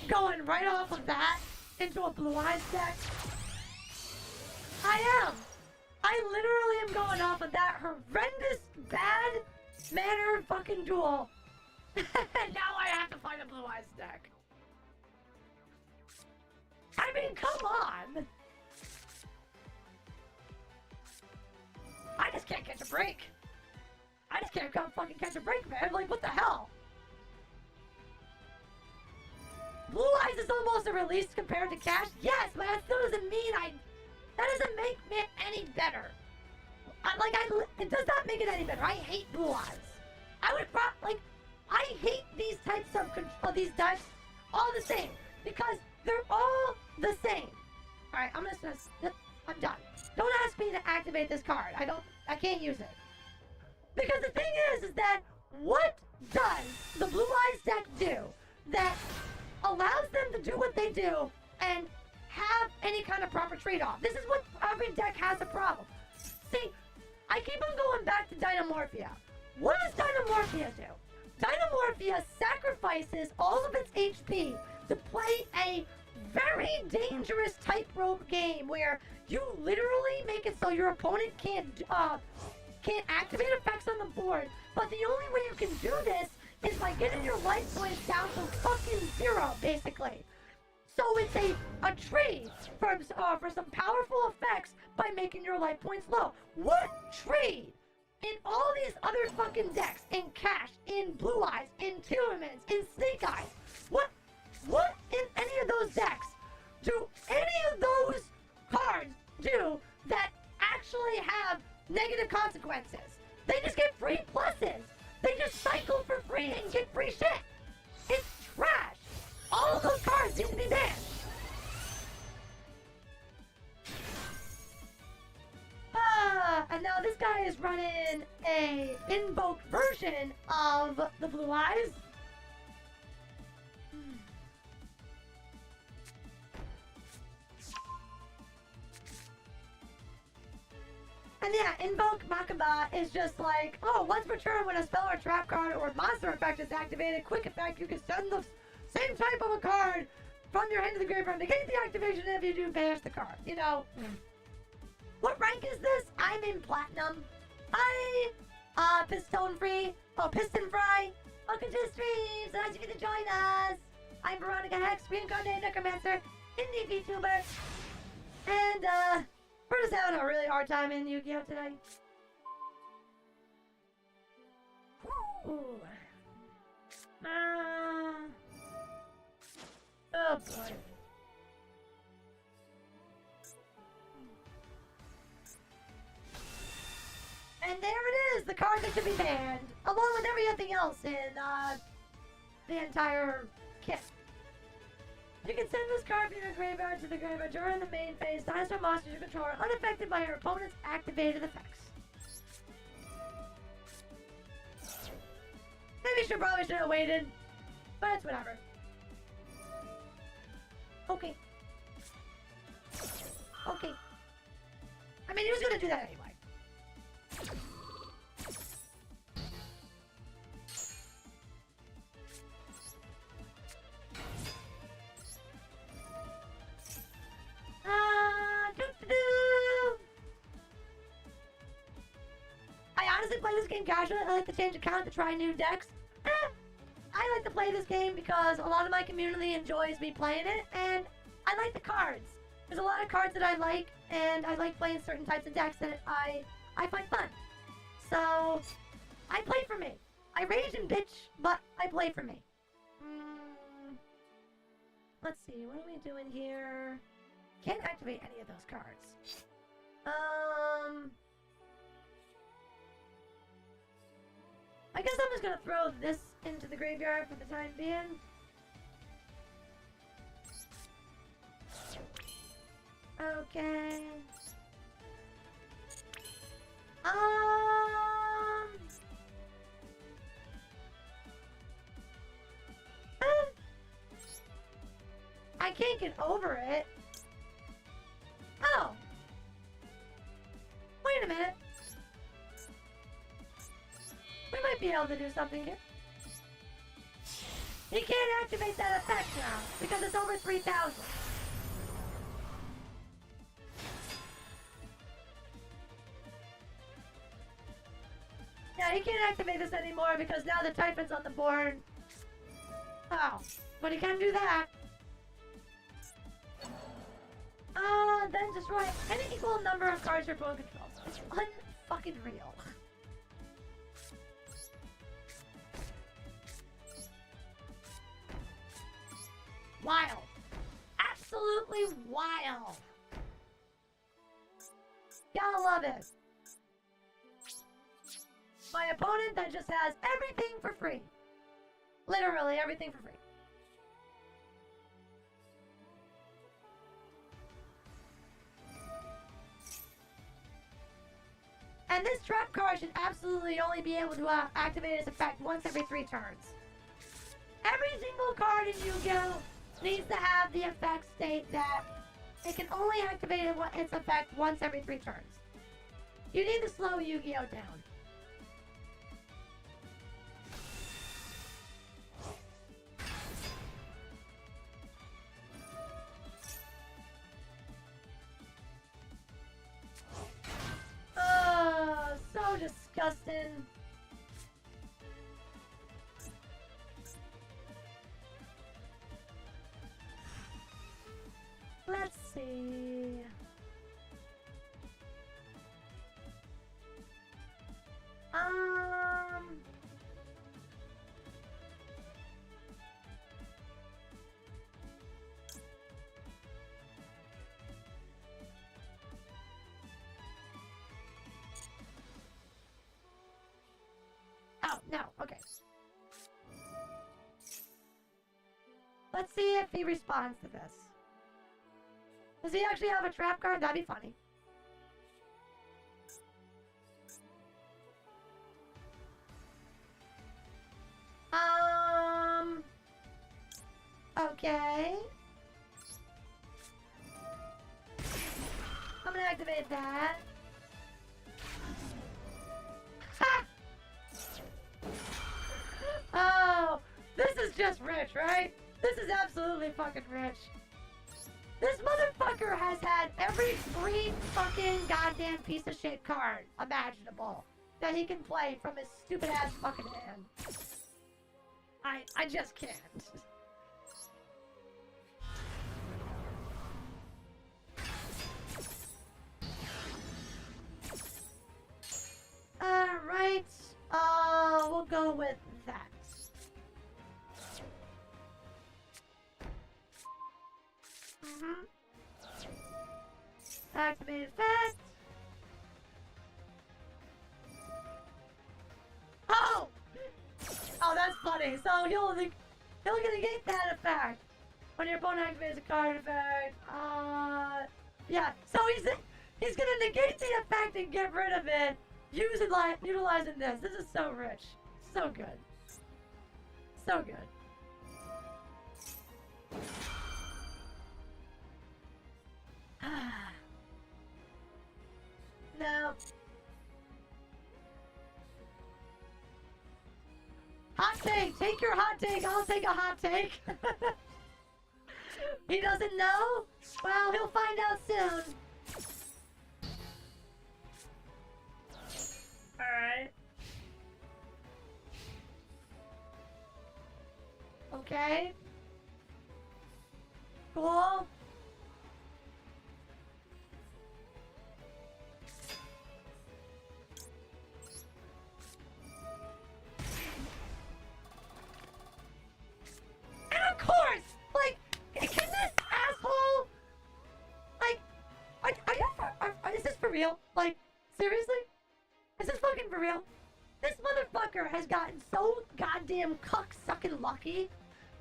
going right off of that into a Blue Eyes deck? I am. I literally am going off of that horrendous, bad manner fucking duel Now I have to find a Blue Eyes deck. I mean, come on! I just can't catch a break. I just can't fucking catch a break, man. Like, what the hell? Blue Eyes is almost a release compared to Cash? Yes, but that still doesn't mean that doesn't make it any better. It does not make it any better. I hate Blue Eyes. I hate these types of these decks all the same. Because they're all the same. Alright, I'm done. Don't ask me to activate this card. I can't use it. Because the thing is that what does the Blue Eyes deck do that allows them to do what they do and have any kind of proper trade-off? This is what every deck has a problem. See, I keep on going back to Dynamorphia. What does Dynamorphia do? Dynamorphia sacrifices all of its HP to play a very dangerous tightrope game where you literally make it so your opponent can't activate effects on the board, but the only way you can do this is by getting your life points down to fucking 0, basically. So it's a trade for some powerful effects by making your life points low. What trade in all these other fucking decks, in Cash, in Blue Eyes, in Tyranids, in Snake Eyes, what in any of those decks do any of those cards do that actually have negative consequences? They just get free pluses. They just cycle for free and get free shit. It's trash. All of those cards need to be banned. And now this guy is running a invoked version of the Blue Eyes. And yeah, Invoke Makaba is just like, oh, once per turn when a spell or trap card or monster effect is activated, quick effect, you can send the same type of a card from your hand to the graveyard, negate the activation, if you do, banish the card. You know, what rank is this? I'm in Platinum. Piston Fry. Welcome to the stream, so nice of you to join us. I'm Veronica Hex, reincarnated Necromancer, indie VTuber, and we're just having a really hard time in Yu-Gi-Oh today. Ooh. Oh boy. And there it is, the card that should be banned, along with everything else in the entire kit. You can send this card from your graveyard to the graveyard during the main phase. Dinosaur monsters you control are unaffected by your opponent's activated effects. Maybe probably should have waited, but it's whatever. Okay. Okay. I mean, he was gonna do that anyway. I honestly play this game casually. I like to change account to try new decks. I like to play this game because a lot of my community enjoys me playing it, and I like the cards. There's a lot of cards that I like, and I like playing certain types of decks that I find fun. So, I play for me. I rage and bitch, but I play for me. Let's see, what are we doing here? Can't activate any of those cards. I guess I'm just gonna throw this into the graveyard for the time being. Okay. I can't get over it. Oh. Wait a minute. We might be able to do something here. You can't activate that effect now because it's over 3,000. Yeah, Yeah, he can't activate this anymore because now the Typhon's on the board. Oh, but he can do that. Then destroy any equal number of cards your opponent controls. It's unfucking real. Wild. Absolutely wild. Gotta love it. My opponent that just has everything for free. Literally everything for free. And this trap card should absolutely only be able to activate its effect once every 3 turns. Every single card in Yu-Gi-Oh! Needs to have the effect state that it can only activate its effect once every 3 turns. You need to slow Yu-Gi-Oh! Down. Oh, so disgusting. Let's see. Oh, no, okay. Let's see if he responds to this. Does he actually have a trap card? That'd be funny. Okay. I'm gonna activate that. Ha! Oh, this is just rich, right? This is absolutely fucking rich. This motherfucker has had every free fucking goddamn piece of shit card imaginable that he can play from his stupid ass fucking hand. I just can't. Alright, we'll go with that. Activate effect. Oh! Oh, that's funny. So he'll negate that effect when your opponent activates a card effect. Yeah. So he's gonna negate the effect and get rid of it, utilizing this. This is so rich, so good, so good. No. Hot take! Take your hot take! I'll take a hot take! He doesn't know? Well, he'll find out soon. Alright. Okay. Cool. And of course, like, can this asshole, like, is this for real? Like, seriously? Is this fucking for real? This motherfucker has gotten so goddamn cuck-sucking lucky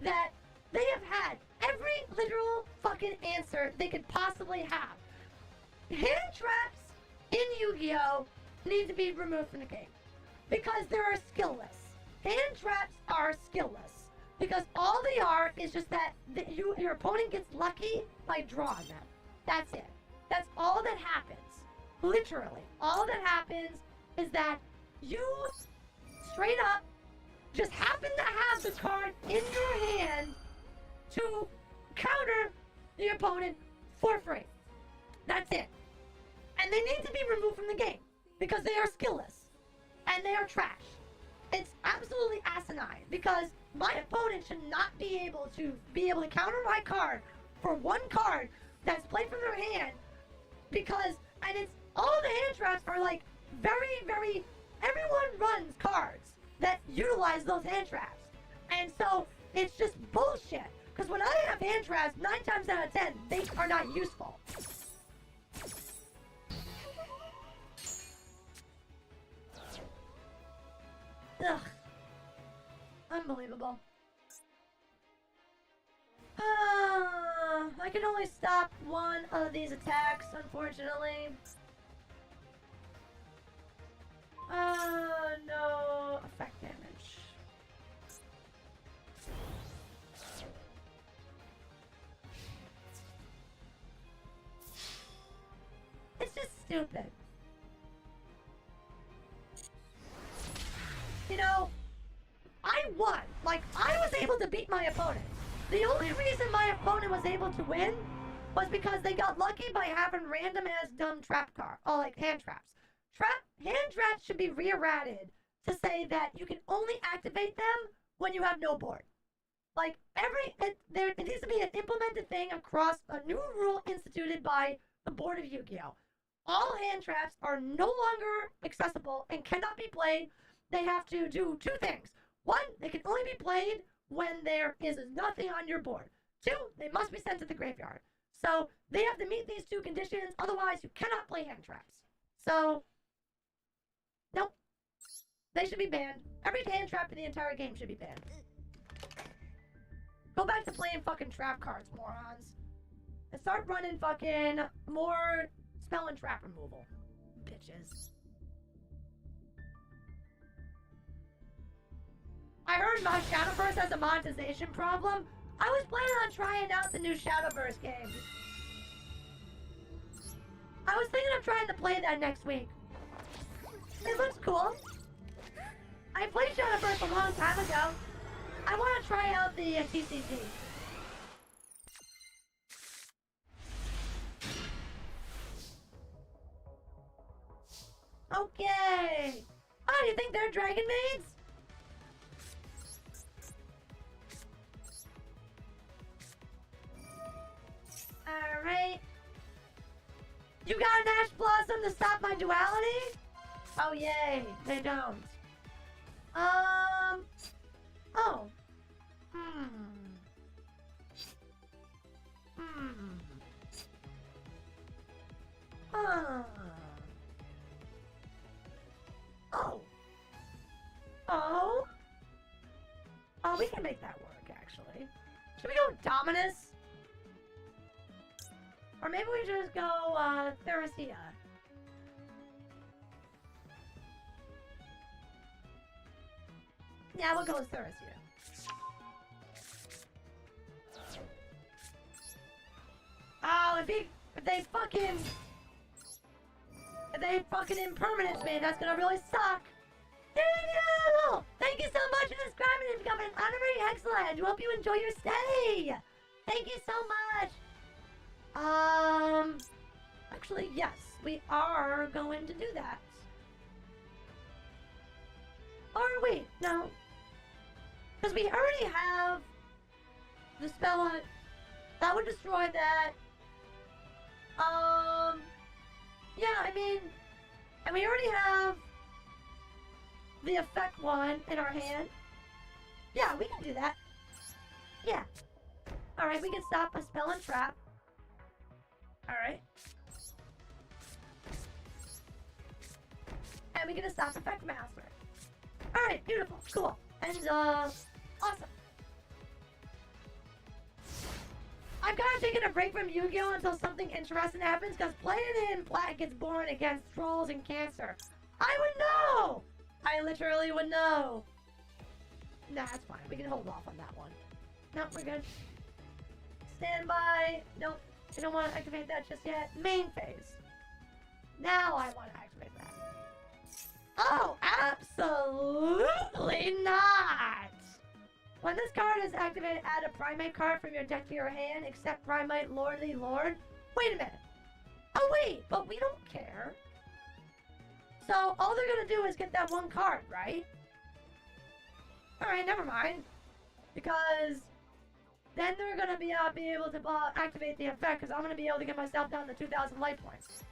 that they have had every literal fucking answer they could possibly have. Hand traps in Yu-Gi-Oh! Need to be removed from the game because they are skillless. Hand traps are skillless because all they are is just that your opponent gets lucky by drawing them. That's it. That's all that happens. Literally, all that happens is that you straight up just happen to have the card in your hand to counter the opponent for free. That's it. And they need to be removed from the game because they are skillless. and they are trash. It's absolutely asinine because my opponent should not be able to counter my card for one card that's played from their hand because, and it's, all the hand traps are like very, everyone runs cards that utilize those hand traps. And so it's just bullshit. Because when I have hand traps, 9 times out of 10, they are not useful. Ugh. Unbelievable. I can only stop one of these attacks, unfortunately. No effect damage. It's just stupid. You know, I won. Like, I was able to beat my opponent. The only reason my opponent was able to win was because they got lucky by having random ass dumb trap card, or like hand traps. Hand traps should be re-errated to say that you can only activate them when you have no board. Like, it needs to be an implemented thing across a new rule instituted by the board of Yu-Gi-Oh! All hand traps are no longer accessible and cannot be played. They have to do 2 things. 1, they can only be played when there is nothing on your board. 2, they must be sent to the graveyard. So they have to meet these 2 conditions, otherwise you cannot play hand traps. So, nope. They should be banned. Every hand trap in the entire game should be banned. Go back to playing fucking trap cards, morons. And start running fucking more spell and trap removal. Bitches. I heard my Shadowverse has a monetization problem. I was planning on trying out the new Shadowverse game. I was thinking of trying to play that next week. It looks cool. I played Shadowverse a long time ago. I want to try out the TCG. Okay. Oh, you think they're Dragon Maids? Alright. You got an Ash Blossom to stop my duality? Oh, yay. They don't. Oh. Oh, we can make that work, actually. Should we go Dominus? Or maybe we just go, Theresia. Yeah, we'll go with Theresia. Oh, if they fucking impermanence me, that's gonna really suck. Daniel! Thank you so much for subscribing and becoming an honorary Hexalite. I hope you enjoy your stay. Thank you so much. Actually, yes, we are going to do that. Or wait, no. Because we already have the spell on. That would destroy that. Yeah, I mean, and we already have the effect one in our hand. Yeah, we can do that. Yeah. Alright, we can stop a spell and trap. Alright. And we can stop effect master. Alright, beautiful, cool. And, awesome. I'm kind of taking a break from Yu-Gi-Oh! Until something interesting happens, because playing in Black gets boring against trolls and cancer. I would know! I literally would know. Nah, that's fine. We can hold off on that one. Nope, we're good. Stand by. Nope. I don't want to activate that just yet. Main phase. Now I want to activate that. Oh, absolutely not! When this card is activated, add a Primate card from your deck to your hand, except Primate Lordly Lord. Wait a minute. Oh wait, but we don't care. So all they're gonna do is get that one card, right? Alright, never mind. Because then they're gonna be able to activate the effect, because I'm gonna be able to get myself down to 2,000 life points.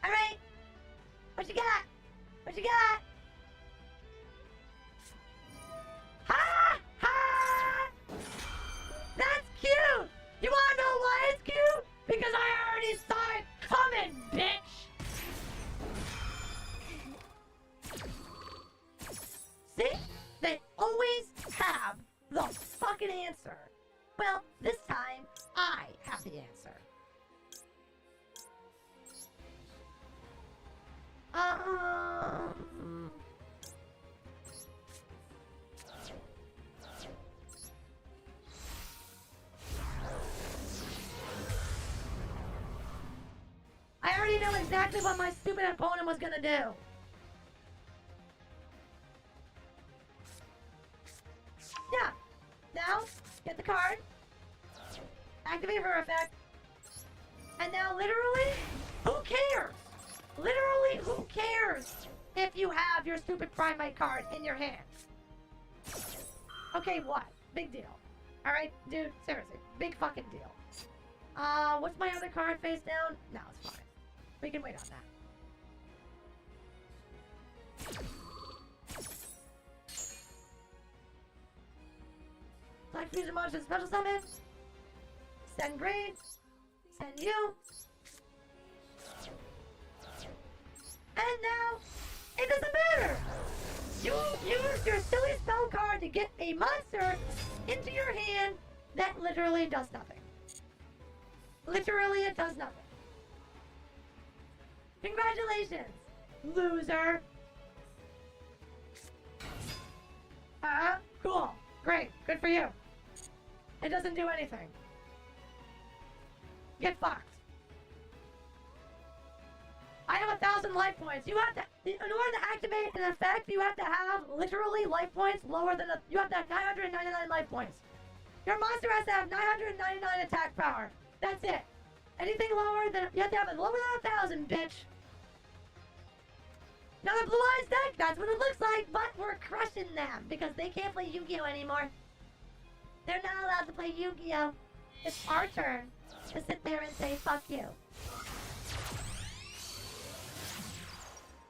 Alright! What you got? What you got? Ha! Ha! That's cute! You wanna know why it's cute? Because I already saw it coming, bitch! See? They always have the fucking answer. Well, this time, I have the answer. I already know exactly what my stupid opponent was gonna do. Yeah. Now, get the card. Activate her effect. And now, literally, who cares? Literally, who cares if you have your stupid Primate card in your hand? Okay, what? Big deal. Alright, dude, seriously, big fucking deal. What's my other card face down? No, it's fine. We can wait on that. Select fusion monster special summon. Send grade. Send you. And now, it doesn't matter! You use your silly spell card to get a monster into your hand that literally does nothing. Literally, it does nothing. Congratulations, loser! Cool. Great. Good for you. It doesn't do anything. Get fucked. I have 1,000 life points. You have to, in order to activate an effect, you have to have literally life points lower than you have to have 999 life points. Your monster has to have 999 attack power. That's it. Anything lower than, you have to have it lower than 1,000, bitch. Now the Blue Eyes deck, that's what it looks like, but we're crushing them because they can't play Yu-Gi-Oh anymore. They're not allowed to play Yu-Gi-Oh. It's our turn to sit there and say, fuck you.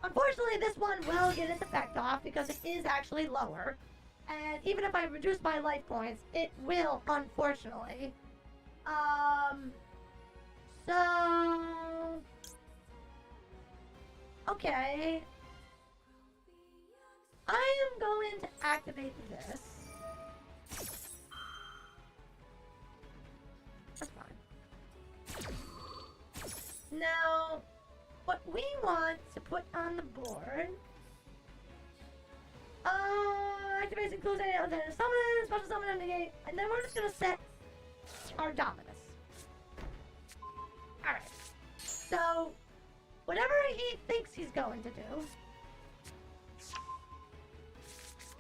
Unfortunately, this one will get its effect off because it is actually lower. And even if I reduce my life points, it will, unfortunately. So... Okay. I am going to activate this. That's fine. Now, what we want to put on the board... activates includes any other summon, special summon, and negate, and then we're just gonna set our Dominus. Alright. So, whatever he thinks he's going to do...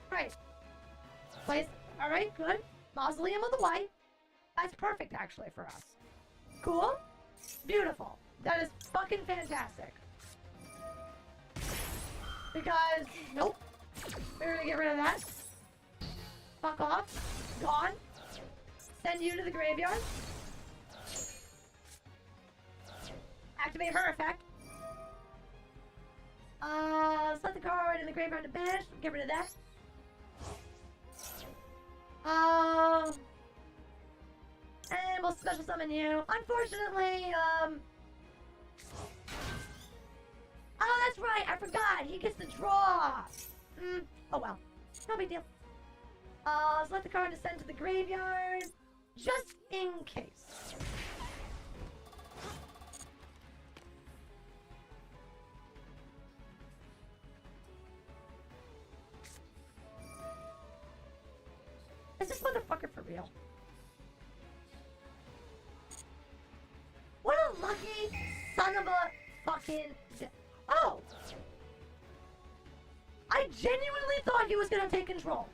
Right. Place. Alright, good. Mausoleum of the White. That's perfect, actually, for us. Cool. Beautiful. That is fucking fantastic. Because, nope. We're gonna get rid of that. Fuck off. Gone. Send you to the graveyard. Activate her effect. Set the card in the graveyard to banish. Get rid of that. And we'll special summon you. Unfortunately, oh, that's right. I forgot. He gets to draw. Oh well. No big deal. Select the card to send to the graveyard. Just in case. Is this motherfucker for real? What a lucky son of a fucking... Oh! I genuinely thought he was gonna take control.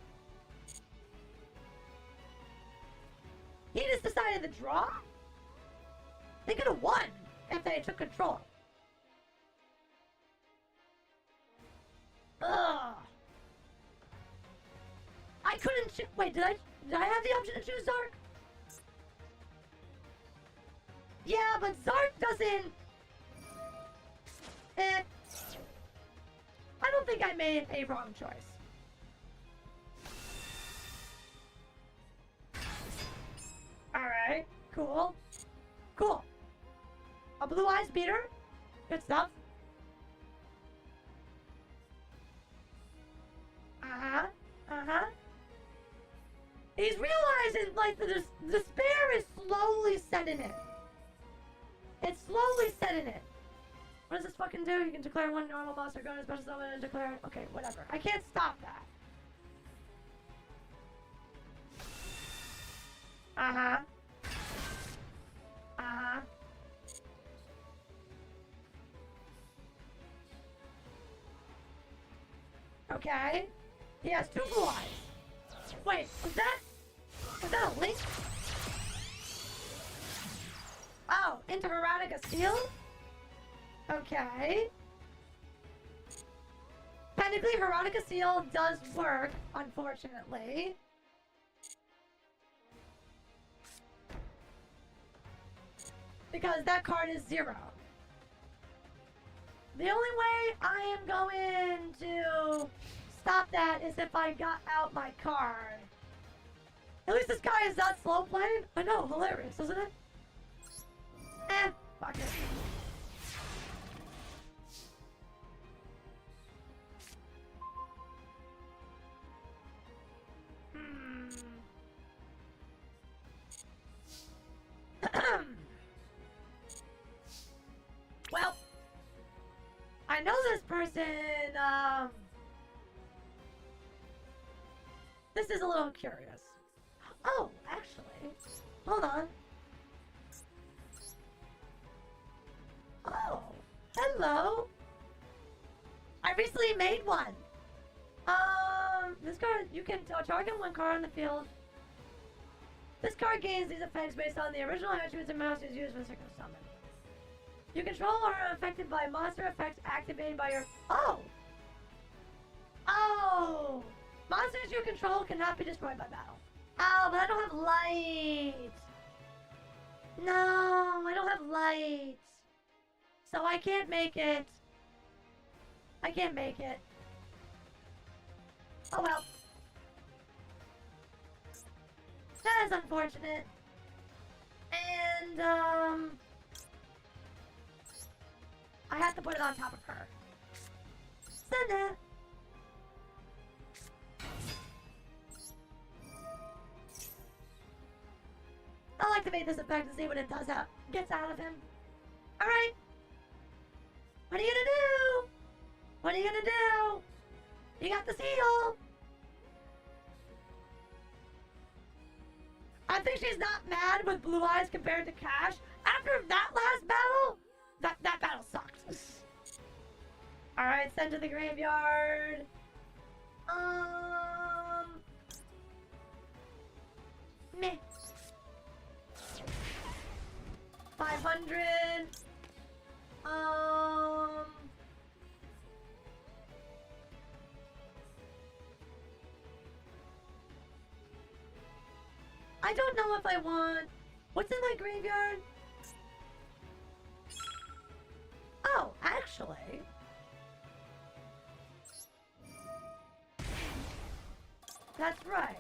He just decided to draw? They could have won if they took control. Ugh. I couldn't choose. Wait, did I have the option to choose Zark? Yeah, but Zark doesn't. I don't think I made a wrong choice. Alright, cool. Cool. A blue eyes beater. Good stuff. He's realizing, like, the despair is slowly setting in. It's slowly setting in. What does this fucking do? You can declare one normal monster, go to special summon and declare it. Okay, whatever. I can't stop that. Okay. He has two blue eyes. Wait, was that a link? Oh, into Veronica Steel? Okay. Technically, Veronica Seal does work, unfortunately. Because that card is 0. The only way I am going to stop that is if I got out my card. At least this guy is not slow playing. I know, hilarious, isn't it? Fuck it. Well, I know this person, this is a little curious. Oh, actually, hold on. Oh, hello. I recently made one. This card, you can target one card on the field. This card gains these effects based on the original attributes and masters used for Signal Summon. You control or are affected by monster effects activated by your... Oh! Oh! Monsters you control cannot be destroyed by battle. Oh, but I don't have light! No, I don't have light. So I can't make it. I can't make it. Oh well. That is unfortunate. And, I have to put it on top of her. Send it. I'll activate this effect and see what it does gets out of him. Alright. What are you gonna do? What are you gonna do? You got the seal. I think she's not mad with Blue Eyes compared to Cash. After that last battle, that battle sucked. Alright, send to the graveyard. 500. I don't know if I want... What's in my graveyard? Oh, actually... That's right.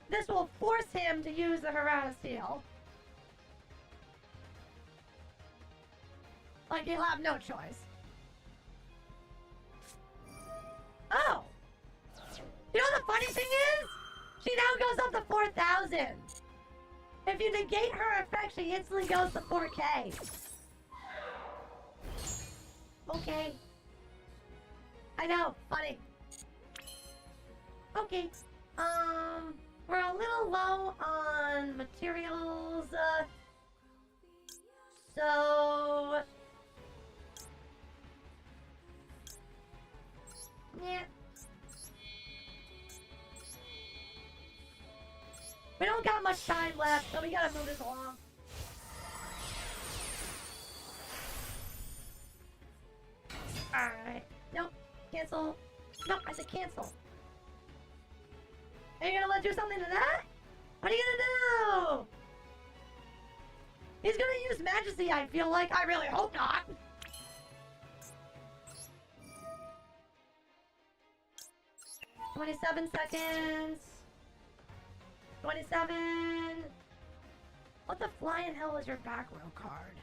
This will force him to use the Harass Seal. Like, he'll have no choice. Oh! You know the funny thing is? She now goes up to 4,000. If you negate her effect, she instantly goes to 4K. Okay. I know, funny. Okay. We're a little low on materials, so... Yeah. We don't got much time left, so we gotta move this along. Alright. Nope. Cancel. Nope, I said cancel. Are you gonna let do something to that? What are you gonna do? He's gonna use Majesty, I feel like. I really hope not. $27 seconds. 27. What the flying hell is your back row card?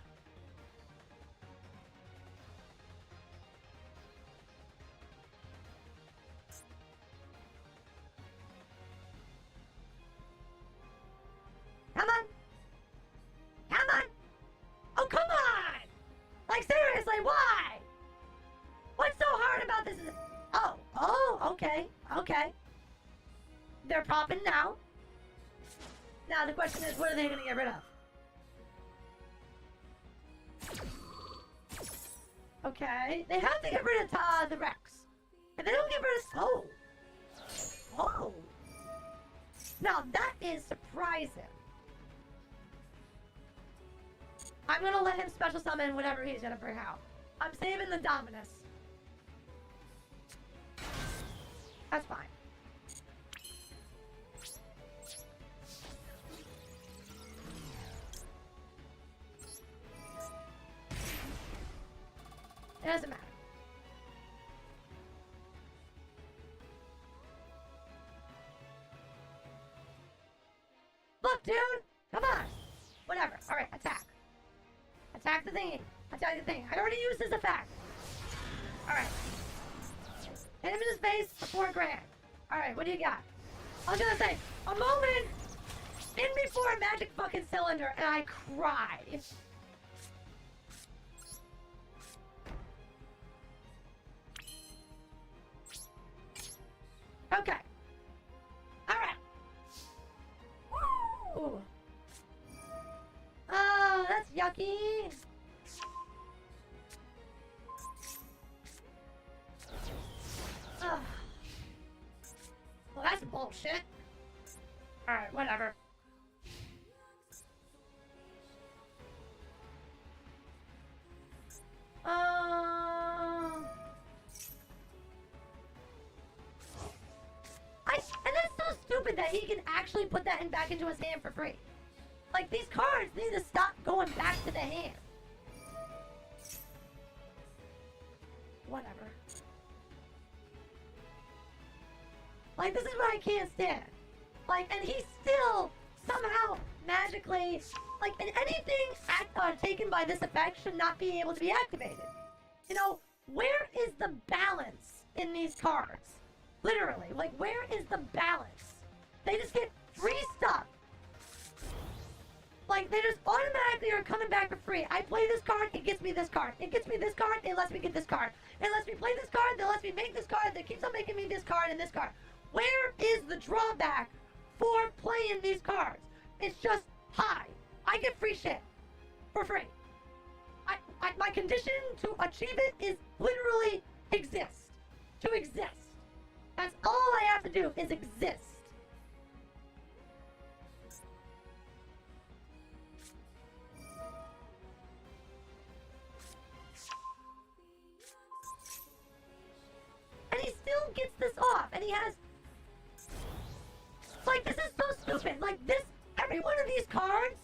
Come on! Come on! Oh, come on! Like, seriously, why? What's so hard about this? Oh, okay, okay. They're popping now. Now the question is, what are they gonna get rid of? Okay, they have to get rid of the Rex. If they don't get rid of... Oh! Now that is surprising. I'm gonna let him special summon whatever he's gonna bring out. I'm saving the Dominus. That's fine. It doesn't matter. Look, dude! Come on! Whatever. Alright, attack. Attack the thingy. Attack the thing. I already used this effect. Alright. Hit him in his face for 4 grand. Alright, what do you got? I was gonna say, a moment in before a magic fucking cylinder and I cried. Okay. Alright. Woo! Oh, that's yucky. Ugh. Well, that's bullshit. Alright, whatever. And that's so stupid that he can actually put that back into his hand for free. Like, these cards need to stop going back to the hand. Whatever. Like, this is what I can't stand. Like, and he still somehow magically, like, and anything taken by this effect should not be able to be activated. You know, where is the balance in these cards? Literally, like, where is the balance? They just get free stuff. Like, they just automatically are coming back for free. I play this card, it gets me this card. It gets me this card, it lets me get this card. It lets me play this card, it lets me make this card, that keeps on making me this card and this card. Where is the drawback for playing these cards? It's just, hi, I get free shit. For free. My condition to achieve it is literally exist. To exist. That's all I have to do, is exist. And he still gets this off, and he has... Like, this is so stupid. Like, this, every one of these cards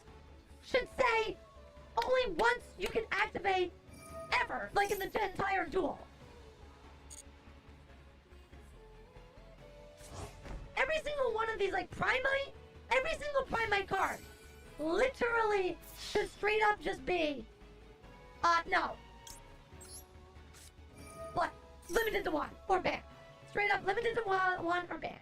should say only once you can activate ever, like in the entire duel. Every single one of these, like, Primite, every single Primite card literally should straight up just be, no. What? Limited to 1 or ban. Straight up limited to 1 or ban.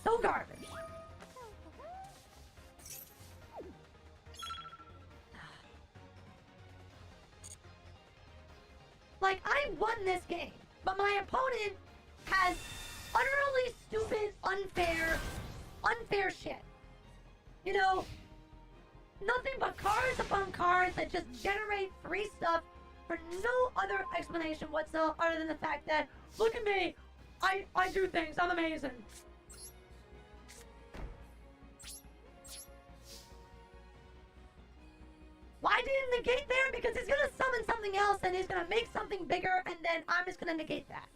So garbage. Like, I won this game, but my opponent has utterly stupid, unfair shit. You know, nothing but cards upon cards that just generate free stuff for no other explanation whatsoever other than the fact that, look at me, I do things, I'm amazing. Why didn't negate there? Because he's gonna summon something else and he's gonna make something bigger and then I'm just gonna negate that.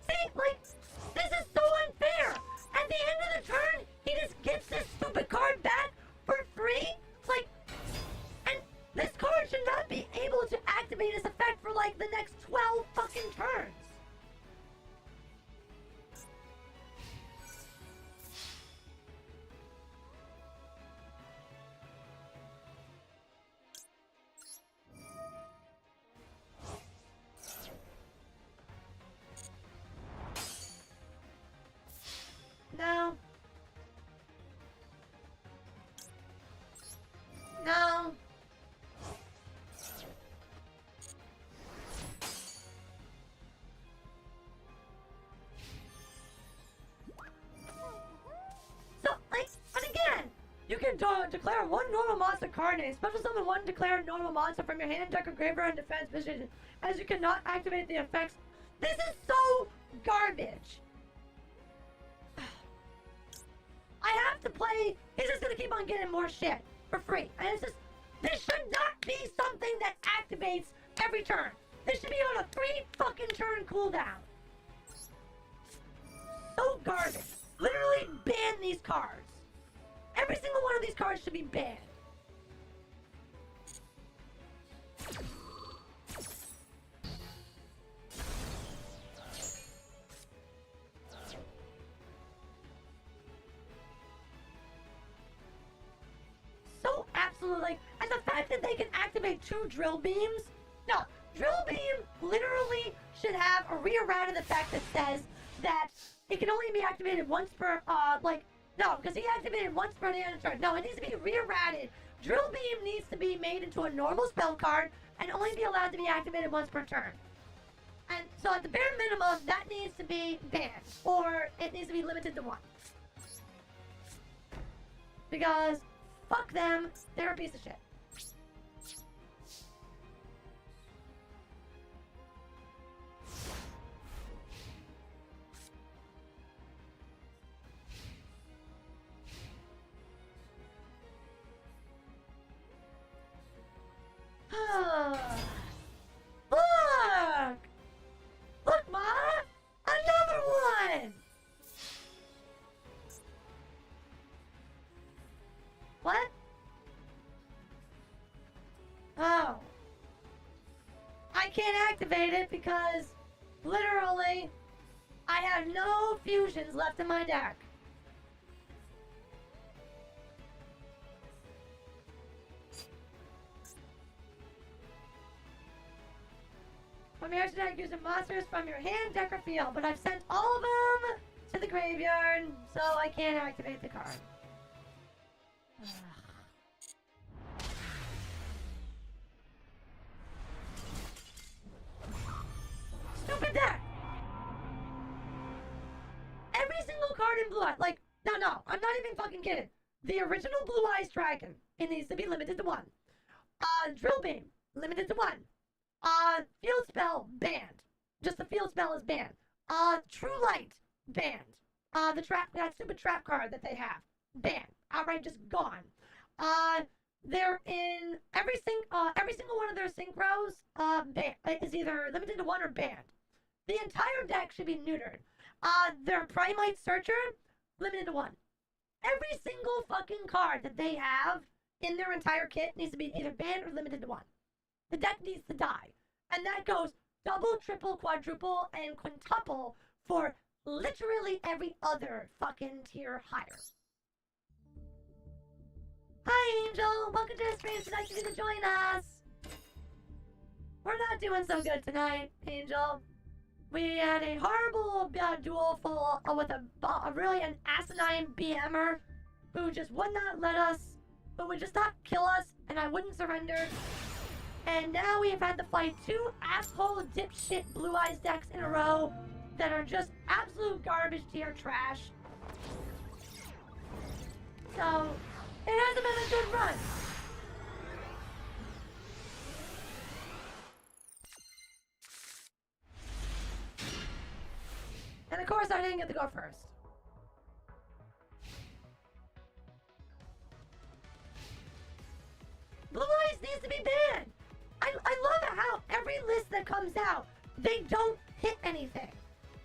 See, like, this is so unfair. At the end of the turn, he just gets this stupid card back for free? Like, and this card should not be able to activate its effect for like the next 12 fucking turns. No. No. So, like, and again, you can declare one normal monster card name, special summon one declared normal monster from your hand, deck, or graveyard in defense position, as you cannot activate the effects. This is so garbage. I have to play. He's just gonna keep on getting more shit for free. And it's just, this should not be something that activates every turn. This should be on a 3 fucking turn cooldown. So garbage. Literally ban these cards. Every single one of these cards should be banned. So absolutely, and the fact that they can activate 2 drill beams. No, drill beam literally should have a reerrated effect that says that it can only be activated once per, no, because he activated once per end of turn. No, it needs to be reerrated. Drill beam needs to be made into a normal spell card and only be allowed to be activated once per turn. And so at the bare minimum, that needs to be banned, or it needs to be limited to 1. Because fuck them, they're a piece of shit. Look! Look, Ma! Another one! What? Oh. I can't activate it because, literally, I have no fusions left in my deck. From your deck, using monsters from your hand, deck, or field, but I've sent all of them to the graveyard, so I can't activate the card. Stupid deck! Every single card in Blue Eyes, like, no, I'm not even fucking kidding. The original Blue Eyes Dragon, it needs to be limited to 1. Drill Beam, limited to 1. Field Spell, banned. Just the Field Spell is banned. True Light, banned. That stupid trap card that they have, banned. Outright just gone. They're in every single one of their synchros, banned. Is either limited to 1 or banned. The entire deck should be neutered. Their Primite Searcher, limited to 1. Every single fucking card that they have in their entire kit needs to be either banned or limited to 1. The deck needs to die. And that goes double, triple, quadruple, and quintuple for literally every other fucking tier higher. Hi, Angel! Welcome to the stream. It's nice of you to join us. We're not doing so good tonight, Angel. We had a horrible duel full with a really an asinine BMer who just would not let us, who would just not kill us, and I wouldn't surrender. And now we have had to fight 2 asshole dipshit Blue Eyes decks in a row that are just absolute garbage tier trash. So, it hasn't been a good run. And of course I didn't get to go first. Blue Eyes needs to be banned. I love how every list that comes out, they don't hit anything.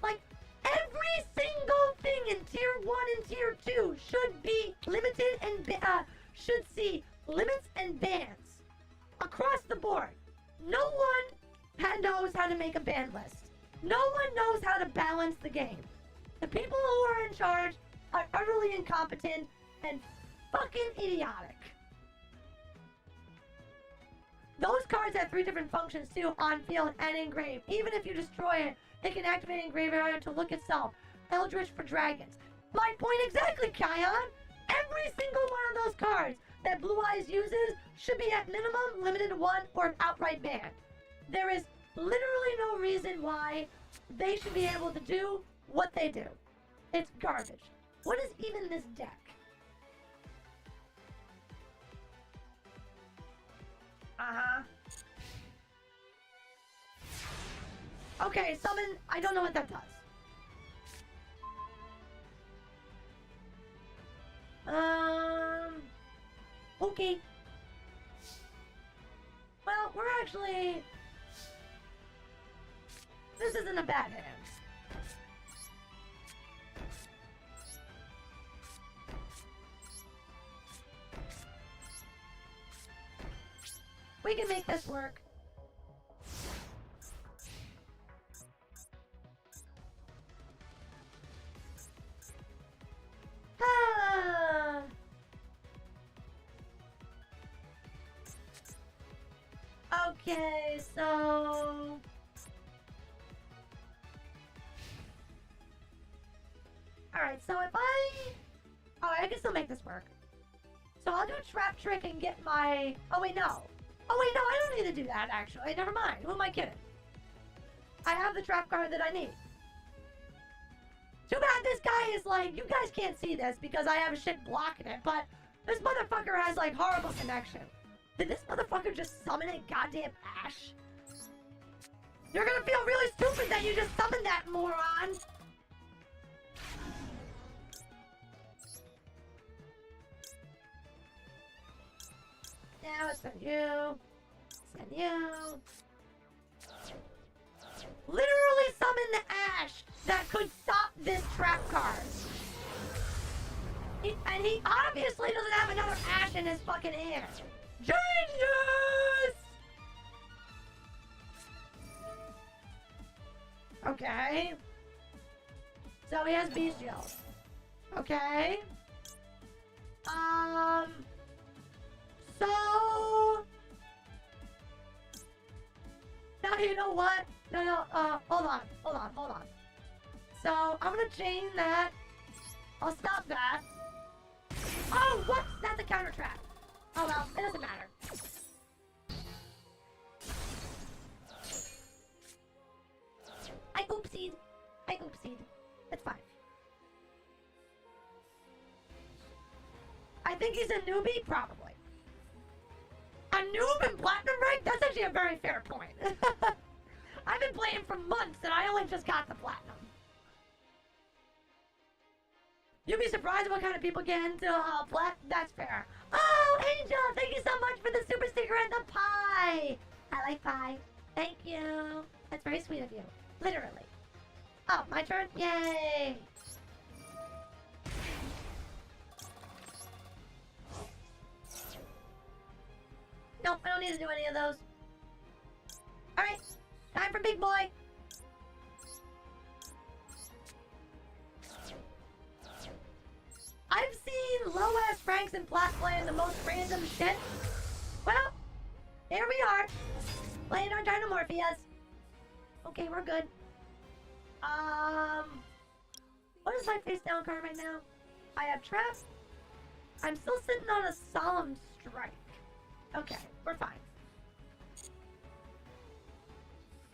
Like, every single thing in Tier 1 and Tier 2 should be limited and should see limits and bans across the board. No one knows how to make a ban list. No one knows how to balance the game. The people who are in charge are utterly incompetent and fucking idiotic. Those cards have 3 different functions too, on field and engrave. Even if you destroy it, it can activate engrave area to look itself. Eldritch for dragons. My point exactly, Kion! Every single one of those cards that Blue Eyes uses should be at minimum limited to 1 or an outright ban. There is literally no reason why they should be able to do what they do. It's garbage. What is even this deck? Uh-huh. Okay, summon. I don't know what that does. Okay. Well, we're actually... This isn't a bad hand. We can make this work. Ah. Okay, so... Alright, so if I can still make this work. So I'll do a trap trick and get my... Oh wait, no. Oh wait, no, I don't need to do that, actually. Never mind. Who am I kidding? I have the trap card that I need. Too bad this guy is like... You guys can't see this because I have shit blocking it, but this motherfucker has like horrible connection. Did this motherfucker just summon a goddamn Ash? You're gonna feel really stupid that you just summoned that, moron! Now send you. Send you. Literally summon the Ash that could stop this trap card. And he obviously doesn't have another Ash in his fucking hand. Genius! Okay. So he has Bestial. Okay. So... Now you know what? No, hold on. So, I'm gonna chain that. I'll stop that. Oh, what? That's a counter trap. Oh well, it doesn't matter. I oopsied. It's fine. I think he's a newbie? Probably. A noob in Platinum rank? That's actually a very fair point. I've been playing for months and I only just got the Platinum. You'd be surprised what kind of people get into Plat. That's fair. Oh, Angel, thank you so much for the super sticker and the pie. I like pie. Thank you. That's very sweet of you. Literally. Oh, my turn? Yay. Nope, I don't need to do any of those. Alright, time for big boy. I've seen low-ass ranks in Plat playing the most random shit. Well, here we are. Playing our Dynamorphias. Okay, we're good. What is my face down card right now? I have Trap. I'm still sitting on a Solemn Strike. Okay, we're fine.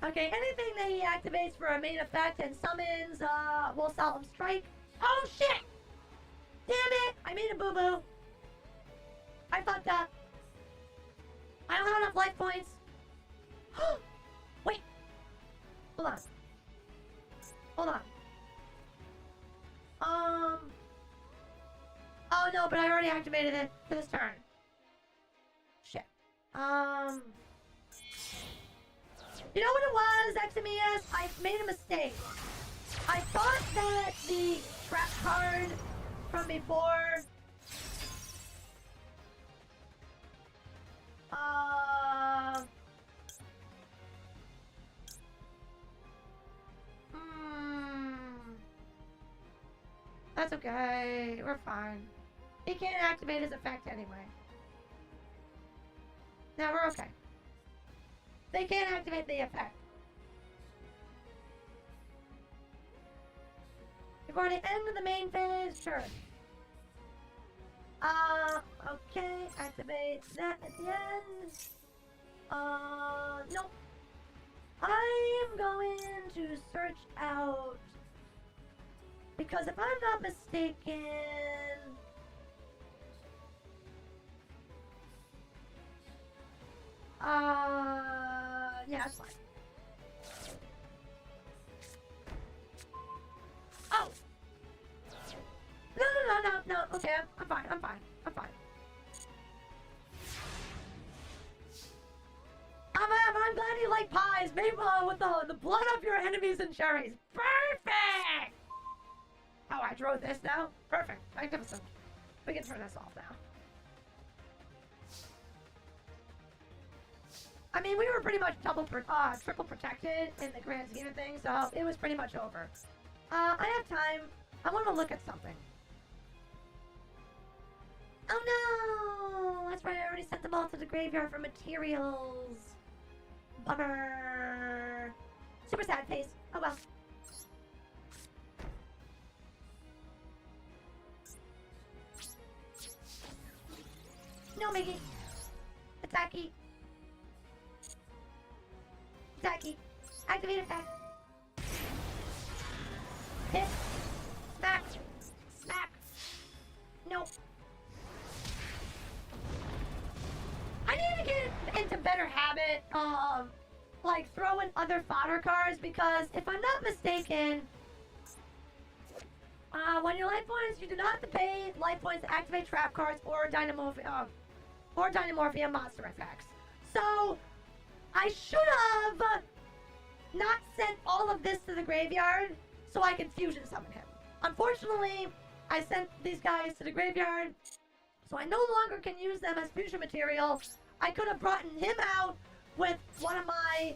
Okay, anything that he activates for a main effect and summons, will Solemn Strike. Oh shit! Damn it! I made a boo-boo. I fucked up. I don't have enough life points. Wait. Hold on. Hold on. Oh no, but I already activated it for this turn. Shit. You know what it was, Eximius? I made a mistake. I thought that the trap card from before... That's okay. We're fine. He can't activate his effect anyway. Now we're okay. They can't activate the effect. Before the end of the main phase, sure. Okay, activate that at the end. Nope. I am going to search out, because if I'm not mistaken, yeah, that's fine. Oh! No, okay, I'm fine. I'm glad you like pies, made with the blood of your enemies and cherries. Perfect! Oh, I drew this now? Perfect, magnificent. We can turn this off now. I mean, we were pretty much triple protected in the grand scheme of things, so it was pretty much over. I have time. I want to look at something. Oh no! That's right, I already sent them all to the graveyard for materials. Bummer. Super sad face. Oh well. No, Miggy. Attacky. Attacky. Activate attack. Hit. Smack. Smack. Nope. I need to get into better habit of, like, throwing other fodder cards, because if I'm not mistaken, when your life points, you do not have to pay life points to activate trap cards or Dynamorphia monster effects. So, I should have not sent all of this to the graveyard so I can fusion summon him. Unfortunately, I sent these guys to the graveyard, so I no longer can use them as fusion material. I could have brought him out with one of my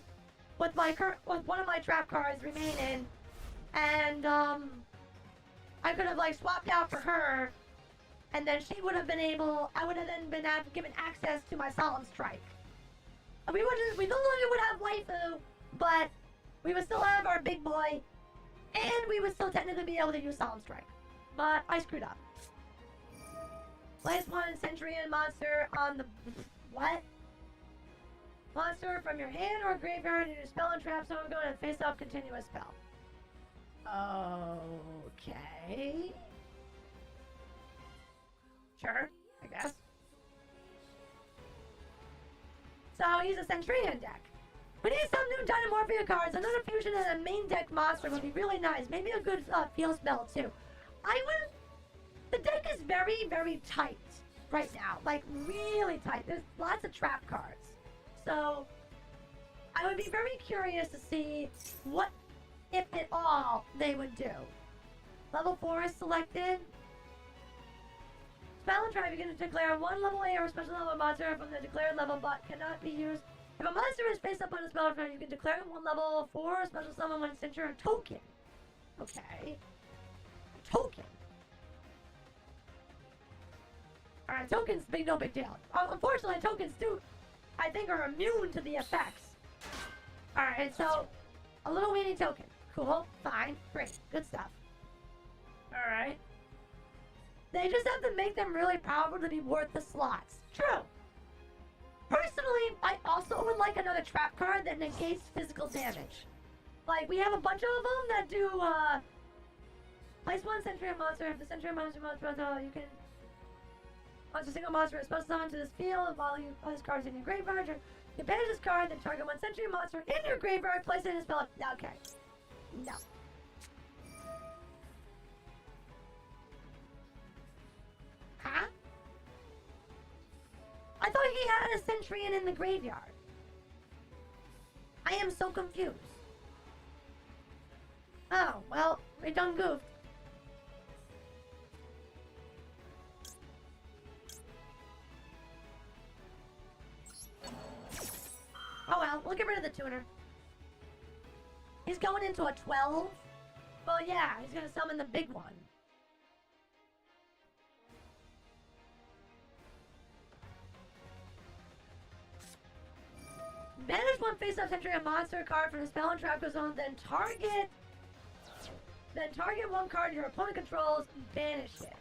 trap cards remaining, and I could have like swapped out for her, and then she would have been able. I would have then been given access to my Solemn Strike. We no longer would have waifu, but we would still have our big boy, and we would still technically be able to use Solemn Strike. But I screwed up. Place one Centurion monster on the... What? Monster from your hand or graveyard into spell and trap, so I'm going to face up continuous spell. Okay. Sure, I guess. So he's a Centurion deck. We need some new Dynamorphia cards. Another fusion and a main deck monster would be really nice. Maybe a good field spell too. The deck is very, very tight right now. Like, really tight. There's lots of trap cards. So, I would be very curious to see what, if at all, they would do. Level 4 is selected. Spell and trap, you're going to declare one level A or a special level monster from the declared level, but cannot be used. If a monster is face up on a spell trap, you can declare one level 4 special summon when center a token. Okay. Token. Alright, tokens, no big deal. Unfortunately, tokens do, I think, are immune to the effects. Alright, so, a little weenie token. Cool, fine, great, good stuff. Alright. They just have to make them really powerful to be worth the slots. True. Personally, I also would like another trap card that negates physical damage. Like, we have a bunch of them that do, place one Century Monster. If the Century Monster you can... Once a single monster is supposed to summon to this field while this card is in your graveyard, you can banish this card, then target one Century Monster in your graveyard, place it in a spell. Okay. No. Huh? I thought he had a Centurion in the graveyard. I am so confused. Oh, well, we done goofed. Oh well, we'll get rid of the tuner. He's going into a 12? Well, yeah, he's gonna summon the big one. Banish one face-up Centurion monster card from the spell and trap zone, then target one card your opponent controls, banish it.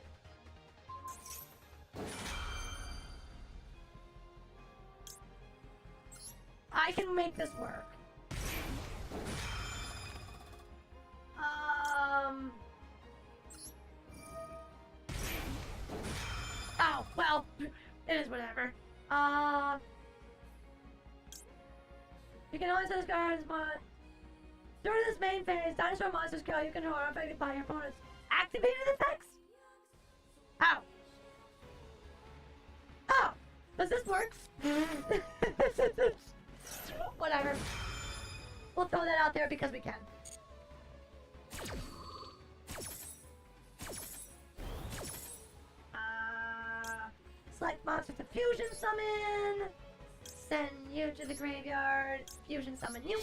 I can make this work. Oh, well, it is whatever. You can only set this card as mod. During this main phase, dinosaur monsters go, you can hold affected by your opponent's activated effects? Ow. Oh, does this work? Whatever. We'll throw that out there because we can. Select monster to fusion summon. Send you to the graveyard. Fusion summon you.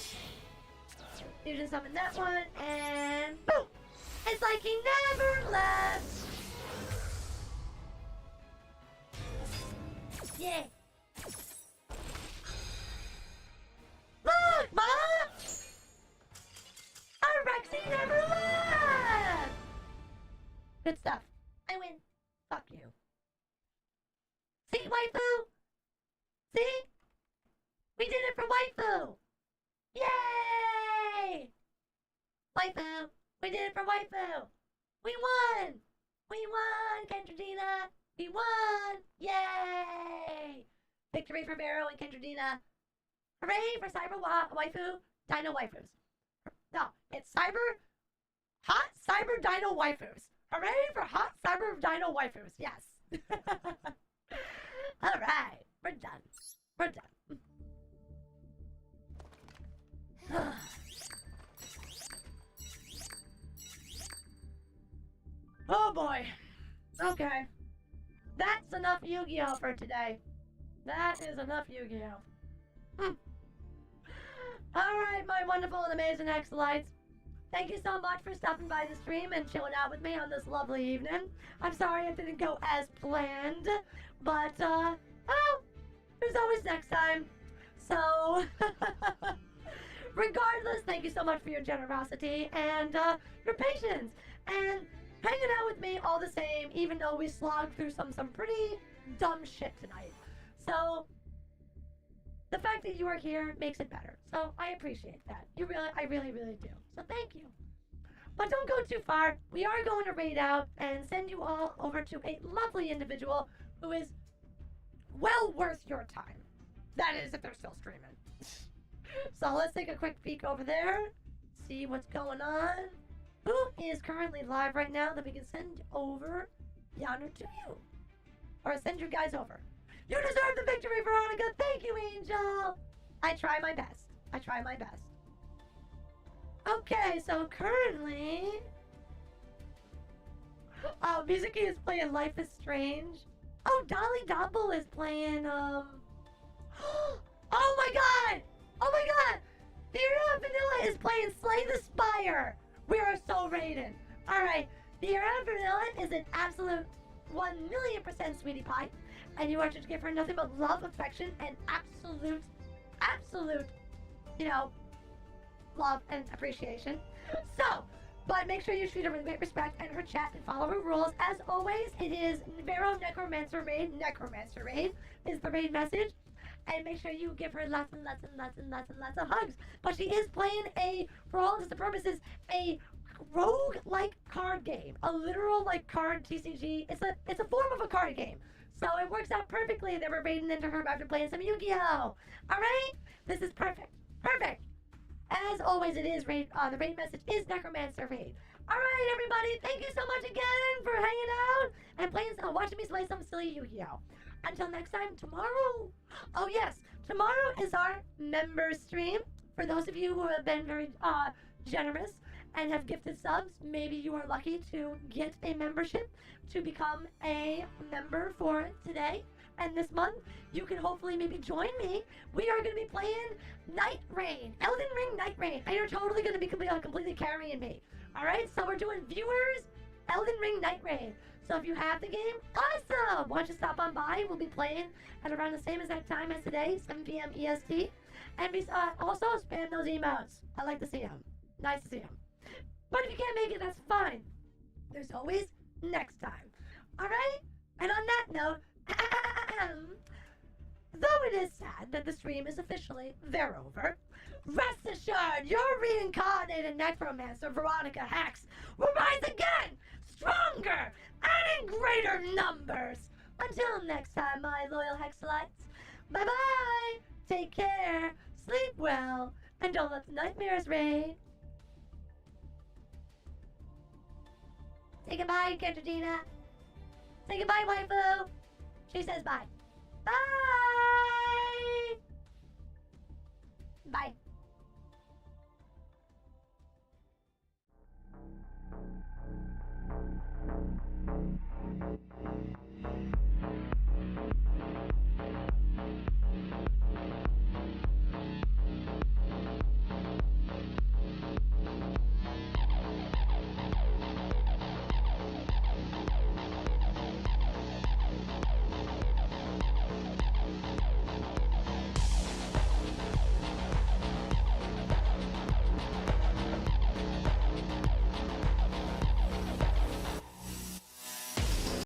Fusion summon that one, and boom! It's like he never left. Yeah. Look, Ma! Our Rexy never left! Good stuff. I win. Fuck you. See, waifu? See? We did it for waifu! Yay! Waifu! We did it for waifu! We won! We won, Kendradina! We won! Yay! Victory for Vero and Kendradina. Hooray for Cyber Waifu, Dino Waifus. No, it's Hot Cyber Dino Waifus. Hooray for Hot Cyber Dino Waifus. Yes. Alright, we're done. We're done. Oh boy. Okay. That's enough Yu-Gi-Oh for today. That is enough Yu-Gi-Oh. Alright, my wonderful and amazing Hexalites. Thank you so much for stopping by the stream and chilling out with me on this lovely evening. I'm sorry it didn't go as planned, but, oh, there's always next time. So, regardless, thank you so much for your generosity and, your patience, and hanging out with me all the same, even though we slogged through some pretty dumb shit tonight. So, the fact that you are here makes it better. So, I appreciate that. I really do. So, thank you. But don't go too far. We are going to raid out and send you all over to a lovely individual who is well worth your time. That is, if they're still streaming. So, let's take a quick peek over there. See what's going on. Who is currently live right now that we can send over yonder to you? Or send you guys over. You deserve the victory, Veronica! Thank you, Angel! I try my best. I try my best. Okay, so currently... Oh, Mizuki is playing Life is Strange. Oh, Dolly Double is playing, Oh my god! Oh my god! Vera Vanilla is playing Slay the Spire! We are so rated. Alright, Vera Vanilla is an absolute 1,000,000% sweetie pie. And you are to give her nothing but love, affection, and absolute, you know, love and appreciation. So, but make sure you treat her with great respect and her chat and follow her rules. As always, it is Vero Necromancer Raid. Necromancer Raid is the raid message. and make sure you give her lots and lots and lots and lots and lots of hugs. But she is playing for all intents and purposes, a rogue-like card game, a literal like card TCG. It's a form of a card game. So it works out perfectly that we're raiding into her after playing some Yu-Gi-Oh! Alright? This is perfect. Perfect. As always, it is raid. The raid message is Necromancer raid. Alright, everybody. Thank you so much again for hanging out and watching me play some silly Yu-Gi-Oh! Until next time, tomorrow. Oh, yes. Tomorrow is our member stream. For those of you who have been very generous and have gifted subs, maybe you are lucky to get a membership to become a member for today and this month. You can hopefully maybe join me. We are going to be playing Night Rain, Elden Ring Night Rain, and you're totally going to be completely carrying me. Alright, so we're doing viewers, Elden Ring Night Rain. So if you have the game, awesome! Why don't you stop on by? We'll be playing at around the same exact time as today, 7 p.m. EST. And also spam those emotes. I like to see them. Nice to see them. But if you can't make it, that's fine. There's always next time. Alright? And on that note, though it is sad that the stream is officially over, rest assured your reincarnated Necromancer, Veronica Hex, will rise again, stronger, and in greater numbers. Until next time, my loyal Hexalites, bye-bye, take care, sleep well, and don't let the nightmares rain. Say goodbye, Katrina. Say goodbye, waifu. She says bye. Bye! Bye.